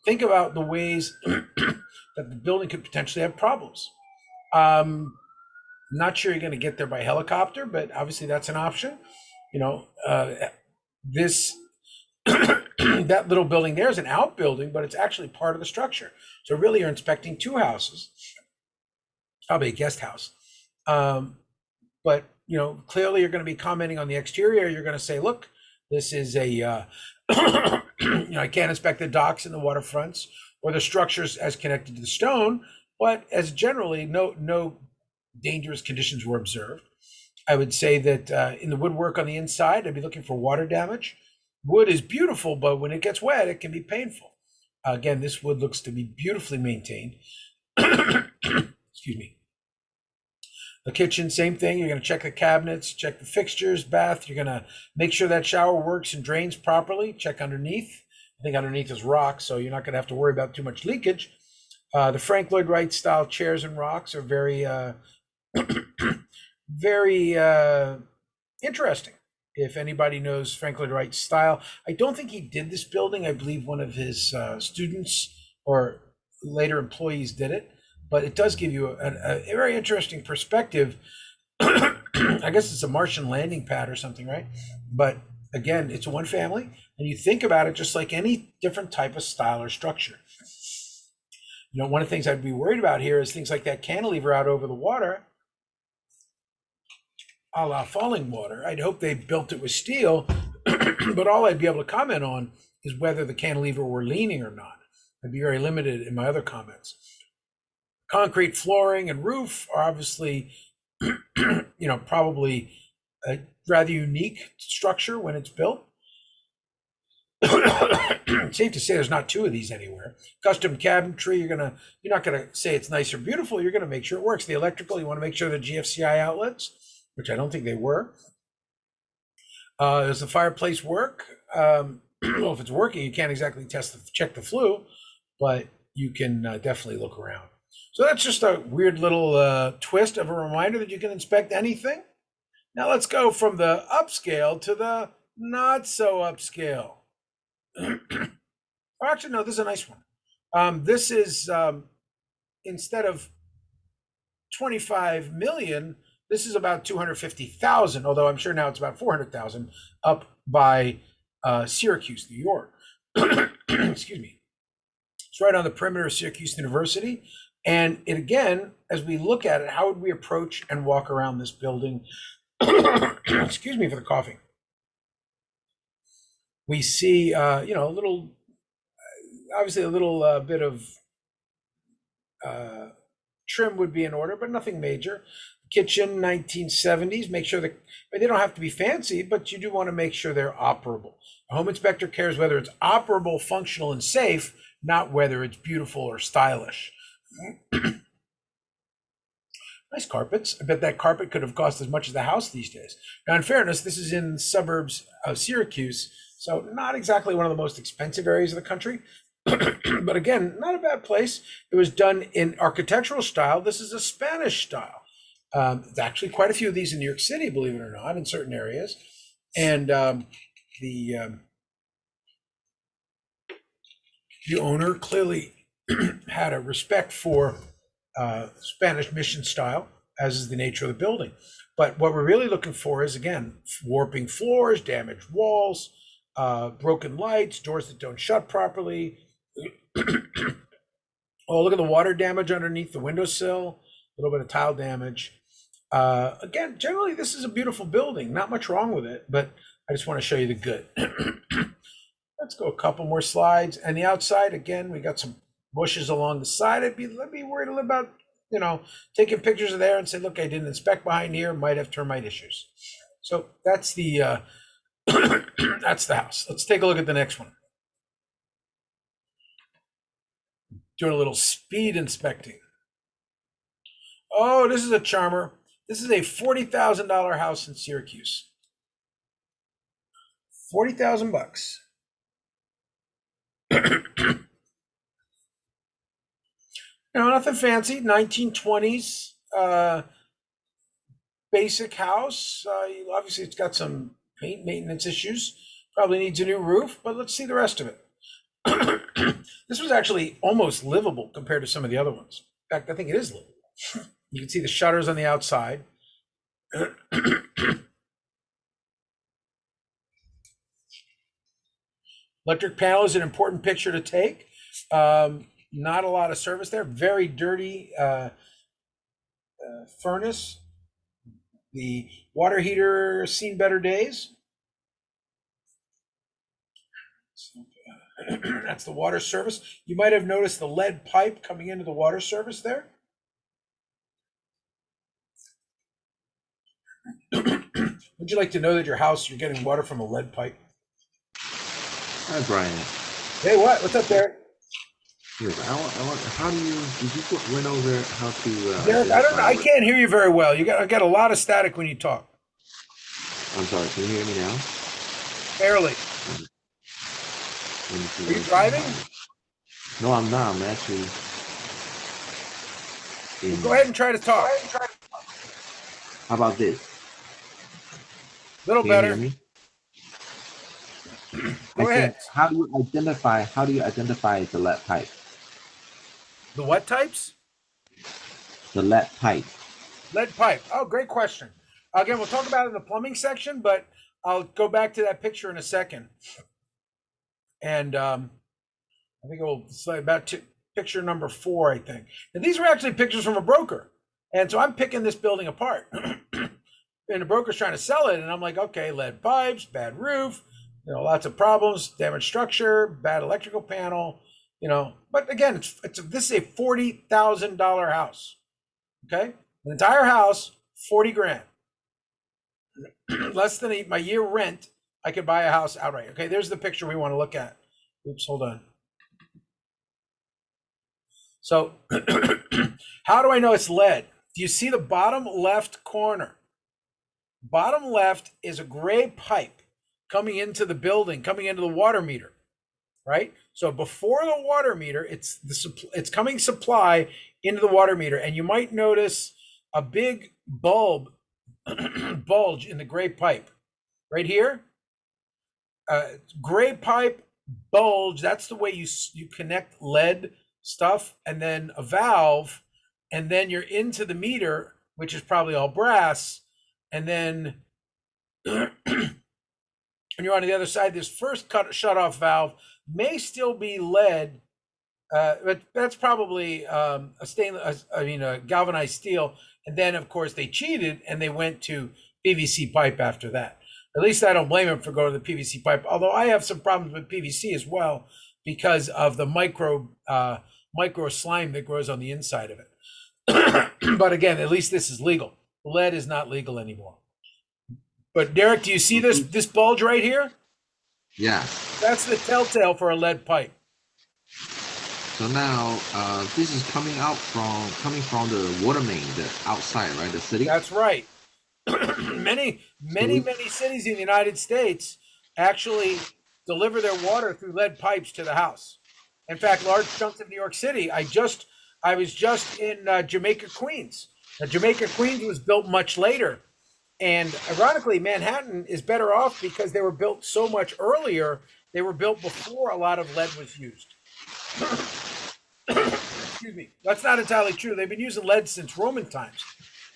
Think about the ways that the building could potentially have problems. Not sure you're going to get there by helicopter, but obviously that's an option. This that little building there is an outbuilding, but it's actually part of the structure. So really, you're inspecting two houses. It's probably a guest house, but clearly you're going to be commenting on the exterior. You're going to say, look, this is a I can't inspect the docks and the waterfronts or the structures as connected to the stone, but as generally no dangerous conditions were observed. I would say that in the woodwork on the inside, I'd be looking for water damage. Wood is beautiful, but when it gets wet, it can be painful. Again, this wood looks to be beautifully maintained. Excuse me. The kitchen, same thing. You're going to check the cabinets, check the fixtures, bath. You're going to make sure that shower works and drains properly. Check underneath. I think underneath is rock, so you're not going to have to worry about too much leakage. The Frank Lloyd Wright style chairs and rocks are very, very interesting. If anybody knows Frank Lloyd Wright's style, I don't think he did this building. I believe one of his students or later employees did it, but it does give you a very interesting perspective. I guess it's a Martian landing pad or something, right? But again, it's one family, and you think about it just like any different type of style or structure. One of the things I'd be worried about here is things like that cantilever out over the water, a la falling water. I'd hope they built it with steel, but all I'd be able to comment on is whether the cantilever were leaning or not. I'd be very limited in my other comments. Concrete flooring and roof are obviously, probably a rather unique structure when it's built. Safe to say there's not two of these anywhere. Custom cabinetry, you're not gonna say it's nice or beautiful. You're gonna make sure it works. The electrical, you want to make sure the GFCI outlets, which I don't think they were. Does the fireplace work? Well, if it's working, you can't exactly check the flue, but you can definitely look around. So that's just a weird little twist of a reminder that you can inspect anything. Now let's go from the upscale to the not so upscale. Or actually, no, this is a nice one. This is instead of 25 million, this is about 250,000, although I'm sure now it's about 400,000, up by Syracuse, New York. Excuse me. It's right on the perimeter of Syracuse University. And it, again, as we look at it, how would we approach and walk around this building? Excuse me for the coughing. We see, a little, obviously a little bit of trim would be in order, but nothing major. Kitchen, 1970s. Make sure that they don't have to be fancy, but you do want to make sure they're operable. A home inspector cares whether it's operable, functional, and safe, not whether it's beautiful or stylish. Nice carpets. I bet that carpet could have cost as much as the house these days. Now, in fairness, this is in the suburbs of Syracuse, so not exactly one of the most expensive areas of the country, But again, not a bad place. It was done in architectural style. This is a Spanish style. There's actually quite a few of these in New York City, believe it or not, in certain areas. And the owner clearly had a respect for Spanish mission style, as is the nature of the building. But what we're really looking for is, again, warping floors, damaged walls, broken lights, doors that don't shut properly. Oh, look at the water damage underneath the windowsill, a little bit of tile damage. Again, generally, this is a beautiful building. Not much wrong with it, but I just want to show you the good. Let's go a couple more slides. And the outside, again, we got some bushes along the side. I'd be worried a little about, taking pictures of there and say, look, I didn't inspect behind here, might have termite issues. So that's the that's the house. Let's take a look at the next one. Doing a little speed inspecting. Oh, this is a charmer. This is a $40,000 house in Syracuse. $40,000. Nothing fancy. 1920s basic house. Obviously, it's got some paint maintenance issues. Probably needs a new roof, but let's see the rest of it. This was actually almost livable compared to some of the other ones. In fact, I think it is livable. You can see the shutters on the outside. Electric panel is an important picture to take. Not a lot of service there. Very dirty furnace. The water heater seen better days. That's the water service. You might have noticed the lead pipe coming into the water service there. Would you like to know that your house, you're getting water from a lead pipe? Hi, Brian. Hey, what's up there? Yes, how do you, did you went over how to... Derek, I don't know. I can't hear you very well. I got a lot of static when you talk. I'm sorry, can you hear me now? Barely. Are you driving? No, I'm not. I'm actually... Go ahead and try to talk. How about this? A little Can you better. hear me? Go ahead. How do you identify the lead pipe? The what types? The lead pipe. Lead pipe. Oh, great question. Again, we'll talk about it in the plumbing section, but I'll go back to that picture in a second. And I think we'll say about picture number 4, I think. And these were actually pictures from a broker. And so I'm picking this building apart. And the broker's trying to sell it. And I'm like, okay, lead pipes, bad roof, lots of problems, damaged structure, bad electrical panel, But again, this is a $40,000 house. Okay? An entire house, 40 grand. Less than my year rent, I could buy a house outright. Okay, there's the picture we want to look at. Oops, hold on. So how do I know it's lead? Do you see the bottom left corner? Bottom left is a gray pipe coming into the building, coming into the water meter, right? So before the water meter, it's coming supply into the water meter, and you might notice a big bulge in the gray pipe right here. Gray pipe bulge. That's the way you connect lead stuff, and then a valve, and then you're into the meter, which is probably all brass, and then when you're on the other side, this first shut-off valve may still be lead, but that's probably a galvanized steel. And then, of course, they cheated and they went to PVC pipe after that. At least I don't blame them for going to the PVC pipe, although I have some problems with PVC as well because of the micro slime that grows on the inside of it. But again, at least this is legal. Lead is not legal anymore. But Derek, do you see this bulge right here? Yeah. That's the telltale for a lead pipe. So now this is coming from the water main, the outside, right? The city. That's right. many cities in the United States actually deliver their water through lead pipes to the house. In fact, large chunks of New York City. I was just in Jamaica, Queens. Now, Jamaica, Queens was built much later, and ironically, Manhattan is better off because they were built so much earlier. They were built before a lot of lead was used. Excuse me. That's not entirely true. They've been using lead since Roman times,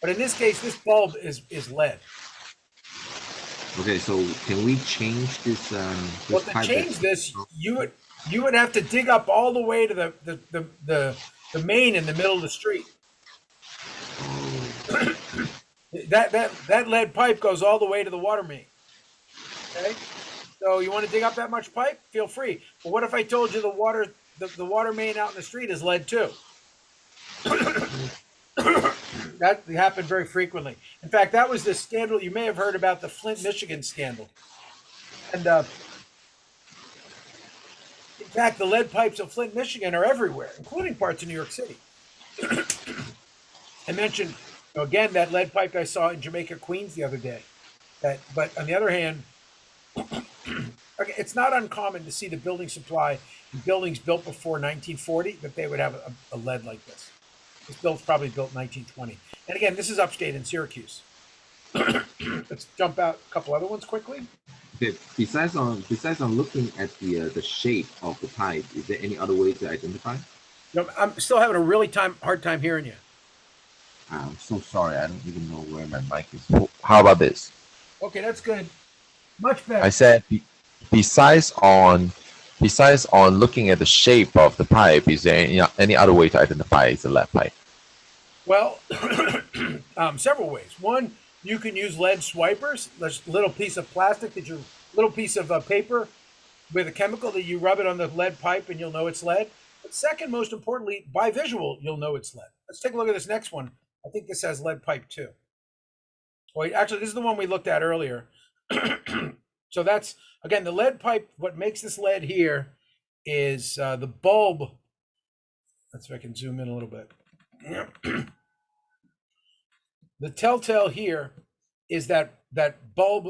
but in this case, this bulb is lead. Okay, so can we change this? Well, to change this, you would have to dig up all the way to the main in the middle of the street. That lead pipe goes all the way to the water main. Okay, so you want to dig up that much pipe? Feel free. But what if I told you the water main out in the street is lead too? That happened very frequently. In fact, that was the scandal. You may have heard about the Flint, Michigan scandal. And in fact, the lead pipes of Flint, Michigan are everywhere, including parts of New York City. I mentioned, again, that lead pipe I saw in Jamaica, Queens the other day. But on the other hand, okay, it's not uncommon to see the building supply in buildings built before 1940 that they would have a lead like this. This build's probably built in 1920. And again, this is upstate in Syracuse. Let's jump out a couple other ones quickly. Okay, besides on looking at the shape of the pipe, is there any other way to identify? No, I'm still having a really hard time hearing you. I'm so sorry. I don't even know where my mic is. How about this? Okay, that's good. Much better. I said besides on looking at the shape of the pipe, is there any other way to identify it's a lead pipe? Well, several ways. One, you can use lead swipers. There's a little piece of plastic little piece of paper with a chemical that you rub it on the lead pipe and you'll know it's lead. But second, most importantly, by visual, you'll know it's lead. Let's take a look at this next one. I think this has lead pipe too. Well, actually, this is the one we looked at earlier. So that's, again, the lead pipe. What makes this lead here is the bulb. Let's see if I can zoom in a little bit. The telltale here is that bulb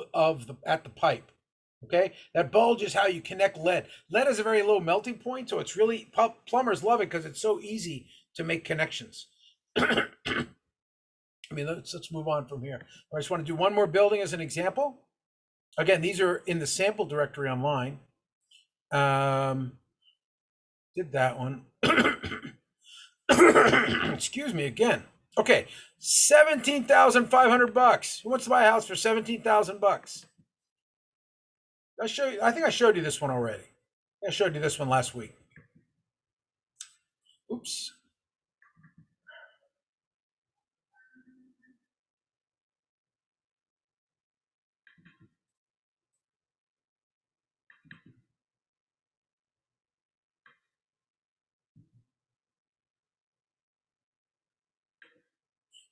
at the pipe. Okay, that bulge is how you connect lead. Lead has a very low melting point, so it's really, plumbers love it because it's so easy to make connections. I mean, let's move on from here. I just want to do one more building as an example. Again, these are in the sample directory online. Did that one. Excuse me again. Okay, $17,500. Who wants to buy a house for $17,000? I think I showed you this one already. I showed you this one last week. Oops.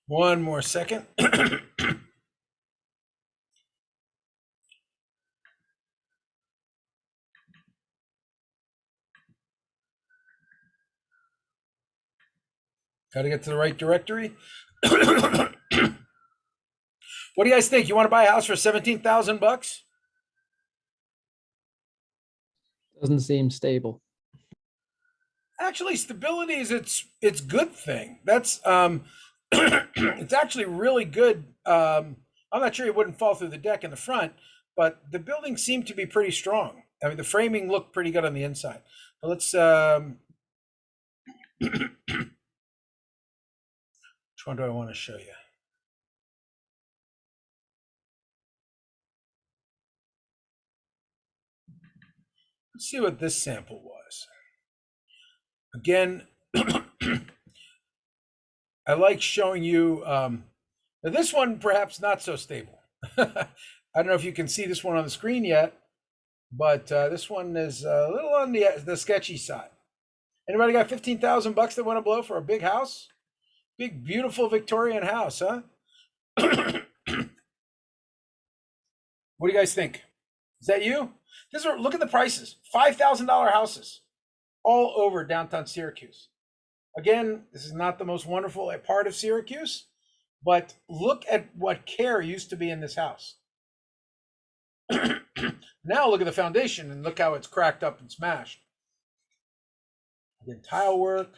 One more second. Got to get to the right directory. What do you guys think? You want to buy a house for $17,000? Doesn't seem stable. Actually, stability is its good thing. That's it's actually really good. I'm not sure it wouldn't fall through the deck in the front, but the building seemed to be pretty strong. I mean, the framing looked pretty good on the inside. But let's which one do I want to show you? Let's see what this sample was. Again, I like showing you, now this one perhaps not so stable. I don't know if you can see this one on the screen yet, but this one is a little on the sketchy side. Anybody got $15,000 that want to blow for a big house? Big, beautiful Victorian house, huh? What do you guys think? Is that you? Look at the prices. $5,000 houses all over downtown Syracuse. Again, this is not the most wonderful part of Syracuse, but look at what care used to be in this house. Now look at the foundation and look how it's cracked up and smashed. Again, tile work.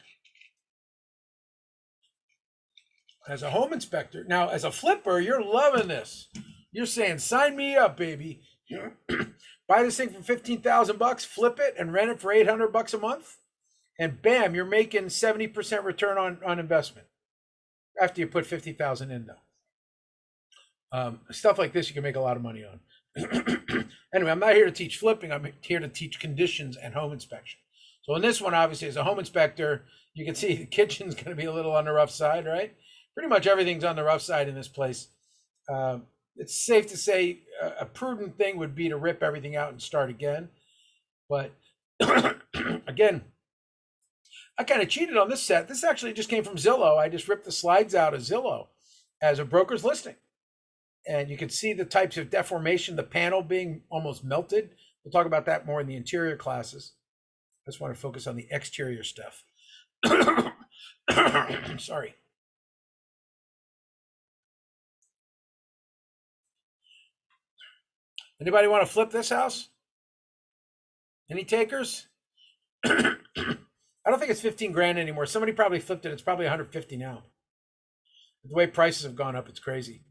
As a home inspector, now as a flipper, you're loving this. You're saying, sign me up, baby. Buy this thing for 15,000 bucks, flip it and rent it for 800 bucks a month. And bam, you're making 70% return on investment after you put 50,000 in though. Stuff like this, you can make a lot of money on. Anyway, I'm not here to teach flipping. I'm here to teach conditions and home inspection. So in this one, obviously, as a home inspector, you can see the kitchen's going to be a little on the rough side, right? Pretty much everything's on the rough side in this place. It's safe to say a prudent thing would be to rip everything out and start again. But again, I kind of cheated on this set. This actually just came from Zillow. I just ripped the slides out of Zillow as a broker's listing. And you can see the types of deformation, the panel being almost melted. We'll talk about that more in the interior classes. I just want to focus on the exterior stuff. Sorry. Anybody want to flip this house? Any takers? I don't think it's 15 grand anymore. Somebody probably flipped it. It's probably 150 now. The way prices have gone up, it's crazy.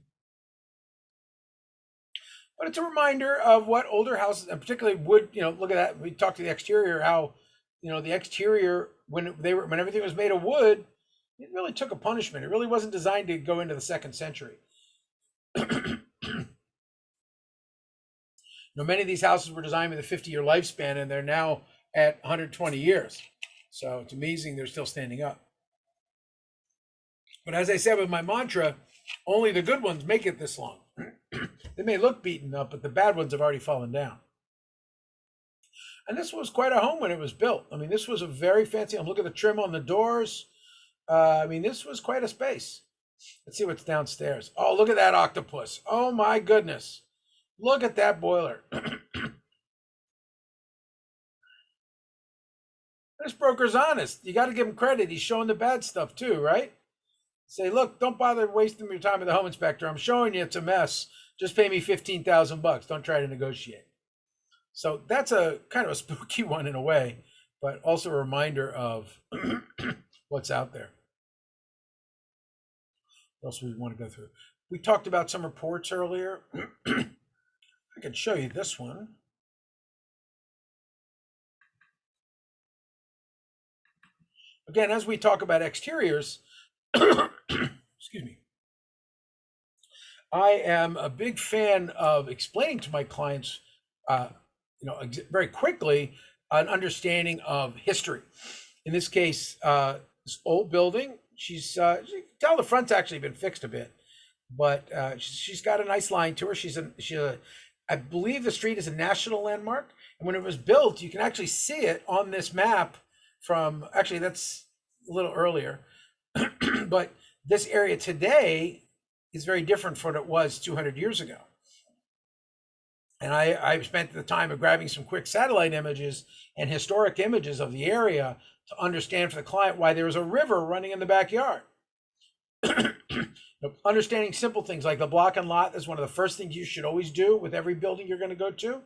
But it's a reminder of what older houses, and particularly wood, look at that. We talked to the exterior, how, the exterior, when everything was made of wood, it really took a punishment. It really wasn't designed to go into the 2nd century. Many of these houses were designed with a 50-year lifespan, and they're now at 120 years. So it's amazing they're still standing up. But as I said with my mantra, only the good ones make it this long. They may look beaten up, but the bad ones have already fallen down. And this was quite a home when it was built. I mean, this was a very fancy home. Look at the trim on the doors. This was quite a space. Let's see what's downstairs. Oh, look at that octopus. Oh my goodness. Look at that boiler. This broker's honest. You got to give him credit. He's showing the bad stuff too, right? Say, look, don't bother wasting your time with the home inspector. I'm showing you it's a mess. Just pay me 15,000 bucks. Don't try to negotiate. So that's a kind of a spooky one in a way, but also a reminder of what's out there. What else we want to go through? We talked about some reports earlier. I can show you this one. Again, as we talk about exteriors, excuse me, I am a big fan of explaining to my clients, very quickly, an understanding of history. In this case, this old building, you can tell the front's actually been fixed a bit, but she's got a nice line to her. I believe the street is a national landmark. And when it was built, you can actually see it on this map actually that's a little earlier, but this area today is very different from what it was 200 years ago. And I spent the time of grabbing some quick satellite images and historic images of the area to understand for the client why there was a river running in the backyard. Understanding simple things like the block and lot is one of the first things you should always do with every building you're going to go to.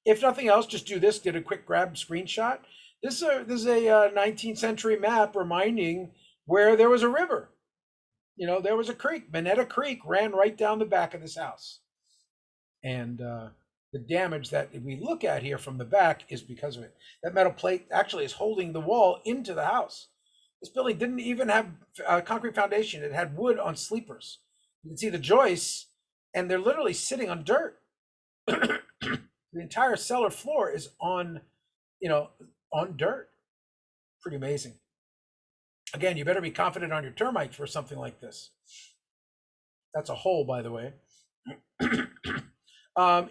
If nothing else, just do this. Did a quick grab screenshot. This is a 19th century map reminding where there was a river. There was a creek. Minetta Creek ran right down the back of this house. And the damage that we look at here from the back is because of it. That metal plate actually is holding the wall into the house. This building didn't even have a concrete foundation. It had wood on sleepers. You can see the joists, and they're literally sitting on dirt. The entire cellar floor is on dirt. Pretty amazing. Again, you better be confident on your termites for something like this. That's a hole, by the way.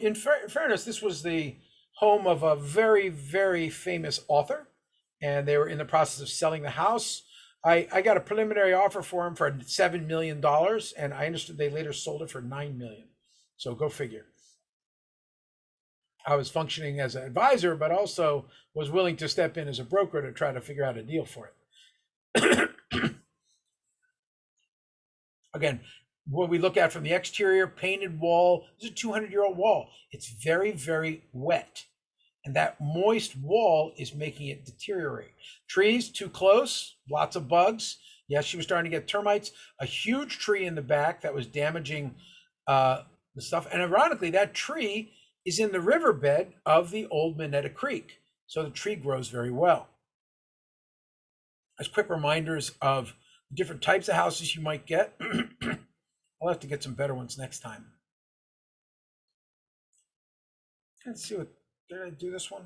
In fairness, this was the home of a very, very famous author, and they were in the process of selling the house. I got a preliminary offer for him for $7 million, and I understood they later sold it for $9 million. So go figure. I was functioning as an advisor, but also was willing to step in as a broker to try to figure out a deal for it. Again, what we look at from the exterior, painted wall, this is a 200-year-old wall. It's very, very wet. And that moist wall is making it deteriorate. Trees too close, lots of bugs. Yes, she was starting to get termites. A huge tree in the back that was damaging the stuff. And ironically, that tree is in the riverbed of the old Minetta Creek. So the tree grows very well. As quick reminders of different types of houses you might get. I'll have to get some better ones next time. Let's see what, did I do this one?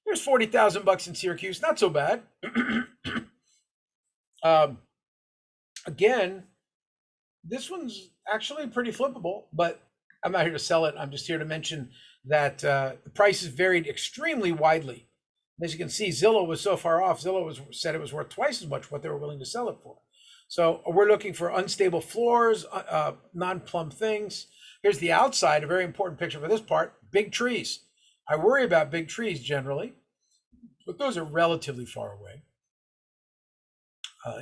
Here's 40,000 bucks in Syracuse, not so bad. Again, this one's actually pretty flippable, but I'm not here to sell it. I'm just here to mention that the prices varied extremely widely. As you can see, Zillow was so far off. Said it was worth twice as much what they were willing to sell it for. So we're looking for unstable floors, non-plumb things. Here's the outside, a very important picture for this part, big trees. I worry about big trees generally, but those are relatively far away.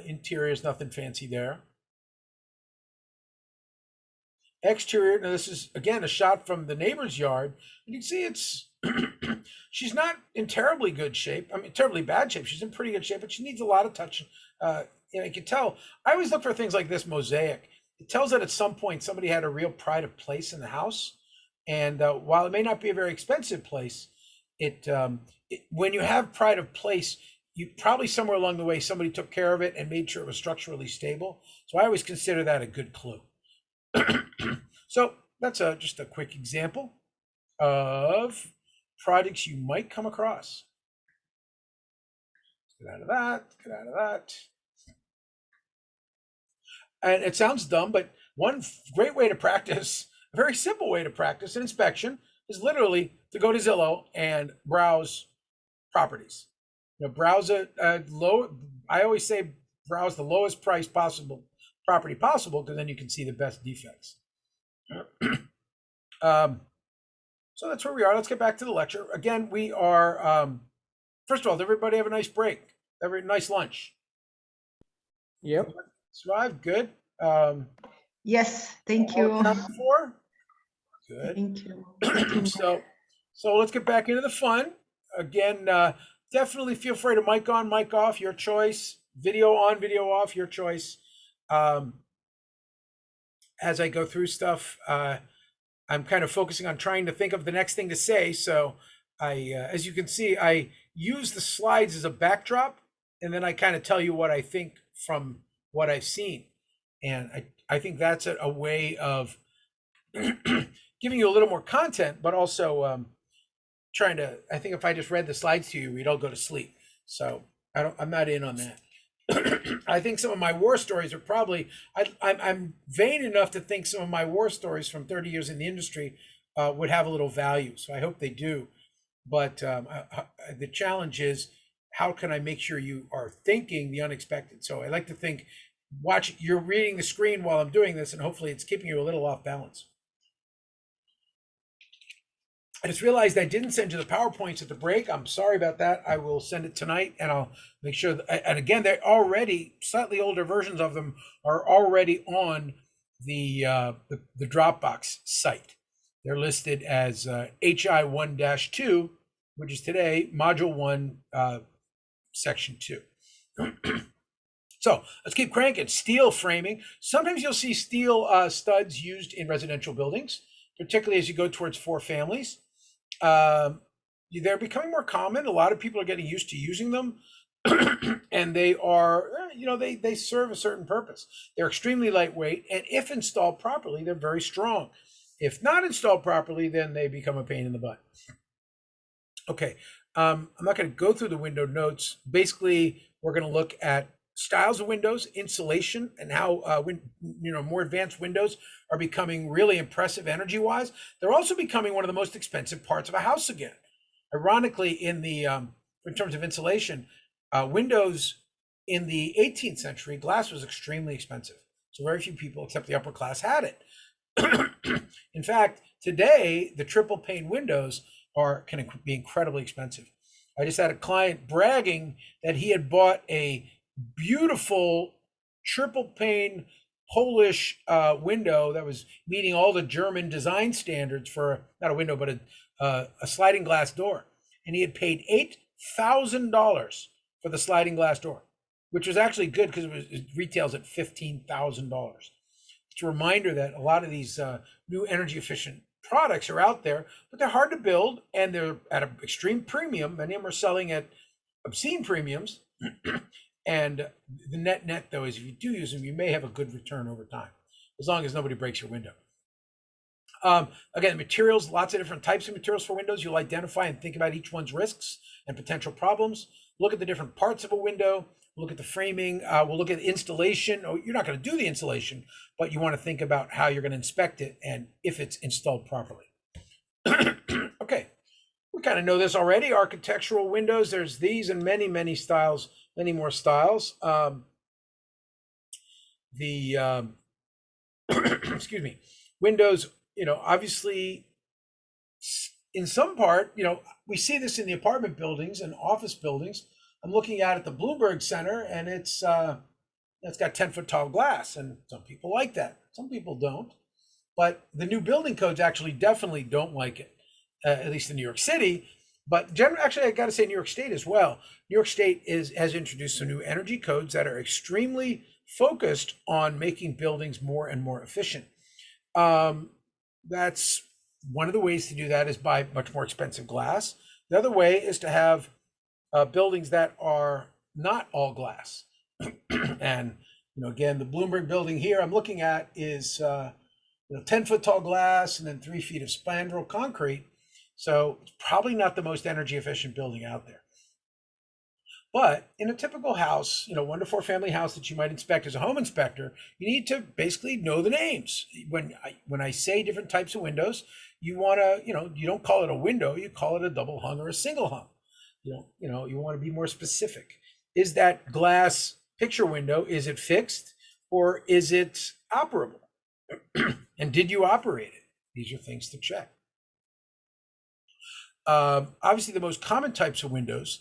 Interior is nothing fancy there. Exterior, now this is again a shot from the neighbor's yard. You can see it's, she's not in terribly good shape. I mean, terribly bad shape. She's in pretty good shape, but she needs a lot of touch. You can tell. I always look for things like this mosaic. It tells that at some point somebody had a real pride of place in the house. And while it may not be a very expensive place, when you have pride of place, you probably somewhere along the way somebody took care of it and made sure it was structurally stable. So I always consider that a good clue. So that's just a quick example of projects you might come across. Get out of that, get out of that. And it sounds dumb, but one great way to practice, a very simple way to practice an inspection is literally to go to Zillow and browse properties. You know, browse a low, I always say browse the lowest price possible property possible, because then you can see the best defects. So that's where we are. Let's get back to the lecture. Again, we are, first of all, did everybody have a nice break? Have a nice lunch? Yep. Survived, good. Yes, thank all you. accounted for? Good. Thank you. So let's get back into the fun. Again, definitely feel free to mic on, mic off, your choice. Video on, video off, your choice. As I go through stuff, I'm kind of focusing on trying to think of the next thing to say. So as you can see, I use the slides as a backdrop, and then I kind of tell you what I think from what I've seen. And I think that's a way of giving you a little more content, but also trying to, I think if I just read the slides to you, we'd all go to sleep. So I'm not in on that. I think some of my war stories are probably, I'm vain enough to think some of my war stories from 30 years in the industry would have a little value. So I hope they do. But the challenge is, how can I make sure you are thinking the unexpected? So I like to think, you're reading the screen while I'm doing this, and hopefully it's keeping you a little off balance. I just realized I didn't send you the PowerPoints at the break. I'm sorry about that. I will send it tonight, and I'll make sure and again, they're already, slightly older versions of them are already on the Dropbox site. They're listed as HI1-2, which is today Module 1, Section 2. So let's keep cranking. Steel framing. Sometimes you'll see steel studs used in residential buildings, particularly as you go towards 4 families. They're becoming more common. A lot of people are getting used to using them. And they are, they serve a certain purpose. They're extremely lightweight, and if installed properly, they're very strong. If not installed properly, then they become a pain in the butt. Okay, I'm not going to go through the window notes. Basically, we're going to look at styles of windows, insulation, and how more advanced windows are becoming really impressive energy-wise. They're also becoming one of the most expensive parts of a house again. Ironically, in terms of insulation, windows in the 18th century, glass was extremely expensive. So very few people, except the upper class, had it. In fact, today, the triple pane windows can be incredibly expensive. I just had a client bragging that he had bought a beautiful triple pane Polish window that was meeting all the German design standards for, not a window, but a sliding glass door, and he had paid $8,000 for the sliding glass door, which was actually good because it retails at $15,000. It's a reminder that a lot of these new energy efficient products are out there, but they're hard to build and they're at an extreme premium. Many of them are selling at obscene premiums. And the net though is if you do use them, you may have a good return over time, as long as nobody breaks your window. Again, materials, lots of different types of materials for windows. You'll identify and think about each one's risks and potential problems. Look at the different parts of a window. Look at the framing. We'll look at installation. Oh, you're not going to do the installation, but you want to think about how you're going to inspect it and if it's installed properly. Okay, we kind of know this already. Architectural windows, there's these and many, many styles, many more styles. Excuse me, windows, obviously in some part, we see this in the apartment buildings and office buildings. I'm looking out at the Bloomberg Center and it's got 10-foot tall glass, and some people like that. Some people don't, but the new building codes actually definitely don't like it, at least in New York City. But actually, I got to say New York State as well. New York State has introduced some new energy codes that are extremely focused on making buildings more and more efficient. That's one of the ways to do that is buy much more expensive glass. The other way is to have buildings that are not all glass. And again, the Bloomberg building here I'm looking at is 10-foot tall glass and then 3 feet of spandrel concrete. So it's probably not the most energy efficient building out there. But in a typical house, 1 to 4 family house that you might inspect as a home inspector, you need to basically know the names. When I say different types of windows, you want to, you don't call it a window, you call it a double hung or a single hung. You want to be more specific. Is that glass picture window, is it fixed or is it operable? And did you operate it? These are things to check. Obviously, the most common types of windows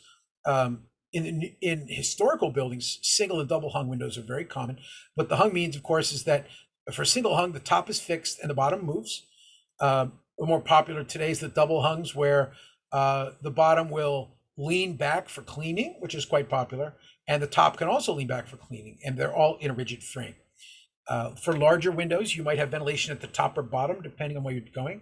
in historical buildings, single and double hung windows are very common. What the hung means, of course, is that for single hung, the top is fixed and the bottom moves. More popular today is the double hungs, where the bottom will lean back for cleaning, which is quite popular, and the top can also lean back for cleaning, and they're all in a rigid frame. For larger windows, you might have ventilation at the top or bottom, depending on where you're going.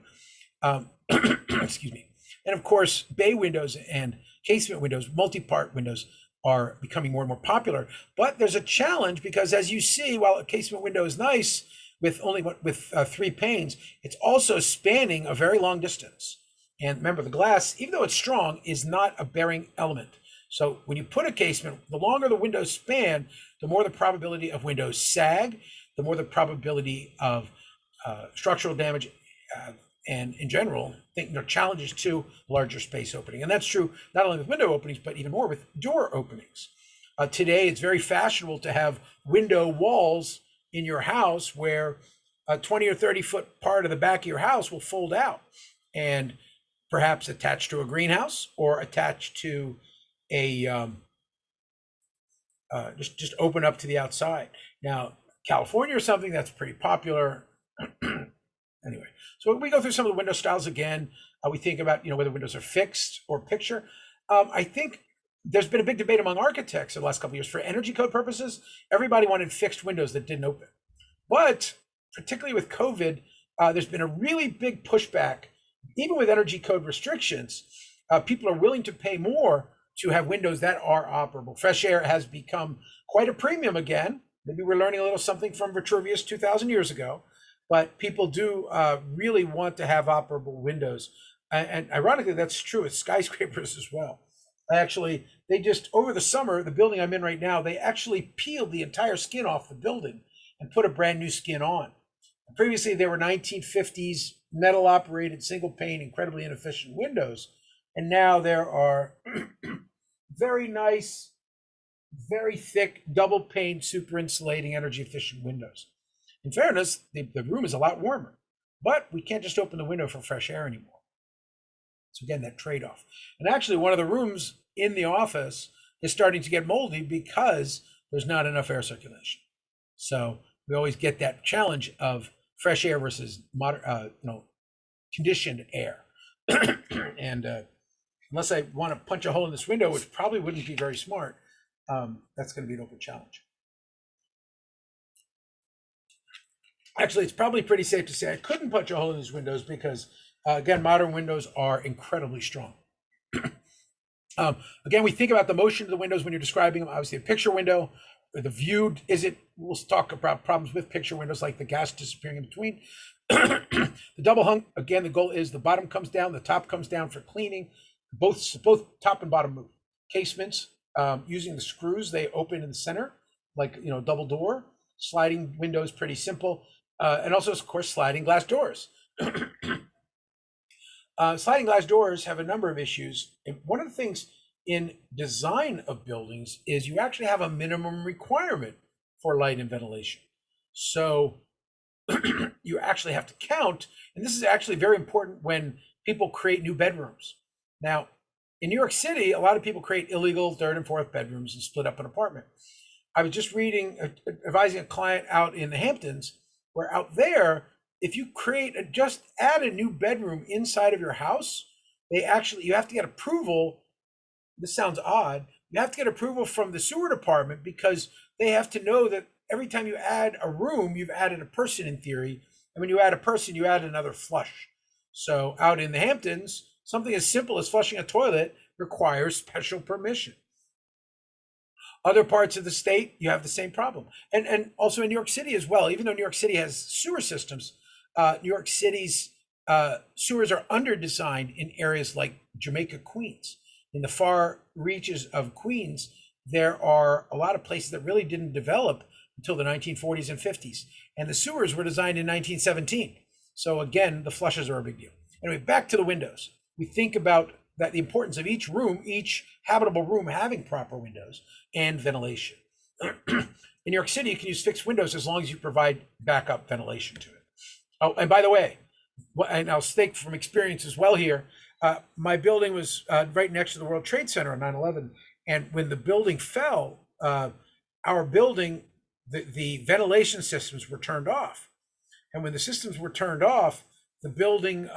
Excuse me. And of course, bay windows and casement windows, multi-part windows are becoming more and more popular. But there's a challenge because, as you see, while a casement window is nice with 3 panes, it's also spanning a very long distance. And remember, the glass, even though it's strong, is not a bearing element. So when you put a casement, the longer the windows span, the more the probability of windows sag, the more the probability of structural damage, and in general, challenges to larger space opening. And that's true not only with window openings, but even more with door openings. Today, it's very fashionable to have window walls in your house where a 20 or 30-foot part of the back of your house will fold out and perhaps attached to a greenhouse or attached to a just open up to the outside. Now, California or something, that's pretty popular. Anyway, so we go through some of the window styles again. We think about whether windows are fixed or picture. I think there's been a big debate among architects in the last couple of years. For energy code purposes, everybody wanted fixed windows that didn't open. But particularly with COVID, there's been a really big pushback. Even with energy code restrictions, people are willing to pay more to have windows that are operable. Fresh air has become quite a premium again. Maybe we're learning a little something from Vitruvius 2,000 years ago, but people do really want to have operable windows. And ironically, that's true with skyscrapers as well. They just, over the summer, the building I'm in right now, they actually peeled the entire skin off the building and put a brand new skin on. Previously, there were 1950s metal operated single pane, incredibly inefficient windows. And now there are very nice, very thick, double pane, super insulating, energy efficient windows. In fairness, the room is a lot warmer, but we can't just open the window for fresh air anymore. So again, that trade-off. And actually, one of the rooms in the office is starting to get moldy because there's not enough air circulation. So we always get that challenge of fresh air versus conditioned air. And unless I want to punch a hole in this window, which probably wouldn't be very smart, that's going to be an open challenge. Actually, it's probably pretty safe to say I couldn't punch a hole in these windows because, again, modern windows are incredibly strong. Again, we think about the motion of the windows when you're describing them. Obviously, a picture window, the view, we'll talk about problems with picture windows like the gas disappearing in between. The double hung, again, the goal is the bottom comes down, the top comes down for cleaning. Both top and bottom move. Casements, using the screws, they open in the center, like, you know, double door. Sliding windows, pretty simple. And also, of course, sliding glass doors. Sliding glass doors have a number of issues. And one of the things in design of buildings is you actually have a minimum requirement for light and ventilation. So you actually have to count, and this is actually very important when people create new bedrooms. Now, in New York City, a lot of people create illegal third and fourth bedrooms and split up an apartment. I was just advising a client out in the Hamptons, where out there, if you just add a new bedroom inside of your house, you have to get approval. This sounds odd. You have to get approval from the sewer department because they have to know that every time you add a room, you've added a person in theory. And when you add a person, you add another flush. So out in the Hamptons, something as simple as flushing a toilet requires special permission. Other parts of the state, you have the same problem. And also in New York City as well, even though New York City has sewer systems, New York City's sewers are under-designed in areas like Jamaica, Queens. In the far reaches of Queens, there are a lot of places that really didn't develop until the 1940s and 50s. And the sewers were designed in 1917. So again, the flushes are a big deal. Anyway, back to the windows. We think about that the importance of each room, each habitable room having proper windows and ventilation. In New York City, you can use fixed windows as long as you provide backup ventilation to it. Oh, and by the way, and I'll state from experience as well here, my building was right next to the World Trade Center on 9/11. And when the building fell, our building, the ventilation systems were turned off. And when the systems were turned off, the building,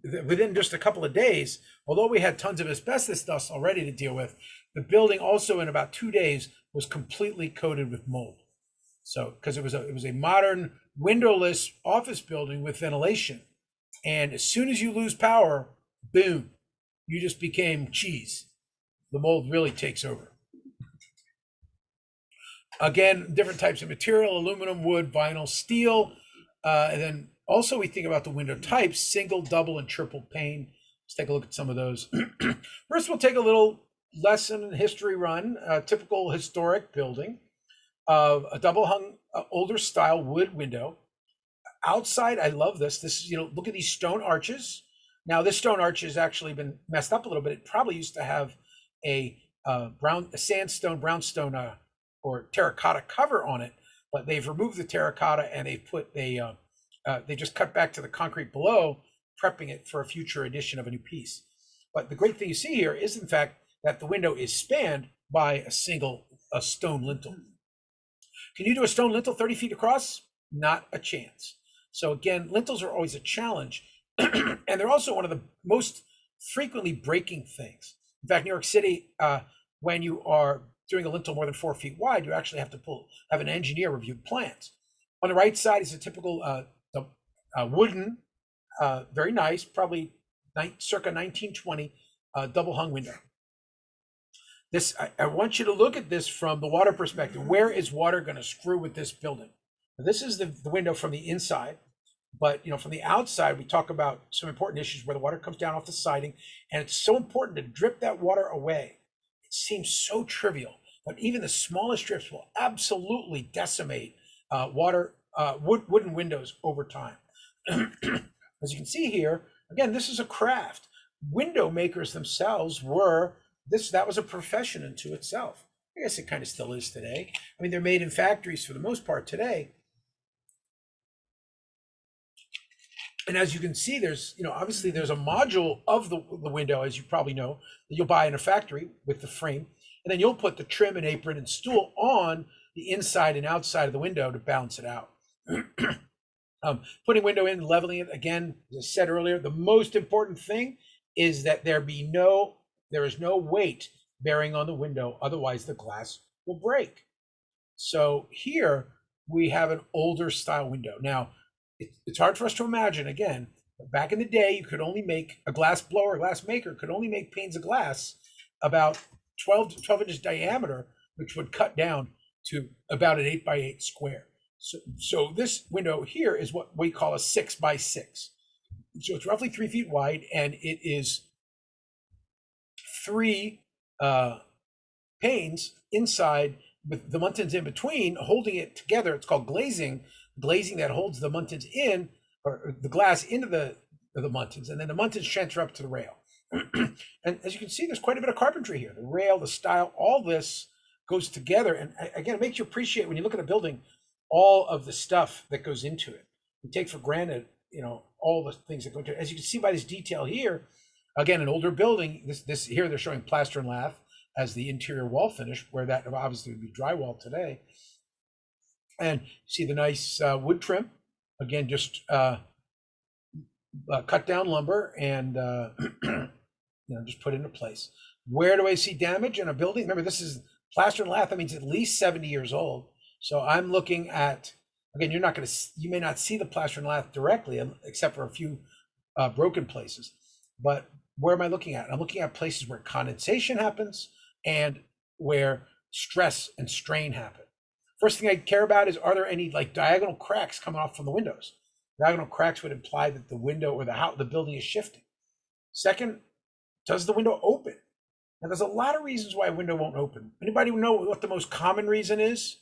within just a couple of days, although we had tons of asbestos dust already to deal with, the building also in about 2 days was completely coated with mold. So, because it was a modern windowless office building with ventilation. And as soon as you lose power, boom, you just became cheese. The mold really takes over. Again, different types of material: aluminum, wood, vinyl, steel. And then also we think about the window types: single, double, and triple pane. Let's take a look at some of those. First, we'll take a little lesson history run. A typical historic building of a double hung older style wood window. Outside, I love this. This is, look at these stone arches. Now this stone arch has actually been messed up a little bit. It probably used to have a sandstone, brownstone, or terracotta cover on it, but they've removed the terracotta and they've put they just cut back to the concrete below, prepping it for a future edition of a new piece. But the great thing you see here is, in fact, that the window is spanned by a stone lintel. Can you do a stone lintel 30 feet across? Not a chance. So again, lintels are always a challenge. And they're also one of the most frequently breaking things. In fact, New York City, when you are doing a lintel more than 4 feet wide, you actually have to have an engineer review plans. On the right side is a typical wooden, very nice, probably circa 1920 double hung window. This, I want you to look at this from the water perspective. Where is water going to screw with this building? Now, this is the window from the inside, but from the outside, we talk about some important issues where the water comes down off the siding, and it's so important to drip that water away. It seems so trivial, but even the smallest drips will absolutely decimate wooden windows over time. As you can see here, again, this is a craft. Window makers themselves that was a profession unto itself. I guess it kind of still is today. I mean, they're made in factories for the most part today. And as you can see, there's, obviously there's a module of the window, as you probably know, that you'll buy in a factory with the frame. And then you'll put the trim and apron and stool on the inside and outside of the window to balance it out. Putting window in, leveling it again, as I said earlier, the most important thing is that there is no weight bearing on the window, otherwise the glass will break. So here we have an older style window. Now, it's hard for us to imagine, again, back in the day, you could only make a glass blower, a glass maker could only make panes of glass about 12 inches diameter, which would cut down to about an 8x8 square. So this window here is what we call a 6x6. So it's roughly 3 feet wide, and it is 3 panes inside with the muntins in between, holding it together. It's called glazing that holds the muntins in, or the glass into the muntins, and then the muntins transfer up to the rail. And as you can see, there's quite a bit of carpentry here. The rail, the style, all this goes together. And again, it makes you appreciate, when you look at a building, all of the stuff that goes into it. We take for granted, all the things that go into it. As you can see by this detail here, again, an older building, this here, they're showing plaster and lath as the interior wall finish, where that obviously would be drywall today. And see the nice wood trim, again, just cut down lumber and just put into place. Where do I see damage in a building? Remember, this is plaster and lath. That means at least 70 years old. So I'm looking at, again, you may not see the plaster and lath directly, except for a few broken places. But where am I looking at? I'm looking at places where condensation happens and where stress and strain happen. First thing I care about is, are there any like diagonal cracks coming off from the windows? Diagonal cracks would imply that the window or the building is shifting. Second, does the window open? Now, there's a lot of reasons why a window won't open. Anybody know what the most common reason is?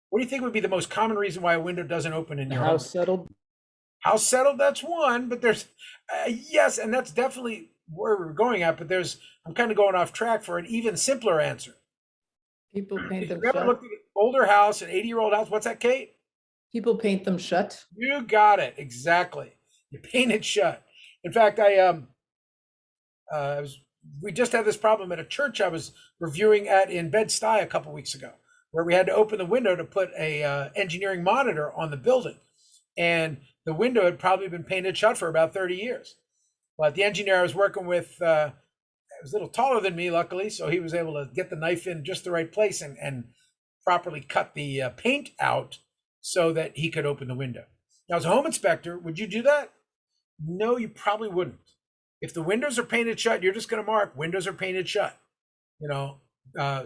What do you think would be the most common reason why a window doesn't open in your home? House settled. House settled, that's one, but there's, yes, and that's definitely where we're going at, but I'm kind of going off track for an even simpler answer. People paint If them you ever shut. looked at an older house, an 80-year-old house, what's that, Kate? People paint them shut. You got it, exactly. You paint it shut. In fact, we just had this problem at a church I was reviewing in Bed-Stuy a couple weeks ago, where we had to open the window to put a engineering monitor on the building. And the window had probably been painted shut for about 30 years. But the engineer I was working with was a little taller than me, luckily, so he was able to get the knife in just the right place and properly cut the paint out so that he could open the window. Now, as a home inspector, would you do that? No, you probably wouldn't. If the windows are painted shut, you're just going to mark windows are painted shut.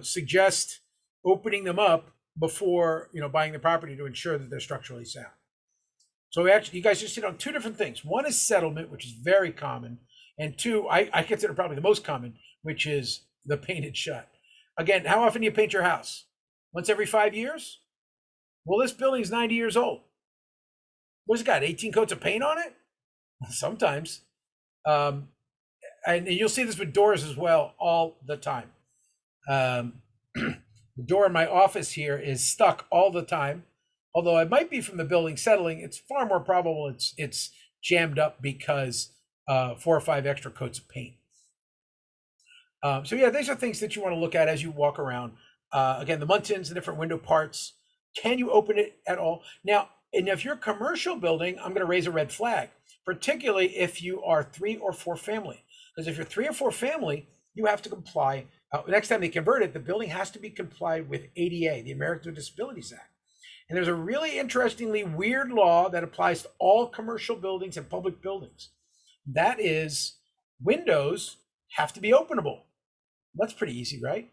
Suggest opening them up before buying the property to ensure that they're structurally sound. So you guys just hit on two different things. One is settlement, which is very common, and two, I consider probably the most common, which is the painted shut. Again, how often do you paint your house? Once every 5 years? Well, this building is 90 years old. What's it got? 18 coats of paint on it? Sometimes. And you'll see this with doors as well all the time. The door in my office here is stuck all the time. Although it might be from the building settling, it's far more probable it's jammed up because 4 or 5 extra coats of paint. So yeah, these are things that you want to look at as you walk around. Again, the muntins, the different window parts. Can you open it at all? Now, and if you're a commercial building, I'm going to raise a red flag, particularly if you are 3 or 4 family. Because if you're 3 or 4 family, you have to comply. Next time they convert it, the building has to be complied with ADA, the Americans with Disabilities Act. And there's a really interestingly weird law that applies to all commercial buildings and public buildings. That is, windows have to be openable. That's pretty easy, right?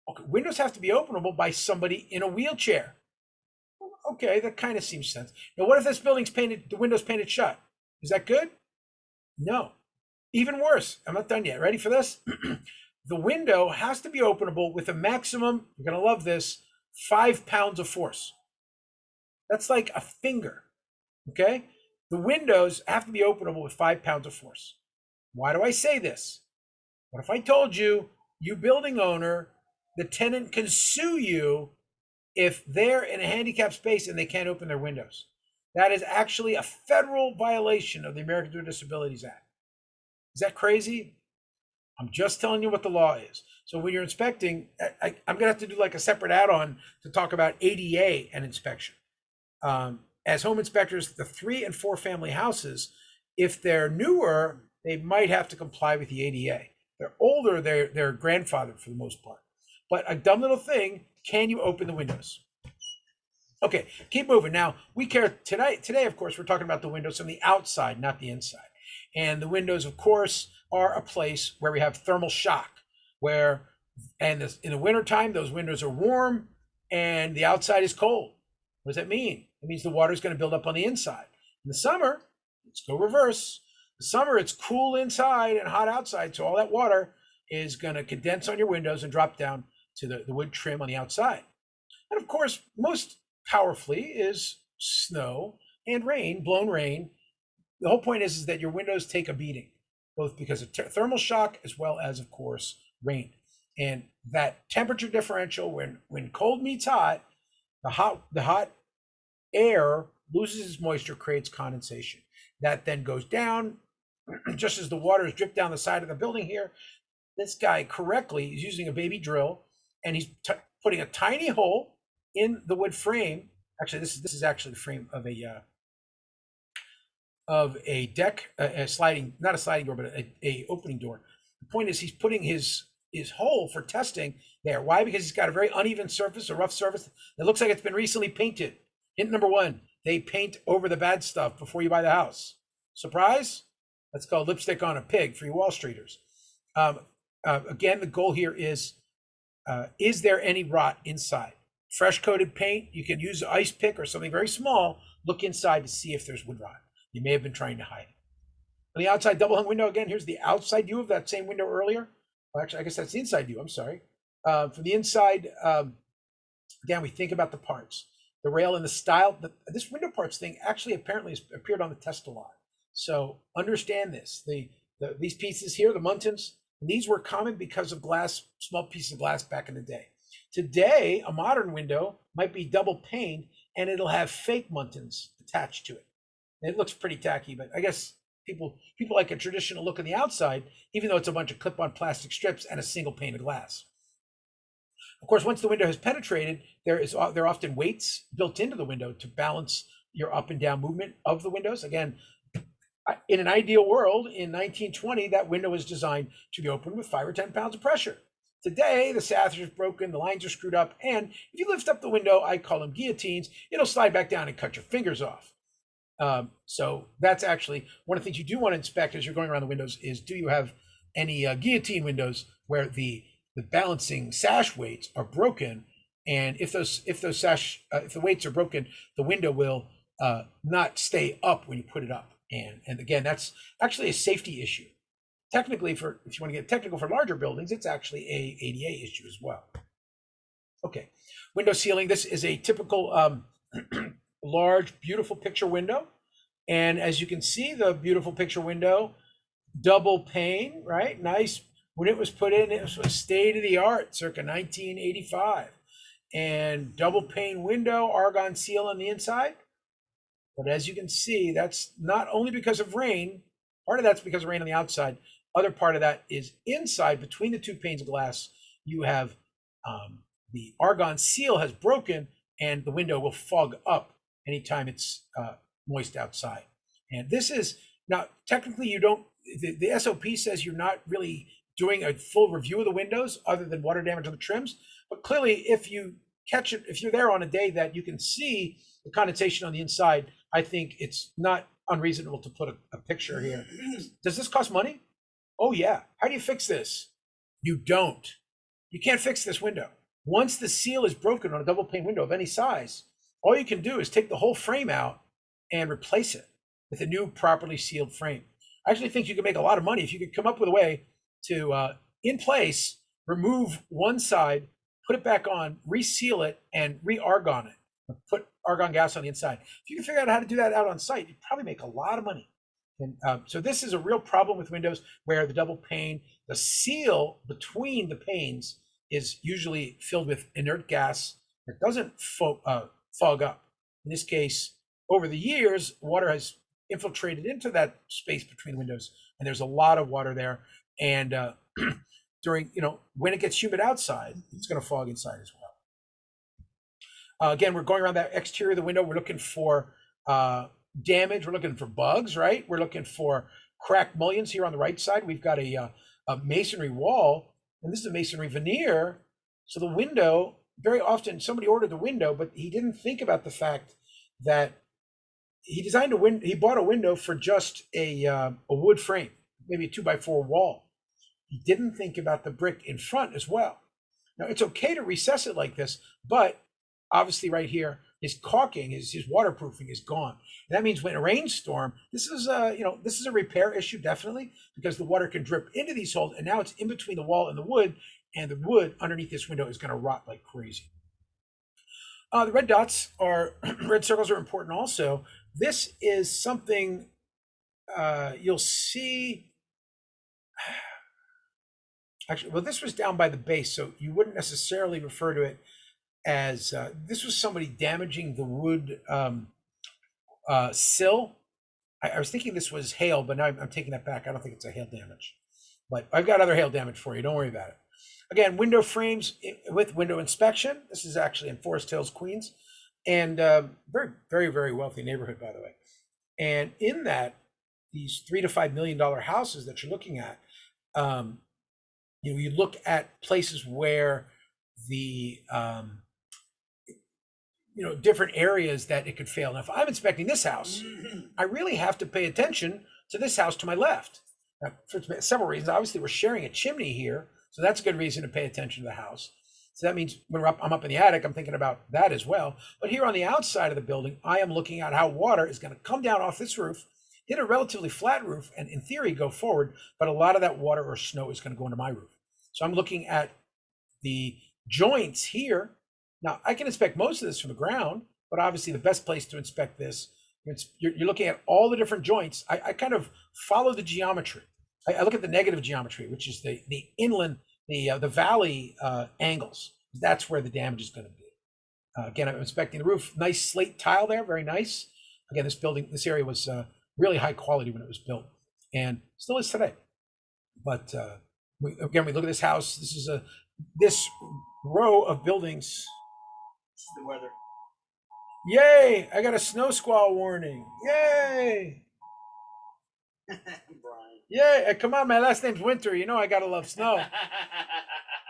Okay, windows have to be openable by somebody in a wheelchair. Okay, that kind of seems sense. Now, what if this building's painted, the window's painted shut? Is that good? No. Even worse. I'm not done yet. Ready for this? The window has to be openable with a maximum, you're going to love this, 5 pounds of force. That's like a finger, okay? The windows have to be openable with 5 pounds of force. Why do I say this? What if I told you, you building owner, the tenant can sue you if they're in a handicapped space and they can't open their windows? That is actually a federal violation of the Americans with Disabilities Act. Is that crazy? I'm just telling you what the law is. So when you're inspecting, I'm going to have to do like a separate add-on to talk about ADA and inspection. as home inspectors, the 3 and 4 family houses, if they're newer, they might have to comply with the ADA. They're older, they're grandfathered for the most part. But a dumb little thing, can you open the windows? Okay, keep moving. Now, we care today, of course, we're talking about the windows from the outside, not the inside. And the windows, of course, are a place where we have thermal shock, in the wintertime, those windows are warm and the outside is cold. What does that mean? It means the water is going to build up on the inside. In the summer, let's go reverse. The summer, it's cool inside and hot outside, so all that water is going to condense on your windows and drop down to the wood trim on the outside. And of course, most powerfully is snow and rain, blown rain. The whole point is that your windows take a beating, both because of thermal shock as well as, of course, rain. And that temperature differential, when cold meets hot, the hot air loses its moisture, creates condensation. That then goes down, just as the water is dripped down the side of the building here. This guy correctly is using a baby drill, and he's putting a tiny hole in the wood frame. Actually, this is actually the frame of a deck, a sliding, not a sliding door, but a opening door. The point is he's putting his hole for testing there. Why? Because he's got a very uneven surface, a rough surface. It looks like it's been recently painted. Hint number 1, they paint over the bad stuff before you buy the house. Surprise? That's called lipstick on a pig for you Wall Streeters. Again, the goal here is there any rot inside? Fresh coated paint, you can use an ice pick or something very small, look inside to see if there's wood rot. You may have been trying to hide it. On the outside double hung window, again, here's the outside view of that same window earlier. Well, actually, I guess that's the inside view, I'm sorry. From the inside, again, we think about the parts. The rail and the style, this window parts thing actually apparently has appeared on the test a lot. So understand this. These pieces here, the muntins, these were common because of glass, small pieces of glass back in the day. Today, a modern window might be double paned and it'll have fake muntins attached to it. It looks pretty tacky, but I guess people like a traditional look on the outside, even though it's a bunch of clip-on plastic strips and a single pane of glass. Of course, once the window has penetrated, there are often weights built into the window to balance your up and down movement of the windows. Again, in an ideal world, in 1920, that window was designed to be opened with 5 or 10 pounds of pressure. Today, the sash is broken, the lines are screwed up, and if you lift up the window, I call them guillotines, it'll slide back down and cut your fingers off. So that's actually one of the things you do want to inspect as you're going around the windows is, do you have any guillotine windows where the balancing sash weights are broken? And if the weights are broken, the window will not stay up when you put it up. And again, that's actually a safety issue. Technically, if you want to get technical for larger buildings, it's actually a ADA issue as well. Okay, window sealing. This is a typical large, beautiful picture window. And as you can see, the beautiful picture window, double pane, right? Nice. When it was put in, it was state of the art, circa 1985. And double pane window, argon seal on the inside. But as you can see, that's not only because of rain. Part of that's because of rain on the outside. Other part of that is inside, between the 2 panes of glass, you have the argon seal has broken and the window will fog up anytime it's moist outside. And this is, now technically you don't, the SOP says you're not really doing a full review of the windows other than water damage on the trims. But clearly if you catch it, if you're there on a day that you can see the condensation on the inside, I think it's not unreasonable to put a picture here. Does this cost money? Oh yeah. How do you fix this? You don't. You can't fix this window. Once the seal is broken on a double pane window of any size, all you can do is take the whole frame out and replace it with a new properly sealed frame. I actually think you could make a lot of money if you could come up with a way to, in place, remove one side, put it back on, reseal it, and re-argon it. Put argon gas on the inside. If you can figure out how to do that out on site, you'd probably make a lot of money. And so this is a real problem with windows where the double pane, the seal between the panes is usually filled with inert gas that doesn't fog up. In this case, over the years, water has infiltrated into that space between windows, and there's a lot of water there. And during, when it gets humid outside, it's going to fog inside as well. Again, we're going around that exterior of the window. We're looking for damage. We're looking for bugs, right? We're looking for cracked mullions here on the right side. We've got a masonry wall, and this is a masonry veneer. So the window, very often somebody ordered the window, but he didn't think about the fact that he bought a window for just a wood frame, maybe a 2x4 wall. He didn't think about the brick in front as well. Now it's okay to recess it like this, but obviously right here, his caulking, his waterproofing is gone. And that means when a rainstorm, this is a repair issue definitely, because the water can drip into these holes, and now it's in between the wall and the wood underneath this window is going to rot like crazy. The red dots red circles are important also. This is something you'll see. Actually, well, this was down by the base, so you wouldn't necessarily refer to it as this was somebody damaging the wood sill. I was thinking this was hail, but now I'm taking that back. I don't think it's a hail damage, but I've got other hail damage for you. Don't worry about it. Again, window frames with window inspection. This is actually in Forest Hills, Queens, and very, very, very wealthy neighborhood, by the way. And in that, these $3 to $5 million houses that you're looking at, you look at places where the different areas that it could fail. Now, if I'm inspecting this house, I really have to pay attention to this house to my left. Now, for several reasons. Obviously, we're sharing a chimney here, so that's a good reason to pay attention to the house. So that means when I'm up in the attic, I'm thinking about that as well. But here on the outside of the building, I am looking at how water is going to come down off this roof, hit a relatively flat roof, and in theory go forward, but a lot of that water or snow is going to go into my roof. So I'm looking at the joints here. Now, I can inspect most of this from the ground, but obviously the best place to inspect this, you're looking at all the different joints. I kind of follow the geometry. I look at the negative geometry, which is the inland, the valley angles. That's where the damage is going to be. Again, I'm inspecting the roof. Nice slate tile there, very nice. Again, this area was really high quality when it was built, and still is today. But we look at this house. This is this row of buildings. The weather. Yay! I got a snow squall warning. Yay! Brian. Yay! Come on, my last name's Winter. You know I gotta love snow.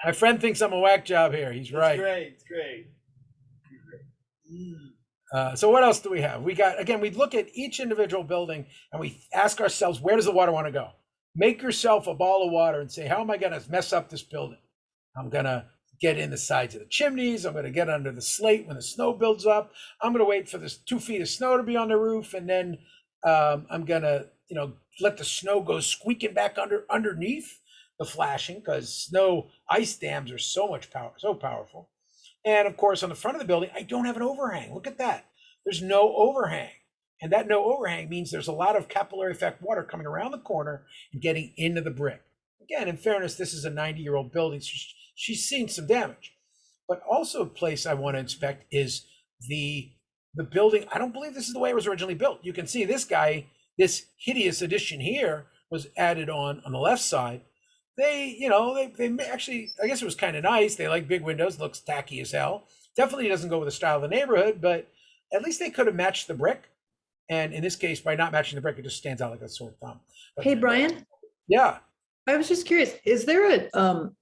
My friend thinks I'm a whack job here. He's right. It's great. So what else do we have? We look at each individual building and we ask ourselves, where does the water want to go? Make yourself a ball of water and say, how am I going to mess up this building? I'm going to get in the sides of the chimneys. I'm going to get under the slate when the snow builds up. I'm going to wait for this 2 feet of snow to be on the roof. And then I'm going to, let the snow go squeaking back underneath the flashing, because ice dams are so powerful. And of course, on the front of the building, I don't have an overhang. Look at that. There's no overhang. And that no overhang means there's a lot of capillary effect water coming around the corner and getting into the brick. Again, in fairness, this is a 90-year-old building, so she's seen some damage. But also a place I want to inspect is the building. I don't believe this is the way it was originally built. You can see this hideous addition here was added on the left side. They actually, I guess it was kind of nice. They like big windows, looks tacky as hell. Definitely doesn't go with the style of the neighborhood, but at least they could have matched the brick. And in this case, by not matching the brick, it just stands out like a sore thumb. But, Hey, Brian, yeah. I was just curious, is there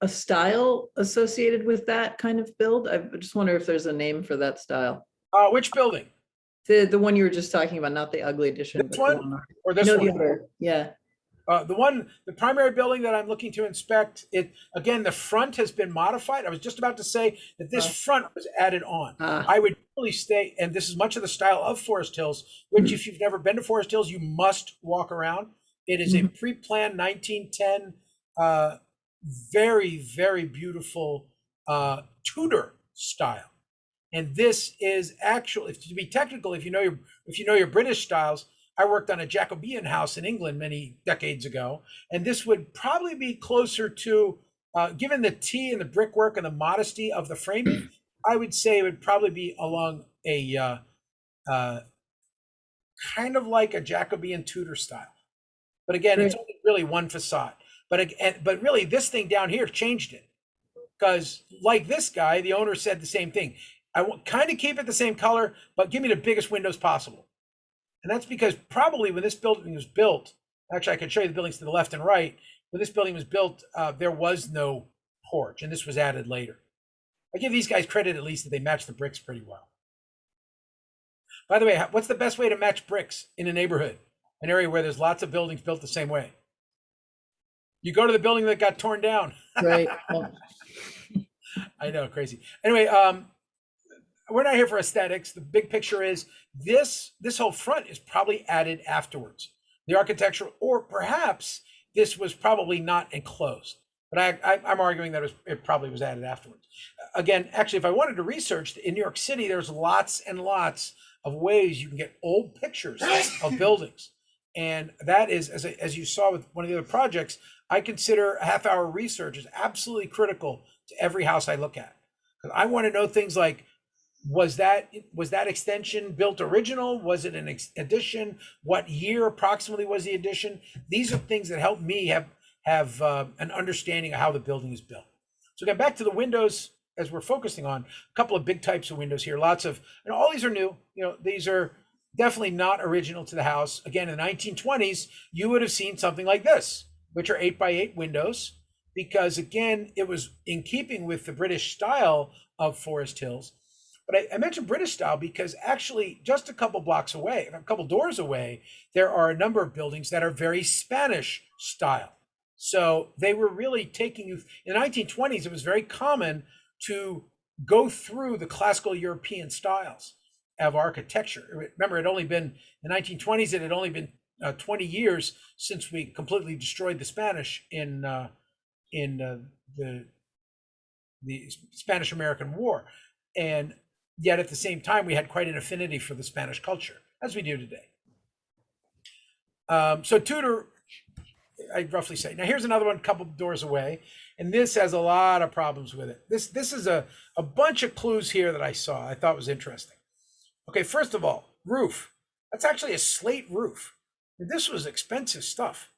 a style associated with that kind of build? I just wonder if there's a name for that style. Which building? The one you were just talking about, not the ugly edition. This but one or this no, one? the other. Yeah. The primary building that I'm looking to inspect, again, the front has been modified. I was just about to say that this front was added on. I would really stay, and this is much of the style of Forest Hills, which if you've never been to Forest Hills, you must walk around. It is a pre-planned 1910, very, very beautiful Tudor style. And this is actually, to be technical, if you know your British styles, I worked on a Jacobean house in England many decades ago, and this would probably be closer to, given the tea and the brickwork and the modesty of the framing, I would say it would probably be along a kind of like a Jacobean Tudor style. But again, it's only really one facade. But really, this thing down here changed it, because like this guy, the owner said the same thing. I want kind of keep it the same color, but give me the biggest windows possible. And that's because probably when this building was built, actually I can show you the buildings to the left and right. When this building was built, there was no porch, and this was added later. I give these guys credit at least that they match the bricks pretty well. By the way, what's the best way to match bricks in a neighborhood, an area where there's lots of buildings built the same way? You go to the building that got torn down. Right. Well, I know, crazy. Anyway, we're not here for aesthetics. The big picture is this whole front is probably added afterwards. The architecture, or perhaps this was probably not enclosed. But I'm arguing that it probably was added afterwards. Again, actually, if I wanted to research, in New York City, there's lots and lots of ways you can get old pictures of buildings. And that is, as you saw with one of the other projects, I consider a half-hour research is absolutely critical to every house I look at. Because I want to know things like, was that extension built original? Was it an addition? What year approximately was the addition? These are things that help me have an understanding of how the building is built. So again, back to the windows, as we're focusing on a couple of big types of windows here. Lots of, and all these are new. These are definitely not original to the house. Again, in the 1920s, you would have seen something like this, which are 8x8 windows, because again, it was in keeping with the British style of Forest Hills. But I mentioned British style because actually just a couple blocks away, a couple doors away, there are a number of buildings that are very Spanish style. So they were really taking you, in the 1920s, it was very common to go through the classical European styles of architecture. Remember, in the 1920s, it had only been 20 years since we completely destroyed the Spanish in the Spanish-American War. And yet at the same time, we had quite an affinity for the Spanish culture, as we do today. So Tudor, I'd roughly say. Now here's another one, a couple doors away, and this has a lot of problems with it. This is a bunch of clues here that I saw, I thought was interesting. Okay, first of all, roof. That's actually a slate roof. This was expensive stuff.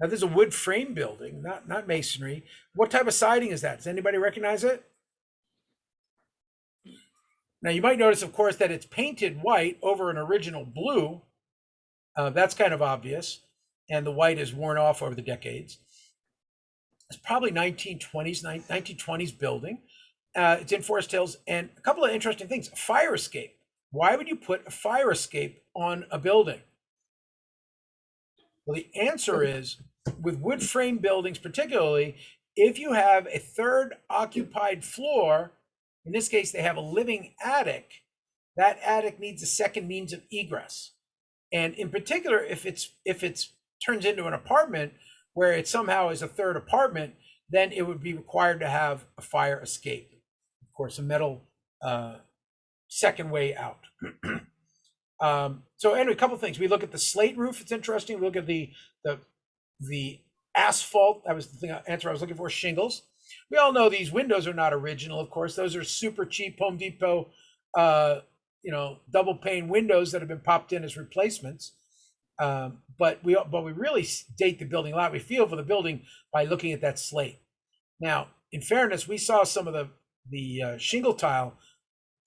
Now there's a wood frame building, not masonry. What type of siding is that? Does anybody recognize it? Now you might notice, of course, that it's painted white over an original blue. That's kind of obvious. And the white is worn off over the decades. It's probably 1920s building. It's in Forest Hills. And a couple of interesting things. A fire escape. Why would you put a fire escape on a building? Well, the answer is, with wood frame buildings particularly, if you have a third occupied floor, in this case, they have a living attic, that attic needs a second means of egress. And in particular, if it's turns into an apartment where it somehow is a third apartment, then it would be required to have a fire escape. Of course, a metal second way out. So anyway, a couple of things. We look at the slate roof. It's interesting. We look at the asphalt. That was the answer I was looking for. Shingles. We all know these windows are not original. Of course, those are super cheap Home Depot, double pane windows that have been popped in as replacements. But we really date the building a lot. We feel for the building by looking at that slate. Now, in fairness, we saw some of the shingle tile,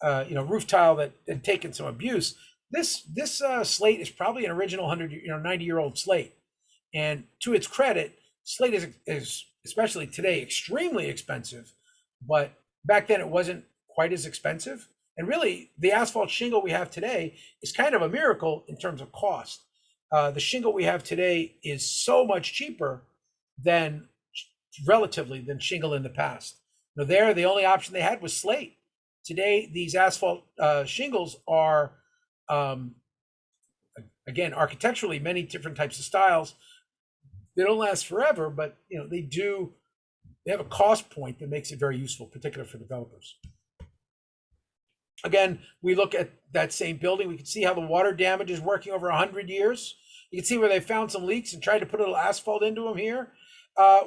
roof tile that had taken some abuse. This slate is probably an original 90-year-old slate. And to its credit, slate is especially today extremely expensive, but back then it wasn't quite as expensive. And really, the asphalt shingle we have today is kind of a miracle in terms of cost. The shingle we have today is so much cheaper than shingle in the past. Now, the only option they had was slate. Today, these asphalt shingles are, again, architecturally, many different types of styles. They don't last forever, but they have a cost point that makes it very useful, particularly for developers. Again, we look at that same building. We can see how the water damage is working over 100 years. You can see where they found some leaks and tried to put a little asphalt into them here.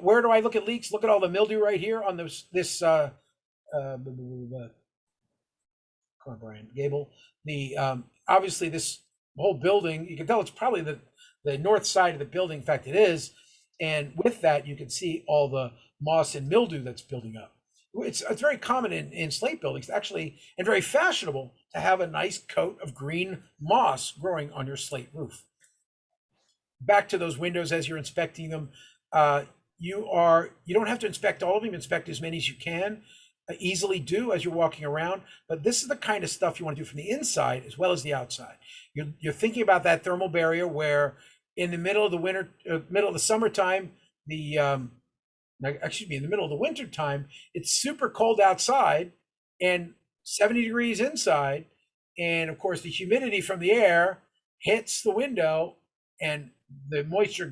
Where do I look at leaks? Look at all the mildew right here on this come on, Brian Gable. Obviously this whole building, you can tell it's probably the north side of the building. In fact, it is. And with that, you can see all the moss and mildew that's building up. it's very common in slate buildings actually, and very fashionable to have a nice coat of green moss growing on your slate roof. Back to those windows as you're inspecting them. You don't have to inspect all of them, inspect as many as you can. Easily do as you're walking around, but this is the kind of stuff you want to do from the inside as well as the outside. You're thinking about that thermal barrier where in the middle of the winter, middle of the summertime, in the middle of the winter time, it's super cold outside and 70 degrees inside. And of course, the humidity from the air hits the window and the moisture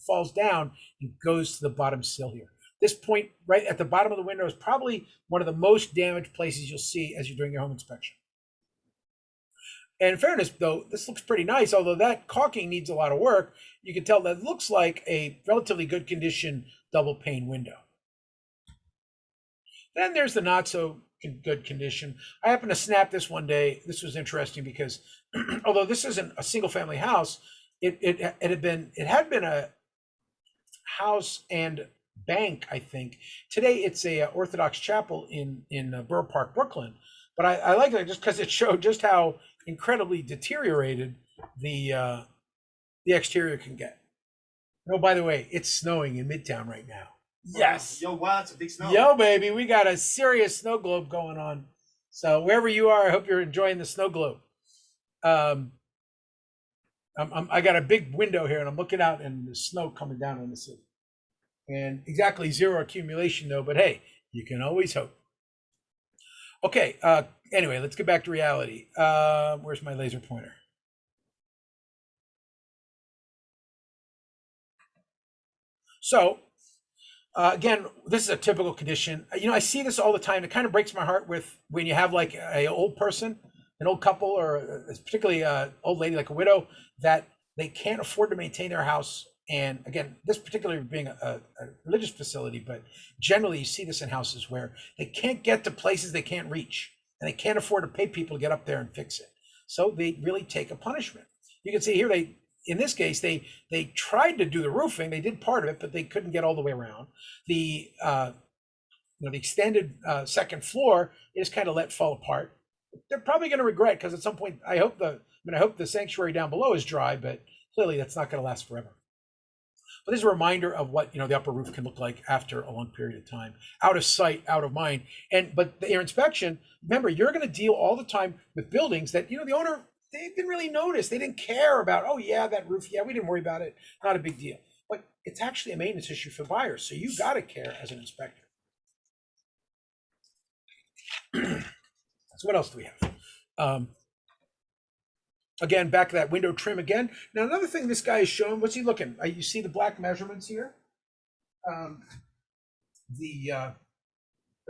falls down and goes to the bottom sill here. This point right at the bottom of the window is probably one of the most damaged places you'll see as you're doing your home inspection. And in fairness, though, this looks pretty nice, although that caulking needs a lot of work. You can tell that looks like a relatively good condition double pane window. Then there's the not so good condition. I happened to snap this one day. This was interesting because although this isn't a single family house, it had been a house and bank, I think. Today it's a Orthodox chapel in Borough Park, Brooklyn. But I like it just because it showed just how incredibly deteriorated the exterior can get. Oh, by the way, it's snowing in Midtown right now. Yes. Yo, wow, it's a big snow. Yo, baby, we got a serious snow globe going on. So wherever you are, I hope you're enjoying the snow globe. I got a big window here and I'm looking out and the snow coming down on the city. And exactly zero accumulation though, but hey, you can always hope. Okay, anyway, let's get back to reality. Where's my laser pointer? So, again, this is a typical condition. I see this all the time. It kind of breaks my heart when you have like an old person, an old couple, or particularly an old lady like a widow, that they can't afford to maintain their house. And again, this particularly being a religious facility, but generally you see this in houses where they can't get to places they can't reach, and they can't afford to pay people to get up there and fix it. So they really take a punishment. You can see here, in this case, they tried to do the roofing. They did part of it, but they couldn't get all the way around. The extended second floor is kind of let fall apart. They're probably going to regret, because at some point, I hope the sanctuary down below is dry, but clearly that's not going to last forever. But this is a reminder of what the upper roof can look like after a long period of time. Out of sight, out of mind. But your inspection, remember, you're going to deal all the time with buildings that the owner, they didn't really notice. They didn't care about, oh yeah, that roof, yeah, we didn't worry about it. Not a big deal. But it's actually a maintenance issue for buyers. So you got to care as an inspector. So what else do we have? Again, back to that window trim again. Now, another thing this guy is showing, what's he looking? You see the black measurements here? Got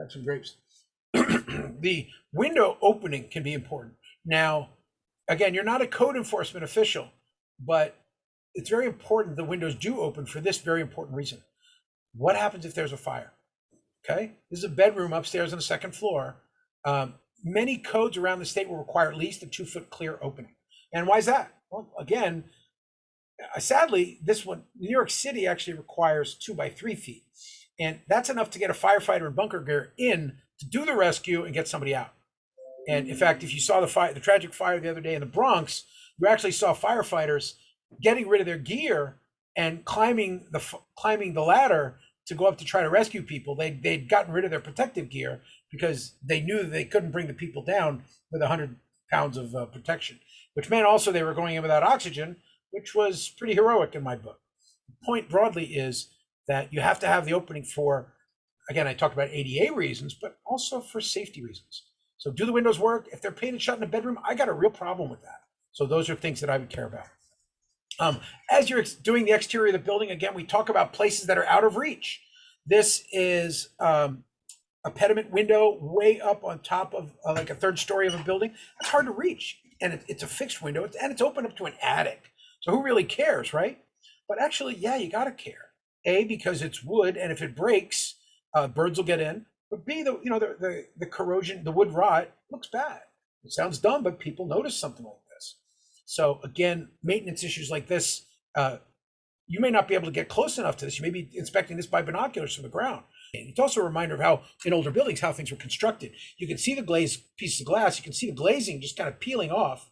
some grapes. The window opening can be important. Now, again, you're not a code enforcement official, but it's very important the windows do open for this very important reason. What happens if there's a fire? Okay, this is a bedroom upstairs on the second floor. Many codes around the state will require at least a 2-foot clear opening. And why is that? Well, again, sadly, this one, New York City actually requires 2 by 3 feet. And that's enough to get a firefighter in bunker gear in to do the rescue and get somebody out. And in fact, if you saw the tragic fire the other day in the Bronx, you actually saw firefighters getting rid of their gear and climbing the ladder to go up to try to rescue people. They'd gotten rid of their protective gear because they knew that they couldn't bring the people down with 100 pounds of protection, which meant also they were going in without oxygen, which was pretty heroic in my book. The point broadly is that you have to have the opening for, again, I talked about ADA reasons, but also for safety reasons. So do the windows work? If they're painted shut in a bedroom, I got a real problem with that. So those are things that I would care about. As you're doing the exterior of the building, again, we talk about places that are out of reach. This is a pediment window way up on top of like a third story of a building. It's hard to reach, and it's a fixed window, and it's open up to an attic. So who really cares, right? But actually, yeah, you got to care. A, because it's wood, and if it breaks, birds will get in. But B, the corrosion, the wood rot looks bad. It sounds dumb, but people notice something like this. So again, maintenance issues like this, you may not be able to get close enough to this. You may be inspecting this by binoculars from the ground. It's also a reminder of how in older buildings, how things were constructed. You can see the glazed pieces of glass. You can see the glazing just kind of peeling off.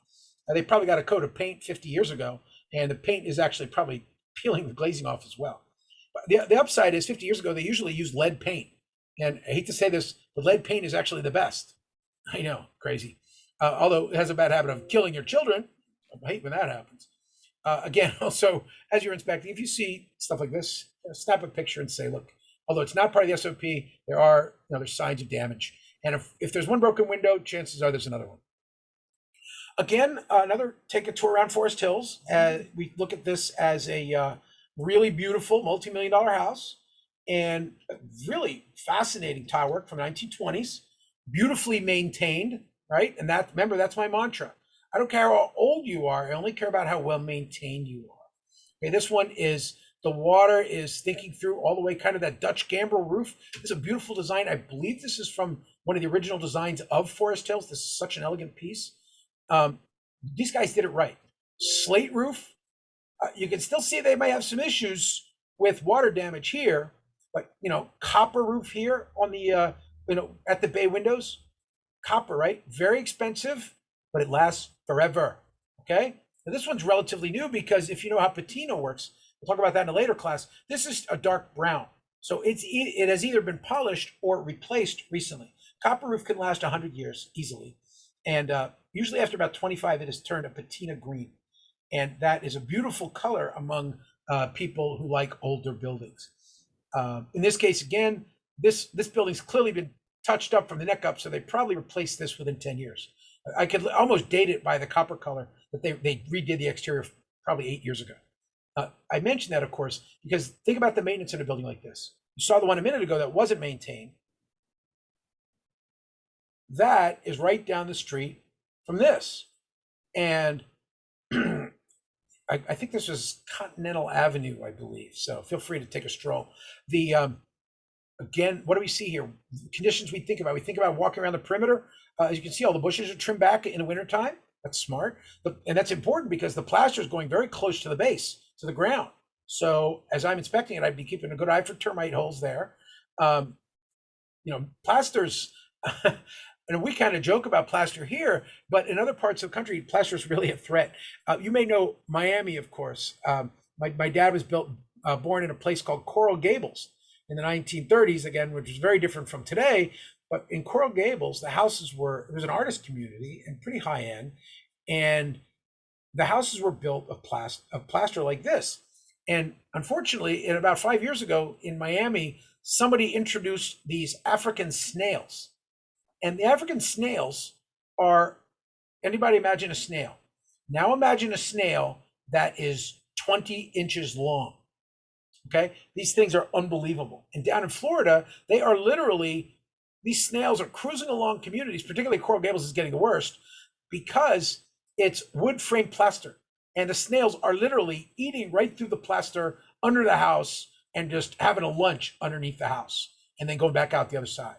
They probably got a coat of paint 50 years ago, and the paint is actually probably peeling the glazing off as well. But the upside is 50 years ago, they usually used lead paint. And I hate to say this, but lead paint is actually the best. I know, crazy. Although it has a bad habit of killing your children. I hate when that happens. Again, also, as you're inspecting, if you see stuff like this, snap a picture and say, look, although it's not part of the SOP, there's signs of damage. And if there's one broken window, chances are there's another one. Again, take a tour around Forest Hills. We look at this as a really beautiful multi-million-dollar house and really fascinating tile work from the 1920s, beautifully maintained, right? And remember, that's my mantra. I don't care how old you are. I only care about how well maintained you are. Okay, this one is, the water is thinking through all the way, kind of that Dutch gambrel roof. It's a beautiful design. I believe this is from one of the original designs of Forest Hills. This is such an elegant piece. These guys did it right. Slate roof. You can still see they may have some issues with water damage here, but copper roof here on the at the bay windows. Copper, right? Very expensive, but it lasts forever. Okay. Now this one's relatively new because if you know how patina works, we'll talk about that in a later class. This is a dark brown, so it has either been polished or replaced recently. Copper roof can last 100 years easily, and usually after about 25, it has turned a patina green, and that is a beautiful color among people who like older buildings. In this case, again, this building's clearly been touched up from the neck up, so they probably replaced this within 10 years. I could almost date it by the copper color that they redid the exterior probably 8 years ago. I mentioned that, of course, because think about the maintenance in a building like this. You saw the one a minute ago that wasn't maintained. That is right down the street from this. And I think this was Continental Avenue, I believe. So feel free to take a stroll. Again, what do we see here? Conditions we think about. We think about walking around the perimeter. As you can see, all the bushes are trimmed back in the wintertime. That's smart. And that's important because the plaster is going very close to the base, to the ground. So as I'm inspecting it, I'd be keeping a good eye for termite holes there. Plasters, and we kind of joke about plaster here, but in other parts of the country, plaster is really a threat. You may know Miami, of course. My dad was born in a place called Coral Gables in the 1930s, again, which is very different from today. But in Coral Gables, the houses it was an artist community and pretty high end. And the houses were built of plaster like this. And unfortunately, about 5 years ago in Miami, somebody introduced these African snails. And the African snails anybody imagine a snail? Now imagine a snail that is 20 inches long. Okay, these things are unbelievable. And down in Florida, these snails are cruising along communities, particularly Coral Gables is getting the worst, because it's wood frame plaster. And the snails are literally eating right through the plaster under the house and just having a lunch underneath the house and then going back out the other side.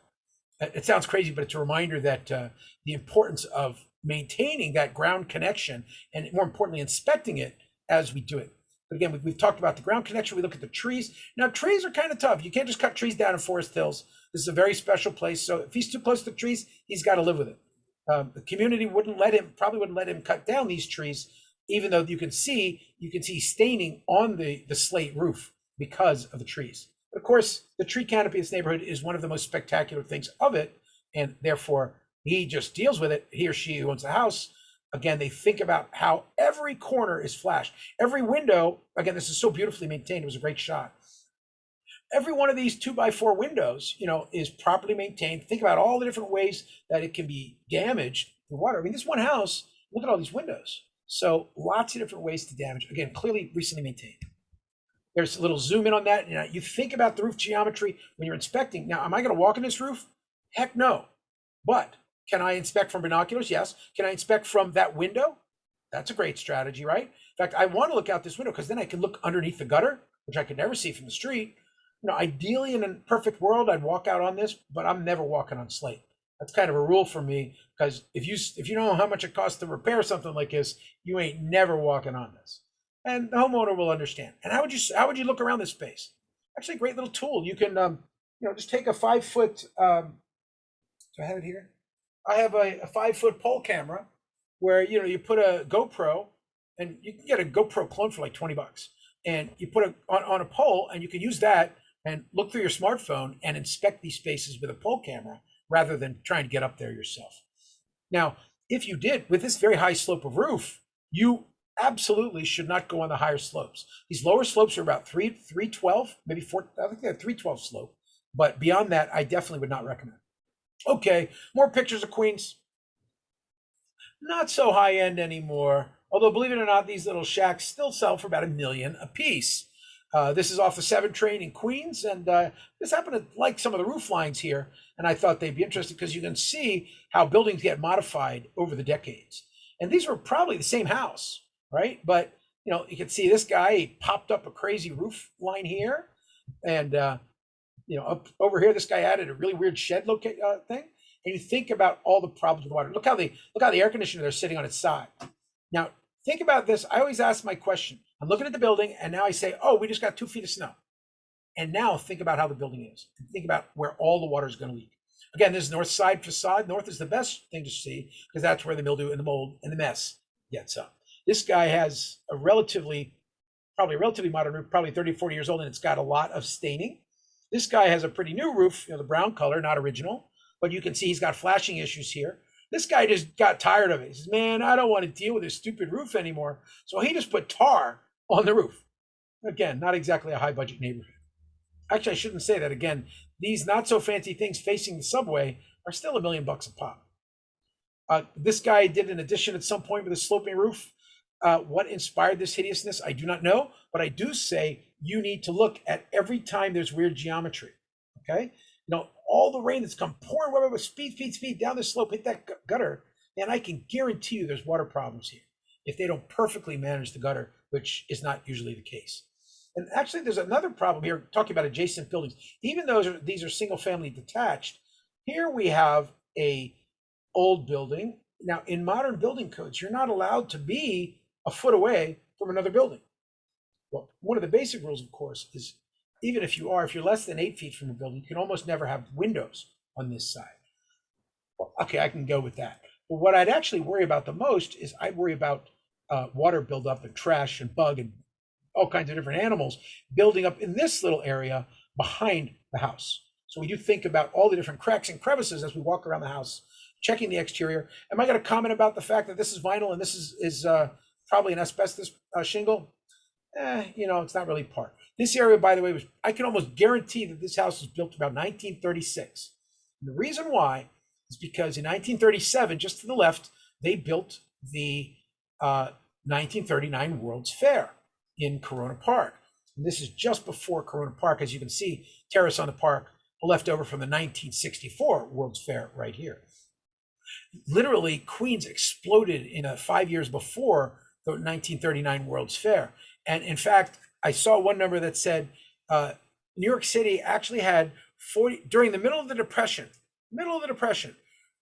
It sounds crazy, but it's a reminder that the importance of maintaining that ground connection and more importantly, inspecting it as we do it. But again, we've talked about the ground connection. We look at the trees. Now, trees are kind of tough. You can't just cut trees down in Forest Hills. This is a very special place. So if he's too close to the trees, he's got to live with it. The community probably wouldn't let him cut down these trees, even though you can see staining on the slate roof because of the trees. But of course, the tree canopy in this neighborhood is one of the most spectacular things of it. And therefore, he just deals with it. He or she who owns the house. Again, they think about how every corner is flashed. Every window, again, this is so beautifully maintained. It was a great shot. Every one of these 2x4 windows, is properly maintained. Think about all the different ways that it can be damaged with water. I mean, this one house, look at all these windows. So lots of different ways to damage. Again, clearly recently maintained. There's a little zoom in on that. You think about the roof geometry when you're inspecting. Now, am I going to walk in this roof? Heck no. But can I inspect from binoculars? Yes. Can I inspect from that window? That's a great strategy, right? In fact, I want to look out this window because then I can look underneath the gutter, which I could never see from the street. Ideally in a perfect world, I'd walk out on this, but I'm never walking on slate. That's kind of a rule for me because if you know how much it costs to repair something like this, you ain't never walking on this. And the homeowner will understand. And how would you look around this space? Actually, a great little tool. You can just take a 5-foot, do I have it here? I have a 5-foot pole camera where, you put a GoPro, and you can get a GoPro clone for like $20. And you put it on a pole, and you can use that and look through your smartphone and inspect these spaces with a pole camera rather than trying to get up there yourself. Now, if you did, with this very high slope of roof, you absolutely should not go on the higher slopes. These lower slopes are about 312, maybe 4, I think they're 312 slope. But beyond that, I definitely would not recommend. Okay, more pictures of Queens. Not so high end anymore. Although, believe it or not, these little shacks still sell for about $1 million a piece. This is off the 7 train in Queens, and this happened to like some of the roof lines here, and I thought they'd be interesting because you can see how buildings get modified over the decades. And these were probably the same house, right? But you can see this guy, he popped up a crazy roof line here, and up over here, this guy added a really weird shed thing. And you think about all the problems with water. Look how the air conditioner they're sitting on its side. Now, think about this. I always ask my question. I'm looking at the building, and now I say, oh, we just got 2 feet of snow. And now think about how the building is. Think about where all the water is going to leak. Again, this is north side facade. North is the best thing to see because that's where the mildew and the mold and the mess gets up. This guy has probably a relatively modern roof, probably 30, 40 years old, and it's got a lot of staining. This guy has a pretty new roof, the brown color, not original, but you can see he's got flashing issues here. This guy just got tired of it. He says, man, I don't want to deal with this stupid roof anymore. So he just put tar on the roof. Again, not exactly a high budget neighborhood. Actually, I shouldn't say that. Again, these not so fancy things facing the subway are still $1 million a pop. This guy did an addition at some point with a sloping roof. What inspired this hideousness, I do not know, but I do say you need to look at every time there's weird geometry, okay? All the rain that's come pouring with speed down the slope, hit that gutter, and I can guarantee you there's water problems here if they don't perfectly manage the gutter, which is not usually the case. And actually, there's another problem here, talking about adjacent buildings. Even though these are single-family detached, here we have a old building. Now, in modern building codes, you're not allowed to be a foot away from another building. Well, one of the basic rules, of course, is even if you're less than 8 feet from a building, you can almost never have windows on this side. Well, okay, I can go with that. But what I'd actually worry about the most is I'd worry about water buildup and trash and bug and all kinds of different animals building up in this little area behind the house. So we do think about all the different cracks and crevices as we walk around the house, checking the exterior. Am I going to comment about the fact that this is vinyl and this is probably an asbestos shingle? It's not really part. This area, by the way, I can almost guarantee that this house was built about 1936. And the reason why is because in 1937, just to the left, they built the 1939 World's Fair in Corona Park. And this is just before Corona Park, as you can see, terrace on the park, left over from the 1964 World's Fair right here. Literally, Queens exploded in 5 years before the 1939 World's Fair. And in fact, I saw one number that said New York City actually had during the middle of the Depression,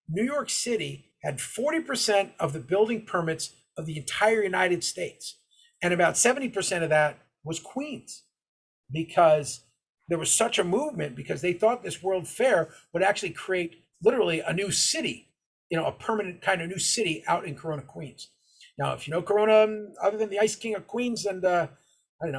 New York City had 40% of the building permits of the entire United States. And about 70% of that was Queens, because there was such a movement, because they thought this World Fair would actually create literally a new city, a permanent kind of new city out in Corona, Queens. Now, if you know Corona, other than the Ice King of Queens and a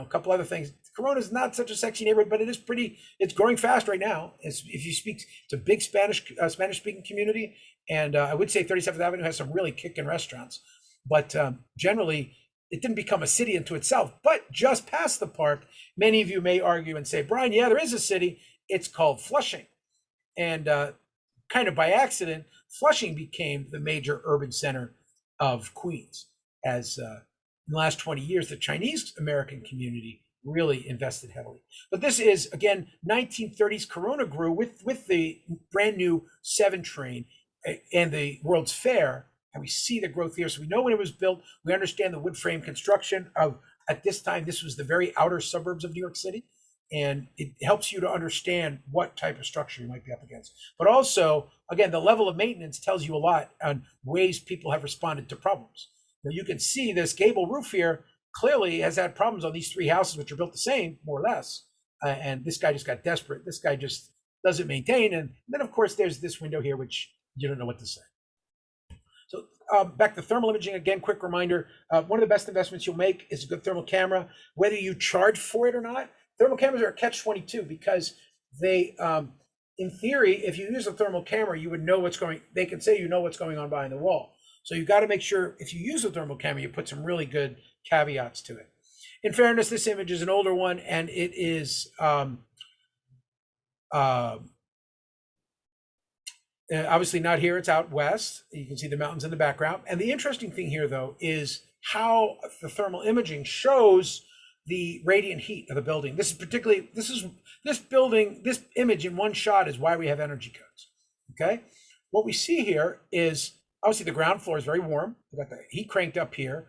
couple other things, Corona is not such a sexy neighborhood, but it's growing fast right now. If you speak, it's a big Spanish-speaking community, and I would say 37th Avenue has some really kicking restaurants, but generally, it didn't become a city unto itself. But just past the park, many of you may argue and say, Brian, yeah, there is a city. It's called Flushing, and kind of by accident, Flushing became the major urban center of Queens, as in the last 20 years, the Chinese American community really invested heavily. But this is, again, 1930s. Corona grew with the brand new 7 train and the World's Fair, and we see the growth here. So we know when it was built. We understand the wood frame construction of, at this time, this was the very outer suburbs of New York City. And it helps you to understand what type of structure you might be up against. But also, again, the level of maintenance tells you a lot on ways people have responded to problems. Now, you can see this gable roof here clearly has had problems on these 3 houses, which are built the same, more or less. And this guy just got desperate. This guy just does it maintain? And then of course there's this window here, which you don't know what to say. So back to thermal imaging again, quick reminder, one of the best investments you'll make is a good thermal camera, whether you charge for it or not. Thermal cameras are a catch-22 because they, in theory, if you use a thermal camera, you would know what's going, they can say you know what's going on behind the wall. So you've got to make sure if you use a thermal camera, you put some really good caveats to it. In fairness, this image is an older one and it is obviously not here, it's out west. You can see the mountains in the background. And the interesting thing here though is how the thermal imaging shows the radiant heat of the building. This is particularly, this building, this image in one shot is why we have energy codes, okay? What we see here is, obviously the ground floor is very warm. We've got the heat cranked up here.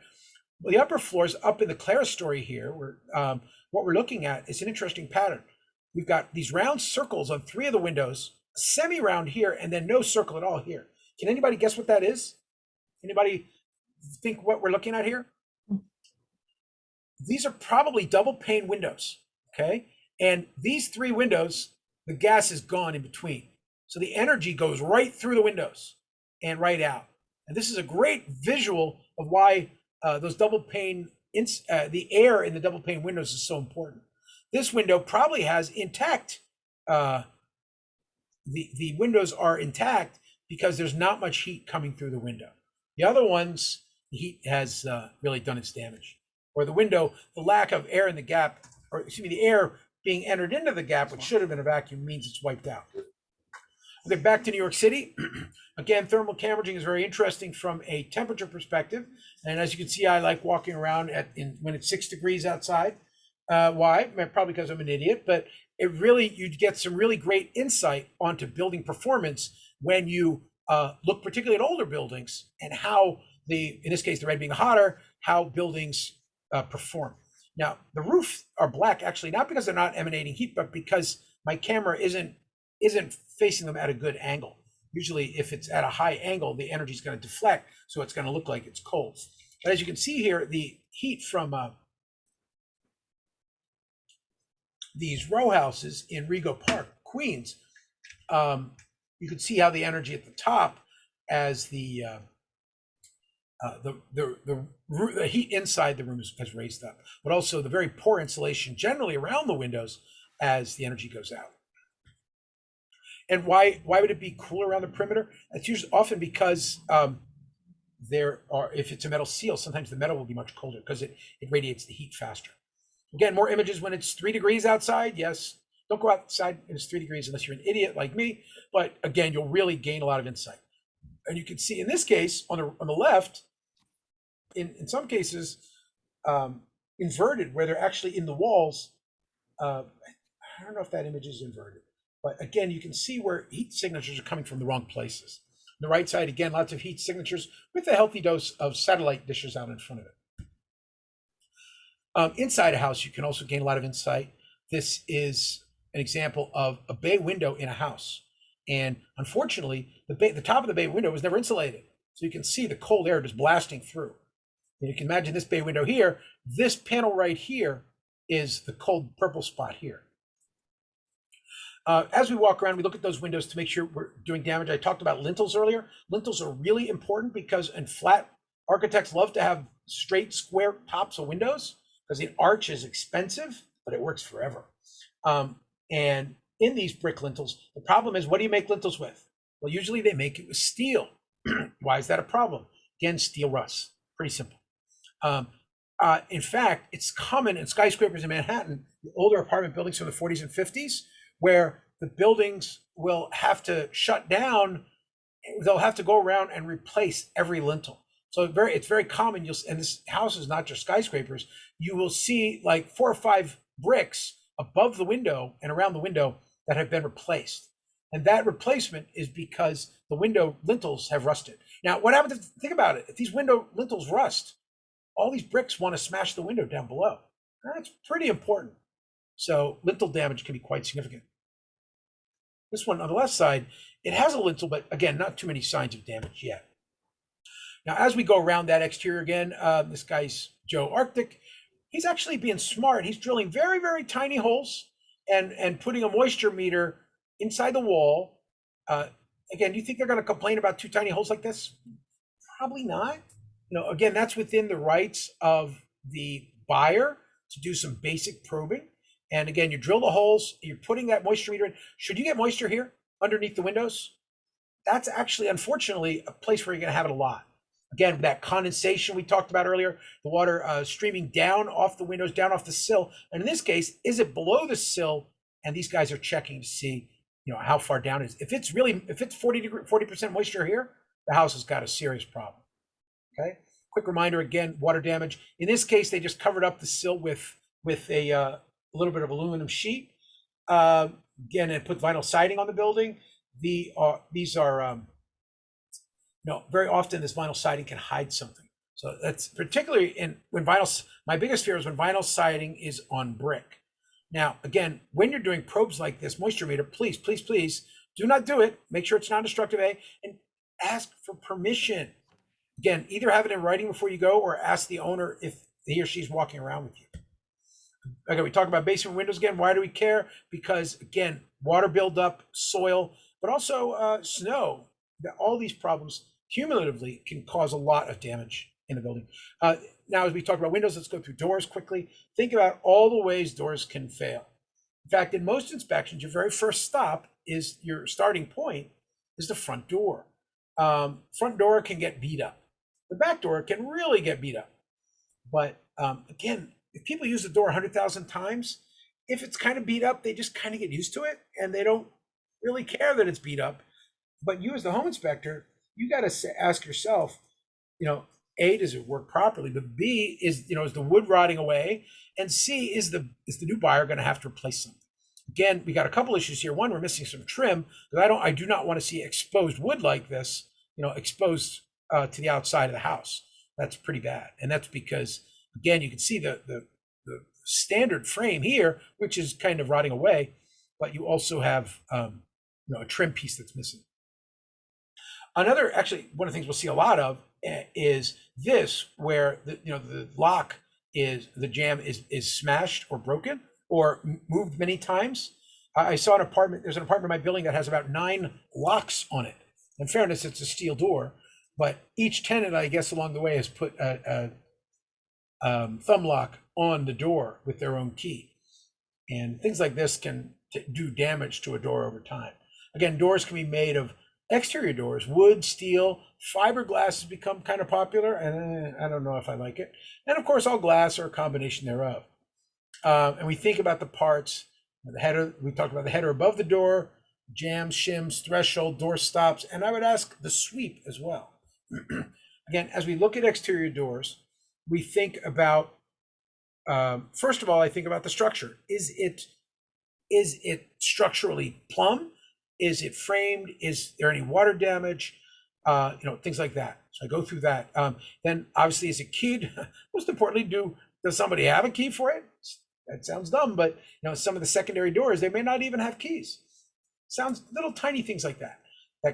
Well, the upper floors up in the clerestory here, what we're looking at is an interesting pattern. We've got these round circles on 3 of the windows, semi-round here, and then no circle at all here. Can anybody guess what that is? Anybody think what we're looking at here? These are probably double pane windows, okay? And these 3 windows, the gas is gone in between. So the energy goes right through the windows and right out. And this is a great visual of why those double pane, the air in the double pane windows is so important. This window probably has intact, the windows are intact because there's not much heat coming through the window. The other ones, the heat has really done its damage. Or the window, the lack of air in the gap, or excuse me, the air being entered into the gap, which should have been a vacuum, means it's wiped out. Okay, back to New York City. Again, thermal cameraing is very interesting from a temperature perspective. And as you can see, I like walking around when it's 6 degrees outside. Why? Probably because I'm an idiot, but you get some really great insight onto building performance when you look particularly at older buildings and how in this case, the red being hotter, how buildings perform. Now, the roofs are black, actually, not because they're not emanating heat, but because my camera isn't facing them at a good angle. Usually, if it's at a high angle, the energy is going to deflect, so it's going to look like it's cold. But as you can see here, the heat from these row houses in Rego Park, Queens, you can see how the energy at the top, as the heat inside the room has raised up, but also the very poor insulation generally around the windows as the energy goes out. And why would it be cooler around the perimeter? It's usually often because if it's a metal seal, sometimes the metal will be much colder because it radiates the heat faster. Again, more images when it's 3 degrees outside. Yes, don't go outside when it's 3 degrees unless you're an idiot like me. But again, you'll really gain a lot of insight. And you can see in this case on the left, in some cases, inverted, where they're actually in the walls. I don't know if that image is inverted, but again, you can see where heat signatures are coming from the wrong places. On the right side, again, lots of heat signatures with a healthy dose of satellite dishes out in front of it. Inside a house, you can also gain a lot of insight. This is an example of a bay window in a house. And unfortunately, the top of the bay window was never insulated. So you can see the cold air just blasting through. And you can imagine this bay window here. This panel right here is the cold purple spot here. As we walk around, we look at those windows to make sure we're doing damage. I talked about lintels earlier. Lintels are really important because in flat, architects love to have straight, square tops of windows because the arch is expensive, but it works forever. And in these brick lintels, the problem is, what do you make lintels with? Well, usually they make it with steel. Why is that a problem? Again, steel rusts. Pretty simple. In fact, it's common in skyscrapers in Manhattan, the older apartment buildings from the 40s and 50s, where the buildings will have to shut down. They'll have to go around and replace every lintel. So it's very common. And this house is not just skyscrapers. You will see like 4 or 5 bricks above the window and around the window that have been replaced. And that replacement is because the window lintels have rusted. Now, what happens if, think about it, if these window lintels rust, all these bricks want to smash the window down below. That's pretty important. So lintel damage can be quite significant. This one on the left side, it has a lintel, but again, not too many signs of damage yet. Now, as we go around that exterior again, this guy's Joe Arctic. He's actually being smart. He's drilling very, very tiny holes and putting a moisture meter inside the wall, again, do you think they're going to complain about two tiny holes like this? Probably not. Again, that's within the rights of the buyer to do some basic probing. And again, you drill the holes, you're putting that moisture meter in. Should you get moisture here underneath the windows? That's actually, unfortunately, a place where you're going to have it a lot. Again, that condensation we talked about earlier, the water streaming down off the windows, down off the sill. And in this case, is it below the sill? And these guys are checking to see, how far down it is. If it's 40% moisture here, the house has got a serious problem. Okay. Quick reminder again, water damage. In this case, they just covered up the sill with a little bit of aluminum sheet. Again, and put vinyl siding on the building. These are very often this vinyl siding can hide something. So that's particularly when vinyl. My biggest fear is when vinyl siding is on brick. Now, again, when you're doing probes like this, moisture meter, please, please, please do not do it. Make sure it's non-destructive, and ask for permission. Again, either have it in writing before you go or ask the owner if he or she's walking around with you. Okay, we talk about basement windows again. Why do we care? Because, again, water buildup, soil, but also snow. All these problems cumulatively can cause a lot of damage in the building. Now, as we talk about windows, let's go through doors quickly. Think about all the ways doors can fail. In fact, in most inspections, your very first stop is your starting point is the front door. Front door can get beat up. The back door can really get beat up. But again, if people use the door 100,000 times, if it's kind of beat up, they just kind of get used to it and they don't really care that it's beat up. But you as the home inspector, you got to ask yourself, A, does it work properly? But B, is the wood rotting away? And C, is the new buyer going to have to replace something? Again, we got a couple issues here. One, we're missing some trim, because I do not want to see exposed wood like this, exposed to the outside of the house. That's pretty bad. And that's because, again, you can see the standard frame here, which is kind of rotting away, but you also have a trim piece that's missing. Actually, one of the things we'll see a lot of is this, where the lock the jam is smashed or broken or moved many times. I saw an apartment. There's an apartment in my building that has about 9 locks on it. In fairness, it's a steel door, but each tenant, I guess, along the way has put a thumb lock on the door with their own key, and things like this can do damage to a door over time. Again, doors can be made of exterior doors, wood, steel, fiberglass has become kind of popular, and I don't know if I like it. And of course, all glass or a combination thereof. And we think about the parts, the header. We talked about the header above the door, jambs, shims, threshold, door stops, and I would ask the sweep as well. Again, as we look at exterior doors, we think about, first of all, I think about the structure. Is it structurally plumb? Is it framed? Is there any water damage? Things like that. So I go through that. Then obviously, is it keyed? Most importantly, does somebody have a key for it? That sounds dumb, but some of the secondary doors, they may not even have keys. Sounds little tiny things like that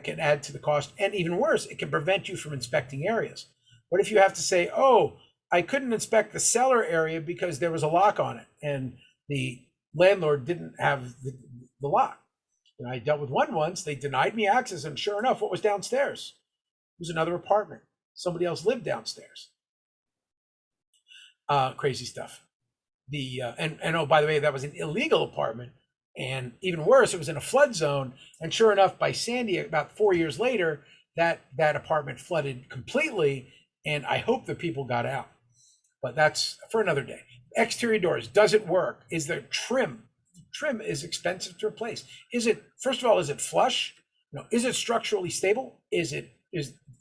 can add to the cost. And even worse, it can prevent you from inspecting areas. What if you have to say, oh, I couldn't inspect the cellar area because there was a lock on it and the landlord didn't have the lock? And I dealt with one once. They denied me access, and sure enough, what was downstairs? It was another apartment. Somebody else lived downstairs. Crazy stuff. And oh, by the way, that was an illegal apartment, and even worse, it was in a flood zone. And sure enough, by Sandy, about 4 years later, that apartment flooded completely, and I hope the people got out. But that's for another day. Exterior doors, does it work? Is there trim? Trim is expensive to replace. First of all, is it flush? Is it structurally stable? Is it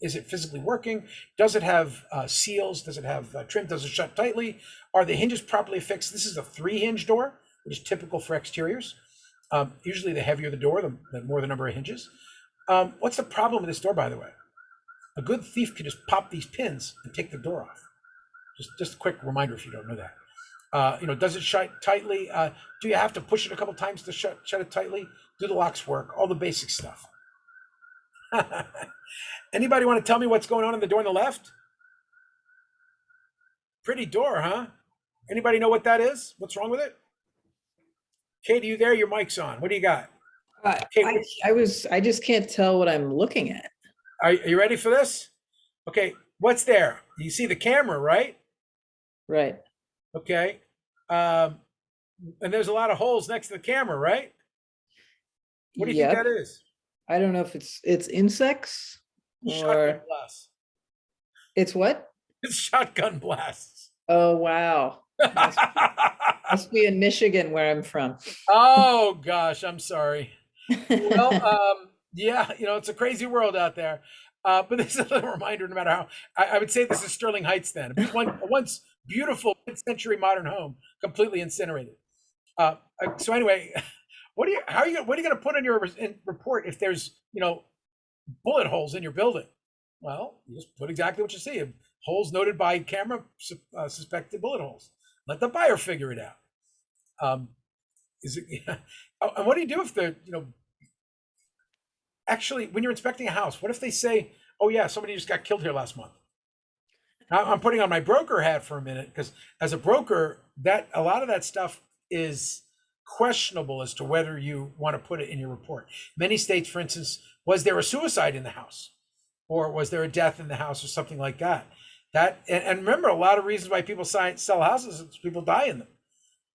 physically working? Does it have seals? Does it have trim? Does it shut tightly? Are the hinges properly fixed? This is a 3-hinge door, which is typical for exteriors. Usually the heavier the door, the more the number of hinges. What's the problem with this door, by the way? A good thief could just pop these pins and take the door off. Just a quick reminder if you don't know that. Does it shut tightly? Do you have to push it a couple times to shut it tightly? Do the locks work? All the basic stuff. Anybody want to tell me what's going on in the door on the left? Pretty door, huh? Anybody know what that is? What's wrong with it? Kate, are you there? Your mic's on. What do you got? Okay, I just can't tell what I'm looking at. are you ready for this? Okay, what's there? You see the camera, right? Right. Okay. And there's a lot of holes next to the camera, right? What do you think Yep. that is? I don't know if it's insects Shotgun or blasts. it's what? It's shotgun blasts. Oh, wow. Must be in Michigan where I'm from. Oh gosh, I'm sorry. Well, yeah, it's a crazy world out there. But this is a little reminder, no matter how, I would say this is Sterling Heights then. A once beautiful mid-century modern home, completely incinerated. So anyway, what are you going to put on your report if there's, bullet holes in your building? Well, you just put exactly what you see. Holes noted by camera, suspected bullet holes. Let the buyer figure it out. Is it? Yeah. Oh, and what do you do if actually, when you're inspecting a house, what if they say, "Oh yeah, somebody just got killed here last month"? Now, I'm putting on my broker hat for a minute because as a broker, that a lot of that stuff is questionable as to whether you want to put it in your report. Many states, for instance, was there a suicide in the house, or was there a death in the house, or something like that? And remember, a lot of reasons why people sell houses is people die in them,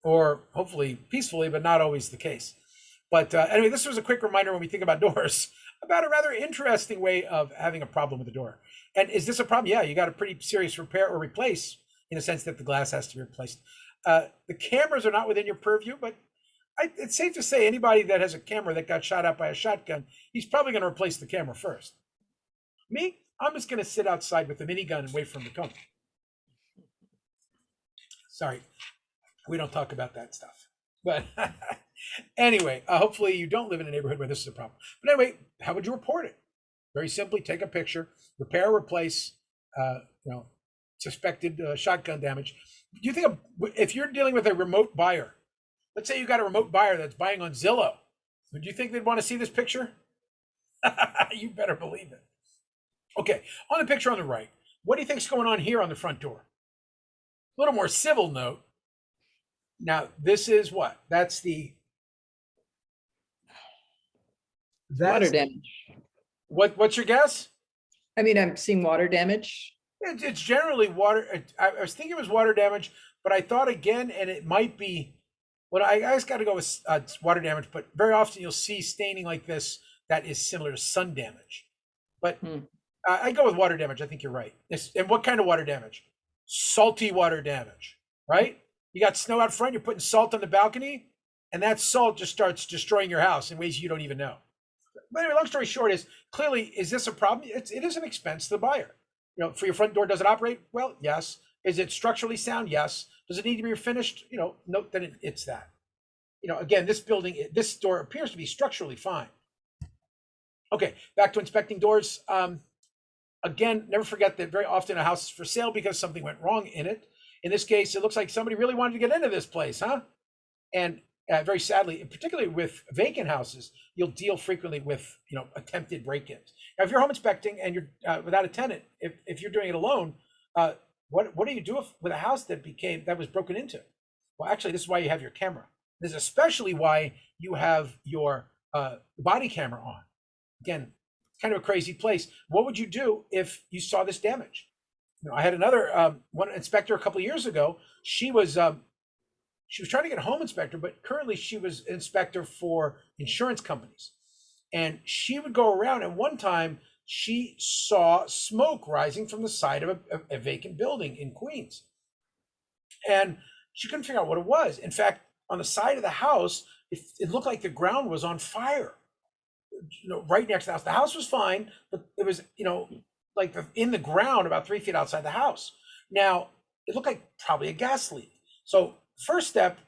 or hopefully peacefully, but not always the case. But anyway, this was a quick reminder when we think about doors about a rather interesting way of having a problem with the door. And is this a problem? Yeah, you got a pretty serious repair or replace in a sense that the glass has to be replaced. The cameras are not within your purview, but it's safe to say anybody that has a camera that got shot at by a shotgun, he's probably going to replace the camera first. Me, I'm just going to sit outside with a minigun and wait for him to come. Sorry, we don't talk about that stuff. But anyway, hopefully you don't live in a neighborhood where this is a problem. But anyway, how would you report it? Very simply, take a picture, repair, replace, suspected shotgun damage. Do you think if you're dealing with a remote buyer, let's say you got a remote buyer that's buying on Zillow, would you think they'd want to see this picture? You better believe it. Okay, on the picture on the right, what do you think's going on here on the front door? A little more civil note. Now, this is what? That's water damage. What's your guess? I mean, I'm seeing water damage. It's generally water. I was thinking it was water damage, but I thought again, and it might be. Well, I just got to go with water damage, but very often you'll see staining like this that is similar to sun damage. But I go with water damage. I think you're right. And what kind of water damage? Salty water damage, right? You got snow out front, you're putting salt on the balcony, and that salt just starts destroying your house in ways you don't even know. But anyway, long story short is, clearly, is this a problem? It is an expense to the buyer. For your front door, does it operate? Well, yes. Is it structurally sound? Yes. Does it need to be refinished? Note that it's that. Again, this door appears to be structurally fine. Okay, back to inspecting doors. Again, never forget that very often a house is for sale because something went wrong in it. In this case, it looks like somebody really wanted to get into this place, huh? And very sadly, particularly with vacant houses, you'll deal frequently with attempted break-ins. Now, if you're home inspecting and you're without a tenant, if you're doing it alone, what do you do with a house that was broken into? Well, actually, this is why you have your camera. This is especially why you have your body camera on. Again, kind of a crazy place. What would you do if you saw this damage? I had another one inspector a couple of years ago. She was trying to get a home inspector, but currently she was an inspector for insurance companies. And she would go around, and one time she saw smoke rising from the side of a vacant building in Queens. And she couldn't figure out what it was. In fact, on the side of the house, it looked like the ground was on fire. Right next to the house. The house was fine, but it was, like in the ground about 3 feet outside the house. Now, it looked like probably a gas leak. So first step,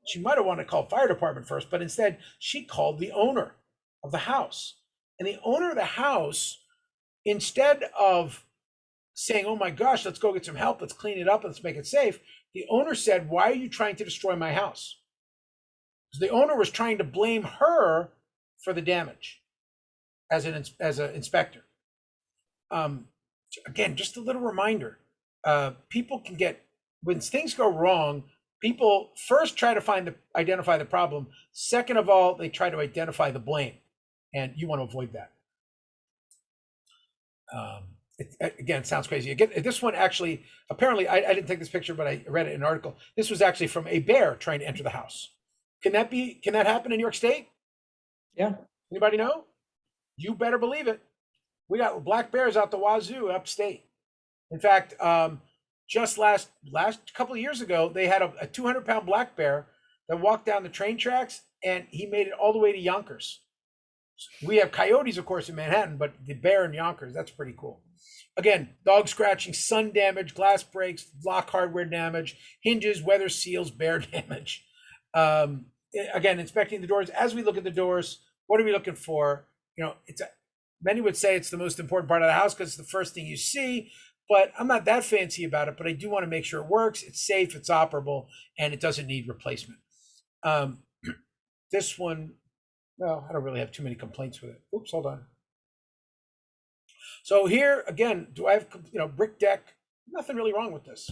she might have wanted to call fire department first, but instead she called the owner of the house. And the owner of the house, instead of saying, "Oh my gosh, let's go get some help, let's clean it up, let's make it safe," the owner said, "Why are you trying to destroy my house?" Because the owner was trying to blame her for the damage as an inspector. Again, just a little reminder, people can get, when things go wrong, people first try to identify the problem. Second of all, they try to identify the blame, and you want to avoid that. Again, it sounds crazy. Again, this one actually, apparently, I didn't take this picture, but I read it in an article. This was actually from a bear trying to enter the house. Can that happen in New York State? Yeah. Anybody know? You better believe it. We got black bears out the wazoo upstate. In fact, just last couple of years ago, they had a 200-pound black bear that walked down the train tracks, and he made it all the way to Yonkers. We have coyotes, of course, in Manhattan, but the bear in Yonkers, that's pretty cool. Again, dog scratching, sun damage, glass breaks, lock hardware damage, hinges, weather seals, bear damage. Again, inspecting the doors. As we look at the doors, what are we looking for? You know, many would say it's the most important part of the house because it's the first thing you see, but I'm not that fancy about it, but I do want to make sure it works, it's safe, it's operable, and it doesn't need replacement. This one, well, I don't really have too many complaints with it. Oops, hold on. So here, again, do I have, brick deck? Nothing really wrong with this.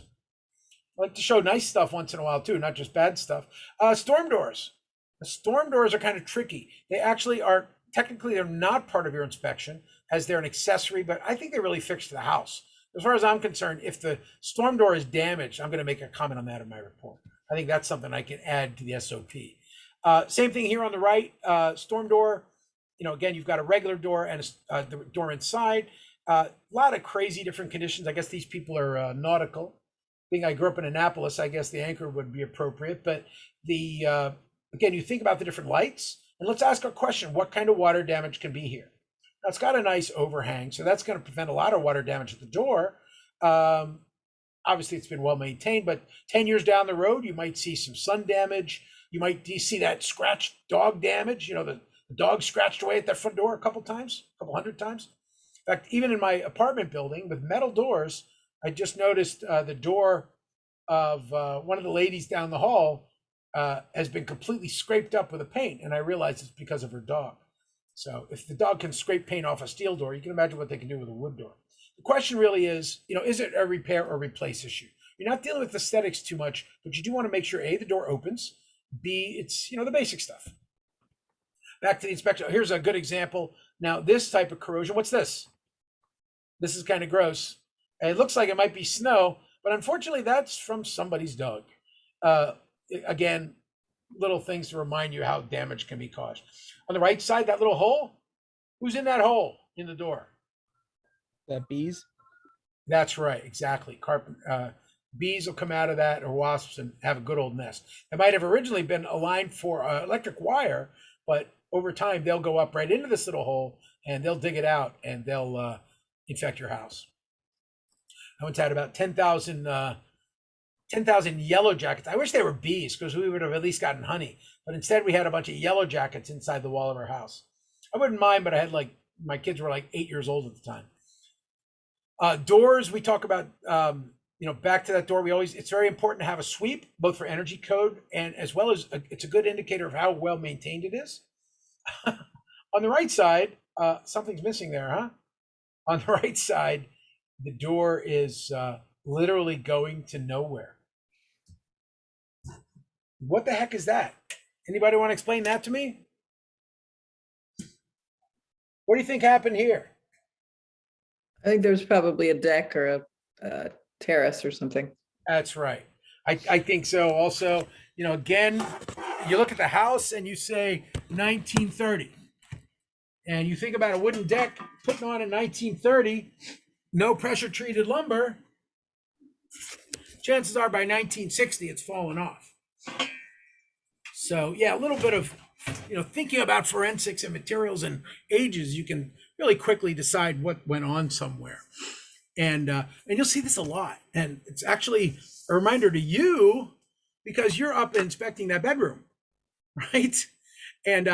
I like to show nice stuff once in a while too, not just bad stuff. Storm doors. The storm doors are kind of tricky. They actually are, technically they're not part of your inspection as they're an accessory, but I think they really fix the house. As far as I'm concerned, if the storm door is damaged, I'm going to make a comment on that in my report. I think that's something I can add to the SOP. Same thing here on the right, storm door. Again, you've got a regular door and the door inside. A lot of crazy different conditions. I guess these people are nautical. Being I grew up in Annapolis, I guess the anchor would be appropriate. But again, you think about the different lights, and let's ask a question: what kind of water damage can be here? Now, it's got a nice overhang, so that's going to prevent a lot of water damage at the door. Obviously, it's been well maintained, but 10 years down the road, you might see some sun damage. You might see that scratched dog damage. The dog scratched away at that front door a couple hundred times. In fact, even in my apartment building with metal doors, I just noticed the door of one of the ladies down the hall has been completely scraped up with a paint, and I realized it's because of her dog. So if the dog can scrape paint off a steel door, you can imagine what they can do with a wood door. The question really is it a repair or replace issue? You're not dealing with aesthetics too much, but you do want to make sure A, the door opens, B, it's the basic stuff. Back to the inspection. Here's a good example. Now, this type of corrosion, what's this? This is kind of gross. It looks like it might be snow, but unfortunately, that's from somebody's dog. Again, little things to remind you how damage can be caused. On the right side, that little hole, who's in that hole in the door? That bees? That's right, exactly. Bees will come out of that, or wasps, and have a good old nest. It might have originally been aligned for electric wire, but over time, they'll go up right into this little hole, and they'll dig it out, and they'll infect your house. I once had about 10,000 yellow jackets. I wish they were bees, because we would have at least gotten honey. But instead, we had a bunch of yellow jackets inside the wall of our house. I wouldn't mind, but I had my kids were 8 years old at the time. Doors, we talk about, back to that door. It's very important to have a sweep, both for energy code and as well as it's a good indicator of how well maintained it is. On the right side, something's missing there, huh? On the right side, the door is literally going to nowhere. What the heck is that? Anybody want to explain that to me? What do you think happened here? I think there's probably a deck or a terrace or something. That's right. I think so. Also, again, you look at the house and you say 1930. And you think about a wooden deck putting on in 1930, no pressure treated lumber. Chances are by 1960, it's fallen off. So yeah, a little bit of, thinking about forensics and materials and ages, you can really quickly decide what went on somewhere. And you'll see this a lot. And it's actually a reminder to you because you're up inspecting that bedroom, right? And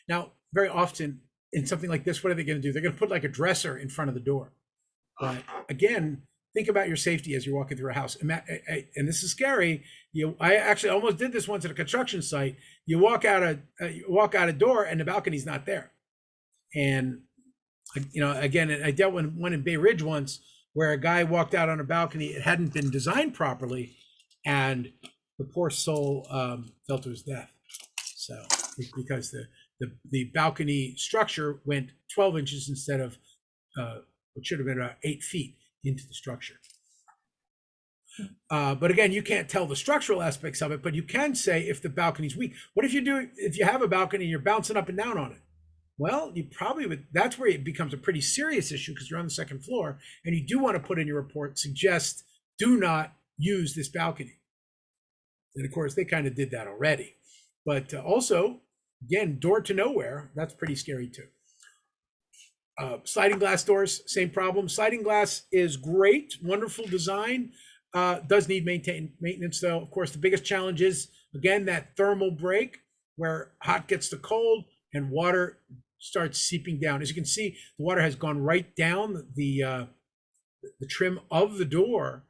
now very often in something like this, what are they going to do? They're going to put a dresser in front of the door. But again, think about your safety as you're walking through a house. And this is scary. I actually almost did this once at a construction site. You walk out a door and the balcony's not there. And again, I dealt with one in Bay Ridge once where a guy walked out on a balcony. It hadn't been designed properly, and the poor soul fell to his death. So it's because the balcony structure went 12 inches instead of what should have been about 8 feet into the structure. But again, you can't tell the structural aspects of it, but you can say if the balcony's weak. What if you have a balcony and you're bouncing up and down on it? Well, you probably would. That's where it becomes a pretty serious issue because you're on the second floor and you do want to put in your report, suggest do not use this balcony. And of course, they kind of did that already. But also, again, door to nowhere, that's pretty scary too. Sliding glass doors, same problem. Sliding glass is great, wonderful design. Does need maintenance though. Of course, the biggest challenge is, again, that thermal break where hot gets to cold and water starts seeping down. As you can see, the water has gone right down the trim of the door.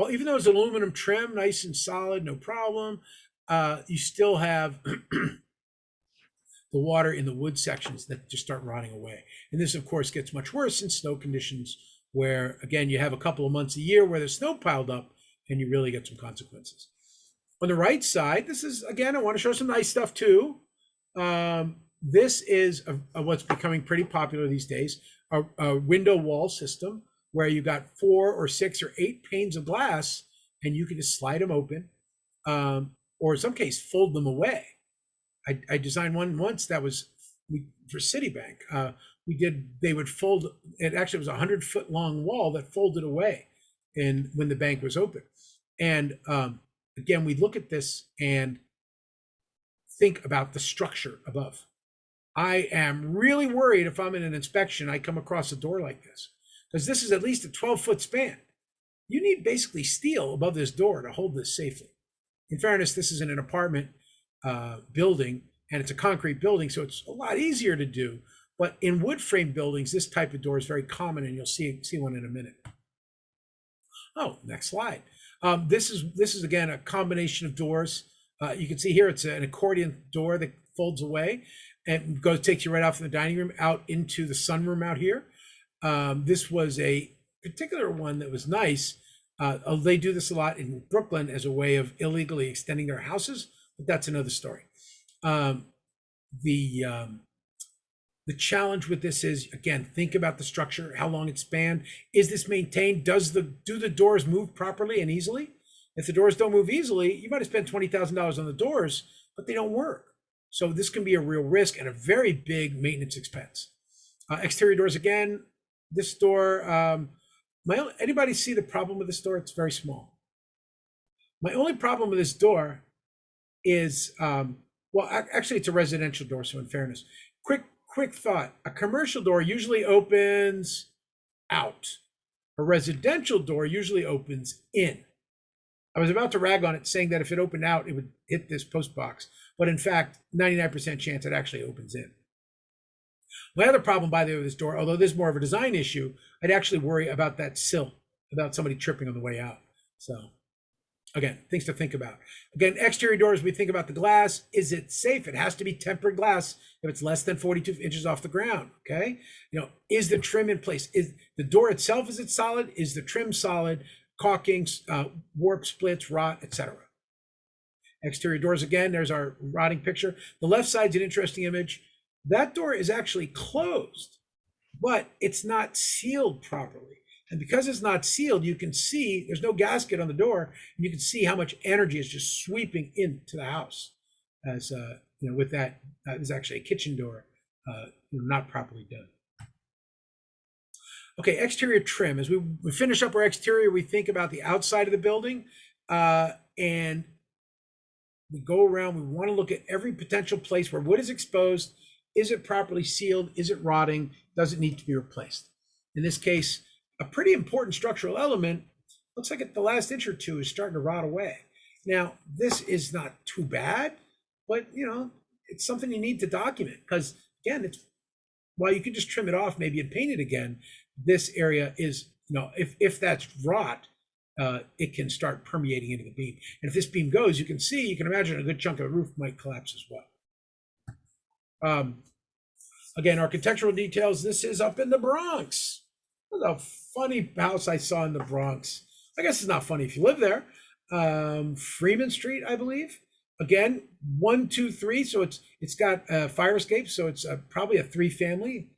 Even though it's aluminum trim, nice and solid, no problem, you still have the water in the wood sections that just start rotting away. And this, of course, gets much worse in snow conditions where, again, you have a couple of months a year where there's snow piled up and you really get some consequences. On the right side, this is, again, I want to show some nice stuff too. This is what's becoming pretty popular these days, a window wall system where you got 4 or 6 or 8 panes of glass and you can just slide them open, or in some case, fold them away. I designed one once that was for Citibank. They would fold, it actually was a 100-foot long wall that folded away when the bank was open. And again, we look at this and think about the structure above. I am really worried if I'm in an inspection, I come across a door like this, because this is at least a 12-foot span. You need basically steel above this door to hold this safely. In fairness, this is in an apartment building, and it's a concrete building, so it's a lot easier to do. But in wood frame buildings, this type of door is very common, and you'll see one in a minute. Oh, next slide. This is again a combination of doors. You can see here it's an accordion door that folds away and takes you right off from the dining room out into the sunroom out here. This was a particular one that was nice. They do this a lot in Brooklyn as a way of illegally extending their houses, but that's another story. The challenge with this is, again, think about the structure, how long it spanned. Is this maintained? Do the doors move properly and easily? If the doors don't move easily, you might have spent $20,000 on the doors, but they don't work. So this can be a real risk and a very big maintenance expense. Exterior doors, again, this door, anybody see the problem with this door? It's very small. My only problem with this door is, actually it's a residential door, so in fairness. Quick thought, a commercial door usually opens out. A residential door usually opens in. I was about to rag on it, saying that if it opened out, it would hit this post box. But in fact, 99% chance it actually opens in. My other problem, by the way, with this door, although this is more of a design issue, I'd actually worry about that sill, about somebody tripping on the way out. So again, things to think about. Again, exterior doors, we think about the glass. Is it safe? It has to be tempered glass if it's less than 42 inches off the ground, okay? Is the trim in place? Is the door itself, is it solid? Is the trim solid? Caulking, warp splits, rot, etc. Exterior doors, again, there's our rotting picture. The left side's an interesting image. That door is actually closed, but it's not sealed properly. And because it's not sealed, you can see there's no gasket on the door, and you can see how much energy is just sweeping into the house. As with that, is actually a kitchen door, not properly done. Okay, exterior trim. As we finish up our exterior, we think about the outside of the building, and we go around. We want to look at every potential place where wood is exposed. Is it properly sealed? Is it rotting? Does it need to be replaced? In this case, a pretty important structural element, looks like at the last inch or two, is starting to rot away. Now, this is not too bad, but it's something you need to document because, again, while you can just trim it off maybe and paint it again, this area is, if that's rot, it can start permeating into the beam. And if this beam goes, you can imagine a good chunk of the roof might collapse as well. Again, architectural details. This is up in the Bronx. This is a funny house I saw in the Bronx. I guess it's not funny if you live there. Freeman Street, I believe. Again, 1, 2, 3. So it's got fire escape. So it's probably a 3-family.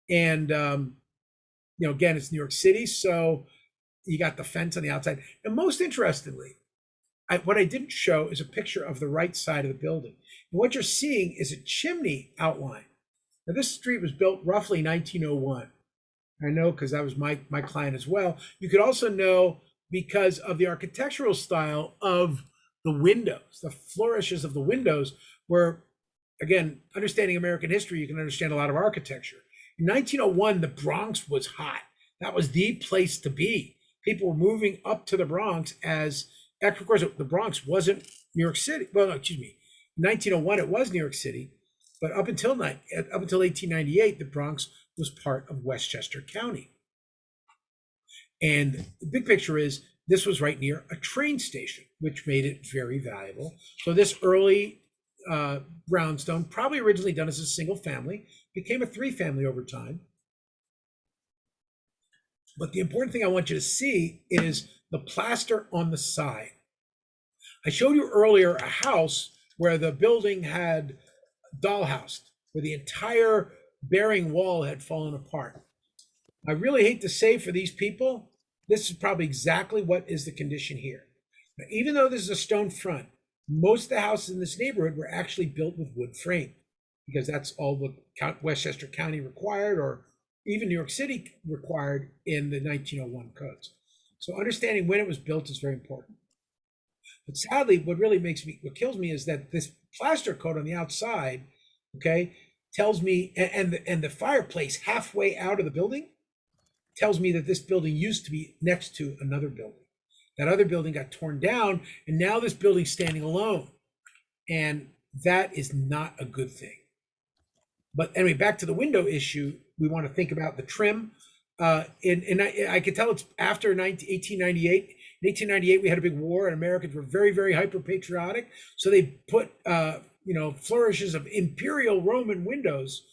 And again, it's New York City. So you got the fence on the outside. And most interestingly, what I didn't show is a picture of the right side of the building. And what you're seeing is a chimney outline. Now, this street was built roughly 1901. I know because that was my client as well. You could also know because of the architectural style of the windows, the flourishes of the windows, where, again, understanding American history, you can understand a lot of architecture. In 1901, the Bronx was hot. That was the place to be. People were moving up to the Bronx as, of course, the Bronx wasn't New York City. Well, no, excuse me. In 1901, it was New York City, but up until 1898, the Bronx was part of Westchester County. And the big picture is this was right near a train station, which made it very valuable. So this early brownstone, probably originally done as a single family, became a 3-family over time. But the important thing I want you to see is the plaster on the side. I showed you earlier a house where the building had dollhoused, where the entire bearing wall had fallen apart. I really hate to say for these people, this is probably exactly what is the condition here. Now, even though this is a stone front, most of the houses in this neighborhood were actually built with wood frame because that's all the Westchester County required, or even New York City required in the 1901 codes. So understanding when it was built is very important. But sadly, what kills me is that this plaster coat on the outside, okay, tells me, and the fireplace halfway out of the building tells me that this building used to be next to another building. That other building got torn down, and now this building's standing alone. And that is not a good thing. But anyway, back to the window issue, we want to think about the trim. And I could tell it's after 1898. In 1898, we had a big war, and Americans were very, very hyper-patriotic. So they put, flourishes of imperial Roman windows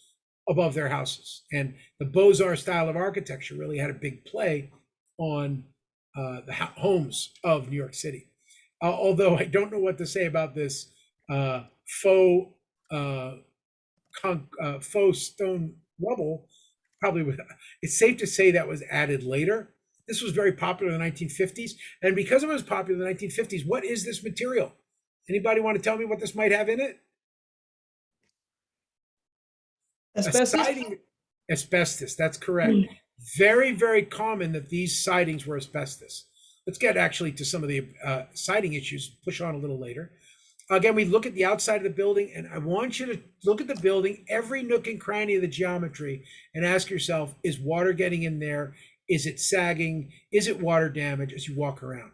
above their houses. And the Beaux-Arts style of architecture really had a big play on the homes of New York City. Although I don't know what to say about this faux stone rubble. Probably, it's safe to say that was added later. This was very popular in the 1950s. And because it was popular in the 1950s, what is this material? Anybody want to tell me what this might have in it? Asbestos? Asbestos, that's correct. Very, very common that these sidings were asbestos. Let's get actually to some of the siding issues, push on a little later. Again, we look at the outside of the building, and I want you to look at the building, every nook and cranny of the geometry, and ask yourself, is water getting in there? Is it sagging? Is it water damage as you walk around?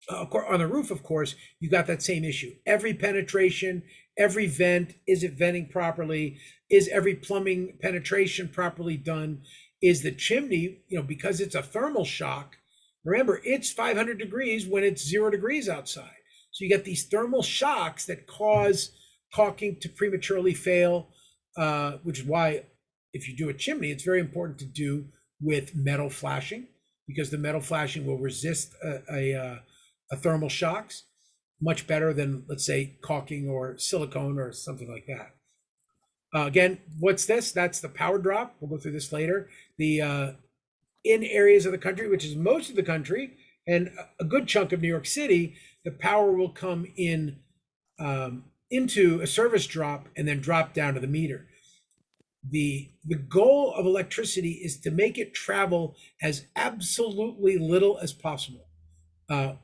On the roof, of course, you got that same issue. Every penetration, every vent, is it venting properly? Is every plumbing penetration properly done? Is the chimney, because it's a thermal shock, remember, it's 500 degrees when it's 0 degrees outside. So you get these thermal shocks that cause caulking to prematurely fail, which is why if you do a chimney, it's very important to do with metal flashing, because the metal flashing will resist a thermal shocks much better than, let's say, caulking or silicone or something like that. Again, what's this? That's the power drop. We'll go through this later. The in areas of the country, which is most of the country and a good chunk of New York City, the power will come in into a service drop and then drop down to the meter. The goal of electricity is to make it travel as absolutely little as possible.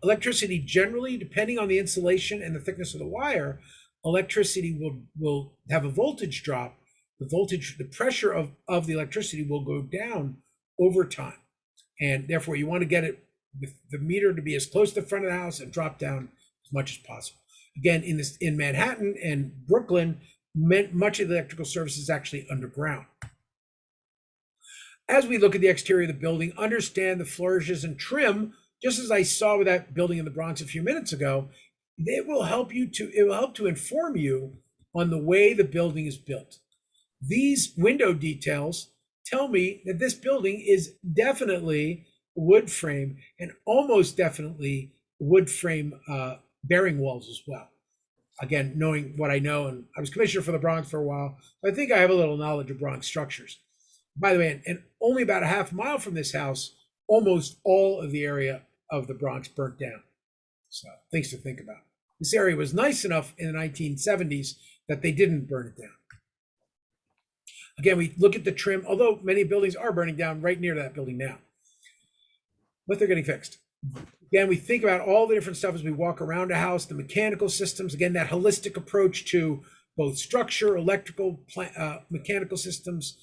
Electricity generally, depending on the insulation and the thickness of the wire, electricity will have a voltage drop. The pressure of the electricity will go down over time. And therefore you want to get the meter to be as close to the front of the house and drop down as much as possible. Again, in Manhattan and Brooklyn, much of the electrical service is actually underground. As we look at the exterior of the building, understand the flourishes and trim, just as I saw with that building in the Bronx a few minutes ago. It will help to inform you on the way the building is built. These window details tell me that this building is definitely wood frame and almost definitely wood frame bearing walls as well. Again, knowing what I know, and I was commissioner for the Bronx for a while, so I think I have a little knowledge of Bronx structures. By the way, and only about a half mile from this house, almost all of the area of the Bronx burnt down. So things to think about. This area was nice enough in the 1970s that they didn't burn it down. Again, we look at the trim, although many buildings are burning down right near that building now, but they're getting fixed. Again, we think about all the different stuff as we walk around a house, the mechanical systems, again, that holistic approach to both structure, electrical, mechanical systems,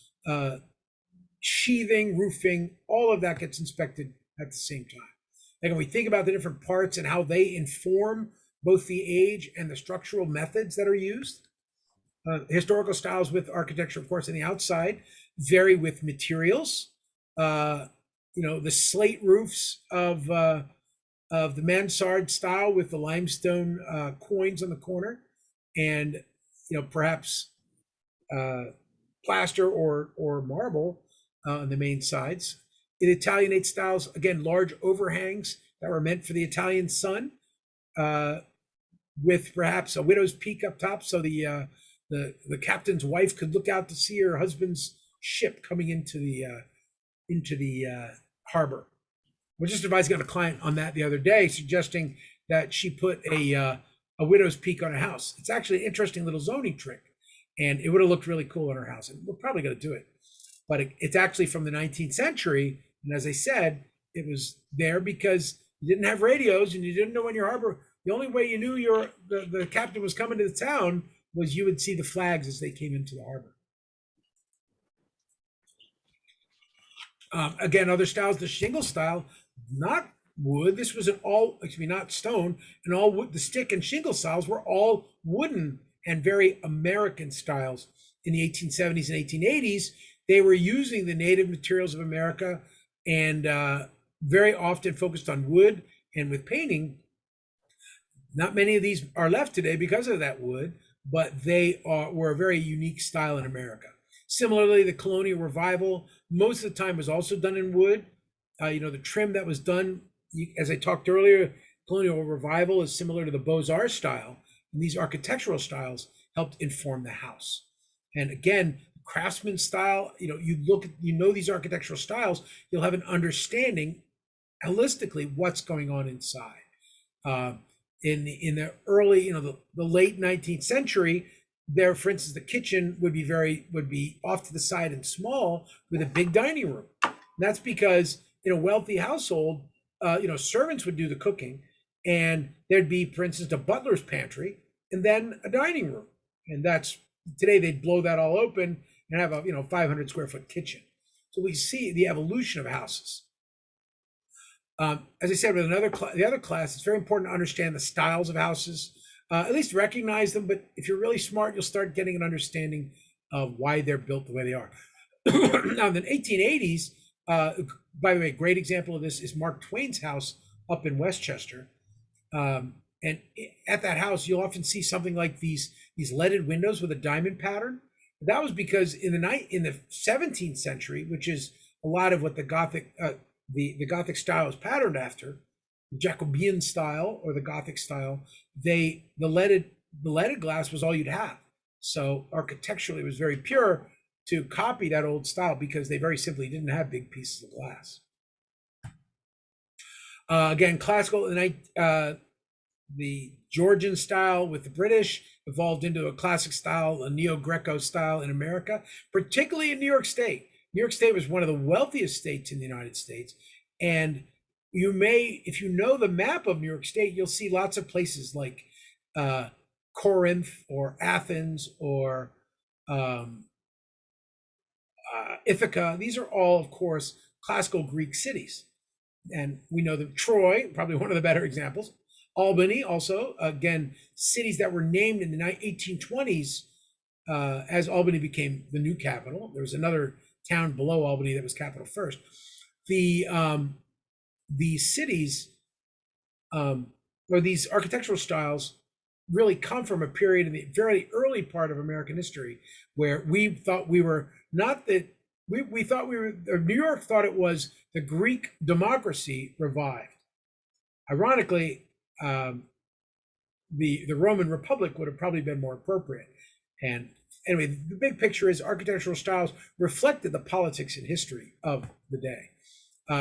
sheathing, roofing, all of that gets inspected at the same time. Again, we think about the different parts and how they inform both the age and the structural methods that are used. Historical styles with architecture, of course, on the outside vary with materials. The slate roofs of the mansard style with the limestone coins on the corner, and perhaps plaster or marble on the main sides. In Italianate styles, again, large overhangs that were meant for the Italian sun, with perhaps a widow's peak up top, so the captain's wife could look out to see her husband's ship coming into the harbor. I was just advising on a client on that the other day, suggesting that she put a widow's peak on a house. It's actually an interesting little zoning trick, and it would have looked really cool on her house. And we're probably going to do it, but it's actually from the 19th century. And as I said, it was there because you didn't have radios and you didn't know when your harbor. The only way you knew the captain was coming to the town was you would see the flags as they came into the harbor. Again, other styles, the shingle style, not wood. This was not stone, and all wood. The stick and shingle styles were all wooden and very American styles. In the 1870s and 1880s, they were using the native materials of America and very often focused on wood and with painting. Not many of these are left today because of that wood, but they were a very unique style in America. Similarly, the colonial revival, most of the time was also done in wood. The trim that was done, as I talked earlier, colonial revival is similar to the Beaux-Arts style. And these architectural styles helped inform the house. And again, craftsman style, these architectural styles, you'll have an understanding holistically what's going on inside. In the early, the late 19th century, there, for instance, the kitchen would be off to the side and small with a big dining room. And that's because in a wealthy household, servants would do the cooking, and there'd be, for instance, a butler's pantry and then a dining room. And today they'd blow that all open and have a 500 square foot kitchen. So we see the evolution of houses. As I said, with the other class, it's very important to understand the styles of houses, at least recognize them. But if you're really smart, you'll start getting an understanding of why they're built the way they are. Now, in the 1880s, by the way, a great example of this is Mark Twain's house up in Westchester. And at that house, you'll often see something like these leaded windows with a diamond pattern. That was because in the 17th century, which is a lot of what the Gothic the Gothic style is patterned after, the Jacobean style or the Gothic style, the leaded glass was all you'd have. So architecturally, it was very pure to copy that old style because they very simply didn't have big pieces of glass. Again, classical, the Georgian style with the British evolved into a classic style, a Neo-Greco style in America, particularly in New York State. New York State was one of the wealthiest states in the United States. And if you know the map of New York State, you'll see lots of places like Corinth or Athens or Ithaca. These are all, of course, classical Greek cities. And we know that Troy, probably one of the better examples. Albany also, again, cities that were named in the 1820s as Albany became the new capital. There was another town below Albany that was capital first. The cities or these architectural styles really come from a period in the very early part of American history where we thought we were not that we thought we were, New York thought it was the Greek democracy revived. Ironically, the Roman Republic would have probably been more appropriate. And anyway, the big picture is architectural styles reflected the politics and history of the day.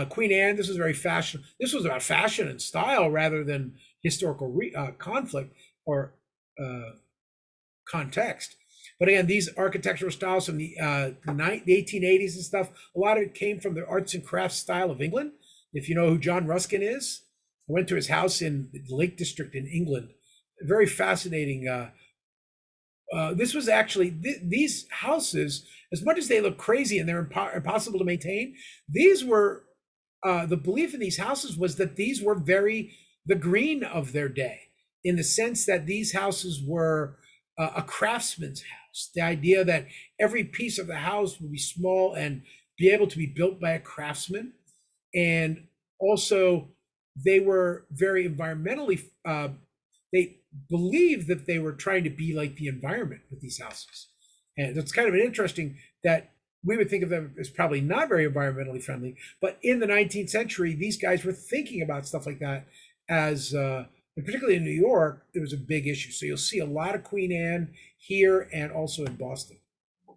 Queen Anne, this was very fashion. This was about fashion and style rather than historical conflict or context. But again, these architectural styles from the 1880s and stuff, a lot of it came from the arts and crafts style of England. If you know who John Ruskin is, I went to his house in the Lake District in England. Very fascinating. This was actually, these houses, as much as they look crazy and they're impossible to maintain, these were, the belief in these houses was that these were the green of their day, in the sense that these houses were a craftsman's house. The idea that every piece of the house would be small and be able to be built by a craftsman. And also, they were very environmentally, they believed that they were trying to be like the environment with these houses. And it's kind of an interesting that we would think of them as probably not very environmentally friendly, but in the 19th century, these guys were thinking about stuff like that as, and particularly in New York, it was a big issue. So you'll see a lot of Queen Anne here and also in Boston. Of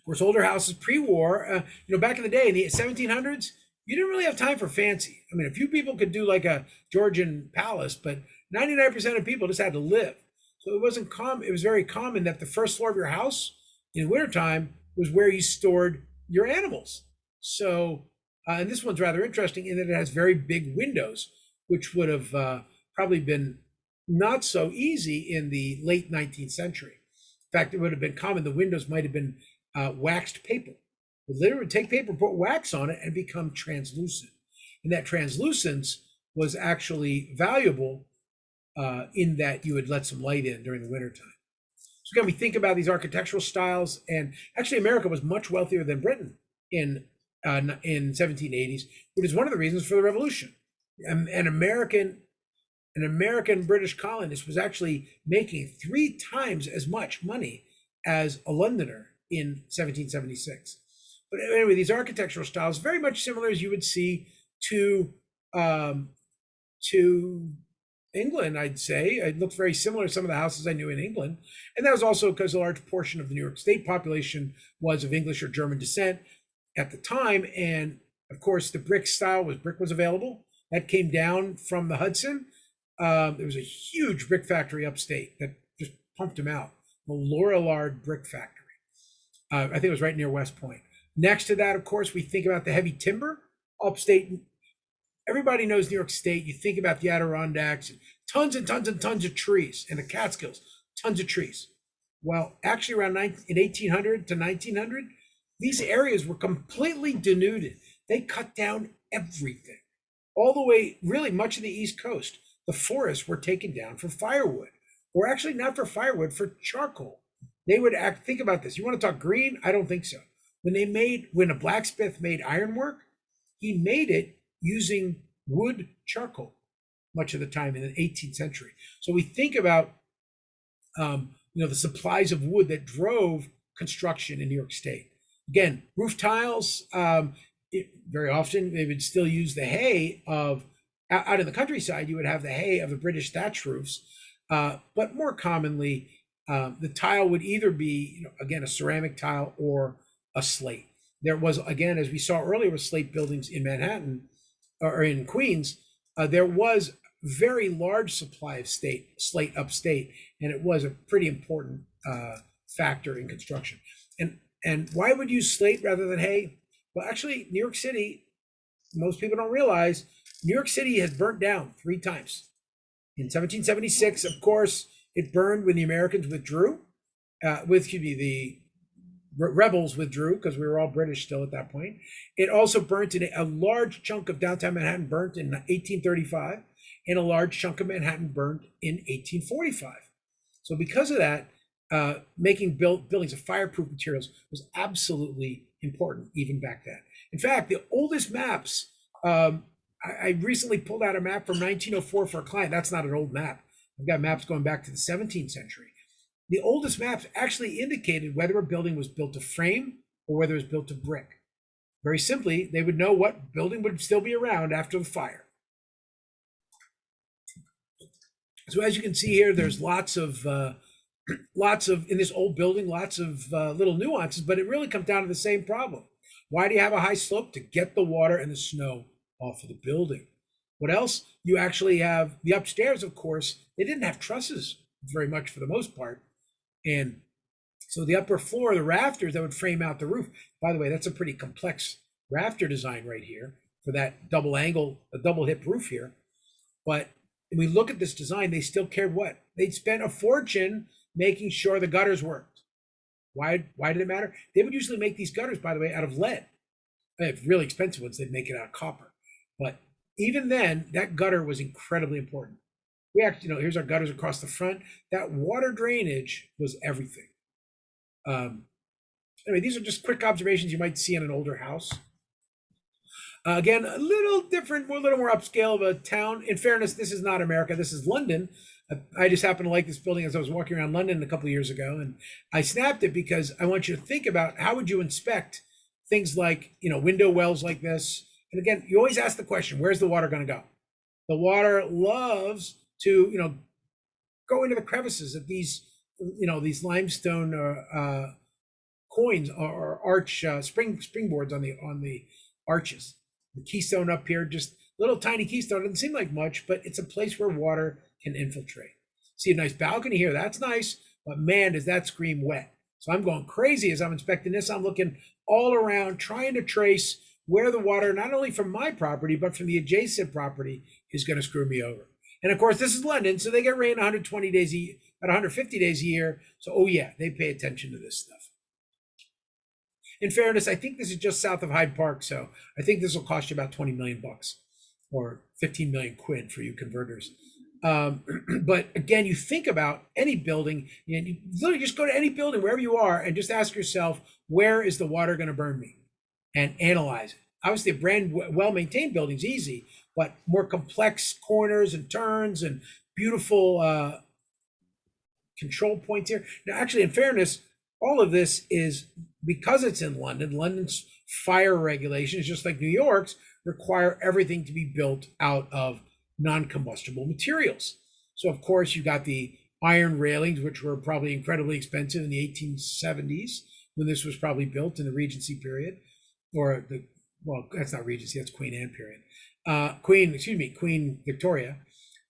course, older houses pre-war, back in the day, in the 1700s, you didn't really have time for fancy. I mean, a few people could do like a Georgian palace, but 99% of people just had to live. So it wasn't common. It was very common that the first floor of your house in wintertime was where you stored your animals. So, and this one's rather interesting in that it has very big windows, which would have probably been not so easy in the late 19th century. In fact, it would have been common. The windows might have been waxed paper. They literally take paper, put wax on it, and become translucent. And that translucence was actually valuable in that you would let some light in during the wintertime. So again, we think about these architectural styles, and actually America was much wealthier than Britain in 1780s, which is one of the reasons for the revolution. An American British colonist was actually making 3 times as much money as a Londoner in 1776. But anyway, these architectural styles very much similar as you would see to England, I'd say. It looked very similar to some of the houses I knew in England. And that was also because a large portion of the New York State population was of English or German descent at the time. And of course, the brick was available. That came down from the Hudson. There was a huge brick factory upstate that just pumped them out. The Lorillard Brick Factory. I think it was right near West Point. Next to that, of course, we think about the heavy timber upstate. Everybody knows New York State. You think about the Adirondacks, tons and tons and tons of trees, and the Catskills, tons of trees. Well, actually around in 1800 to 1900, these areas were completely denuded. They cut down everything. All the way, really much of the East Coast, the forests were taken down for firewood, or actually not for firewood, for charcoal. They would think about this. You want to talk green? I don't think so. When a blacksmith made ironwork, he made it using wood charcoal much of the time in the 18th century. So we think about the supplies of wood that drove construction in New York State. Again, roof tiles, very often they would still use the hay of, out in the countryside, you would have the hay of the British thatch roofs, but more commonly, the tile would either be, again, a ceramic tile or a slate. There was, again, as we saw earlier with slate buildings in Manhattan or in Queens, there was very large supply of slate upstate, and it was a pretty important factor in construction. And why would you use slate rather than hay? Well, actually, New York City, most people don't realize, New York City has burnt down 3 times. In 1776, of course, it burned when the Americans withdrew, the rebels withdrew because we were all British still at that point. It also burnt in a large chunk of downtown Manhattan burnt in 1835, and a large chunk of Manhattan burned in 1845. So because of that, making buildings of fireproof materials was absolutely important even back then. In fact, the oldest maps, I recently pulled out a map from 1904 for a client. That's not an old map. I've got maps going back to the 17th century. The oldest maps actually indicated whether a building was built to frame or whether it was built to brick. Very simply, they would know what building would still be around after the fire. So as you can see here, there's lots of in this old building, lots of little nuances, but it really comes down to the same problem. Why do you have a high slope? To get the water and the snow off of the building. What else? You actually have the upstairs, of course, they didn't have trusses very much for the most part. And so the upper floor, the rafters that would frame out the roof. By the way, that's a pretty complex rafter design right here for that double angle, a double hip roof here. But when we look at this design, they still cared what? They'd spent a fortune making sure the gutters worked. Why did it matter? They would usually make these gutters, by the way, out of lead. They have really expensive ones, they'd make it out of copper. But even then, that gutter was incredibly important. We actually, here's our gutters across the front. That water drainage was everything. Anyway, these are just quick observations you might see in an older house. Again, a little different, a little more upscale of a town. In fairness, this is not America. This is London. I just happen to like this building as I was walking around London a couple of years ago, and I snapped it because I want you to think about how would you inspect things like, window wells like this. And again, you always ask the question, where's the water going to go? The water loves to, go into the crevices of these, these limestone coins or arch springboards on the arches. The keystone up here, just little tiny keystone, doesn't seem like much, but it's a place where water can infiltrate. See a nice balcony here, that's nice, but man, does that scream wet. So I'm going crazy as I'm inspecting this. I'm looking all around, trying to trace where the water, not only from my property, but from the adjacent property, is going to screw me over. And of course, this is London, so they get rain 120 days a year, about 150 days a year. So, oh yeah, they pay attention to this stuff. In fairness, I think this is just south of Hyde Park, so I think this will cost you about 20 million bucks or 15 million quid for you converters. But again, you think about any building, and you literally just go to any building wherever you are and just ask yourself, where is the water going to burn me? And analyze it. Obviously, a brand well-maintained building is easy, but more complex corners and turns and beautiful control points here. Now, actually, in fairness, all of this is because it's in London. London's fire regulations, just like New York's, require everything to be built out of non-combustible materials. So, of course, you got the iron railings, which were probably incredibly expensive in the 1870s when this was probably built in the Regency period, or that's not Regency, that's Queen Anne period. Queen Victoria.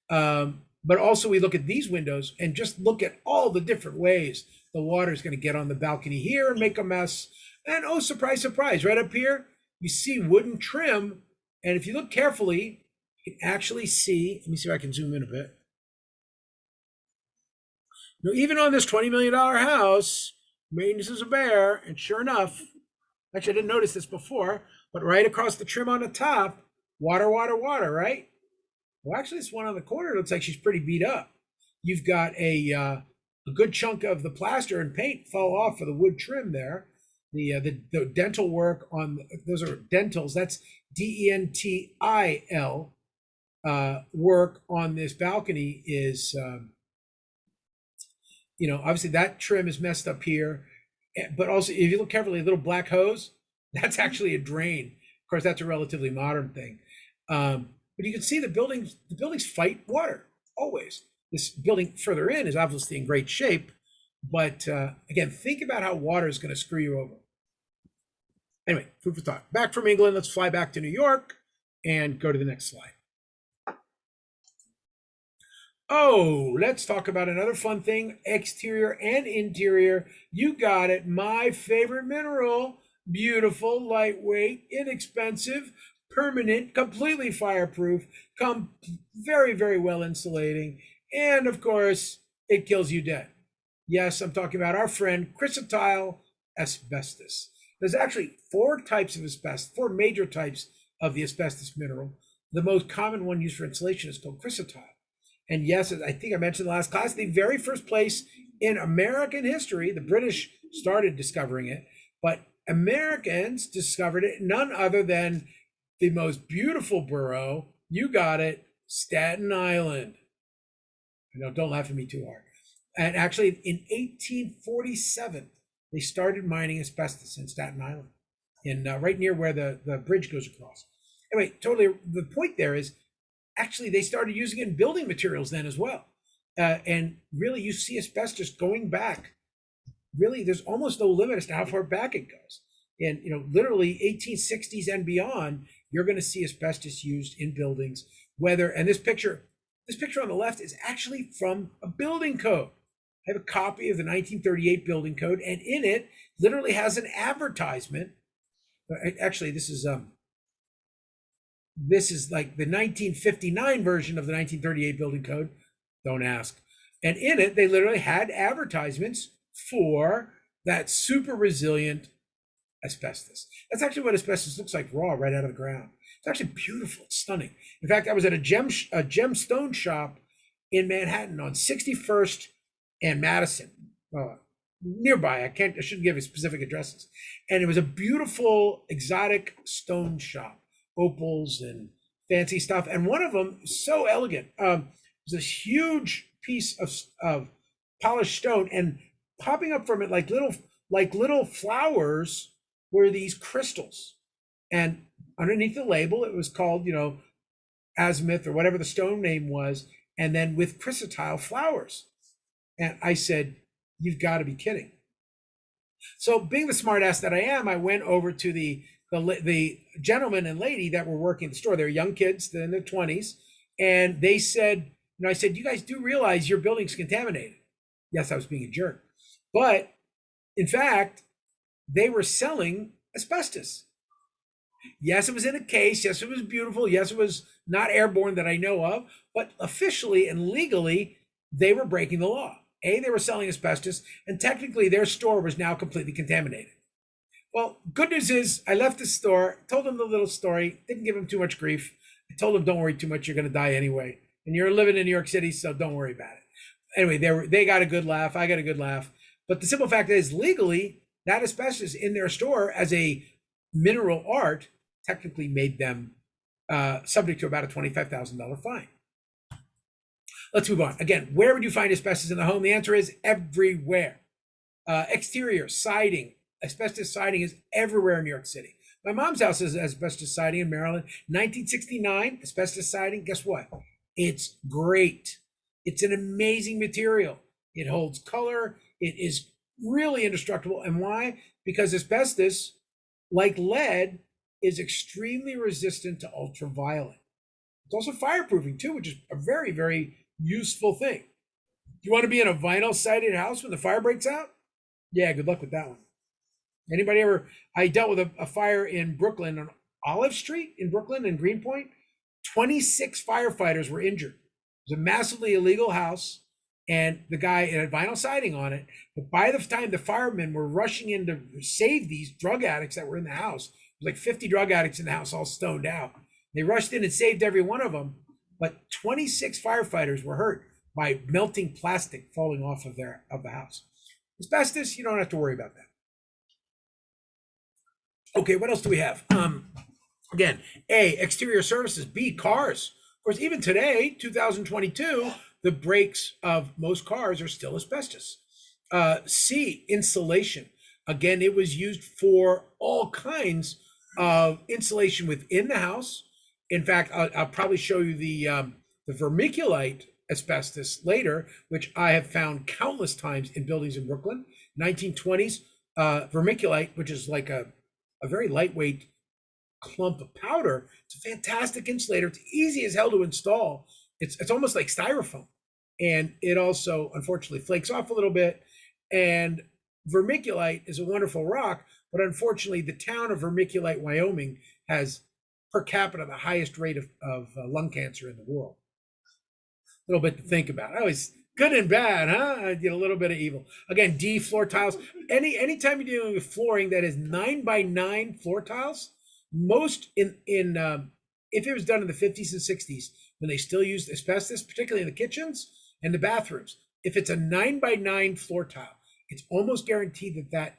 But also we look at these windows and just look at all the different ways the water is going to get on the balcony here and make a mess. And oh, surprise, surprise, right up here, you see wooden trim. And if you look carefully, you can actually see, let me see if I can zoom in a bit. Now, even on this $20 million house, maintenance is a bear. And sure enough, actually, I didn't notice this before, but right across the trim on the top, water, water, water, right? Well, actually, this one on the corner looks like she's pretty beat up. You've got a good chunk of the plaster and paint fall off for the wood trim there. The dental work on, those are dentals, that's DENTIL work on this balcony is, obviously that trim is messed up here. But also, if you look carefully, a little black hose, that's actually a drain. Of course, that's a relatively modern thing. But you can see the buildings fight water, always. This building further in is obviously in great shape. But again, think about how water is going to screw you over. Anyway, food for thought. Back from England, let's fly back to New York and go to the next slide. Oh, let's talk about another fun thing, exterior and interior. You got it, my favorite mineral. Beautiful, lightweight, inexpensive, permanent, completely fireproof, very, very well insulating. And of course, it kills you dead. Yes, I'm talking about our friend chrysotile asbestos. There's actually four major types of the asbestos mineral. The most common one used for insulation is called chrysotile. And yes, I think I mentioned in the last class, the very first place in American history, the British started discovering it, but Americans discovered it, none other than the most beautiful borough, you got it, Staten Island. Don't laugh at me too hard. And actually, in 1847, they started mining asbestos in Staten Island, right near where the bridge goes across. Anyway, totally, the point there is, actually, they started using it in building materials then as well. And really you see asbestos going back. Really, there's almost no limit as to how far back it goes. And, literally 1860s and beyond, you're going to see asbestos used in buildings, and this picture on the left is actually from a building code. I have a copy of the 1938 building code, and in it literally has an advertisement. Actually, this is like the 1959 version of the 1938 building code. Don't ask. And in it, they literally had advertisements for that super resilient asbestos. That's actually what asbestos looks like raw right out of the ground. It's actually beautiful. It's stunning. In fact, I was at a gemstone shop in Manhattan on 61st and Madison, nearby. I shouldn't give you specific addresses. And it was a beautiful exotic stone shop, opals and fancy stuff. And one of them, so elegant, was this huge piece of polished stone, and popping up from it like little flowers were these crystals. And underneath the label, it was called, azimuth or whatever the stone name was, and then with chrysotile flowers. And I said, you've got to be kidding. So being the smart ass that I am, I went over to the gentleman and lady that were working at the store. They were young kids, they're in their 20s. And they said, I said, you guys do realize your building's contaminated. Yes, I was being a jerk. But in fact, they were selling asbestos. Yes, it was in a case. Yes, it was beautiful. Yes, it was not airborne that I know of. But officially and legally, they were breaking the law. They were selling asbestos, and technically their store was now completely contaminated. Well, good news is I left the store, told them the little story, didn't give them too much grief. I told them, don't worry too much, you're going to die anyway. And you're living in New York City, so don't worry about it. Anyway, they got a good laugh. I got a good laugh. But the simple fact is, legally, that asbestos in their store as a mineral art technically made them subject to about a $25,000 fine. Let's move on. Again, where would you find asbestos in the home? The answer is everywhere. Exterior siding, asbestos siding is everywhere in New York City. My mom's house has asbestos siding in Maryland. 1969, asbestos siding. Guess what? It's great. It's an amazing material. It holds color. It is really indestructible. And why? Because asbestos, like lead, is extremely resistant to ultraviolet. It's also fireproofing too, which is a very, very useful thing. You want to be in a vinyl sided house when the fire breaks out? Yeah, good luck with that one. Anybody ever? I dealt with a fire in Brooklyn on Olive Street in Brooklyn and Greenpoint. 26 firefighters were injured. It was a massively illegal house, and the guy had vinyl siding on it. But by the time the firemen were rushing in to save these drug addicts that were in the house, it was like 50 drug addicts in the house all stoned out. They rushed in and saved every one of them. But 26 firefighters were hurt by melting plastic falling off of the house. Asbestos, you don't have to worry about that. Okay, what else do we have? Again, A, exterior surfaces. B, cars. Of course, even today, 2022, the brakes of most cars are still asbestos. C, insulation. Again, it was used for all kinds of insulation within the house. In fact, I'll probably show you the vermiculite asbestos later, which I have found countless times in buildings in Brooklyn. 1920s, vermiculite, which is like a very lightweight clump of powder. It's a fantastic insulator. It's easy as hell to install. It's almost like styrofoam. And it also, unfortunately, flakes off a little bit. And vermiculite is a wonderful rock, but unfortunately, the town of Vermiculite, Wyoming, has per capita the highest rate of lung cancer in the world. A little bit to think about. Always good and bad, huh? I did a little bit of evil. Again, D, floor tiles. Anytime you're dealing with flooring that is 9x9 floor tiles, most if it was done in the 50s and 60s when they still used asbestos, particularly in the kitchens and the bathrooms, if it's a 9x9 floor tile, it's almost guaranteed that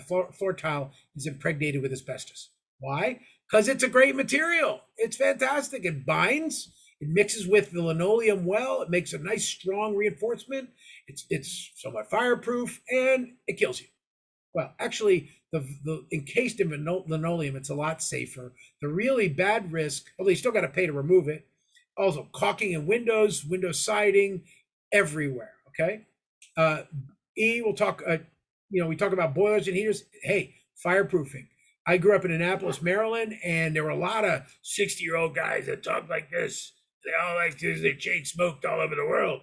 floor tile is impregnated with asbestos. Why? Because it's a great material. It's fantastic. It binds. It mixes with the linoleum well. It makes a nice, strong reinforcement. It's somewhat fireproof, and it kills you. Well, actually, the encased in linoleum, it's a lot safer. The really bad risk, although you still got to pay to remove it, Also caulking in windows, window siding, everywhere. Okay. We'll talk. We talk about boilers and heaters. Hey, fireproofing. I grew up in Annapolis, Maryland, and there were a lot of 60-year-old guys that talk like this. They all like this. They chain smoked all over the world.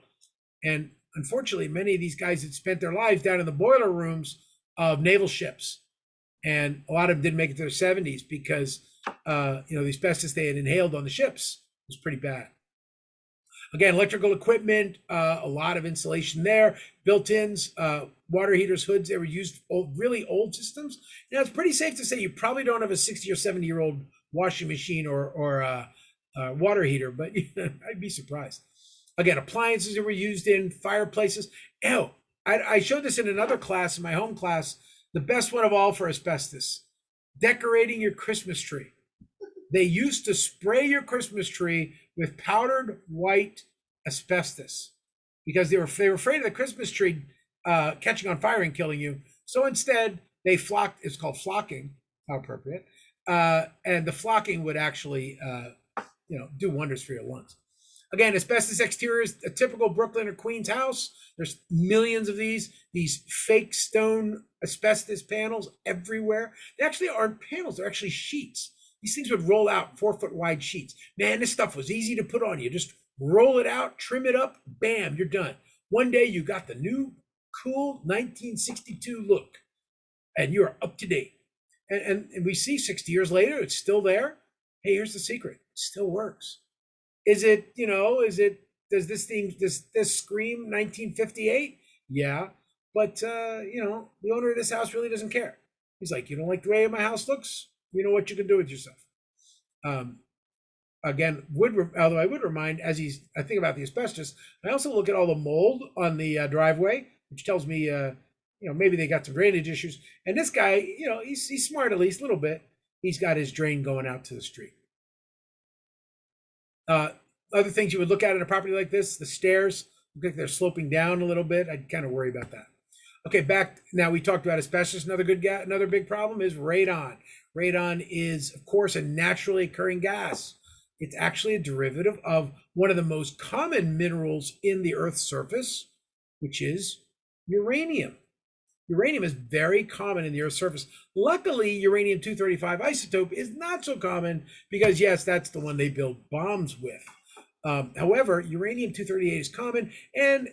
And unfortunately, many of these guys had spent their lives down in the boiler rooms of naval ships. And a lot of them didn't make it to their 70s because, the asbestos they had inhaled on the ships was pretty bad. Again, electrical equipment, a lot of insulation there, built-ins, water heaters, hoods. They were used really old systems. Now, it's pretty safe to say you probably don't have a 60 or 70-year-old washing machine or water heater, but I'd be surprised. Again, appliances that were used in fireplaces. I showed this in another class, in my home class, the best one of all for asbestos, decorating your Christmas tree. They used to spray your Christmas tree with powdered white asbestos because they were afraid of the Christmas tree catching on fire and killing you. So instead, they flocked. It's called flocking, how appropriate. And the flocking would actually, do wonders for your lungs. Again, asbestos exteriors, a typical Brooklyn or Queens house. There's millions of these fake stone asbestos panels everywhere. They actually aren't panels, they're actually sheets. These things would roll out 4-foot wide sheets. Man, this stuff was easy to put on. You just roll it out, trim it up, bam, you're done. One day you got the new cool 1962 look and you're up to date. And we see 60 years later, it's still there. Hey, here's the secret. It still works. Does this scream 1958? Yeah. But, the owner of this house really doesn't care. He's like, you don't like the way my house looks? You know what you can do with yourself. Again, although I would remind, as I think about the asbestos, I also look at all the mold on the driveway, which tells me, maybe they got some drainage issues. And this guy, he's smart at least a little bit. He's got his drain going out to the street. Other things you would look at in a property like this, the stairs, look like they're sloping down a little bit. I'd kind of worry about that. Okay, back now we talked about asbestos. Another big problem is radon. Radon is, of course, a naturally occurring gas. It's actually a derivative of one of the most common minerals in the Earth's surface, which is uranium. Uranium is very common in the Earth's surface. Luckily, uranium-235 isotope is not so common because, yes, that's the one they build bombs with. However, uranium-238 is common, and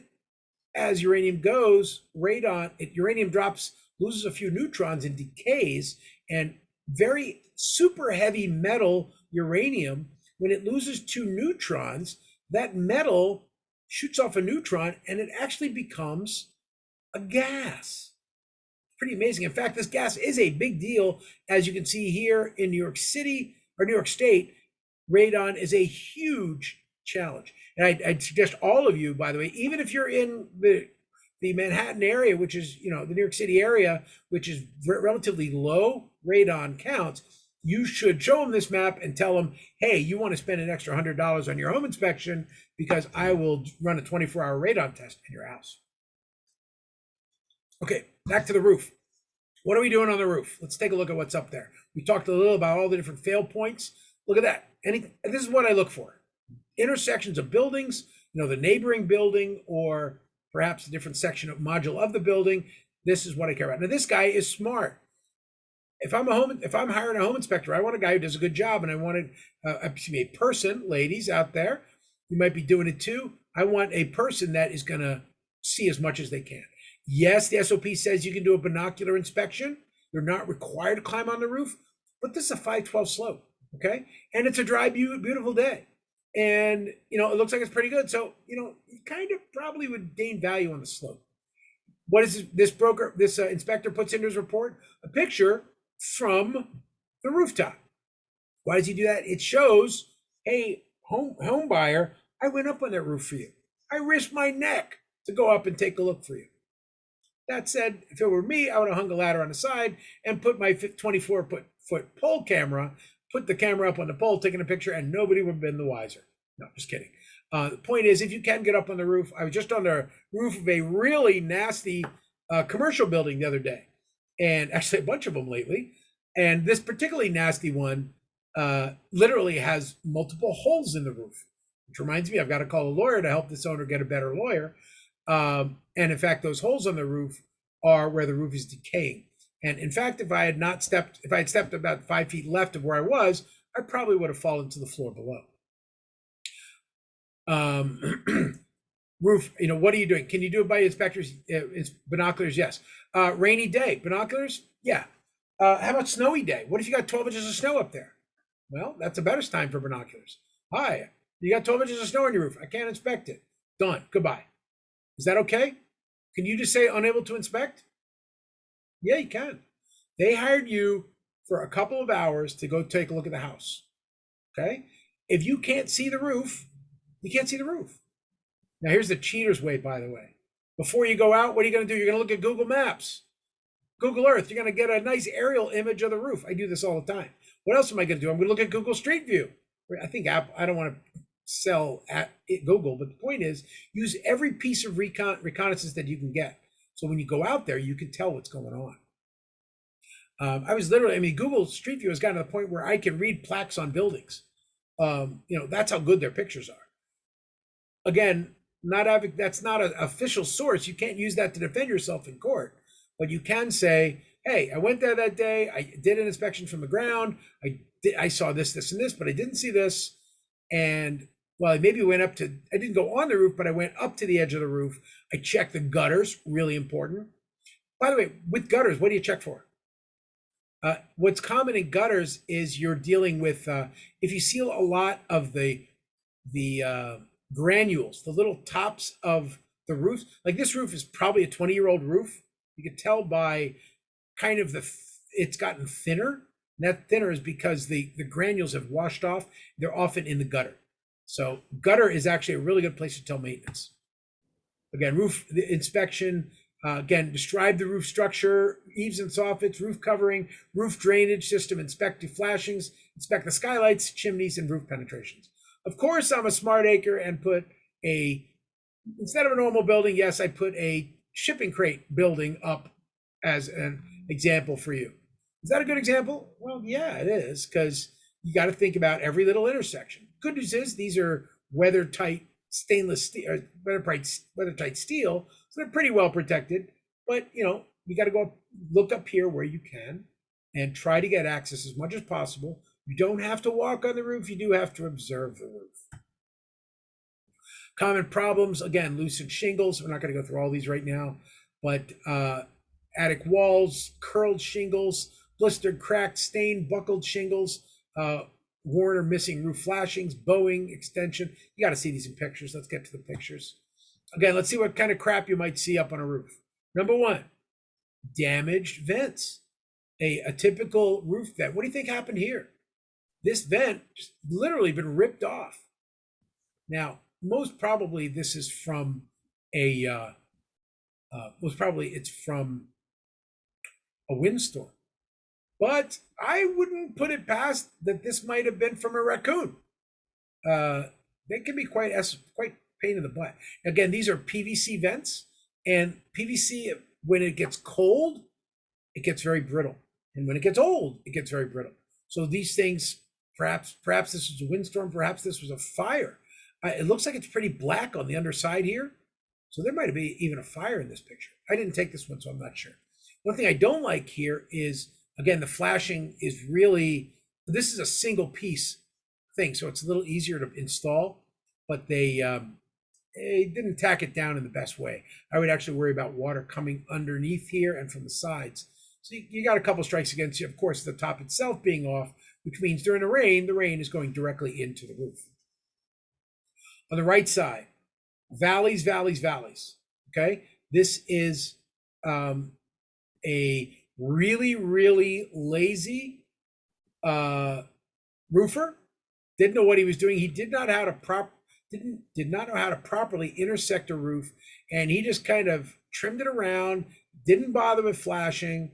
as uranium goes, uranium drops, loses a few neutrons and decays, and very super heavy metal uranium, when it loses 2 neutrons, that metal shoots off a neutron and it actually becomes a gas. Pretty amazing. In fact, this gas is a big deal. As you can see here in New York City or New York State, radon is a huge challenge. And I'd suggest all of you, by the way, even if you're in the Manhattan area, which is, the New York City area, which is relatively low radon counts, you should show them this map and tell them, hey, you want to spend an extra $100 on your home inspection because I will run a 24-hour radon test in your house. Okay, back to the roof. What are we doing on the roof? Let's take a look at what's up there. We talked a little about all the different fail points. Look at that. This is what I look for. Intersections of buildings, the neighboring building, or perhaps a different section of module of the building. This is what I care about. Now, this guy is smart. If I'm hiring a home inspector, I want a guy who does a good job, and I want a person, ladies out there, you might be doing it too. I want a person that is going to see as much as they can. Yes, the SOP says you can do a binocular inspection. You're not required to climb on the roof, but this is a 512 slope, okay? And it's a dry, beautiful day. And, it looks like it's pretty good. So, you kind of probably would gain value on the slope. What is this inspector puts into his report? A picture from the rooftop. Why does he do that? It shows, hey, home buyer, I went up on that roof for you. I risked my neck to go up and take a look for you. That said, if it were me, I would have hung a ladder on the side and put my 24-foot pole camera, put the camera up on the pole, taking a picture, and nobody would have been the wiser. No, just kidding. The point is, if you can get up on the roof, I was just on the roof of a really nasty commercial building the other day, and actually a bunch of them lately. And this particularly nasty one literally has multiple holes in the roof. which reminds me, I've got to call a lawyer to help this owner get a better lawyer. And in fact, those holes on the roof are where the roof is decaying. And in fact, if I had stepped about 5 feet left of where I was, I probably would have fallen to the floor below. Roof, what are you doing? Can you do it by inspectors? It's binoculars, yes. Rainy day, binoculars, yeah. How about snowy day? What if you got 12 inches of snow up there? Well, that's a better time for binoculars. Hi, you got 12 inches of snow on your roof. I can't inspect it. Done. Goodbye. Is that okay? Can you just say unable to inspect? Yeah, you can. They hired you for a couple of hours to go take a look at the house. Okay? If you can't see the roof, you can't see the roof. Now, here's the cheater's way, by the way. Before you go out, what are you going to do? You're going to look at Google Maps, Google Earth. You're going to get a nice aerial image of the roof. I do this all the time. What else am I going to do? I'm going to look at Google Street View. I think Apple, I don't want to sell at Google, but the point is, use every piece of reconnaissance that you can get. So when you go out there, you can tell what's going on. Google Street View has gotten to the point where I can read plaques on buildings. That's how good their pictures are. Again, that's not an official source. You can't use that to defend yourself in court, but you can say, hey, I went there that day. I did an inspection from the ground. I saw this, this, and this, but I didn't see this. And I didn't go on the roof, but I went up to the edge of the roof. I checked the gutters, really important. By the way, with gutters, what do you check for? What's common in gutters is you're dealing with, if you seal a lot of the granules, the little tops of the roof, like this roof is probably a 20-year-old roof. You can tell by kind of it's gotten thinner. And that thinner is because the granules have washed off. They're often in the gutter. So gutter is actually a really good place to tell maintenance. Again, roof inspection, describe the roof structure, eaves and soffits, roof covering, roof drainage system, inspect the flashings, inspect the skylights, chimneys, and roof penetrations. Of course, I'm a smart acre and put instead of a normal building, yes, I put a shipping crate building up as an example for you. Is that a good example? Well, yeah, it is, because you got to think about every little intersection. Good news is these are weather-tight stainless steel, or weather-tight steel, so they're pretty well protected. But you got to go look up here where you can and try to get access as much as possible. You don't have to walk on the roof. You do have to observe the roof. Common problems, again, loosened shingles. We're not going to go through all these right now, but attic walls, curled shingles, blistered, cracked, stained, buckled shingles, worn or missing roof flashings, bowing, extension. You got to see these in pictures. Let's get to the pictures. Again, let's see what kind of crap you might see up on a roof. Number one, damaged vents. A typical roof vent. What do you think happened here? This vent just literally been ripped off. Now, most probably this is from it's from a windstorm. But I wouldn't put it past that this might have been from a raccoon. They can be quite pain in the butt. Again, these are PVC vents, and PVC, when it gets cold, it gets very brittle. And when it gets old, it gets very brittle. So these things, perhaps this was a windstorm, perhaps this was a fire. It looks like it's pretty black on the underside here. So there might be even a fire in this picture. I didn't take this one, so I'm not sure. One thing I don't like here is, again, the flashing is really, this is a single piece thing, so it's a little easier to install, but they didn't tack it down in the best way. I would actually worry about water coming underneath here and from the sides. So you got a couple strikes against you. Of course, the top itself being off, which means during the rain is going directly into the roof. On the right side, valleys, valleys, valleys. Okay, this is a really, really lazy roofer. Didn't know what he was doing. He did not know how to did not know how to properly intersect a roof, and he just kind of trimmed it around. Didn't bother with flashing.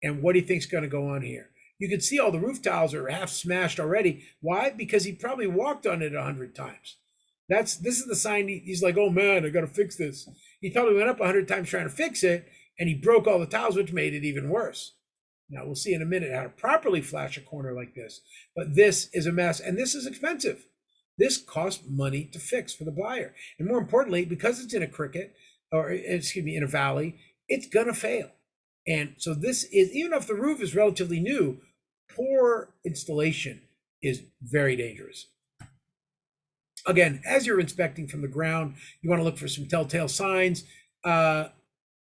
And what do you think's going to go on here? You can see all the roof tiles are half smashed already. Why? Because he probably walked on it 100 times. This is the sign. He's like, oh man, I got to fix this. He probably went up 100 times trying to fix it, and he broke all the tiles, which made it even worse. Now we'll see in a minute how to properly flash a corner like this. But this is a mess, and this is expensive. This costs money to fix for the buyer. And more importantly, because it's in a cricket, or excuse me, in a valley, it's gonna fail. And so this is, even if the roof is relatively new, poor installation is very dangerous. Again, as you're inspecting from the ground, you want to look for some telltale signs.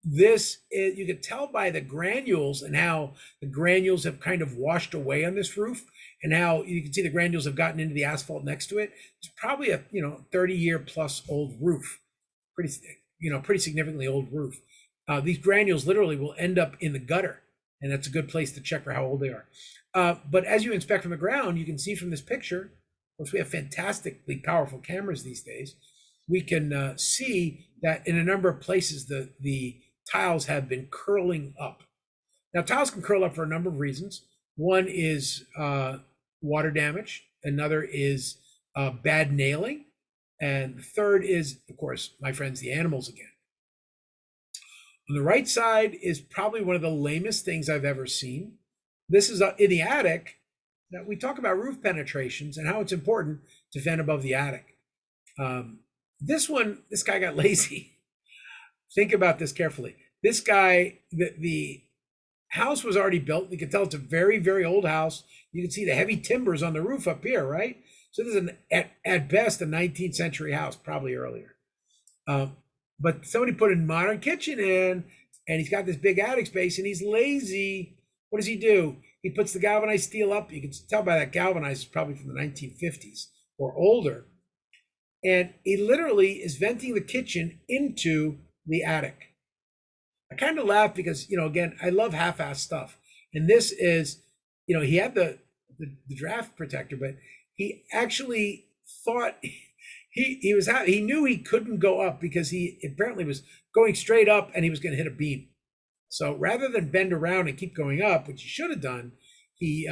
This is, you can tell by the granules and how the granules have kind of washed away on this roof, and how you can see the granules have gotten into the asphalt next to it. It's probably a 30-year plus old roof, pretty significantly old roof. These granules literally will end up in the gutter, and that's a good place to check for how old they are. But as you inspect from the ground, you can see from this picture, which we have fantastically powerful cameras these days, we can see that in a number of places the tiles have been curling up. Now, tiles can curl up for a number of reasons. One is water damage. Another is bad nailing. And the third is, of course, my friends, the animals again. On the right side is probably one of the lamest things I've ever seen. This is in the attic. Now, we talk about roof penetrations and how it's important to vent above the attic. This guy got lazy. Think about this carefully. This guy, the house was already built. You can tell it's a very, very old house. You can see the heavy timbers on the roof up here, right? So this is at best a 19th century house, probably earlier. But somebody put a modern kitchen in, and he's got this big attic space, and he's lazy. What does he do? He puts the galvanized steel up. You can tell by that galvanized is probably from the 1950s or older. And he literally is venting the kitchen into the attic. I kind of laugh because, again, I love half-assed stuff. And this is, he had the draft protector, but he actually thought he knew he couldn't go up because he apparently was going straight up and he was going to hit a beam. So rather than bend around and keep going up, which he should have done, he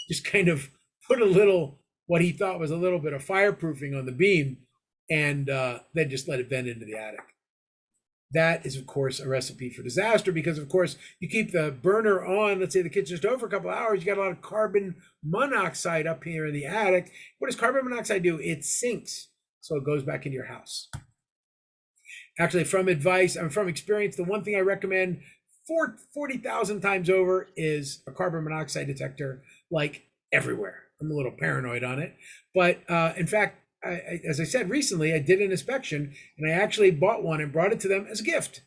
just kind of put what he thought was a little bit of fireproofing on the beam, and then just let it vent into the attic. That is, of course, a recipe for disaster because, of course, you keep the burner on, let's say the kitchen stove for a couple of hours, you got a lot of carbon monoxide up here in the attic. What does carbon monoxide do? It sinks, so it goes back into your house. Actually, from experience, the one thing I recommend 40,000 times over is a carbon monoxide detector, like everywhere. I'm a little paranoid on it. But in fact, as I said recently, I did an inspection and I actually bought one and brought it to them as a gift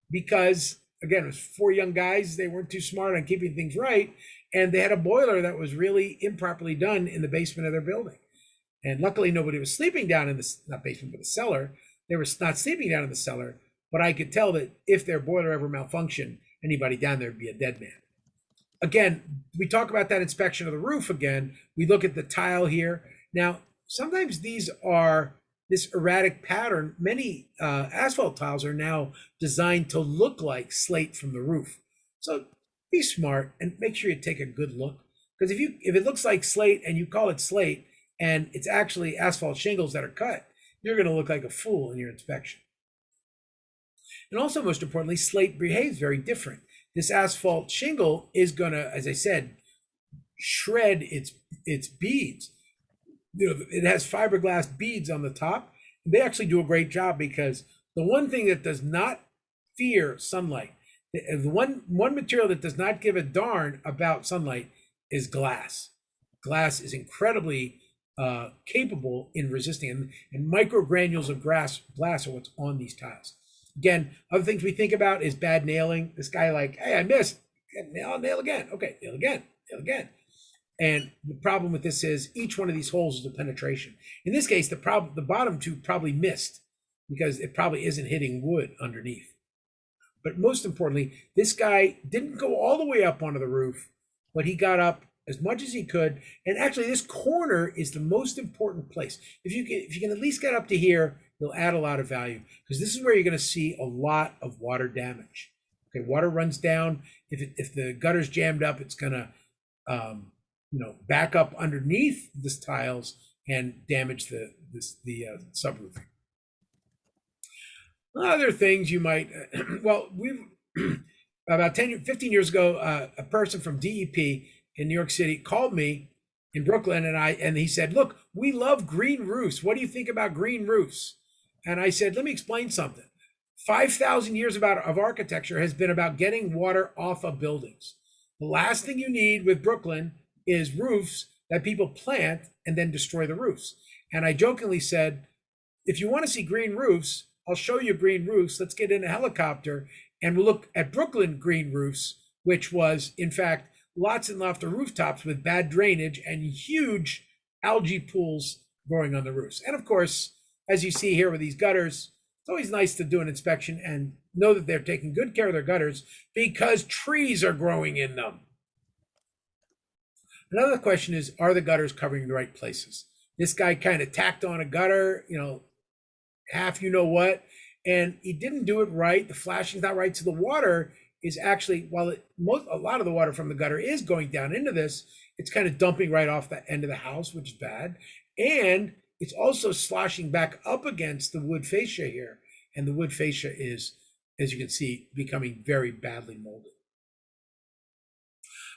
because, again, it was 4 young guys. They weren't too smart on keeping things right. And they had a boiler that was really improperly done in the basement of their building. And luckily, nobody was sleeping down in the, not basement, but the cellar. They were not sleeping down in the cellar. But I could tell that if their boiler ever malfunctioned, anybody down there would be a dead man. Again, we talk about that inspection of the roof again. We look at the tile here. Now, sometimes these are this erratic pattern. Many asphalt tiles are now designed to look like slate from the roof. So be smart and make sure you take a good look. Because if it looks like slate and you call it slate and it's actually asphalt shingles that are cut, you're going to look like a fool in your inspection. And also, most importantly, slate behaves very different. This asphalt shingle is going to, as I said, shred its beads. It has fiberglass beads on the top. They actually do a great job because the one thing that does not fear sunlight, the one material that does not give a darn about sunlight is glass. Glass is incredibly capable in resisting, and microgranules of glass are what's on these tiles. Again, other things we think about is bad nailing. This guy hey, I missed. Nail again. Okay, nail again. And the problem with this is each one of these holes is a penetration. In this case, the bottom two probably missed because it probably isn't hitting wood underneath. But most importantly, this guy didn't go all the way up onto the roof, but he got up as much as he could. And actually, this corner is the most important place. If you can at least get up to here, you'll add a lot of value because this is where you're going to see a lot of water damage. Okay, water runs down. If the gutter's jammed up, it's going to back up underneath the tiles and damage the subroofing. Other things you might, we've about 15 years ago, a person from DEP in New York City called me in Brooklyn, and he said, "Look, we love green roofs. What do you think about green roofs?" And I said, "Let me explain something. 5,000 years of architecture has been about getting water off of buildings. The last thing you need with Brooklyn is roofs that people plant and then destroy the roofs." And I jokingly said, "If you want to see green roofs, I'll show you green roofs. Let's get in a helicopter and we'll look at Brooklyn green roofs," which was, in fact, lots and lots of rooftops with bad drainage and huge algae pools growing on the roofs. And of course, as you see here with these gutters, it's always nice to do an inspection and know that they're taking good care of their gutters because trees are growing in them. Another question is, are the gutters covering the right places? This guy kind of tacked on a gutter, half you know what, and he didn't do it right. The flashing's not right. So the water is actually, while a lot of the water from the gutter is going down into this, it's kind of dumping right off the end of the house, which is bad. And it's also sloshing back up against the wood fascia here. And the wood fascia is, as you can see, becoming very badly molded.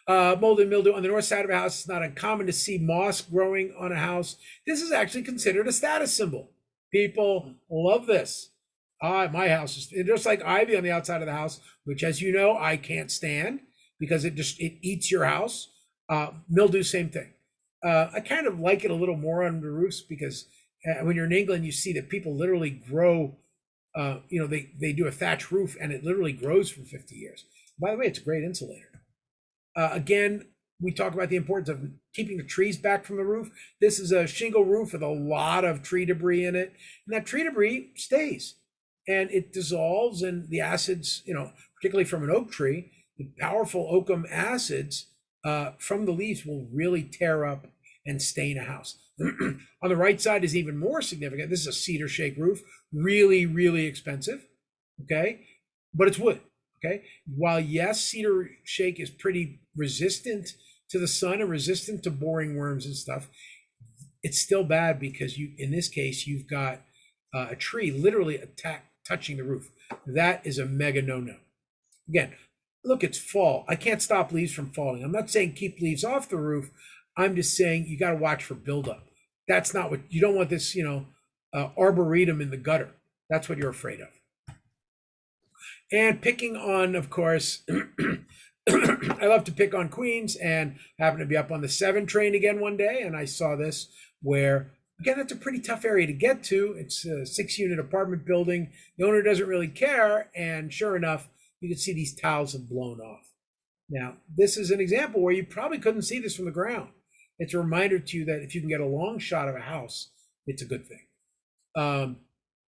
Mold and mildew on the north side of a house. It's not uncommon to see moss growing on a house. This is actually considered a status symbol. People love this. My house is just like ivy on the outside of the house, which, as you know, I can't stand because it eats your house. Mildew, same thing. I kind of like it a little more on the roofs because when you're in England, you see that people literally grow. They do a thatch roof and it literally grows for 50 years. By the way, it's a great insulator. Again, we talk about the importance of keeping the trees back from the roof. This is a shingle roof with a lot of tree debris in it, and that tree debris stays. And it dissolves, and the acids, particularly from an oak tree, the powerful oakum acids from the leaves will really tear up and stain a house. On the right side is even more significant. This is a cedar shake roof, really, really expensive, okay? But it's wood, okay? While yes, cedar shake is pretty resistant to the sun and resistant to boring worms and stuff, it's still bad because in this case, you've got a tree literally touching the roof. That is a mega no-no. Again, look, it's fall. I can't stop leaves from falling. I'm not saying keep leaves off the roof. I'm just saying you got to watch for buildup. That's not what you don't want. This, arboretum in the gutter. That's what you're afraid of. And picking on, of course, I love to pick on Queens, and happened to be up on the 7 train again one day, and I saw this where, again, that's a pretty tough area to get to. It's a 6-unit apartment building. The owner doesn't really care, and sure enough, you can see these tiles have blown off. Now, this is an example where you probably couldn't see this from the ground. It's a reminder to you that if you can get a long shot of a house, it's a good thing.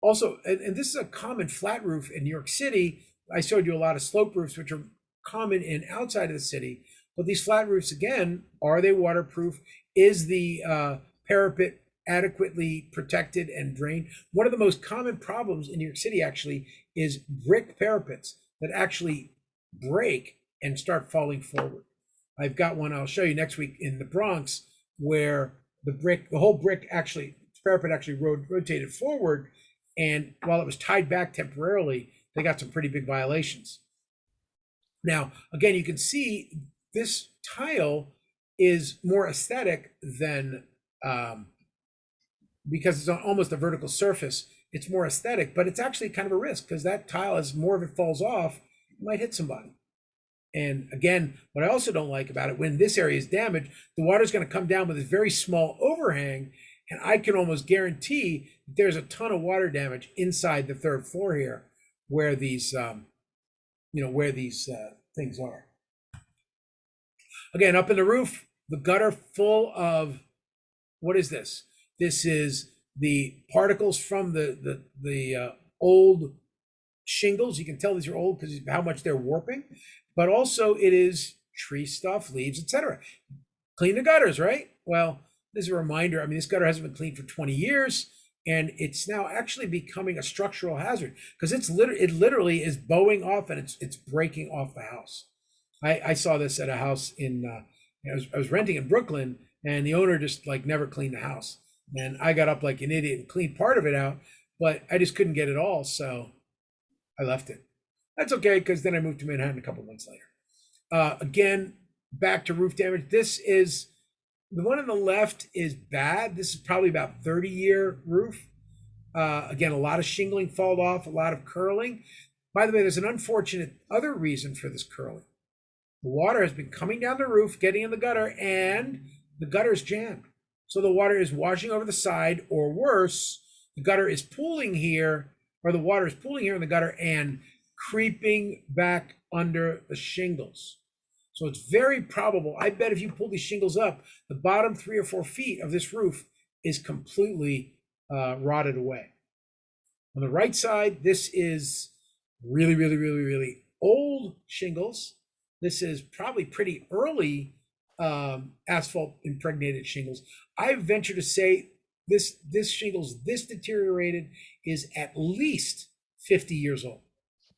Also, and this is a common flat roof in New York City. I showed you a lot of slope roofs, which are common in outside of the city. But these flat roofs, again, are they waterproof? Is the parapet adequately protected and drained? One of the most common problems in New York City actually is brick parapets that actually break and start falling forward. I've got one I'll show you next week in the Bronx where the whole parapet actually rotated forward, and while it was tied back temporarily, they got some pretty big violations. Now, again, you can see this tile is more aesthetic than, because it's on almost a vertical surface, it's more aesthetic, but it's actually kind of a risk because that tile, as more of it falls off, it might hit somebody. And again, what I also don't like about it, when this area is damaged, the water's going to come down with a very small overhang, and I can almost guarantee there's a ton of water damage inside the 3rd floor here, where these, things are. Again, up in the roof, the gutter full of, what is this? This is the particles from the old shingles. You can tell these are old because of how much they're warping, but also it is tree stuff, leaves, etc. Clean the gutters, right? Well, this is a reminder. I mean, this gutter hasn't been cleaned for 20 years, and it's now actually becoming a structural hazard because it literally is bowing off and it's breaking off the house. I saw this at a house I was renting in Brooklyn, and the owner just never cleaned the house. And I got up like an idiot and cleaned part of it out, but I just couldn't get it all, so I left it. That's okay, because then I moved to Manhattan a couple months later. Again, back to roof damage. This is The one on the left is bad. This is probably about 30-year roof. Again, a lot of shingling fall off, a lot of curling. By the way, there's an unfortunate other reason for this curling. The water has been coming down the roof, getting in the gutter, and the gutter is jammed. So the water is washing over the side, or worse, the gutter is pooling here, or the water is pooling here in the gutter and creeping back under the shingles. So it's very probable. I bet if you pull these shingles up, the bottom 3 or 4 feet of this roof is completely rotted away. On the right side, this is really, really, really, really old shingles. This is probably pretty early asphalt impregnated shingles. I venture to say this shingles, this deteriorated, is at least 50 years old.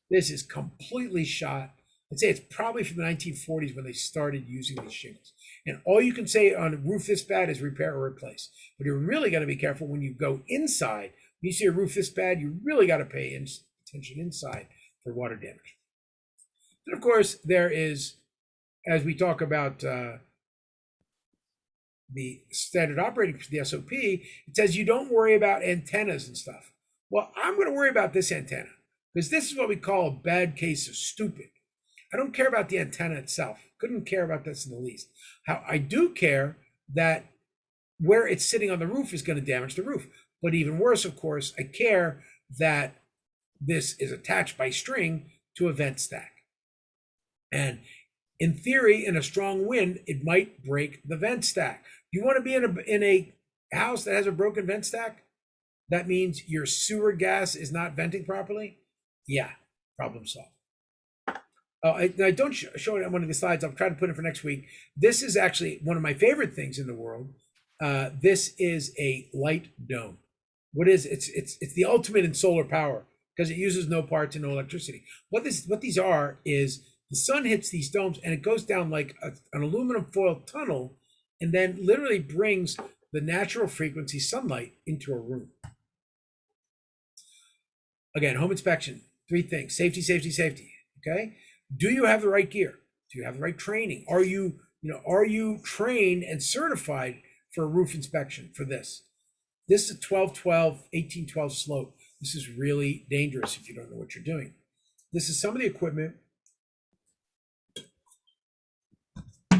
This is completely shot. I'd say it's probably from the 1940s when they started using these shingles. And all you can say on a roof this bad is repair or replace. But you're really got to be careful when you go inside. When you see a roof this bad, you really got to pay attention inside for water damage. And of course, there is, as we talk about the standard operating procedure, the SOP, it says you don't worry about antennas and stuff. Well, I'm going to worry about this antenna because this is what we call a bad case of stupid. I don't care about the antenna itself. Couldn't care about this in the least. How I do care that where it's sitting on the roof is going to damage the roof. But even worse, of course, I care that this is attached by string to a vent stack. And in theory, in a strong wind, it might break the vent stack. You want to be in a house that has a broken vent stack? That means your sewer gas is not venting properly? Yeah, problem solved. Oh, I don't show it on one of the slides. I'll try to put it for next week. This is actually one of my favorite things in the world. This is a light dome. What is it? It's the ultimate in solar power because it uses no parts and no electricity. What these are is the sun hits these domes and it goes down like an aluminum foil tunnel and then literally brings the natural frequency sunlight into a room. Again, home inspection, 3 things: safety, safety, safety. Okay. Do you have the right gear? Do you have the right training? Are you trained and certified for a roof inspection for this? This is a 12-12, 18-12 slope. This is really dangerous if you don't know what you're doing. This is some of the equipment.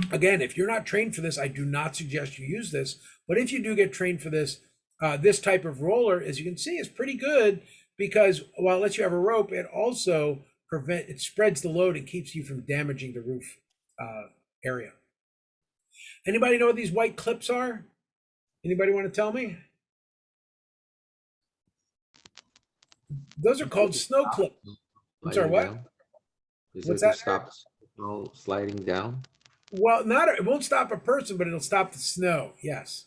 Again, if you're not trained for this, I do not suggest you use this. But if you do get trained for this, this type of roller, as you can see, is pretty good because while it lets you have a rope, it also it spreads the load and keeps you from damaging the roof area. Anybody know what these white clips are? Anybody want to tell me? Those are called snow clips. I'm sorry, what? What's that? Stop snow sliding down? Well, it won't stop a person, but it'll stop the snow. Yes.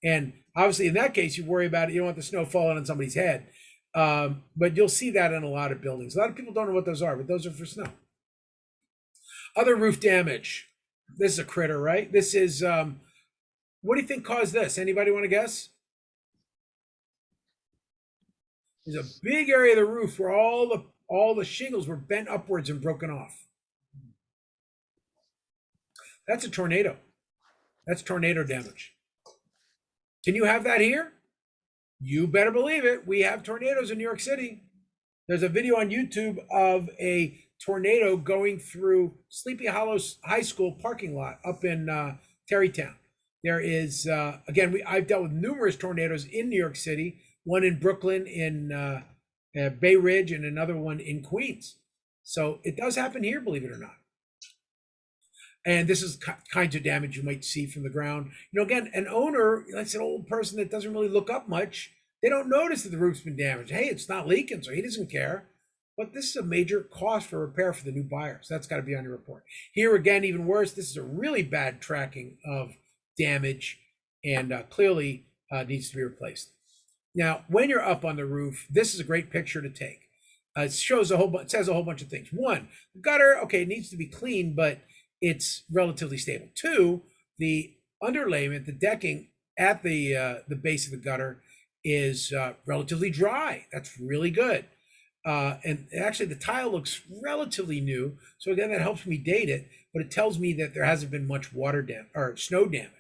And obviously in that case, you worry about it. You don't want the snow falling on somebody's head. But you'll see that in a lot of buildings. A lot of people don't know what those are, but those are for snow. Other roof damage. This is a critter, right? This is, what do you think caused this? Anybody want to guess? There's a big area of the roof where all the shingles were bent upwards and broken off. That's a tornado. That's tornado damage. Can you have that here? You better believe it. We have tornadoes in New York City. There's a video on YouTube of a tornado going through Sleepy Hollow High School parking lot up in Tarrytown. There is, again, I've dealt with numerous tornadoes in New York City, one in Brooklyn, in Bay Ridge, and another one in Queens. So it does happen here, believe it or not. And this is kinds of damage you might see from the ground. Again, an owner, that's an old person that doesn't really look up much. They don't notice that the roof's been damaged. Hey, it's not leaking, so he doesn't care. But this is a major cost for repair for the new buyer. So that's got to be on your report. Here again, even worse, this is a really bad tracking of damage and clearly needs to be replaced. Now, when you're up on the roof, this is a great picture to take. It says a whole bunch of things. One, the gutter, okay, it needs to be clean, but it's relatively stable. 2, the underlayment, the decking at the base of the gutter is relatively dry. That's really good. And actually the tile looks relatively new. So again, that helps me date it, but it tells me that there hasn't been much water damage or snow damage.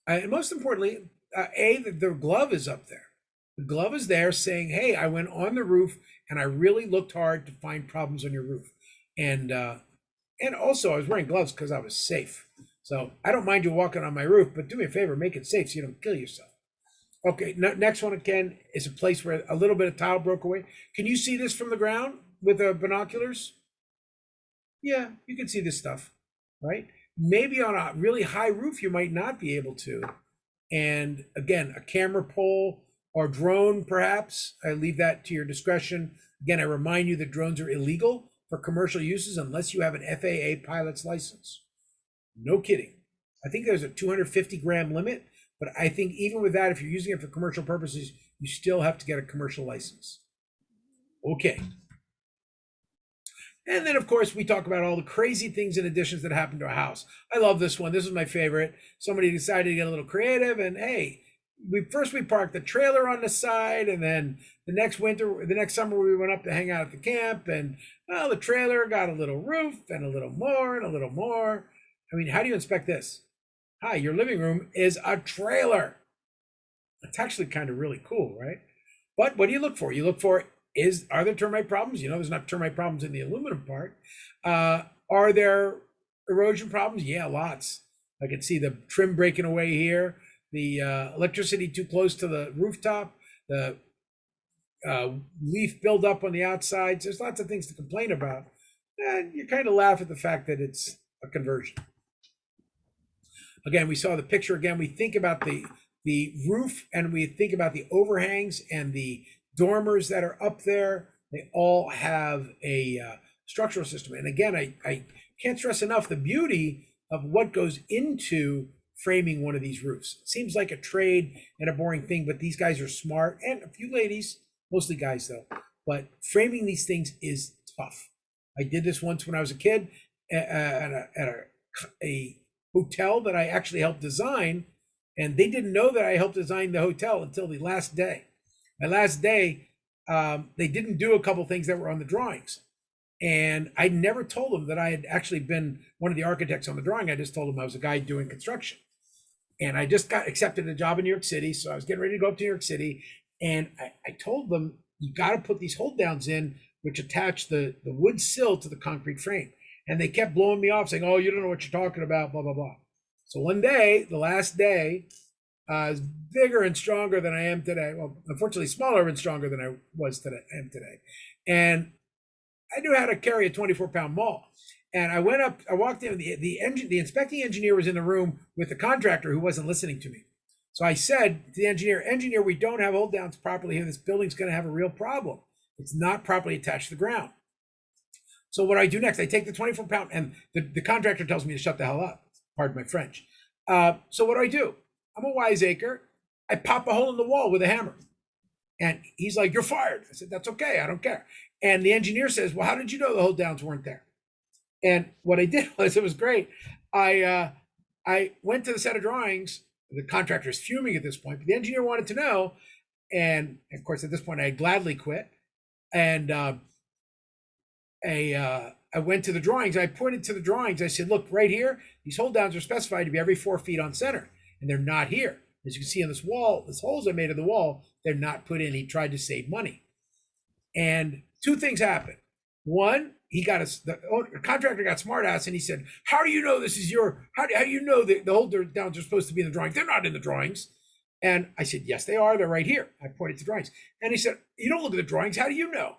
And most importantly, the glove is up there. The glove is there saying, "Hey, I went on the roof and I really looked hard to find problems on your roof." And also I was wearing gloves because I was safe. So I don't mind you walking on my roof, but do me a favor, make it safe so you don't kill yourself. Okay, next one again is a place where a little bit of tile broke away. Can you see this from the ground with binoculars? Yeah, you can see this stuff, right? Maybe on a really high roof, you might not be able to. And again, a camera pole or drone, perhaps. I leave that to your discretion. Again, I remind you that drones are illegal for commercial uses unless you have an FAA pilot's license. No kidding. I think there's a 250-gram limit, but I think even with that, if you're using it for commercial purposes, you still have to get a commercial license. Okay. And then, of course, we talk about all the crazy things and additions that happen to a house. I love this one. This is my favorite. Somebody decided to get a little creative, and hey, we parked the trailer on the side, and then the next summer, we went up to hang out at the camp, and well, the trailer got a little roof and a little more and a little more. I mean, how do you inspect this? Hi, your living room is a trailer. It's actually kind of really cool, right? But what do you look for? You look for, are there termite problems? You know, there's not termite problems in the aluminum part. Are there erosion problems? Yeah, lots. I can see the trim breaking away here, the electricity too close to the rooftop, the leaf buildup on the outsides. There's lots of things to complain about. And you kind of laugh at the fact that it's a conversion. Again, we saw the picture again. We think about the roof and we think about the overhangs and the dormers that are up there. They all have a structural system. And again, I can't stress enough the beauty of what goes into framing one of these roofs. It seems like a trade and a boring thing, but these guys are smart, and a few ladies, mostly guys though. But framing these things is tough. I did this once when I was a kid at a hotel that I actually helped design, and they didn't know that I helped design the hotel until the last day. My last day, they didn't do a couple things that were on the drawings. And I never told them that I had actually been one of the architects on the drawing. I just told them I was a guy doing construction. And I just got accepted a job in New York City. So I was getting ready to go up to New York City. And I told them, you got to put these hold downs in, which attach the wood sill to the concrete frame. And they kept blowing me off saying, oh, you don't know what you're talking about, blah, blah, blah. So one day, the last day, I was bigger and stronger than I am today. Well, unfortunately, smaller and stronger than I am today. And I knew how to carry a 24-pound maul. And I went up, I walked in, the inspecting engineer was in the room with the contractor who wasn't listening to me. So I said to the engineer, we don't have hold downs properly here. This building's going to have a real problem. It's not properly attached to the ground. So what do I do next? I take the 24-pound, and the contractor tells me to shut the hell up. Pardon my French. So what do? I'm a wiseacre. I pop a hole in the wall with a hammer. And he's like, you're fired. I said, that's okay. I don't care. And the engineer says, well, how did you know the hold downs weren't there? And what I did was, it was great. I went to the set of drawings. The contractor is fuming at this point, but the engineer wanted to know. And of course, at this point, I gladly quit. And I went to the drawings. I pointed to the drawings. I said, look, right here, these hold downs are specified to be every 4 feet on center, and they're not here. As you can see on this wall, this holes I made in the wall, they're not put in. He tried to save money. And two things happened. One, the contractor got smart ass, and he said, how do you know this is how do you know the hold downs are supposed to be in the drawings? They're not in the drawings. And I said, yes, they are. They're right here. I pointed to drawings. And he said, you don't look at the drawings. How do you know?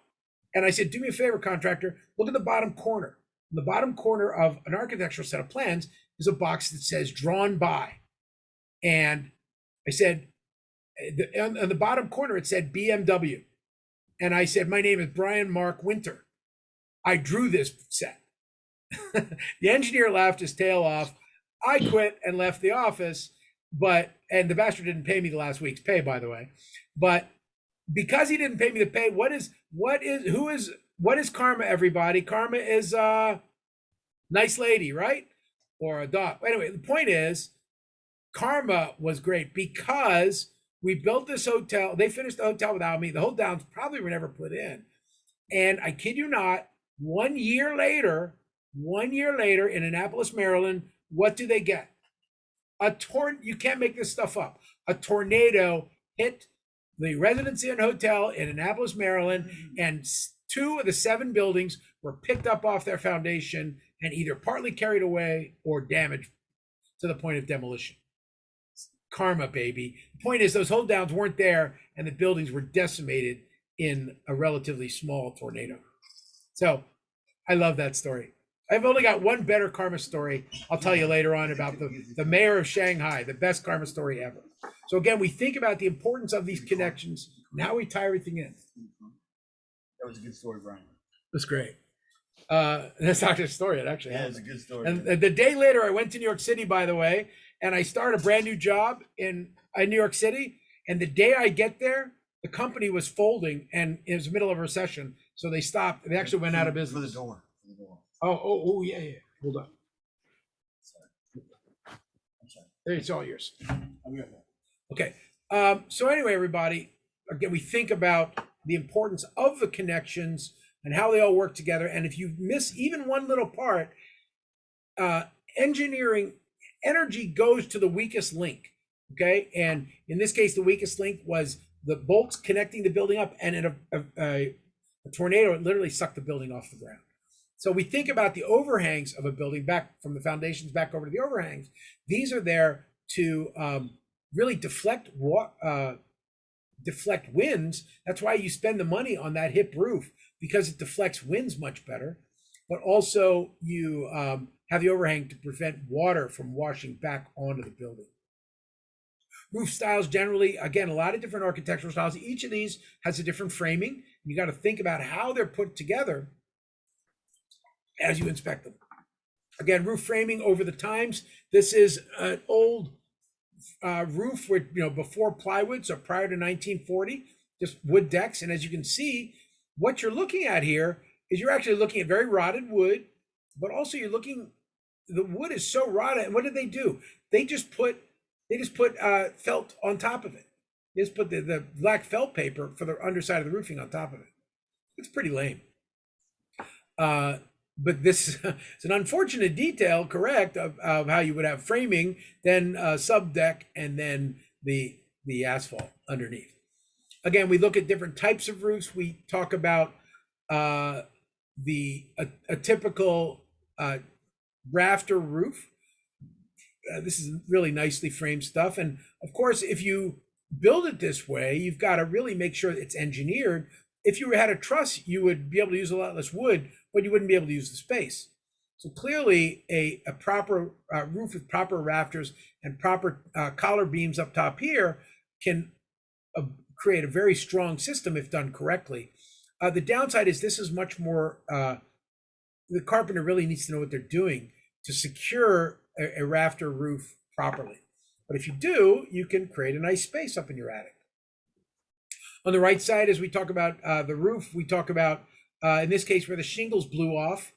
And I said, do me a favor, contractor, look at the bottom corner. In the bottom corner of an architectural set of plans is a box that says drawn by. And I said, on the bottom corner, it said BMW. And I said, my name is Brian Mark Winter. I drew this set. The engineer laughed his tail off. I quit and left the office, and the bastard didn't pay me the last week's pay, by the way. But because he didn't pay me the pay, what is karma, everybody? Karma is a nice lady, right? Or a dog. Anyway, the point is, karma was great because we built this hotel. They finished the hotel without me. The hold downs probably were never put in. And I kid you not, 1 year later in Annapolis, Maryland, what do they get? You can't make this stuff up. A tornado hit the Residency Inn Hotel in Annapolis, Maryland, and 2 of the 7 buildings were picked up off their foundation and either partly carried away or damaged to the point of demolition. Karma, baby. The point is, those hold downs weren't there, and the buildings were decimated in a relatively small tornado. So I love that story. I've only got one better karma story I'll tell you later on about the mayor of Shanghai, the best karma story ever. So again, we think about the importance of these connections. Now we tie everything in. That was a good story, Brian. That's great. That's not just a story. It actually That was happened. a good story. And the day later, I went to New York City, by the way, and I started a brand new job in New York City. And the day I get there, the company was folding, and it was the middle of a recession, so they stopped. They actually went out of business. For the door. Oh, yeah. Hold on. I'm sorry. It's all yours. I'm good. Okay. So anyway, everybody, again, we think about the importance of the connections and how they all work together. And if you miss even one little part, engineering energy goes to the weakest link. Okay. And in this case, the weakest link was the bolts connecting the building up, and in a tornado, it literally sucked the building off the ground. So we think about the overhangs of a building back from the foundations back over to the overhangs. These are there to really deflect winds. That's why you spend the money on that hip roof, because it deflects winds much better. But also you have the overhang to prevent water from washing back onto the building. Roof styles generally, again, a lot of different architectural styles. Each of these has a different framing. You got to think about how they're put together as you inspect them. Again, roof framing over the times. This is an old roof with, before plywood, so prior to 1940, just wood decks. And as you can see, what you're looking at here is you're actually looking at very rotted wood, but also the wood is so rotted. And what did they do? They just put felt on top of it. They just put the black felt paper for the underside of the roofing on top of it. It's pretty lame. But this is an unfortunate detail, correct, of how you would have framing, then sub deck, and then the asphalt underneath. Again, we look at different types of roofs. We talk about a typical rafter roof. This is really nicely framed stuff. And of course, if you build it this way, you've got to really make sure it's engineered. If you had a truss, you would be able to use a lot less wood, but you wouldn't be able to use the space. So clearly a proper roof with proper rafters and proper collar beams up top here can create a very strong system if done correctly. The downside is this is much more, the carpenter really needs to know what they're doing to secure a rafter roof properly. But if you do, you can create a nice space up in your attic. On the right side, as we talk about the roof, we talk about, in this case, where the shingles blew off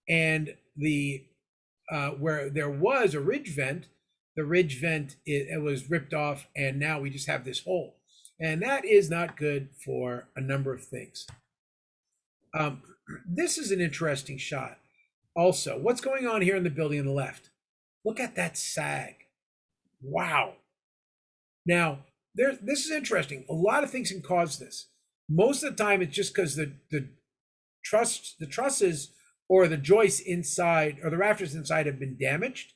and where there was a ridge vent, the ridge vent it was ripped off, and now we just have this hole. And that is not good for a number of things. This is an interesting shot. Also, what's going on here in the building on the left? Look at that sag. Wow. Now, this is interesting. A lot of things can cause this. Most of the time, it's just because the trusses or the joists inside or the rafters inside have been damaged.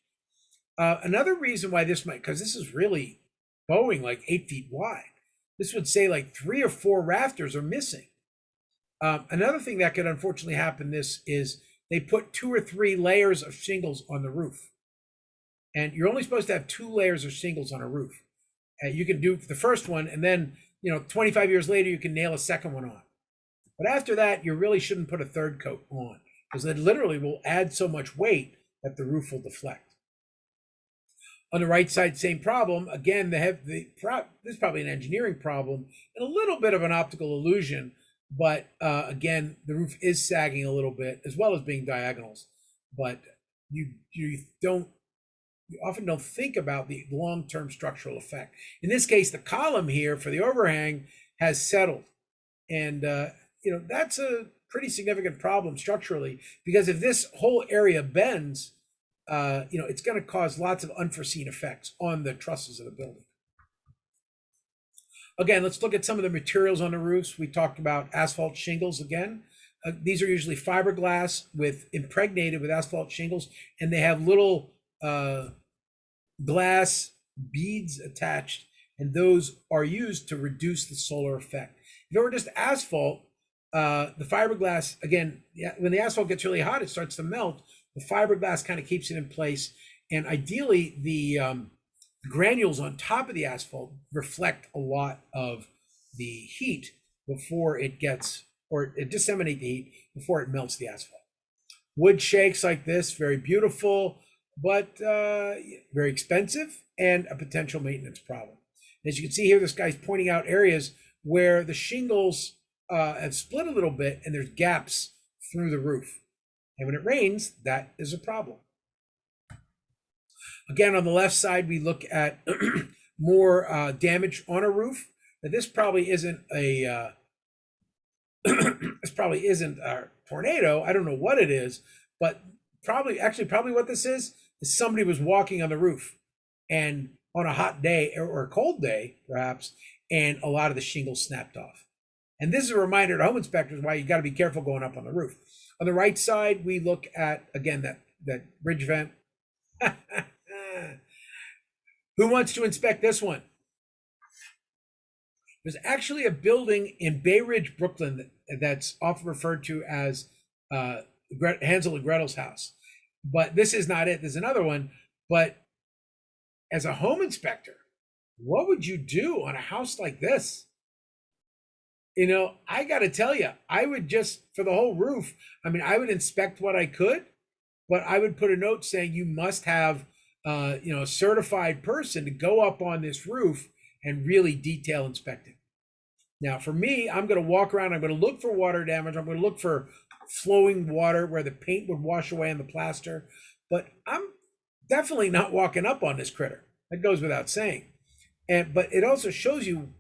Another reason why this might, because this is really bowing like 8 feet wide. This would say like 3 or 4 rafters are missing. Another thing that could unfortunately happen this is they put 2 or 3 layers of shingles on the roof. And you're only supposed to have 2 layers of shingles on a roof. You can do the first one, and then 25 years later, you can nail a second one on. But after that, you really shouldn't put a third coat on, because it literally will add so much weight that the roof will deflect. On the right side, same problem. Again, this is probably an engineering problem and a little bit of an optical illusion, but again, the roof is sagging a little bit as well as being diagonals. But you often don't think about the long-term structural effect. In this case, the column here for the overhang has settled, and that's a pretty significant problem structurally, because if this whole area bends, it's going to cause lots of unforeseen effects on the trusses of the building. Again, let's look at some of the materials on the roofs. We talked about asphalt shingles again. These are usually fiberglass impregnated with asphalt shingles, and they have little glass beads attached, and those are used to reduce the solar effect. If it were just asphalt, the fiberglass, again, when the asphalt gets really hot, it starts to melt. The fiberglass kind of keeps it in place, and ideally the granules on top of the asphalt reflect a lot of the heat before it gets, or it disseminate the heat before it melts the asphalt. Wood shakes like this, very beautiful, but very expensive and a potential maintenance problem. As you can see here, this guy's pointing out areas where the shingles have split a little bit and there's gaps through the roof. And when it rains, that is a problem. Again, on the left side, we look at more damage on a roof. Now, this probably isn't a tornado. I don't know what it is, but probably what this is somebody was walking on the roof and on a hot day or a cold day, perhaps, and a lot of the shingles snapped off. And this is a reminder to home inspectors why you got to be careful going up on the roof. On the right side, we look at, again, that bridge vent. Who wants to inspect this one? There's actually a building in Bay Ridge, Brooklyn, that's often referred to as Hansel and Gretel's house. But this is not it. There's another one. But as a home inspector, what would you do on a house like this? I got to tell you, I would just, for the whole roof, I would inspect what I could, but I would put a note saying you must have, a certified person to go up on this roof and really detail inspect it. Now, for me, I'm going to walk around. I'm going to look for water damage. I'm going to look for flowing water where the paint would wash away on the plaster. But I'm definitely not walking up on this critter. That goes without saying. But it also shows you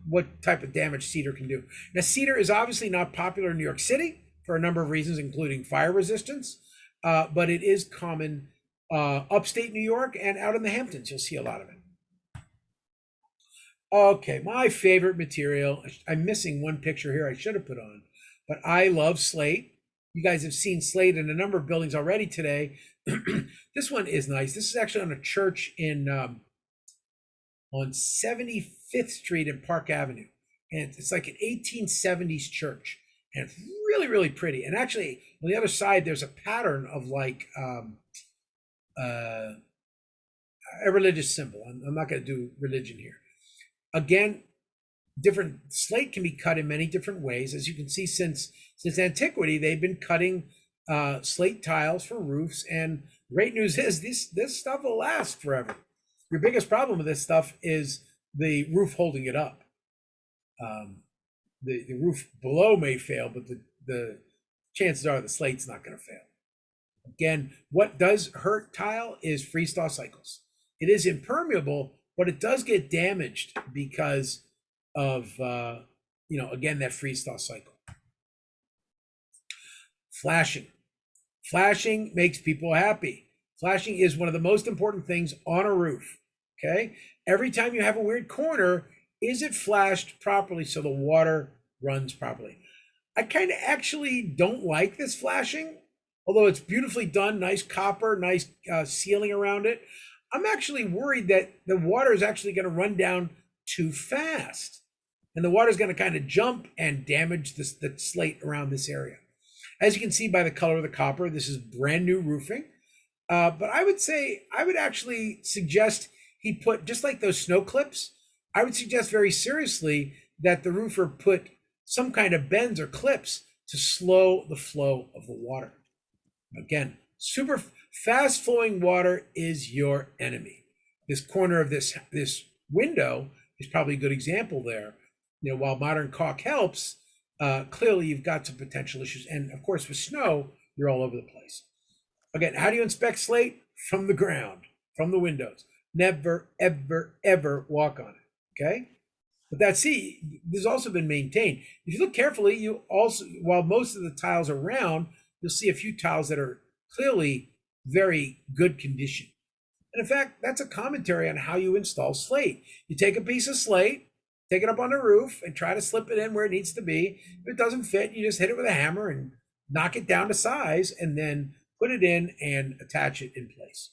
what type of damage cedar can do. Now, cedar is obviously not popular in New York City for a number of reasons, including fire resistance. But it is common upstate New York and out in the Hamptons. You'll see a lot of it. Okay, my favorite material. I'm missing one picture here I should have put on, but I love slate. You guys have seen slate in a number of buildings already today. This one is nice. This is actually on a church on 75th Street and Park Avenue. And it's like an 1870s church. And it's really, really pretty. And actually, on the other side, there's a pattern of like a religious symbol. I'm not going to do religion here. Again, different slate can be cut in many different ways. As you can see, since antiquity, they've been cutting slate tiles for roofs. And great news is this stuff will last forever. Your biggest problem with this stuff is the roof holding it up. The roof below may fail, but the chances are the slate's not going to fail. Again, what does hurt tile is freeze-thaw cycles. It is impermeable, but it does get damaged because of, again, that freeze-thaw cycle. Flashing. Flashing makes people happy. Flashing is one of the most important things on a roof, okay? Every time you have a weird corner, is it flashed properly so the water runs properly? I kind of actually don't like this flashing, although it's beautifully done, nice copper, nice sealing around it. I'm actually worried that the water is actually going to run down too fast. And the water is going to kind of jump and damage the slate around this area. As you can see by the color of the copper, this is brand new roofing. But I would actually suggest he put, just like those snow clips, I would suggest very seriously that the roofer put some kind of bends or clips to slow the flow of the water. Again, super fast flowing water is your enemy. This corner of this window is probably a good example there. While modern caulk helps, clearly you've got some potential issues. And of course, with snow, you're all over the place. Again, how do you inspect slate? From the ground, from the windows. Never, ever, ever walk on it, okay? But this has also been maintained. If you look carefully, you also, while most of the tiles are round, you'll see a few tiles that are clearly very good condition. And in fact, that's a commentary on how you install slate. You take a piece of slate, take it up on the roof, and try to slip it in where it needs to be. If it doesn't fit, you just hit it with a hammer and knock it down to size, and then put it in and attach it in place.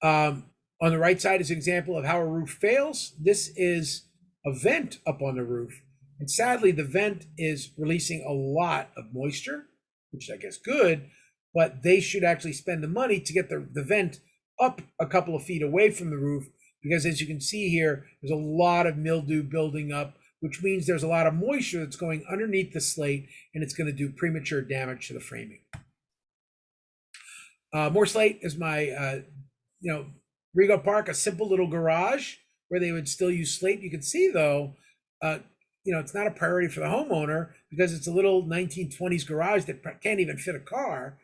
On the right side is an example of how a roof fails. This is a vent up on the roof. And sadly, the vent is releasing a lot of moisture, which I guess good, but they should actually spend the money to get the vent up a couple of feet away from the roof, because as you can see here, there's a lot of mildew building up, which means there's a lot of moisture that's going underneath the slate, and it's going to do premature damage to the framing. More slate is my, Rego Park, a simple little garage where they would still use slate. You can see though, it's not a priority for the homeowner because it's a little 1920s garage that can't even fit a car.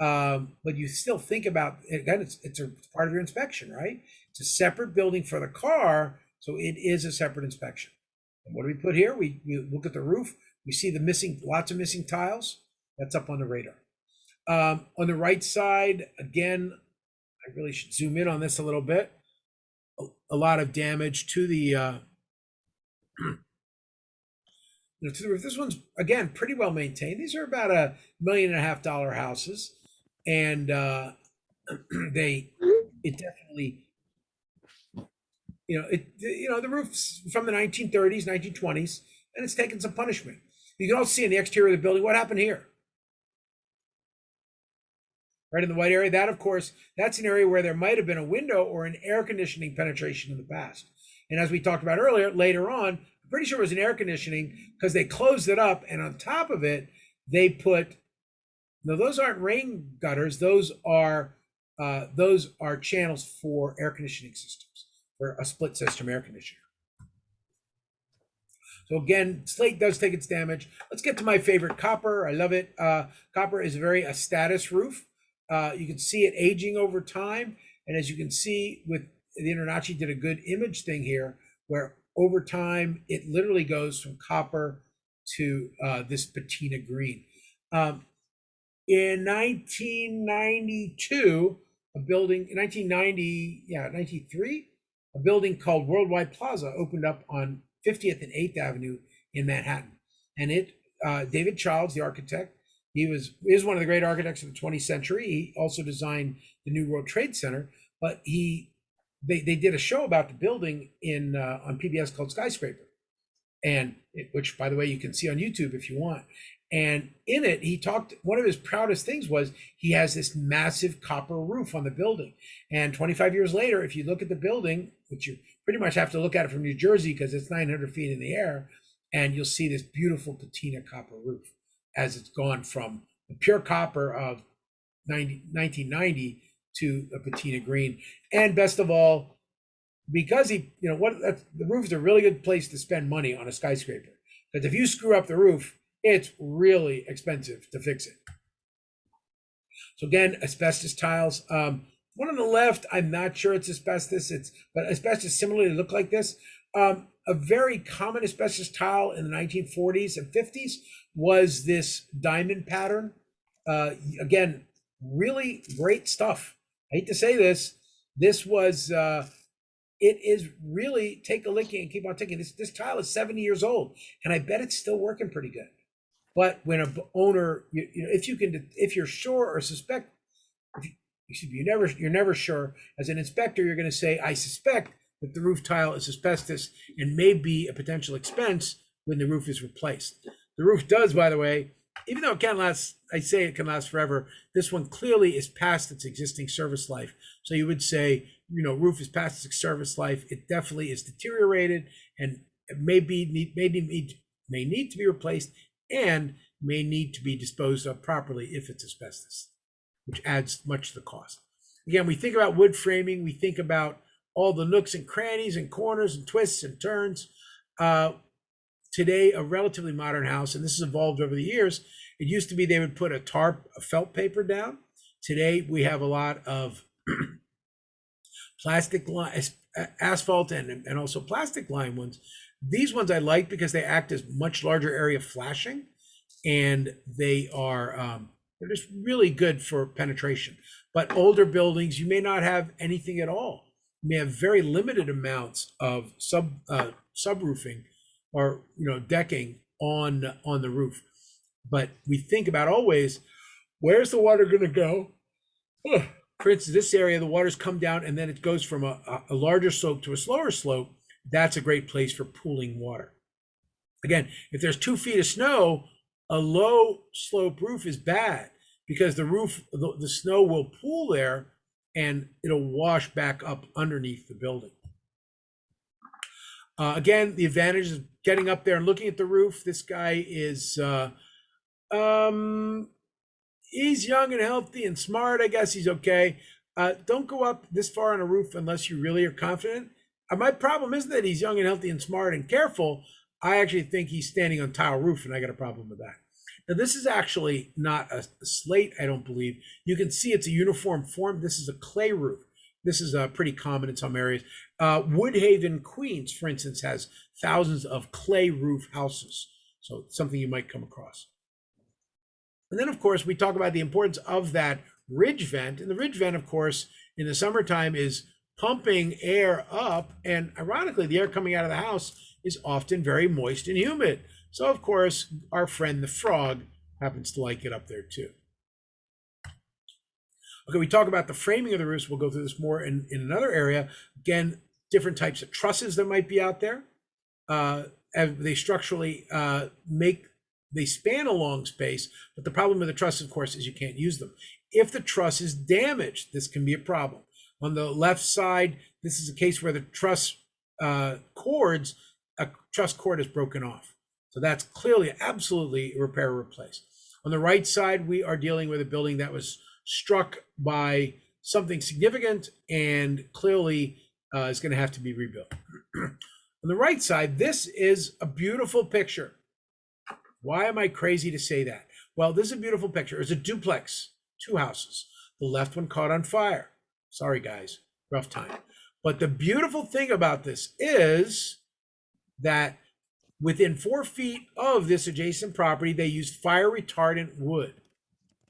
But you still think about, again, it's a part of your inspection, right? It's a separate building for the car, so it is a separate inspection. And what do we put here? We look at the roof. We see lots of missing tiles. That's up on the radar. On the right side, again, I really should zoom in on this a little bit. A lot of damage to the to the roof. This one's, again, pretty well maintained. These are about $1.5 million houses, and it definitely, the roof's from the 1930s, 1920s, and it's taken some punishment. You can also see in the exterior of the building what happened here. Right in the white area, that of course, that's an area where there might have been a window or an air conditioning penetration in the past. And as we talked about earlier, later on, I'm pretty sure it was an air conditioning because they closed it up, and on top of it, they put, no, those aren't rain gutters, those are channels for air conditioning systems, for a split system air conditioner. So again, slate does take its damage. Let's get to my favorite, copper. I love it. Copper is a status roof. You can see it aging over time. And as you can see with the Internachi did a good image thing here, where over time, it literally goes from copper to this patina green. In 1992, in 1993, a building called Worldwide Plaza opened up on 50th and 8th Avenue in Manhattan. And David Childs, the architect, is one of the great architects of the 20th century. He also designed the New World Trade Center, but they did a show about the building on PBS called Skyscraper, which, by the way, you can see on YouTube if you want. And in it, he talked, one of his proudest things was he has this massive copper roof on the building. And 25 years later, if you look at the building, which you pretty much have to look at it from New Jersey because it's 900 feet in the air, and you'll see this beautiful patina copper roof as it's gone from the pure copper of 1990 to a patina green. And best of all, because the roof is a really good place to spend money on a skyscraper. Because if you screw up the roof, it's really expensive to fix it. So again, asbestos tiles. One on the left, I'm not sure it's asbestos. But asbestos similarly look like this. A very common asbestos tile in the 1940s and 50s was this diamond pattern. Again, really great stuff. I hate to say this. This was, it is really, take a licking and keep on ticking. This tile is 70 years old, and I bet it's still working pretty good. But when an owner, if you're sure or suspect, you're never sure. As an inspector, you're going to say, I suspect that the roof tile is asbestos and may be a potential expense when the roof is replaced. The roof does, by the way, even though it can last, I say it can last forever, this one clearly is past its existing service life. So you would say, roof is past its service life. It definitely is deteriorated and it may need to be replaced and may need to be disposed of properly if it's asbestos, which adds much to the cost. Again, we think about wood framing, we think about all the nooks and crannies and corners and twists and turns. Today, a relatively modern house, and this has evolved over the years, it used to be they would put a tarp, a felt paper down. Today, we have a lot of plastic asphalt and also plastic lime ones. These ones I like because they act as much larger area flashing, and they are They're just really good for penetration. But older buildings, you may not have anything at all. You may have very limited amounts of subroofing or decking on the roof. But we think about always, where's the water going to go? For instance, this area, the water's come down and then it goes from a larger slope to a slower slope. That's a great place for pooling water. Again, if there's 2 feet of snow, a low slope roof is bad because the snow will pool there and it'll wash back up underneath the building. Again, the advantage is getting up there and looking at the roof. This guy is, he's young and healthy and smart. I guess he's okay. Don't go up this far on a roof unless you really are confident. My problem isn't that he's young and healthy and smart and careful. I actually think he's standing on tile roof, and I got a problem with that. Now, this is actually not a slate, I don't believe. You can see it's a uniform form. This is a clay roof. This is pretty common in some areas. Woodhaven, Queens, for instance, has thousands of clay roof houses. So it's something you might come across. And then, of course, we talk about the importance of that ridge vent. And the ridge vent, of course, in the summertime is pumping air up. And ironically, the air coming out of the house is often very moist and humid. So, of course, our friend the frog happens to like it up there too. Okay, we talk about the framing of the roofs. We'll go through this more in another area. Again, different types of trusses that might be out there. They structurally they span a long space, but the problem with the truss, of course, is you can't use them. If the truss is damaged, this can be a problem. On the left side, this is a case where the truss cord is broken off. So that's clearly, absolutely repair or replace. On the right side, we are dealing with a building that was struck by something significant and clearly is going to have to be rebuilt. On the right side, this is a beautiful picture. Why am I crazy to say that? Well, this is a beautiful picture. It's a duplex, 2 houses. The left one caught on fire. Sorry, guys, rough time. But the beautiful thing about this is that within 4 feet of this adjacent property, they used fire retardant wood.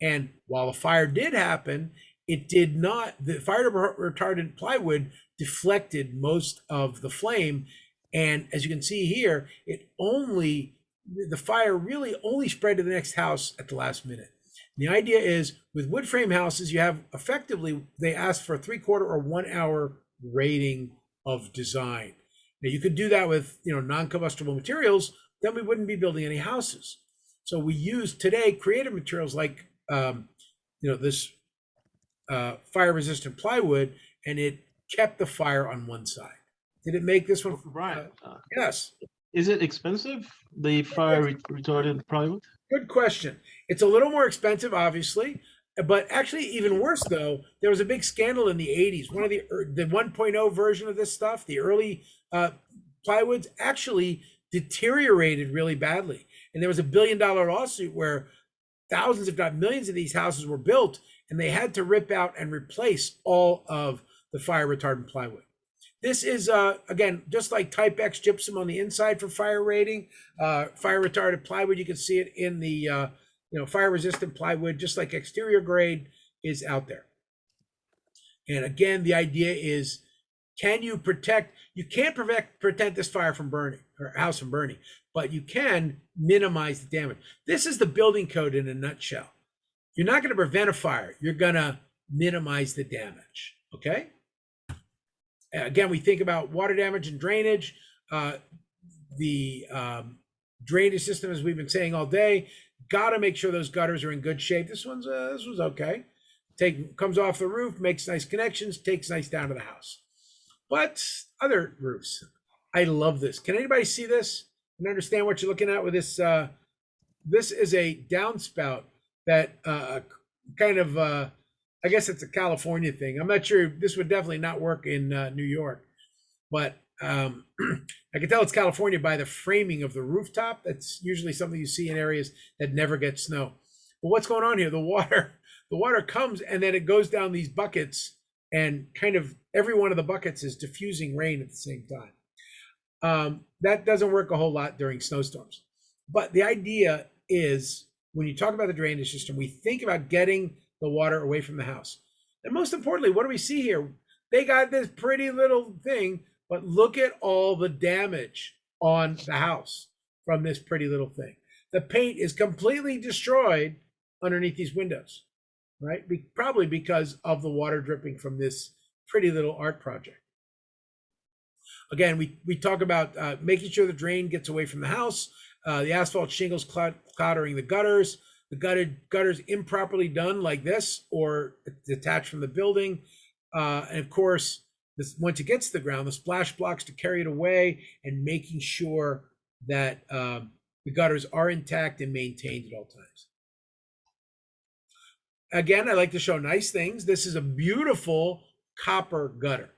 And while a fire did happen, it did not, the fire retardant plywood deflected most of the flame. And as you can see here, the fire really only spread to the next house at the last minute. And the idea is with wood frame houses, you have effectively, they ask for a 3/4 or 1 hour rating of design. Now you could do that with non-combustible materials, then we wouldn't be building any houses. So we use today creative materials like this fire resistant plywood, and it kept the fire on one side. Did it make this one? Right. Yes. Is it expensive, the fire retardant plywood? Good question. It's a little more expensive, obviously, but actually even worse though, there was a big scandal in the 80s. One of the 1.0 version of this stuff, the early plywoods actually deteriorated really badly. And there was $1 billion lawsuit where thousands, if not millions of these houses were built, and they had to rip out and replace all of the fire retardant plywood. This is, again, just like Type X gypsum on the inside for fire rating, fire retardant plywood, you can see it in the, fire resistant plywood, just like exterior grade is out there. And again, the idea is, can you protect, you can't prevent this fire from burning, or house from burning, but you can minimize the damage. This is the building code in a nutshell. You're not going to prevent a fire. You're going to minimize the damage, okay? Again, we think about water damage and drainage. The drainage system, as we've been saying all day, got to make sure those gutters are in good shape. This one's okay. Comes off the roof, makes nice connections, takes nice down to the house. But other roofs, I love this. Can anybody see this and understand what you're looking at with this? This is a downspout that kind of, I guess it's a California thing. I'm not sure. This would definitely not work in New York, but I can tell it's California by the framing of the rooftop. That's usually something you see in areas that never get snow. But what's going on here? The water comes and then it goes down these buckets, and kind of every one of the buckets is diffusing rain at the same time. That doesn't work a whole lot during snowstorms. But the idea is when you talk about the drainage system, we think about getting the water away from the house. And most importantly, what do we see here? They got this pretty little thing, but look at all the damage on the house from this pretty little thing. The paint is completely destroyed underneath these windows, right? Probably because of the water dripping from this pretty little art project. Again, we talk about making sure the drain gets away from the house, the asphalt shingles cloudering the gutters, the gutters improperly done like this or detached from the building. And of course, once it gets to the ground, the splash blocks to carry it away and making sure that the gutters are intact and maintained at all times. Again, I like to show nice things. This is a beautiful copper gutter.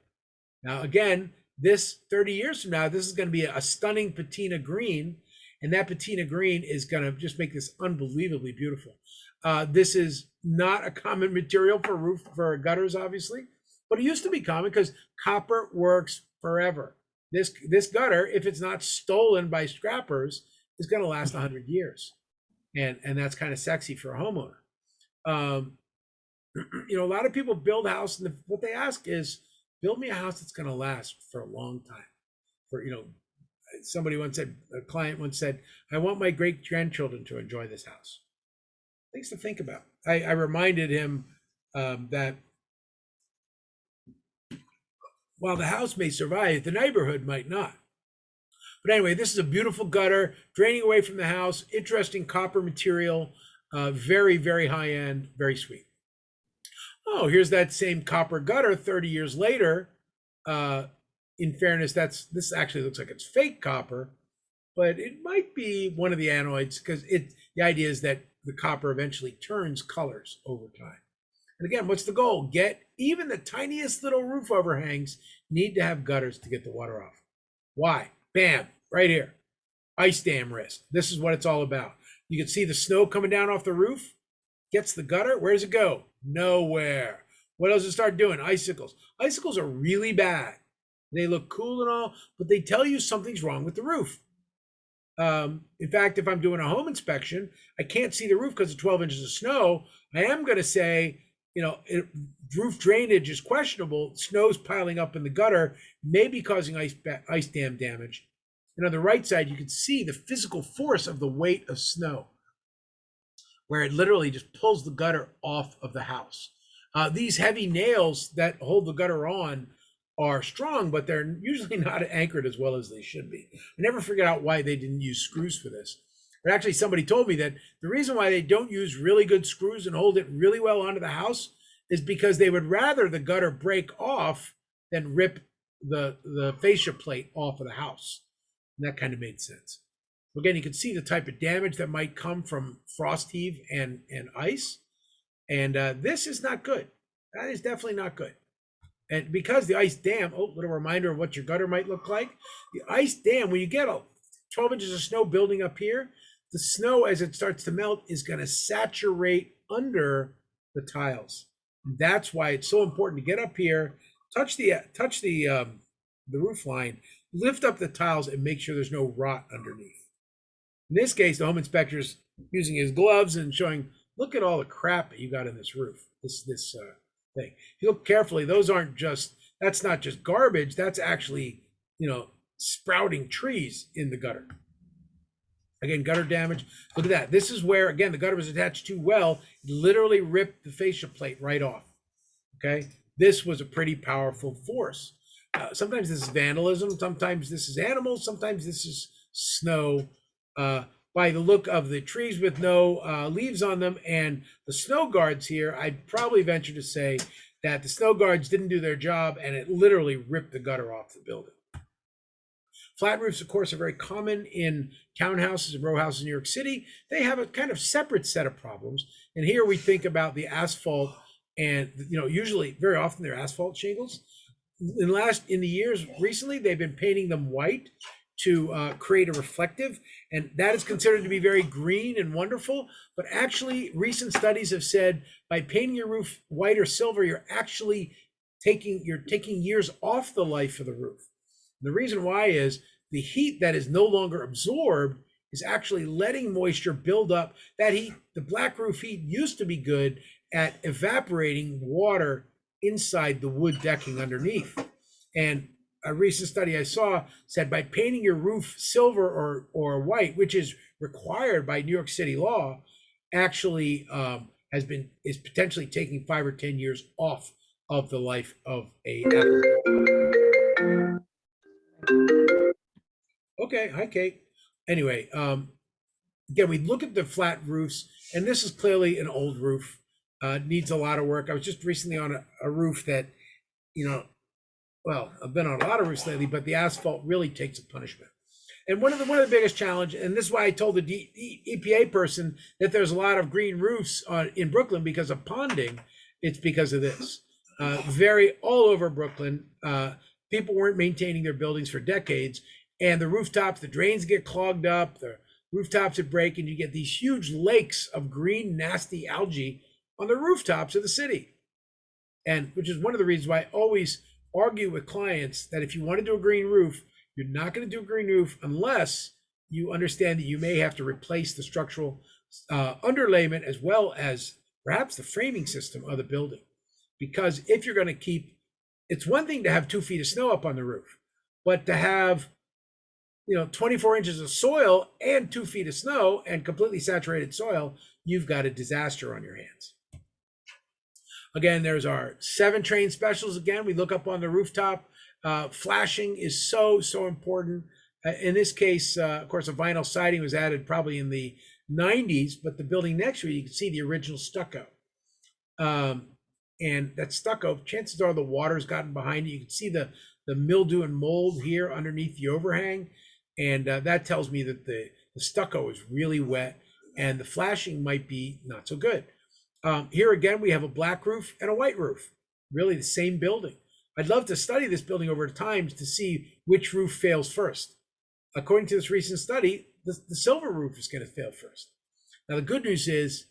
Now, again, this 30 years from now, this is going to be a stunning patina green, and that patina green is going to just make this unbelievably beautiful. This is not a common material for gutters, obviously, but it used to be common because copper works forever. This gutter, if it's not stolen by scrappers, is going to last 100 years, and that's kind of sexy for a homeowner. You know, a lot of people build a house, and what they ask is, build me a house that's going to last for a long time. For, you know, somebody once said, a client once said, I want my great grandchildren to enjoy this house. Things to think about. I reminded him that while the house may survive, the neighborhood might not. But anyway, this is a beautiful gutter draining away from the house. Interesting copper material, very, very high end, very sweet. Oh, here's that same copper gutter 30 years later. In fairness, this actually looks like it's fake copper, but it might be one of the anodes because the idea is that the copper eventually turns colors over time. And again, what's the goal? Get even the tiniest little roof overhangs need to have gutters to get the water off. Why? Bam, right here. Ice dam risk. This is what it's all about. You can see the snow coming down off the roof, gets the gutter. Where does it go? Nowhere. What does it start doing? Icicles. Icicles are really bad. They look cool and all, but they tell you something's wrong with the roof. In fact, if I'm doing a home inspection, I can't see the roof because of 12 inches of snow. I am going to say, you know, roof drainage is questionable. Snow's piling up in the gutter, may be causing ice dam damage. And on the right side, you can see the physical force of the weight of snow, where it literally just pulls the gutter off of the house. These heavy nails that hold the gutter on are strong, but they're usually not anchored as well as they should be. I never figured out why they didn't use screws for this. But actually, somebody told me that the reason why they don't use really good screws and hold it really well onto the house is because they would rather the gutter break off than rip the fascia plate off of the house. And that kind of made sense. Again, you can see the type of damage that might come from frost heave and ice. And this is not good. That is definitely not good. And because the ice dam, little reminder of what your gutter might look like. The ice dam, when you get 12 inches of snow building up here, the snow as it starts to melt is going to saturate under the tiles. And that's why it's so important to get up here, touch the roof line, lift up the tiles, and make sure there's no rot underneath. In this case, the home inspector's using his gloves and showing, look at all the crap that you got in this roof, this thing. If you look carefully, that's not just garbage, that's actually, you know, sprouting trees in the gutter. Again, gutter damage. Look at that. This is where, again, the gutter was attached too well. It literally ripped the fascia plate right off. Okay. This was a pretty powerful force. Sometimes this is vandalism. Sometimes this is animals. Sometimes this is snow. By the look of the trees with no leaves on them and the snow guards here, I'd probably venture to say that the snow guards didn't do their job and it literally ripped the gutter off the building. Flat roofs, of course, are very common in townhouses and row houses in New York City. They have a kind of separate set of problems. And here we think about the asphalt and, you know, usually very often they're asphalt shingles. In the years recently, they've been painting them white to create a reflective, and that is considered to be very green and wonderful. But actually, recent studies have said by painting your roof white or silver, you're actually taking years off the life of the roof. And the reason why is the heat that is no longer absorbed is actually letting moisture build up. That heat, the black roof heat, used to be good at evaporating water inside the wood decking underneath. And a recent study I saw said by painting your roof silver or white, which is required by New York City law, actually is potentially taking 5 or 10 years off of the life of a. Okay, hi Kate. Anyway, again, we look at the flat roofs, and this is clearly an old roof. Needs a lot of work. I was just recently on a roof that, well, I've been on a lot of roofs lately, but the asphalt really takes a punishment. And one of the biggest challenge, and this is why I told the EPA person that there's a lot of green roofs in Brooklyn because of ponding. It's because of this. All over Brooklyn, people weren't maintaining their buildings for decades, and the rooftops, the drains get clogged up, the rooftops would break, and you get these huge lakes of green, nasty algae on the rooftops of the city. And which is one of the reasons why I always argue with clients that if you want to do a green roof, you're not going to do a green roof unless you understand that you may have to replace the structural underlayment as well as perhaps the framing system of the building. Because if you're going to keep, it's one thing to have 2 feet of snow up on the roof, but to have 24 inches of soil and 2 feet of snow and completely saturated soil, you've got a disaster on your hands. Again, there's our 7 train specials. Again, we look up on the rooftop. Flashing is so important. In this case, of course, a vinyl siding was added probably in the 90s, but the building next to it, you can see the original stucco. And that stucco, chances are the water's gotten behind it. You can see the mildew and mold here underneath the overhang. And that tells me that the stucco is really wet and the flashing might be not so good. Here again, we have a black roof and a white roof, really the same building. I'd love to study this building over time to see which roof fails first. According to this recent study, the silver roof is going to fail first. Now, the good news is,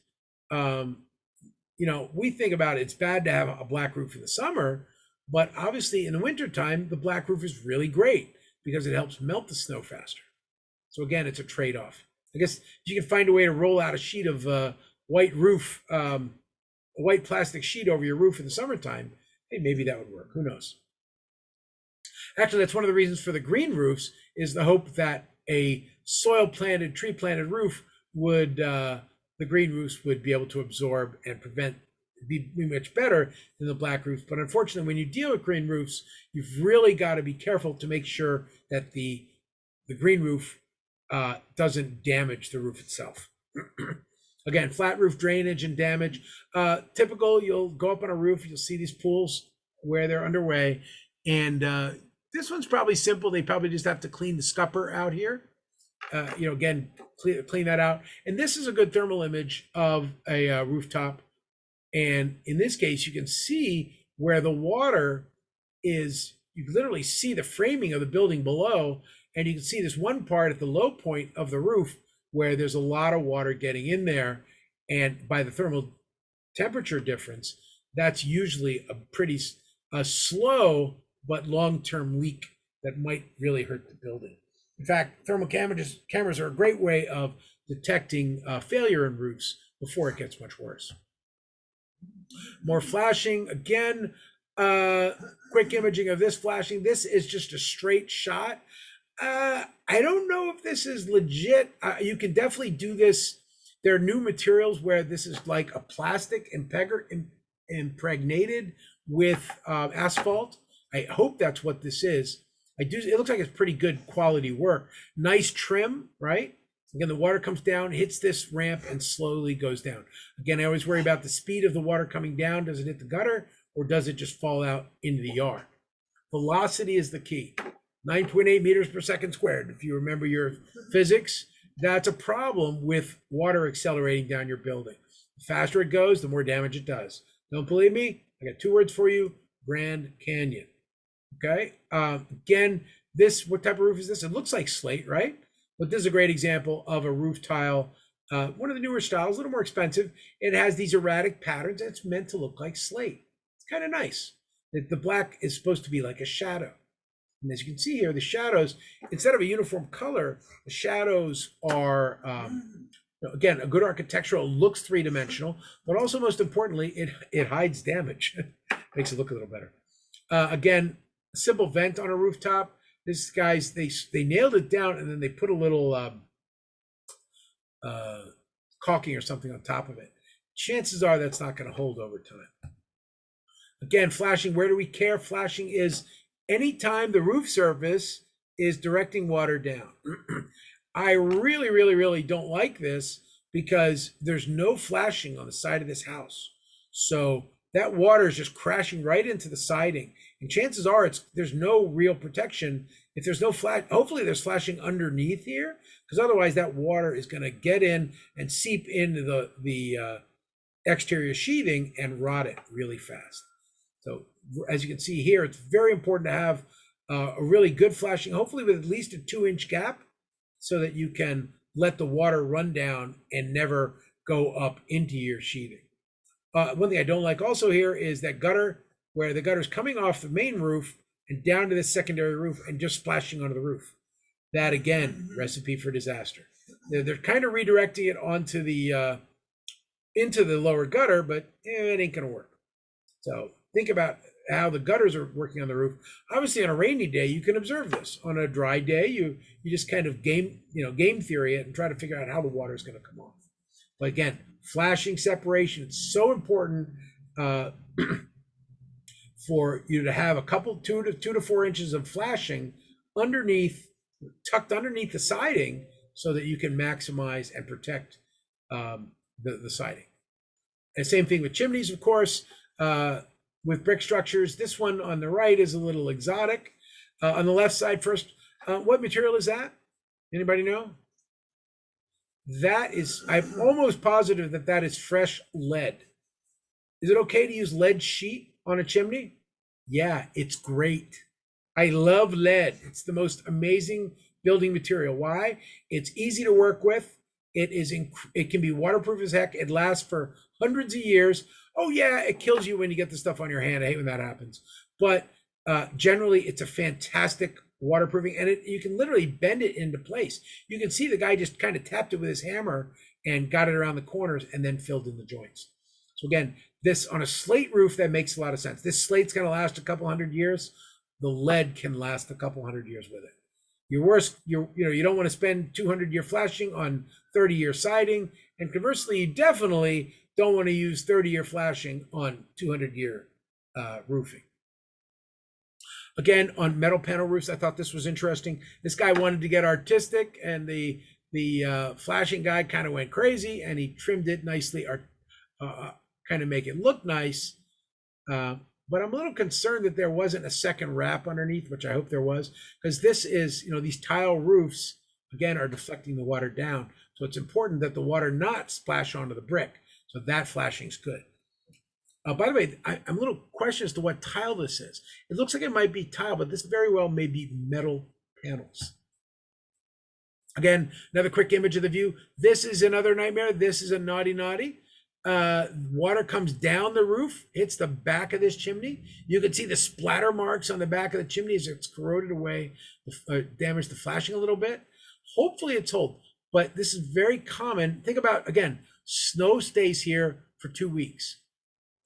we think about it's bad to have a black roof in the summer, but obviously in the wintertime, the black roof is really great because it helps melt the snow faster. So again, it's a trade-off. I guess if you can find a way to roll out a sheet of white roof, a white plastic sheet over your roof in the summertime, hey, maybe that would work. Who knows? Actually, that's one of the reasons for the green roofs is the hope that a soil planted, tree planted roof would, the green roofs would be able to absorb and be much better than the black roofs. But unfortunately, when you deal with green roofs, you've really got to be careful to make sure that the green roof doesn't damage the roof itself. Again, flat roof drainage and damage. Typical, you'll go up on a roof, you'll see these pools where they're underway. And this one's probably simple. They probably just have to clean the scupper out here. Again, clean that out. And this is a good thermal image of a rooftop. And in this case, you can see where the water is. You can literally see the framing of the building below. And you can see this one part at the low point of the roof where there's a lot of water getting in there. And by the thermal temperature difference, that's usually a slow but long-term leak that might really hurt the building. In fact, thermal cameras are a great way of detecting failure in roofs before it gets much worse. More flashing. Again, quick imaging of this flashing. This is just a straight shot. I don't know if this is legit. You can definitely do this. There are new materials where this is like a plastic impregnated with asphalt. I hope that's what this is. It looks like it's pretty good quality work. Nice trim, right? Again, the water comes down, hits this ramp, and slowly goes down. Again, I always worry about the speed of the water coming down. Does it hit the gutter, or does it just fall out into the yard? Velocity is the key. 9.8 meters per second squared. If you remember your physics, that's a problem with water accelerating down your building. The faster it goes, the more damage it does. Don't believe me? I got 2 words for you: Grand Canyon. Okay. Again, what type of roof is this? It looks like slate, right? But this is a great example of a roof tile. One of the newer styles, a little more expensive. It has these erratic patterns. And it's meant to look like slate. It's kind of nice. The black is supposed to be like a shadow. And as you can see here, the shadows, instead of a uniform color, the shadows are, again, a good architectural, looks three-dimensional, but also most importantly, it hides damage. Makes it look a little better. Again, a simple vent on a rooftop. This guys, they nailed it down, and then they put a little caulking or something on top of it. Chances are that's not going to hold over time. Again, flashing, where do we care? Flashing is anytime the roof surface is directing water down. I really, really, really don't like this because there's no flashing on the side of this house. So that water is just crashing right into the siding. And chances are there's no real protection. If there's no flash, hopefully there's flashing underneath here, because otherwise that water is going to get in and seep into the exterior sheathing and rot it really fast. So as you can see here, it's very important to have a really good flashing, hopefully with at least a 2-inch gap, so that you can let the water run down and never go up into your sheathing. One thing I don't like also here is that gutter, where the gutter is coming off the main roof and down to the secondary roof and just splashing onto the roof. That again, recipe for disaster. They're kind of redirecting it onto the into the lower gutter, but it ain't gonna work. So think about how the gutters are working on the roof. Obviously, on a rainy day, you can observe this. On a dry day, you just kind of game theory it and try to figure out how the water is going to come off. But again, flashing separation, it's so important for you to have a couple 2 to 4 inches of flashing underneath, tucked underneath the siding, so that you can maximize and protect the siding. And same thing with chimneys, of course. With brick structures, this one on the right is a little exotic. On the left side first, what material is that? Anybody know? That is, I'm almost positive that is fresh lead. Is it okay to use lead sheet on a chimney? Yeah, it's great. I love lead. It's the most amazing building material. Why? It's easy to work with. It can be waterproof as heck. It lasts for hundreds of years. Oh yeah, it kills you when you get the stuff on your hand. I hate when that happens. But generally, it's a fantastic waterproofing, and you can literally bend it into place. You can see the guy just kind of tapped it with his hammer and got it around the corners and then filled in the joints. So again, this on a slate roof, that makes a lot of sense. This slate's going to last a couple hundred years. The lead can last a couple hundred years with it. You don't want to spend 200-year flashing on 30-year siding, and conversely, you definitely don't want to use 30-year flashing on 200-year roofing. Again, on metal panel roofs, I thought this was interesting. This guy wanted to get artistic, and the flashing guy kind of went crazy, and he trimmed it nicely, kind of make it look nice. But I'm a little concerned that there wasn't a second wrap underneath, which I hope there was, because this is, these tile roofs, again, are deflecting the water down. So it's important that the water not splash onto the brick. So that flashing's good. By the way, I'm a little question as to what tile this is. It looks like it might be tile, but this very well may be metal panels. Again, another quick image of the view. This is another nightmare. This is a naughty. Water comes down the roof, hits the back of this chimney. You can see the splatter marks on the back of the chimney as it's corroded away, damaged the flashing a little bit. Hopefully it's old, but this is very common. Think about, again, snow stays here for 2 weeks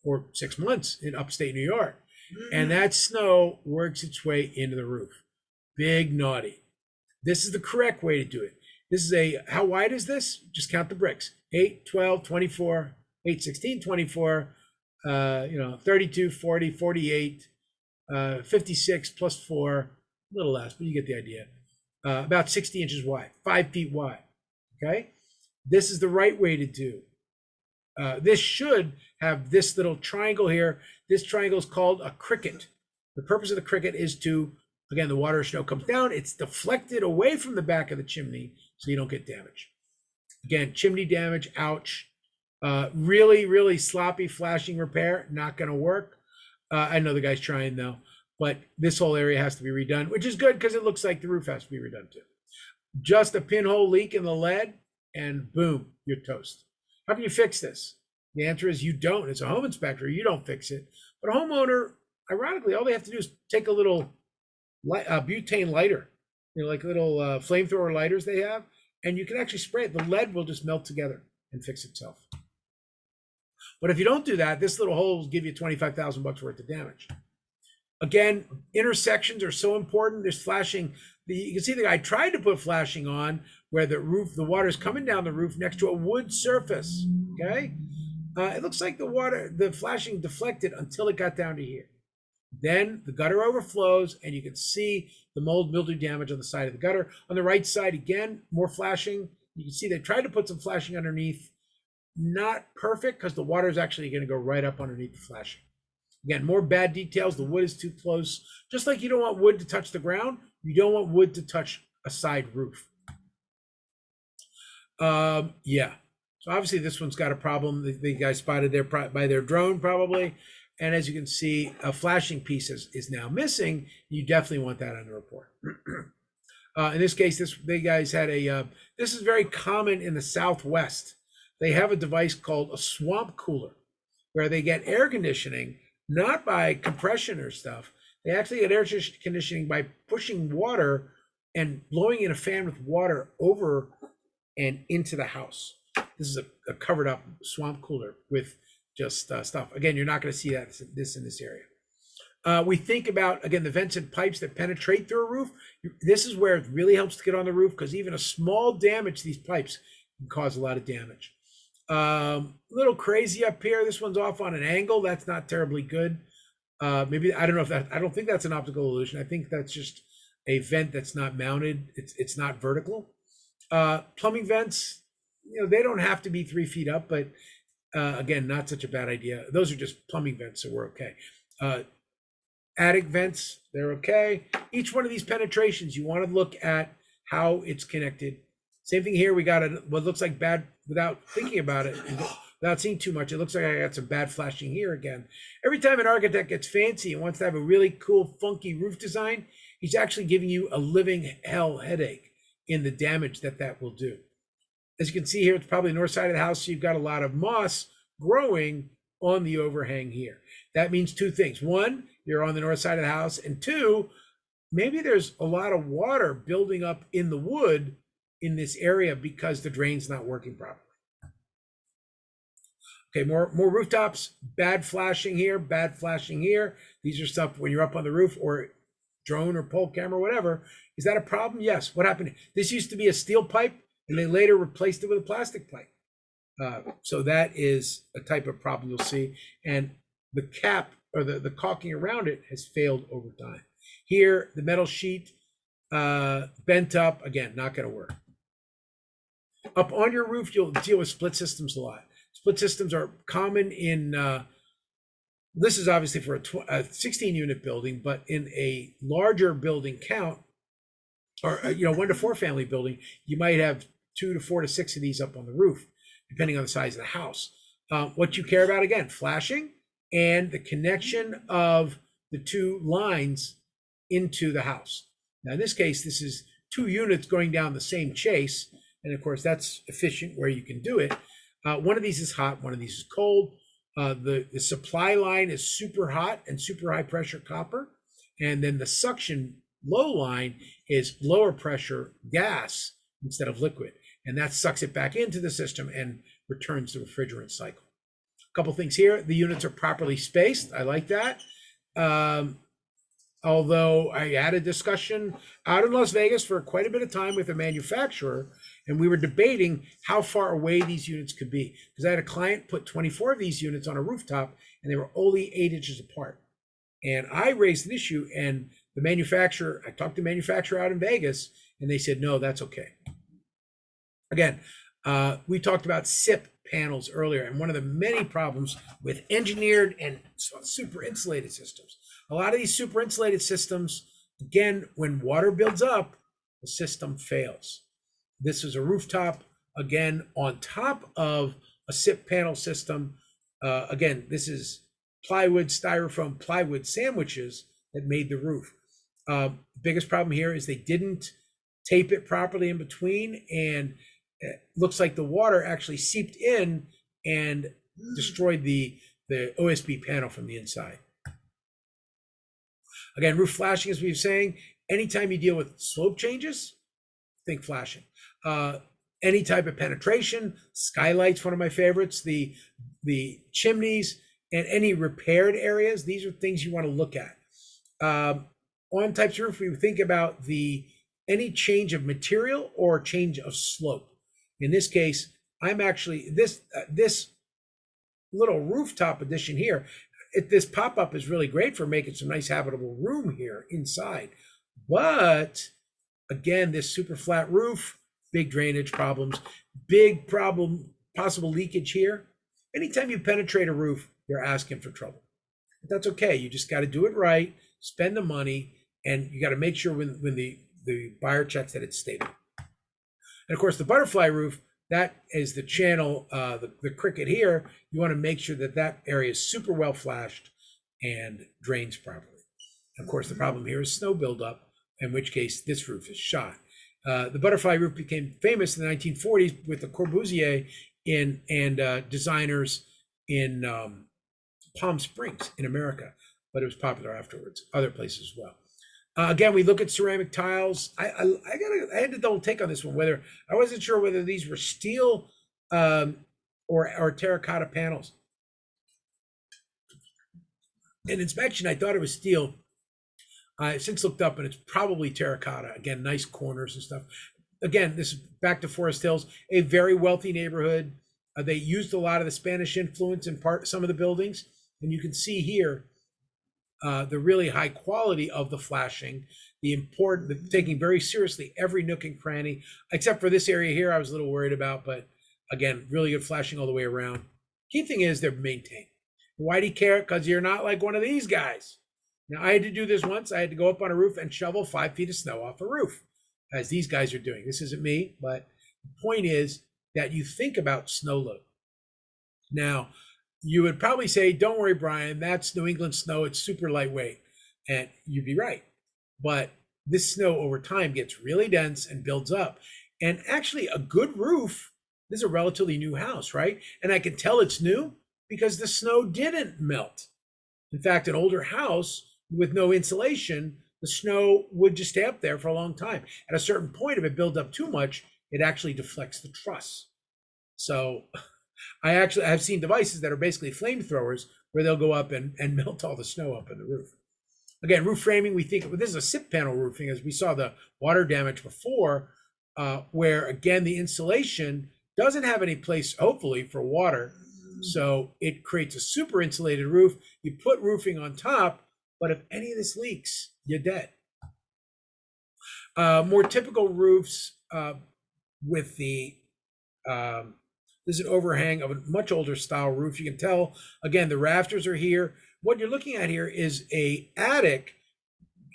or 6 months in upstate New York, and that snow works its way into the roof. Big naughty. This is the correct way to do it. This is how wide is this? Just count the bricks. 8, 12, 24, 8, 16, 24, 32, 40, 48, 56 plus 4, a little less, but you get the idea. About 60 inches wide, 5 feet wide, okay? This is the right way to do. This should have this little triangle here. This triangle is called a cricket. The purpose of the cricket is to, again, the water or snow comes down, it's deflected away from the back of the chimney so you don't get damage. Again, chimney damage, ouch. Really, really sloppy flashing repair, not going to work. I know the guy's trying though, but this whole area has to be redone, which is good because it looks like the roof has to be redone too. Just a pinhole leak in the lead and boom, you're toast. How can you fix this? The answer is you don't. It's a home inspector, you don't fix it. But a homeowner, ironically, all they have to do is take a little butane lighter, like little flamethrower lighters they have, and you can actually spray it. The lead will just melt together and fix itself. But if you don't do that, this little hole will give you 25,000 bucks worth of damage. Again, intersections are so important. There's flashing. You can see the guy tried to put flashing on where the water is coming down the roof next to a wood surface. Okay, it looks like the flashing deflected until it got down to here. Then the gutter overflows, and you can see the mold mildew damage on the side of the gutter. On the right side, again, more flashing. You can see they tried to put some flashing underneath. Not perfect because the water is actually going to go right up underneath the flashing. Again, more bad details. The wood is too close. Just like you don't want wood to touch the ground, you don't want wood to touch a side roof. Yeah. So obviously this one's got a problem. The guy spotted there by their drone probably. And as you can see, a flashing piece is now missing. You definitely want that on the report. In this case, they guys had this is very common in the Southwest. They have a device called a swamp cooler where they get air conditioning, not by compression or stuff. They actually get air conditioning by pushing water and blowing in a fan with water over and into the house. This is a covered up swamp cooler with just stuff. Again, you're not going to see this in this area. We think about, again, the vents and pipes that penetrate through a roof. This is where it really helps to get on the roof because even a small damage to these pipes can cause a lot of damage. A little crazy up here. This one's off on an angle. That's not terribly good. Maybe, I don't know if I don't think that's an optical illusion. I think that's just a vent that's not mounted. It's not vertical. Plumbing vents, they don't have to be 3 feet up, but again, not such a bad idea. Those are just plumbing vents, so we're okay. Attic vents, they're okay. Each one of these penetrations, you want to look at how it's connected. Same thing here. We got what looks like bad, without thinking about it, without seeing too much, it looks like I got some bad flashing here again. Every time an architect gets fancy and wants to have a really cool, funky roof design, he's actually giving you a living hell headache in the damage that will do. As you can see here, it's probably the north side of the house, so you've got a lot of moss growing on the overhang here. That means two things. One, you're on the north side of the house, and two, maybe there's a lot of water building up in the wood in this area because the drain's not working properly. Okay, more rooftops, bad flashing here, bad flashing here. These are stuff when you're up on the roof or drone or pole camera, whatever. Is that a problem? Yes. What happened? This used to be a steel pipe and they later replaced it with a plastic pipe. So that is a type of problem you'll see. And the cap or the caulking around it has failed over time. Here, the metal sheet bent up, again, not going to work. Up on your roof, you'll deal with split systems a lot. Split systems are common in, this is obviously for a 16 unit building, but in a larger building count, or 1 to 4 family building, you might have 2 to 4 to 6 of these up on the roof, depending on the size of the house. What you care about, again, flashing and the connection of the 2 lines into the house. Now, in this case, this is 2 units going down the same chase. And of course, that's efficient where you can do it. One of these is hot, one of these is cold. The supply line is super hot and super high pressure copper. And then the suction low line is lower pressure gas instead of liquid. And that sucks it back into the system and returns the refrigerant cycle. A couple things here. The units are properly spaced. I like that. Although I had a discussion out in Las Vegas for quite a bit of time with a manufacturer, and we were debating how far away these units could be. Because I had a client put 24 of these units on a rooftop, and they were only 8 inches apart. And I raised an issue, and the manufacturer, I talked to the manufacturer out in Vegas, and they said, no, that's okay. Again, we talked about SIP panels earlier, and one of the many problems with engineered and super insulated systems. A lot of these super insulated systems, again, when water builds up, the system fails. This is a rooftop, again, on top of a SIP panel system. Again, this is plywood, styrofoam, plywood sandwiches that made the roof. Biggest problem here is they didn't tape it properly in between, and it looks like the water actually seeped in and destroyed the OSB panel from the inside. Again, roof flashing, as we were saying, anytime you deal with slope changes, think flashing. Any type of penetration, skylights, one of my favorites, the chimneys, and any repaired areas, these are things you want to look at. On types of roof, we think about any change of material or change of slope. In this case, I'm actually, this little rooftop addition here, this pop-up is really great for making some nice habitable room here inside. But again, this super flat roof, big drainage problems, big problem, possible leakage here. Anytime you penetrate a roof, you're asking for trouble. But that's okay. You just got to do it right, spend the money, and you got to make sure when the buyer checks that it's stable. And of course, the butterfly roof, that is the channel, the cricket here. You want to make sure that that area is super well flashed and drains properly. And of course, the problem here is snow buildup, in which case this roof is shot. The butterfly roof became famous in the 1940s with the Corbusier and designers in Palm Springs in America, but it was popular afterwards, other places as well. Again, we look at ceramic tiles. I had to double take on this one, whether I wasn't sure whether these were steel or terracotta panels. In inspection, I thought it was steel. I since looked up and it's probably terracotta. Again, nice corners and stuff. Again, this is back to Forest Hills, a very wealthy neighborhood. They used a lot of the Spanish influence in some of the buildings. And you can see here the really high quality of the flashing, taking very seriously every nook and cranny, except for this area here I was a little worried about, but again, really good flashing all the way around. Key thing is they're maintained. Why do you care? Because you're not like one of these guys. Now, I had to do this once. I had to go up on a roof and shovel 5 feet of snow off a roof, as these guys are doing. This isn't me, but the point is that you think about snow load. Now, you would probably say, don't worry, Brian, that's New England snow. It's super lightweight. And you'd be right. But this snow over time gets really dense and builds up. And actually, a good roof, this is a relatively new house, right? And I can tell it's new because the snow didn't melt. In fact, an older house with no insulation, the snow would just stay up there for a long time. At a certain point, if it builds up too much, it actually deflects the truss. So I've seen devices that are basically flamethrowers where they'll go up and melt all the snow up in the roof. Again, roof framing, we think this is a SIP panel roofing, as we saw the water damage before, where again, the insulation doesn't have any place, hopefully, for water. So it creates a super insulated roof. You put roofing on top, but if any of this leaks, you're dead. More typical roofs with the, this is an overhang of a much older style roof. You can tell, again, the rafters are here. What you're looking at here is a attic.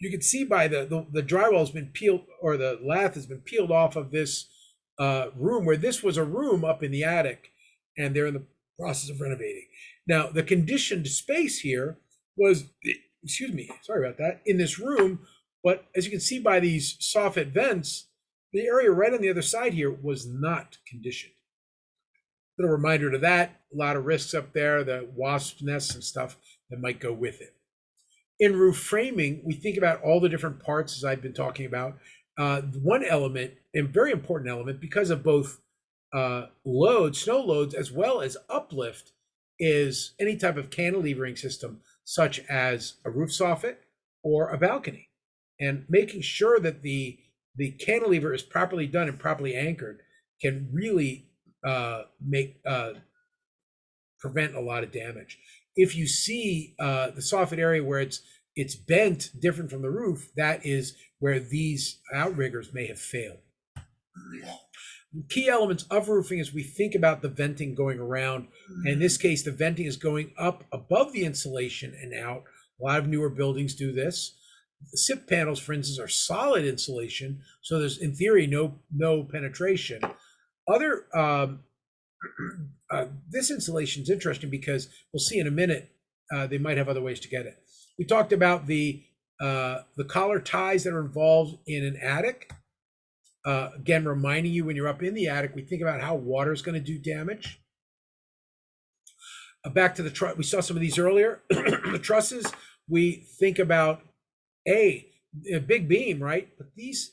You can see by the drywall has been peeled, or the lath has been peeled off of this room, where this was a room up in the attic, and they're in the process of renovating. Now, the conditioned space here was, excuse me, sorry about that, in this room, but as you can see by these soffit vents, the area right on the other side here was not conditioned. Little reminder to that, a lot of risks up there, the wasp nests and stuff that might go with it. In roof framing, we think about all the different parts, as I've been talking about. One element, and very important element, because of both loads, snow loads, as well as uplift, is any type of cantilevering system, such as a roof soffit or a balcony. And making sure that the cantilever is properly done and properly anchored can really prevent a lot of damage. If you see the soffit area where it's bent different from the roof, that is where these outriggers may have failed. Key elements of roofing is we think about the venting going around. And in this case, the venting is going up above the insulation and out. A lot of newer buildings do this. The SIP panels, for instance, are solid insulation, so there's in theory no penetration. Other this insulation is interesting because we'll see in a minute they might have other ways to get it. We talked about the collar ties that are involved in an attic. Again, reminding you when you're up in the attic, we think about how water is going to do damage. Back to the truss, we saw some of these earlier. The trusses, we think about a big beam, right? But these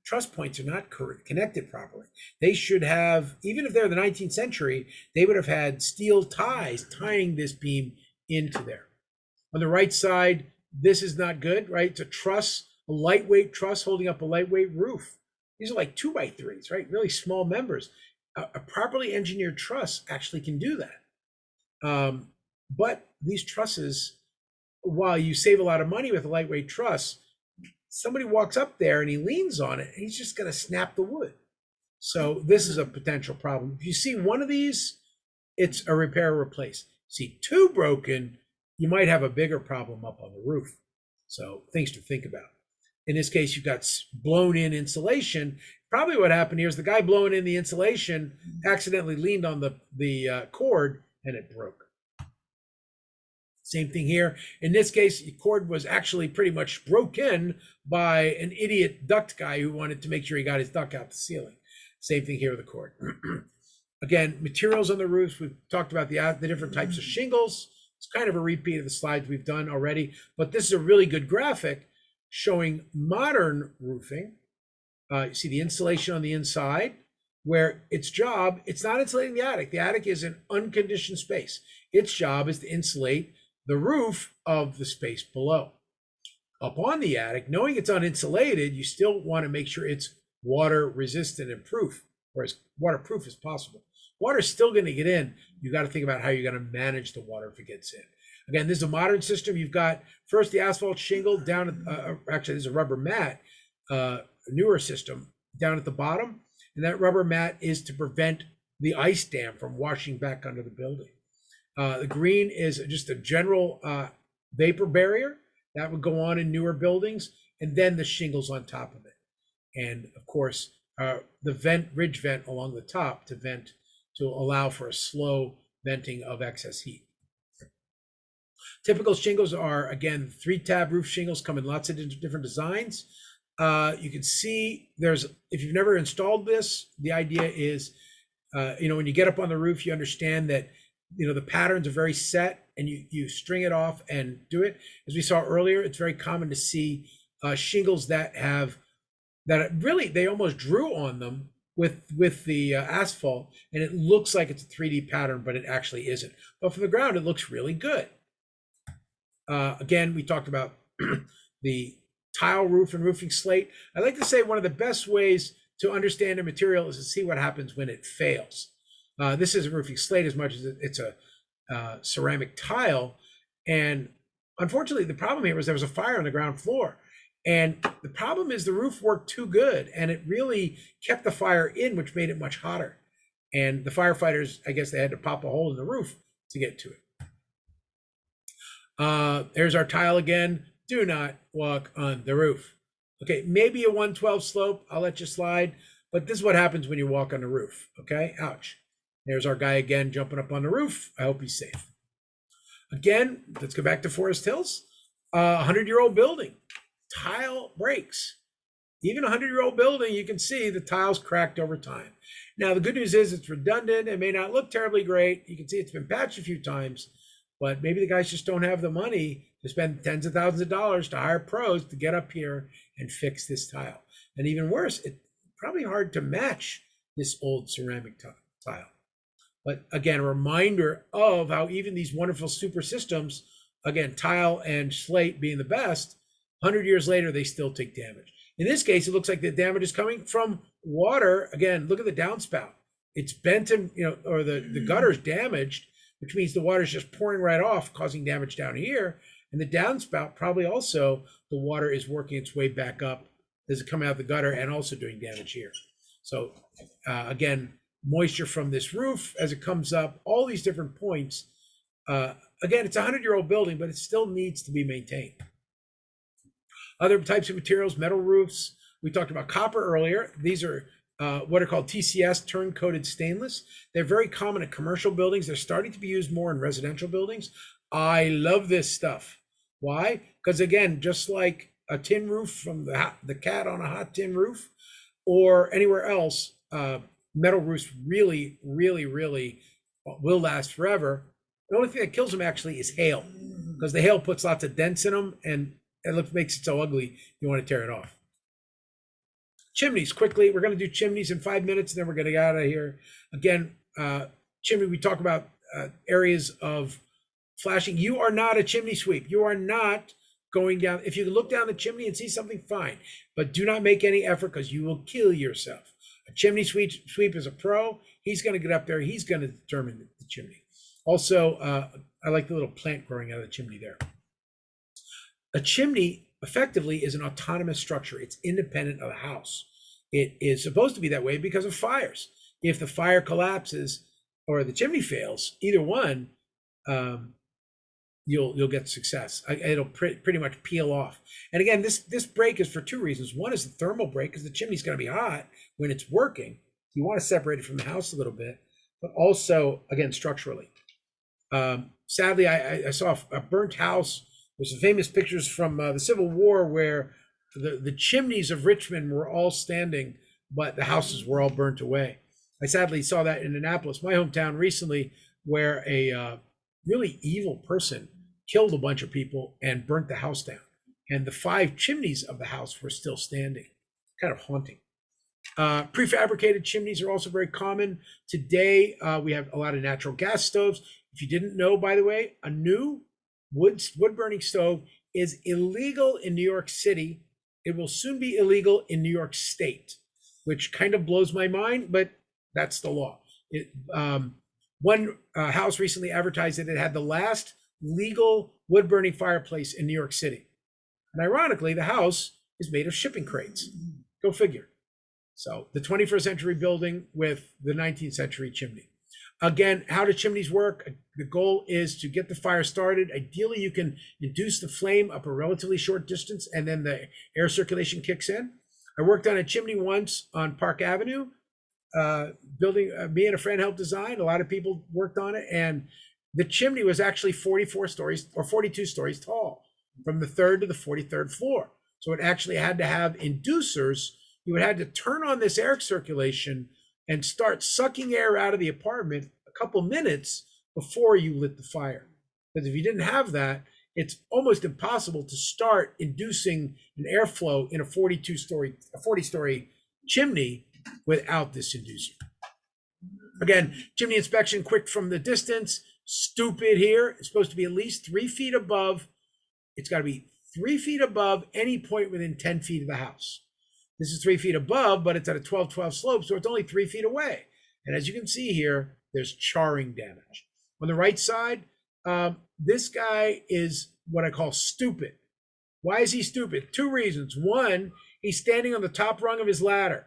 truss points are not connected properly. They should have, even if they're the 19th century, they would have had steel ties tying this beam into there. On the right side, this is not good, right? It's a truss, a lightweight truss holding up a lightweight roof. These are like 2x3s, right? Really small members. A properly engineered truss actually can do that. But these trusses, while you save a lot of money with a lightweight truss, somebody walks up there and he leans on it and he's just going to snap the wood. So this is a potential problem. If you see one of these, it's a repair or replace. See two broken, you might have a bigger problem up on the roof. So things to think about. In this case, you've got blown in insulation. Probably what happened here is the guy blowing in the insulation accidentally leaned on the cord and it broke. Same thing here. In this case, the cord was actually pretty much broken by an idiot duct guy who wanted to make sure he got his duct out the ceiling. Same thing here with the cord. Again, materials on the roofs. We've talked about the different types of shingles. It's kind of a repeat of the slides we've done already, but this is a really good graphic showing modern roofing. You see the insulation on the inside, where its job, it's not insulating the attic. The attic is an unconditioned space. Its job is to insulate the roof of the space below. Up on the attic, knowing it's uninsulated, you still want to make sure it's water resistant and proof, or as waterproof as possible. Water's still going to get in. You got to think about how you're going to manage the water if it gets in. Again, this is a modern system. You've got first the asphalt shingle down at, actually there's a rubber mat, a newer system down at the bottom. And that rubber mat is to prevent the ice dam from washing back under the building. The green is just a general vapor barrier that would go on in newer buildings, and then the shingles on top of it. And of course, the ridge vent along the top to allow for a slow venting of excess heat. Typical shingles are, again, 3-tab roof shingles come in lots of different designs. You can see if you've never installed this, the idea is, when you get up on the roof, you understand that, the patterns are very set and you string it off and do it. As we saw earlier, it's very common to see shingles that really, they almost drew on them with the asphalt, and it looks like it's a 3D pattern, but it actually isn't. But from the ground, it looks really good. Again, we talked about the tile roof and roofing slate. I like to say one of the best ways to understand a material is to see what happens when it fails. This isn't roofing slate as much as it's a ceramic tile. And unfortunately, the problem here was there was a fire on the ground floor. And the problem is the roof worked too good, and it really kept the fire in, which made it much hotter. And the firefighters, I guess they had to pop a hole in the roof to get to it. There's our tile again. Do not walk on the roof. Okay, maybe a 112 slope, I'll let you slide, but this is what happens when you walk on the roof, okay? Ouch. There's our guy again jumping up on the roof. I hope he's safe. Again, let's go back to Forest Hills. 100-year-old building, tile breaks. Even a 100-year-old building, you can see the tiles cracked over time. Now, the good news is it's redundant. It may not look terribly great. You can see it's been patched a few times, but maybe the guys just don't have the money to spend tens of thousands of dollars to hire pros to get up here and fix this tile. And even worse, it's probably hard to match this old ceramic tile. But again, a reminder of how even these wonderful super systems, again, tile and slate being the best, 100 years later, they still take damage. In this case, it looks like the damage is coming from water. Again, look at the downspout. It's bent and, or the gutter's damaged, which means the water's just pouring right off, causing damage down here. And the downspout, probably also, the water is working its way back up as it coming out of the gutter and also doing damage here. So again, moisture from this roof as it comes up, all these different points. Again, it's a 100-year-old building, but it still needs to be maintained. Other types of materials, metal roofs. We talked about copper earlier. These are what are called TCS, turn-coated stainless. They're very common in commercial buildings. They're starting to be used more in residential buildings. I love this stuff. Why? Because again, just like a tin roof from the cat on a hot tin roof or anywhere else, metal roofs really, really, really will last forever. The only thing that kills them actually is hail, because the hail puts lots of dents in them, and makes it so ugly, you want to tear it off. Chimneys, quickly. We're going to do chimneys in 5 minutes, and then we're going to get out of here. Again, chimney, we talk about areas of flashing. You are not a chimney sweep. You are not going down. If you look down the chimney and see something, fine. But do not make any effort because you will kill yourself. A chimney sweep is a pro. He's going to get up there. He's going to determine the chimney. Also, I like the little plant growing out of the chimney there. A chimney effectively is an autonomous structure. It's independent of the house. It is supposed to be that way because of fires. If the fire collapses or the chimney fails, either one, you'll get success. It'll pretty much peel off. And again, this break is for two reasons. One is the thermal break, because the chimney's going to be hot when it's working. You want to separate it from the house a little bit, but also, again, structurally. Sadly, I saw a burnt house. There's some famous pictures from the Civil War where the chimneys of Richmond were all standing, but the houses were all burnt away. I sadly saw that in Annapolis, my hometown, recently, where a really evil person killed a bunch of people and burnt the house down. And the 5 chimneys of the house were still standing. Kind of haunting. Prefabricated chimneys are also very common. Today, we have a lot of natural gas stoves. If you didn't know, by the way, a new wood burning stove is illegal in New York City. It will soon be illegal in New York State, which kind of blows my mind, but that's the law. One house recently advertised that it had the last legal wood burning fireplace in New York City. And ironically, the house is made of shipping crates. Go figure. So the 21st century building with the 19th century chimney. Again, how do chimneys work? The goal is to get the fire started. Ideally, you can induce the flame up a relatively short distance and then the air circulation kicks in. I worked on a chimney once on Park Avenue, building, me and a friend helped design. A lot of people worked on it. And the chimney was actually 44 stories or 42 stories tall from the 3rd to the 43rd floor. So it actually had to have inducers. You would have to turn on this air circulation and start sucking air out of the apartment a couple minutes before you lit the fire. Because if you didn't have that, it's almost impossible to start inducing an airflow in a 40-story chimney without this inducer. Again, chimney inspection, quick from the distance. Stupid here. It's supposed to be at least 3 feet above. It's got to be 3 feet above any point within 10 feet of the house. This is 3 feet above, but it's at a 12-12 slope, so it's only 3 feet away. And as you can see here, there's charring damage. On the right side, this guy is what I call stupid. Why is he stupid? 2 reasons. One, he's standing on the top rung of his ladder.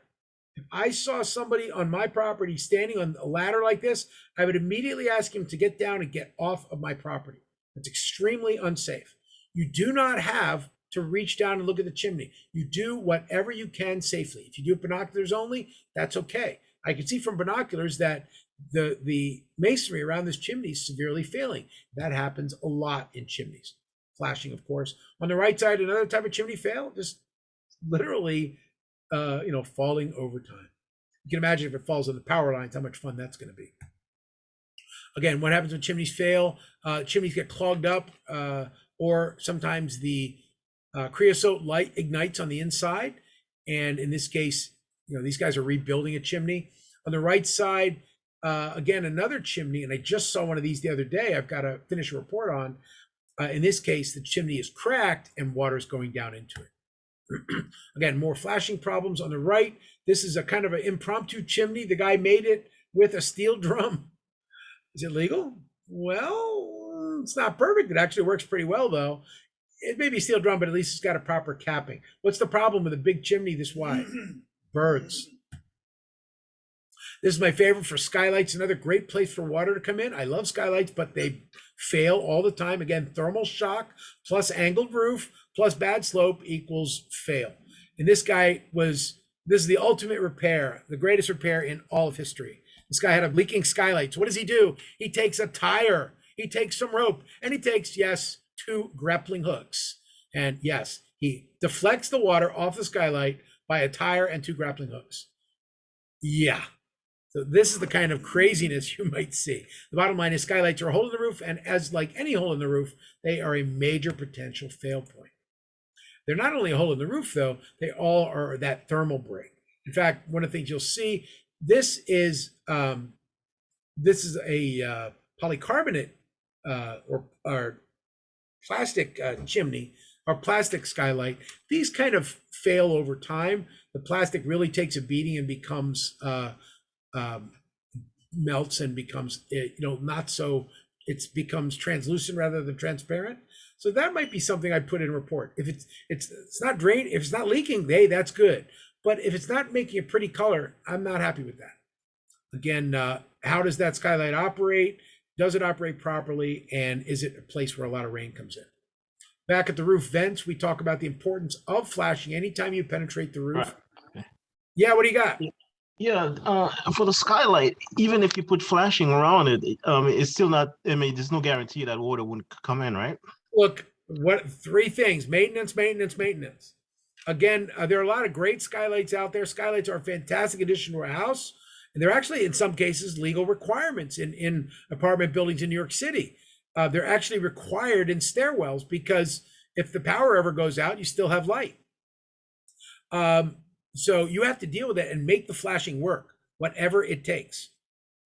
If I saw somebody on my property standing on a ladder like this, I would immediately ask him to get down and get off of my property. It's extremely unsafe. You do not have to reach down and look at the chimney. You do whatever you can safely. If you do binoculars only, that's okay. I can see from binoculars that the masonry around this chimney is severely failing. That happens a lot in chimneys. Flashing, of course. On the right side, another type of chimney fail, just literally falling over time. You can imagine if it falls on the power lines, how much fun that's going to be. Again, what happens when chimneys fail? Chimneys get clogged up, or sometimes the creosote light ignites on the inside. And in this case, these guys are rebuilding a chimney. On the right side, again, another chimney, and I just saw one of these the other day. I've got to finish a report on. In this case, the chimney is cracked and water is going down into it. Again, more flashing problems on the right. This is a kind of an impromptu chimney. The guy made it with a steel drum. Is it legal? Well, it's not perfect. It actually works pretty well, though. It may be a steel drum, but at least it's got a proper capping. What's the problem with a big chimney this wide? Birds. This is my favorite for skylights. Another great place for water to come in. I love skylights, but they fail all the time. Again, thermal shock plus angled roof plus bad slope equals fail. And this is the ultimate repair, the greatest repair in all of history. This guy had a leaking skylight. So what does he do? He takes a tire, he takes some rope, and he takes, yes, 2 grappling hooks. And yes, he deflects the water off the skylight by a tire and 2 grappling hooks. Yeah. So this is the kind of craziness you might see. The bottom line is skylights are a hole in the roof, and as like any hole in the roof, they are a major potential fail point. They're not only a hole in the roof though, they all are that thermal break. In fact, one of the things you'll see, this is a polycarbonate or plastic chimney or plastic skylight. These kind of fail over time. The plastic really takes a beating and becomes melts and becomes not so, it becomes translucent rather than transparent. So that might be something I'd put in a report. If it's not drain, if it's not leaking, hey, that's good. But if it's not making a pretty color, I'm not happy with that. Again, how does that skylight operate? Does it operate properly? And is it a place where a lot of rain comes in? Back at the roof vents, we talk about the importance of flashing anytime you penetrate the roof. Right. Yeah, what do you got? Yeah, for the skylight, even if you put flashing around it, it's still not, I mean, there's no guarantee that water wouldn't come in, right? Look, three things: maintenance, maintenance, maintenance. Again, there are a lot of great skylights out there. Skylights are a fantastic addition to a house. And they're actually, in some cases, legal requirements in apartment buildings in New York City. They're actually required in stairwells because if the power ever goes out, you still have light. So you have to deal with it and make the flashing work, whatever it takes.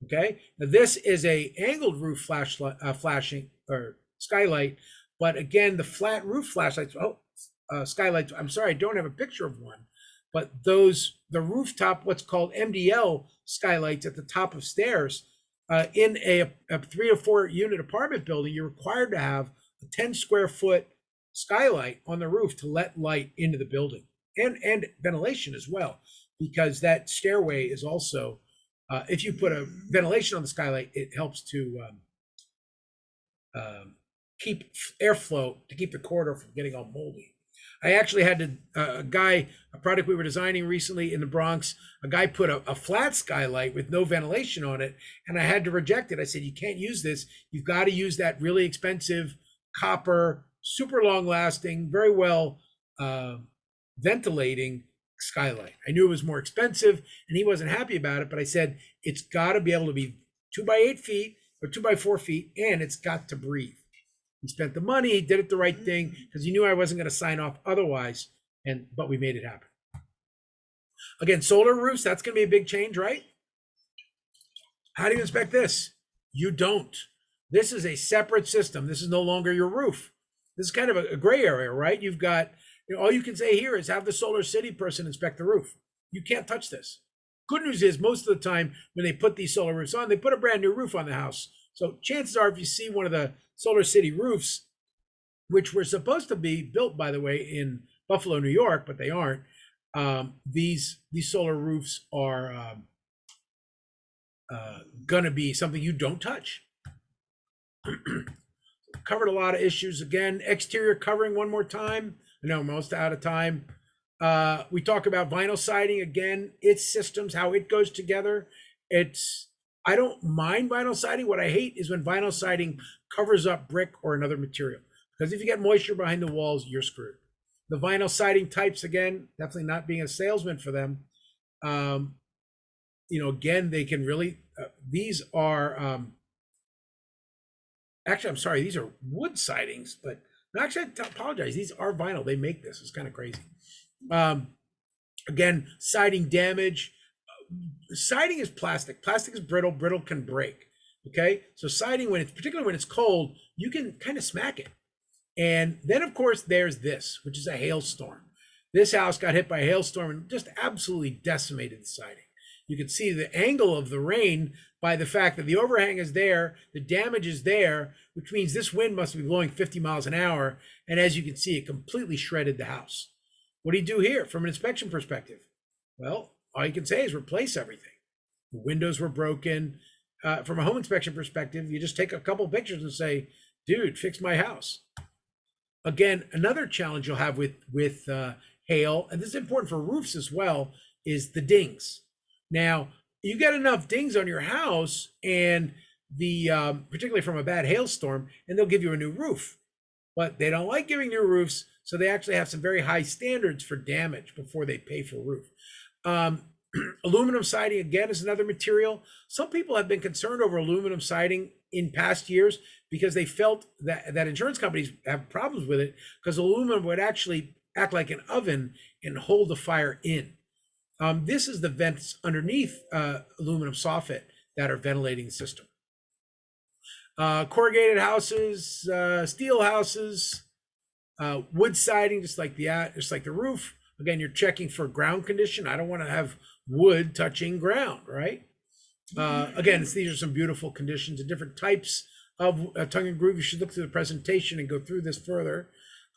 Okay. Now this is a angled roof flashing or skylight, but again, the flat roof flashlights. Skylights. I'm sorry, I don't have a picture of one, but the rooftop, what's called MDL skylights at the top of stairs, in a 3 or 4 unit apartment building, you're required to have a 10 square foot skylight on the roof to let light into the building and ventilation as well, because that stairway is also, if you put a ventilation on the skylight, it helps to keep airflow, to keep the corridor from getting all moldy. I actually had a product we were designing recently in the Bronx, a guy put a flat skylight with no ventilation on it, and I had to reject it. I said, you can't use this. You've got to use that really expensive copper, super long lasting, very well ventilating skylight. I knew it was more expensive and he wasn't happy about it, but I said, it's got to be able to be 2 by 8 feet or 2 by 4 feet, and it's got to breathe. He spent the money, he did it the right thing, because he knew I wasn't going to sign off otherwise, but we made it happen. Again, solar roofs, that's going to be a big change, right? How do you inspect this? You don't. This is a separate system. This is no longer your roof. This is kind of a gray area, right? You've got, all you can say here is have the Solar City person inspect the roof. You can't touch this. Good news is most of the time when they put these solar roofs on, they put a brand new roof on the house. So chances are if you see one of the Solar City roofs, which were supposed to be built, by the way, in Buffalo, New York, but they aren't, these solar roofs are going to be something you don't touch. Covered a lot of issues. Again, exterior covering one more time. I know I'm almost out of time. We talk about vinyl siding. Again, its systems, how it goes together. I don't mind vinyl siding. What I hate is when vinyl siding covers up brick or another material, because if you get moisture behind the walls, you're screwed. The vinyl siding types, again, definitely not being a salesman for them. Again, they can really, these are, actually, I'm sorry, these are wood sidings, but actually, I apologize. These are vinyl. They make this. It's kind of crazy. Again, siding damage. Siding is plastic. Plastic is brittle. Brittle can break. Okay, so siding, particularly when it's cold, you can kind of smack it. And then, of course, there's this, which is a hailstorm. This house got hit by a hailstorm and just absolutely decimated the siding. You can see the angle of the rain by the fact that the overhang is there, the damage is there, which means this wind must be blowing 50 miles an hour. And as you can see, it completely shredded the house. What do you do here from an inspection perspective? Well, all you can say is replace everything. The windows were broken. From a home inspection perspective, you just take a couple pictures and say, dude, fix my house. Again, another challenge you'll have with hail, and this is important for roofs as well, is the dings. Now, you get enough dings on your house, and particularly from a bad hailstorm, and they'll give you a new roof. But they don't like giving new roofs, so they actually have some very high standards for damage before they pay for a roof. Aluminum siding, again, is another material. Some people have been concerned over aluminum siding in past years because they felt that insurance companies have problems with it because aluminum would actually act like an oven and hold the fire in. This is the vents underneath aluminum soffit that are ventilating the system. Corrugated houses, steel houses, wood siding, just like the roof. Again, you're checking for ground condition. I don't want to have wood touching ground, right? Again, these are some beautiful conditions and different types of tongue and groove. You should look through the presentation and go through this further.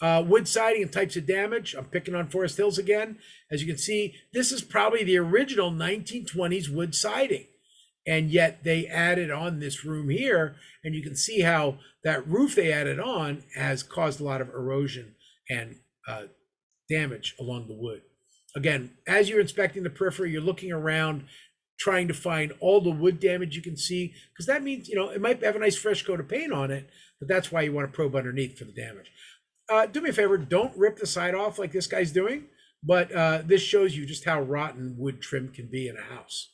Wood siding and types of damage. I'm picking on Forest Hills again. As you can see, this is probably the original 1920s wood siding. And yet they added on this room here, and you can see how that roof they added on has caused a lot of erosion and damage along the wood. Again, as you're inspecting the periphery, you're looking around, trying to find all the wood damage you can see, because that means, it might have a nice fresh coat of paint on it, but that's why you want to probe underneath for the damage. Do me a favor, don't rip the side off like this guy's doing, but this shows you just how rotten wood trim can be in a house.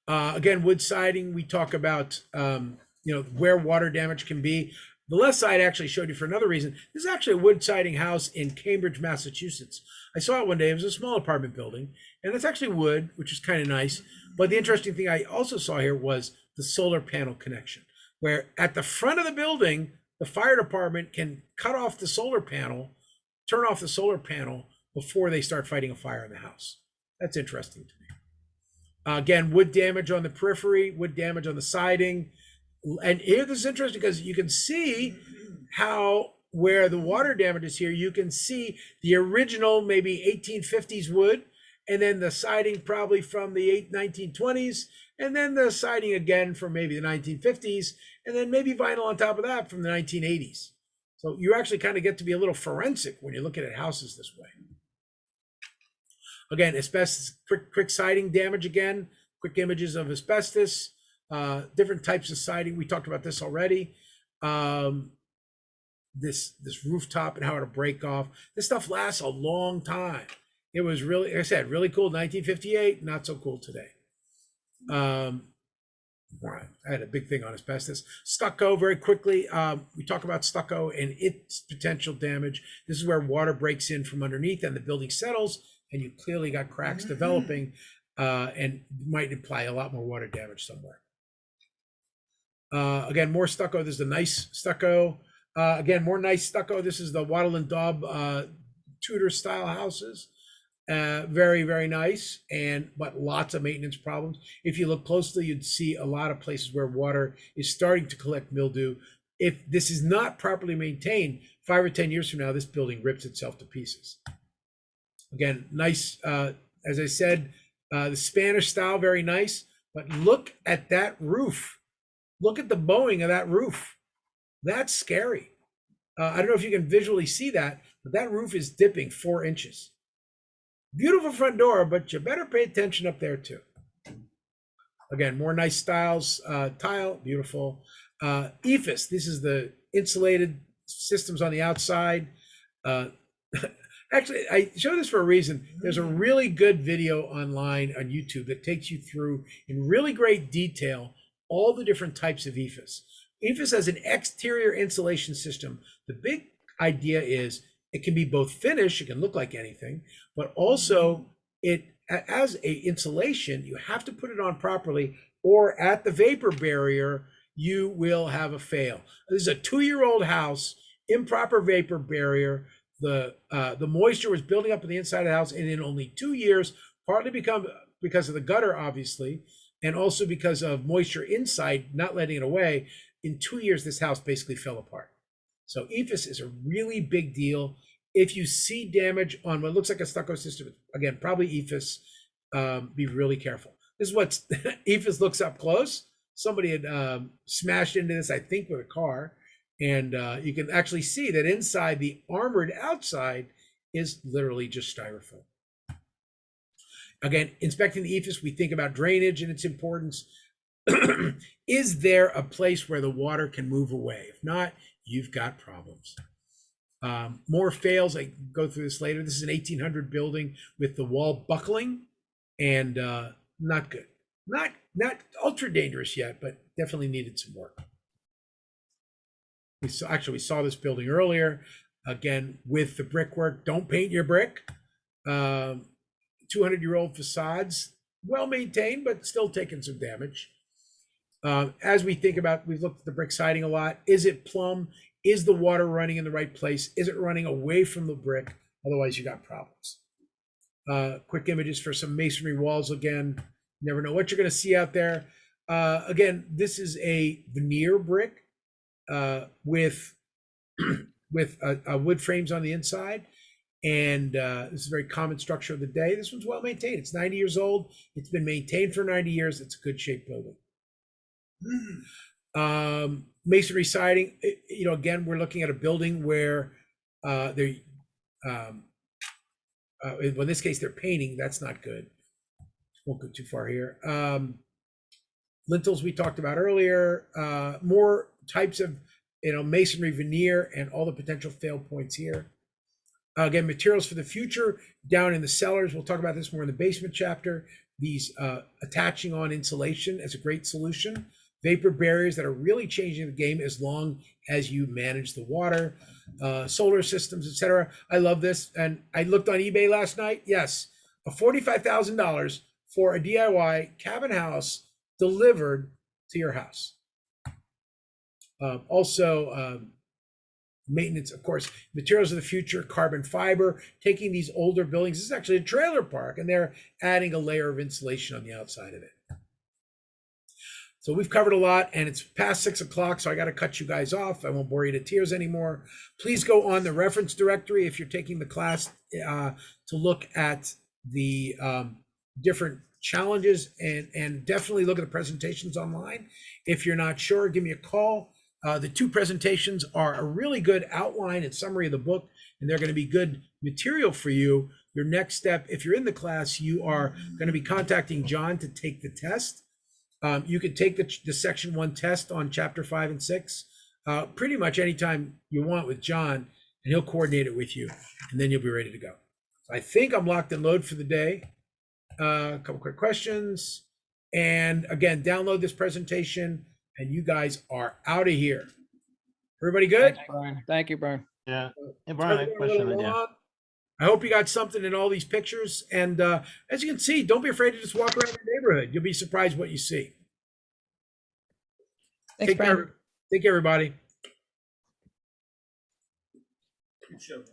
Again, wood siding, we talk about, where water damage can be. The left side actually showed you for another reason. This is actually a wood siding house in Cambridge, Massachusetts. I saw it one day. It was a small apartment building, and it's actually wood, which is kind of nice. But the interesting thing I also saw here was the solar panel connection, where at the front of the building, the fire department can cut off the solar panel, turn off the solar panel before they start fighting a fire in the house. That's interesting to me. Again, wood damage on the periphery, wood damage on the siding. And here, this is interesting because you can see how where the water damage is here, you can see the original maybe 1850s wood, and then the siding probably from the 1920s, and then the siding again from maybe the 1950s, and then maybe vinyl on top of that from the 1980s. So you actually kind of get to be a little forensic when you're looking at houses this way. Again, asbestos, quick siding damage again, quick images of asbestos, different types of siding. We talked about this already. This rooftop and how it'll break off. This stuff lasts a long time. It was really, like I said, really cool 1958, not so cool today. I had a big thing on asbestos. Stucco, very quickly. We talk about stucco and its potential damage. This is where water breaks in from underneath and the building settles, and you clearly got cracks developing, and might imply a lot more water damage somewhere. Again, more stucco. This is the nice stucco. Again, more nice stucco. This is the Wattle and Daub Tudor style houses. Very, very nice, but lots of maintenance problems. If you look closely, you'd see a lot of places where water is starting to collect mildew. If this is not properly maintained, 5 or 10 years from now, this building rips itself to pieces. Again, nice, as I said, the Spanish style, very nice, but look at that roof. Look at the bowing of that roof. That's scary. I don't know if you can visually see that, but that roof is dipping 4 inches. Beautiful front door, but you better pay attention up there too. Again, more nice styles, tile, beautiful. EFIS, this is the insulated systems on the outside. Actually, I show this for a reason. There's a really good video online on YouTube that takes you through in really great detail all the different types of EFIS. EFIS has an exterior insulation system. The big idea is it can be both finished, it can look like anything, but also it, as a insulation, you have to put it on properly, or at the vapor barrier, you will have a fail. This is a 2-year-old house, improper vapor barrier. The moisture was building up in the inside of the house, and in only 2 years, partly because of the gutter, obviously, and also because of moisture inside, not letting it away, in 2 years, this house basically fell apart. So EFIS is a really big deal. If you see damage on what looks like a stucco system, again, probably EFIS, be really careful. This is what EFIS looks up close. Somebody had smashed into this, I think, with a car. And you can actually see that inside, the armored outside is literally just styrofoam. Again, inspecting the EFIS, we think about drainage and its importance. Is there a place where the water can move away? If not, you've got problems. More fails. I go through this later. This is an 1800 building with the wall buckling, and not good. Not ultra dangerous yet, but definitely needed some work. We saw this building earlier. Again, with the brickwork, don't paint your brick. 200-year-old facades, well maintained, but still taking some damage. As we think about, we've looked at the brick siding a lot. Is it plumb? Is the water running in the right place? Is it running away from the brick? Otherwise, you got problems. Quick images for some masonry walls again. Never know what you're going to see out there. Again, this is a veneer brick with wood frames on the inside. And this is a very common structure of the day. This one's well maintained. It's 90 years old. It's been maintained for 90 years. It's a good shaped building. Masonry siding, again, we're looking at a building where in this case, they're painting. That's not good. Won't go too far here. Lintels we talked about earlier. More types of masonry veneer and all the potential fail points here. Again, materials for the future down in the cellars. We'll talk about this more in the basement chapter. These attaching on insulation as a great solution. Vapor barriers that are really changing the game as long as you manage the water. Solar systems, etc. I love this. And I looked on eBay last night. Yes, $45,000 for a DIY cabin house delivered to your house. Maintenance, of course, materials of the future, carbon fiber, taking these older buildings. This is actually a trailer park, and they're adding a layer of insulation on the outside of it. So we've covered a lot, and it's past 6 o'clock, so I got to cut you guys off. I won't bore you to tears anymore. Please go on the reference directory if you're taking the class to look at the different challenges, and definitely look at the presentations online. If you're not sure, give me a call. The two presentations are a really good outline and summary of the book, and they're going to be good material for you. Your next step, if you're in the class, you are going to be contacting John to take the test. You can take the section 1 test on chapter 5 and 6 pretty much anytime you want with John, and he'll coordinate it with you, and then you'll be ready to go. So I think I'm locked and loaded for the day. A couple quick questions. And again, download this presentation, and you guys are out of here. Everybody good? Thanks, Brian. Thank you, Brian. Yeah. Hey, Brian, I have a question. Yeah. I hope you got something in all these pictures. And as you can see, don't be afraid to just walk around the neighborhood. You'll be surprised what you see. Thanks, Brian. Take care, everybody. Good show.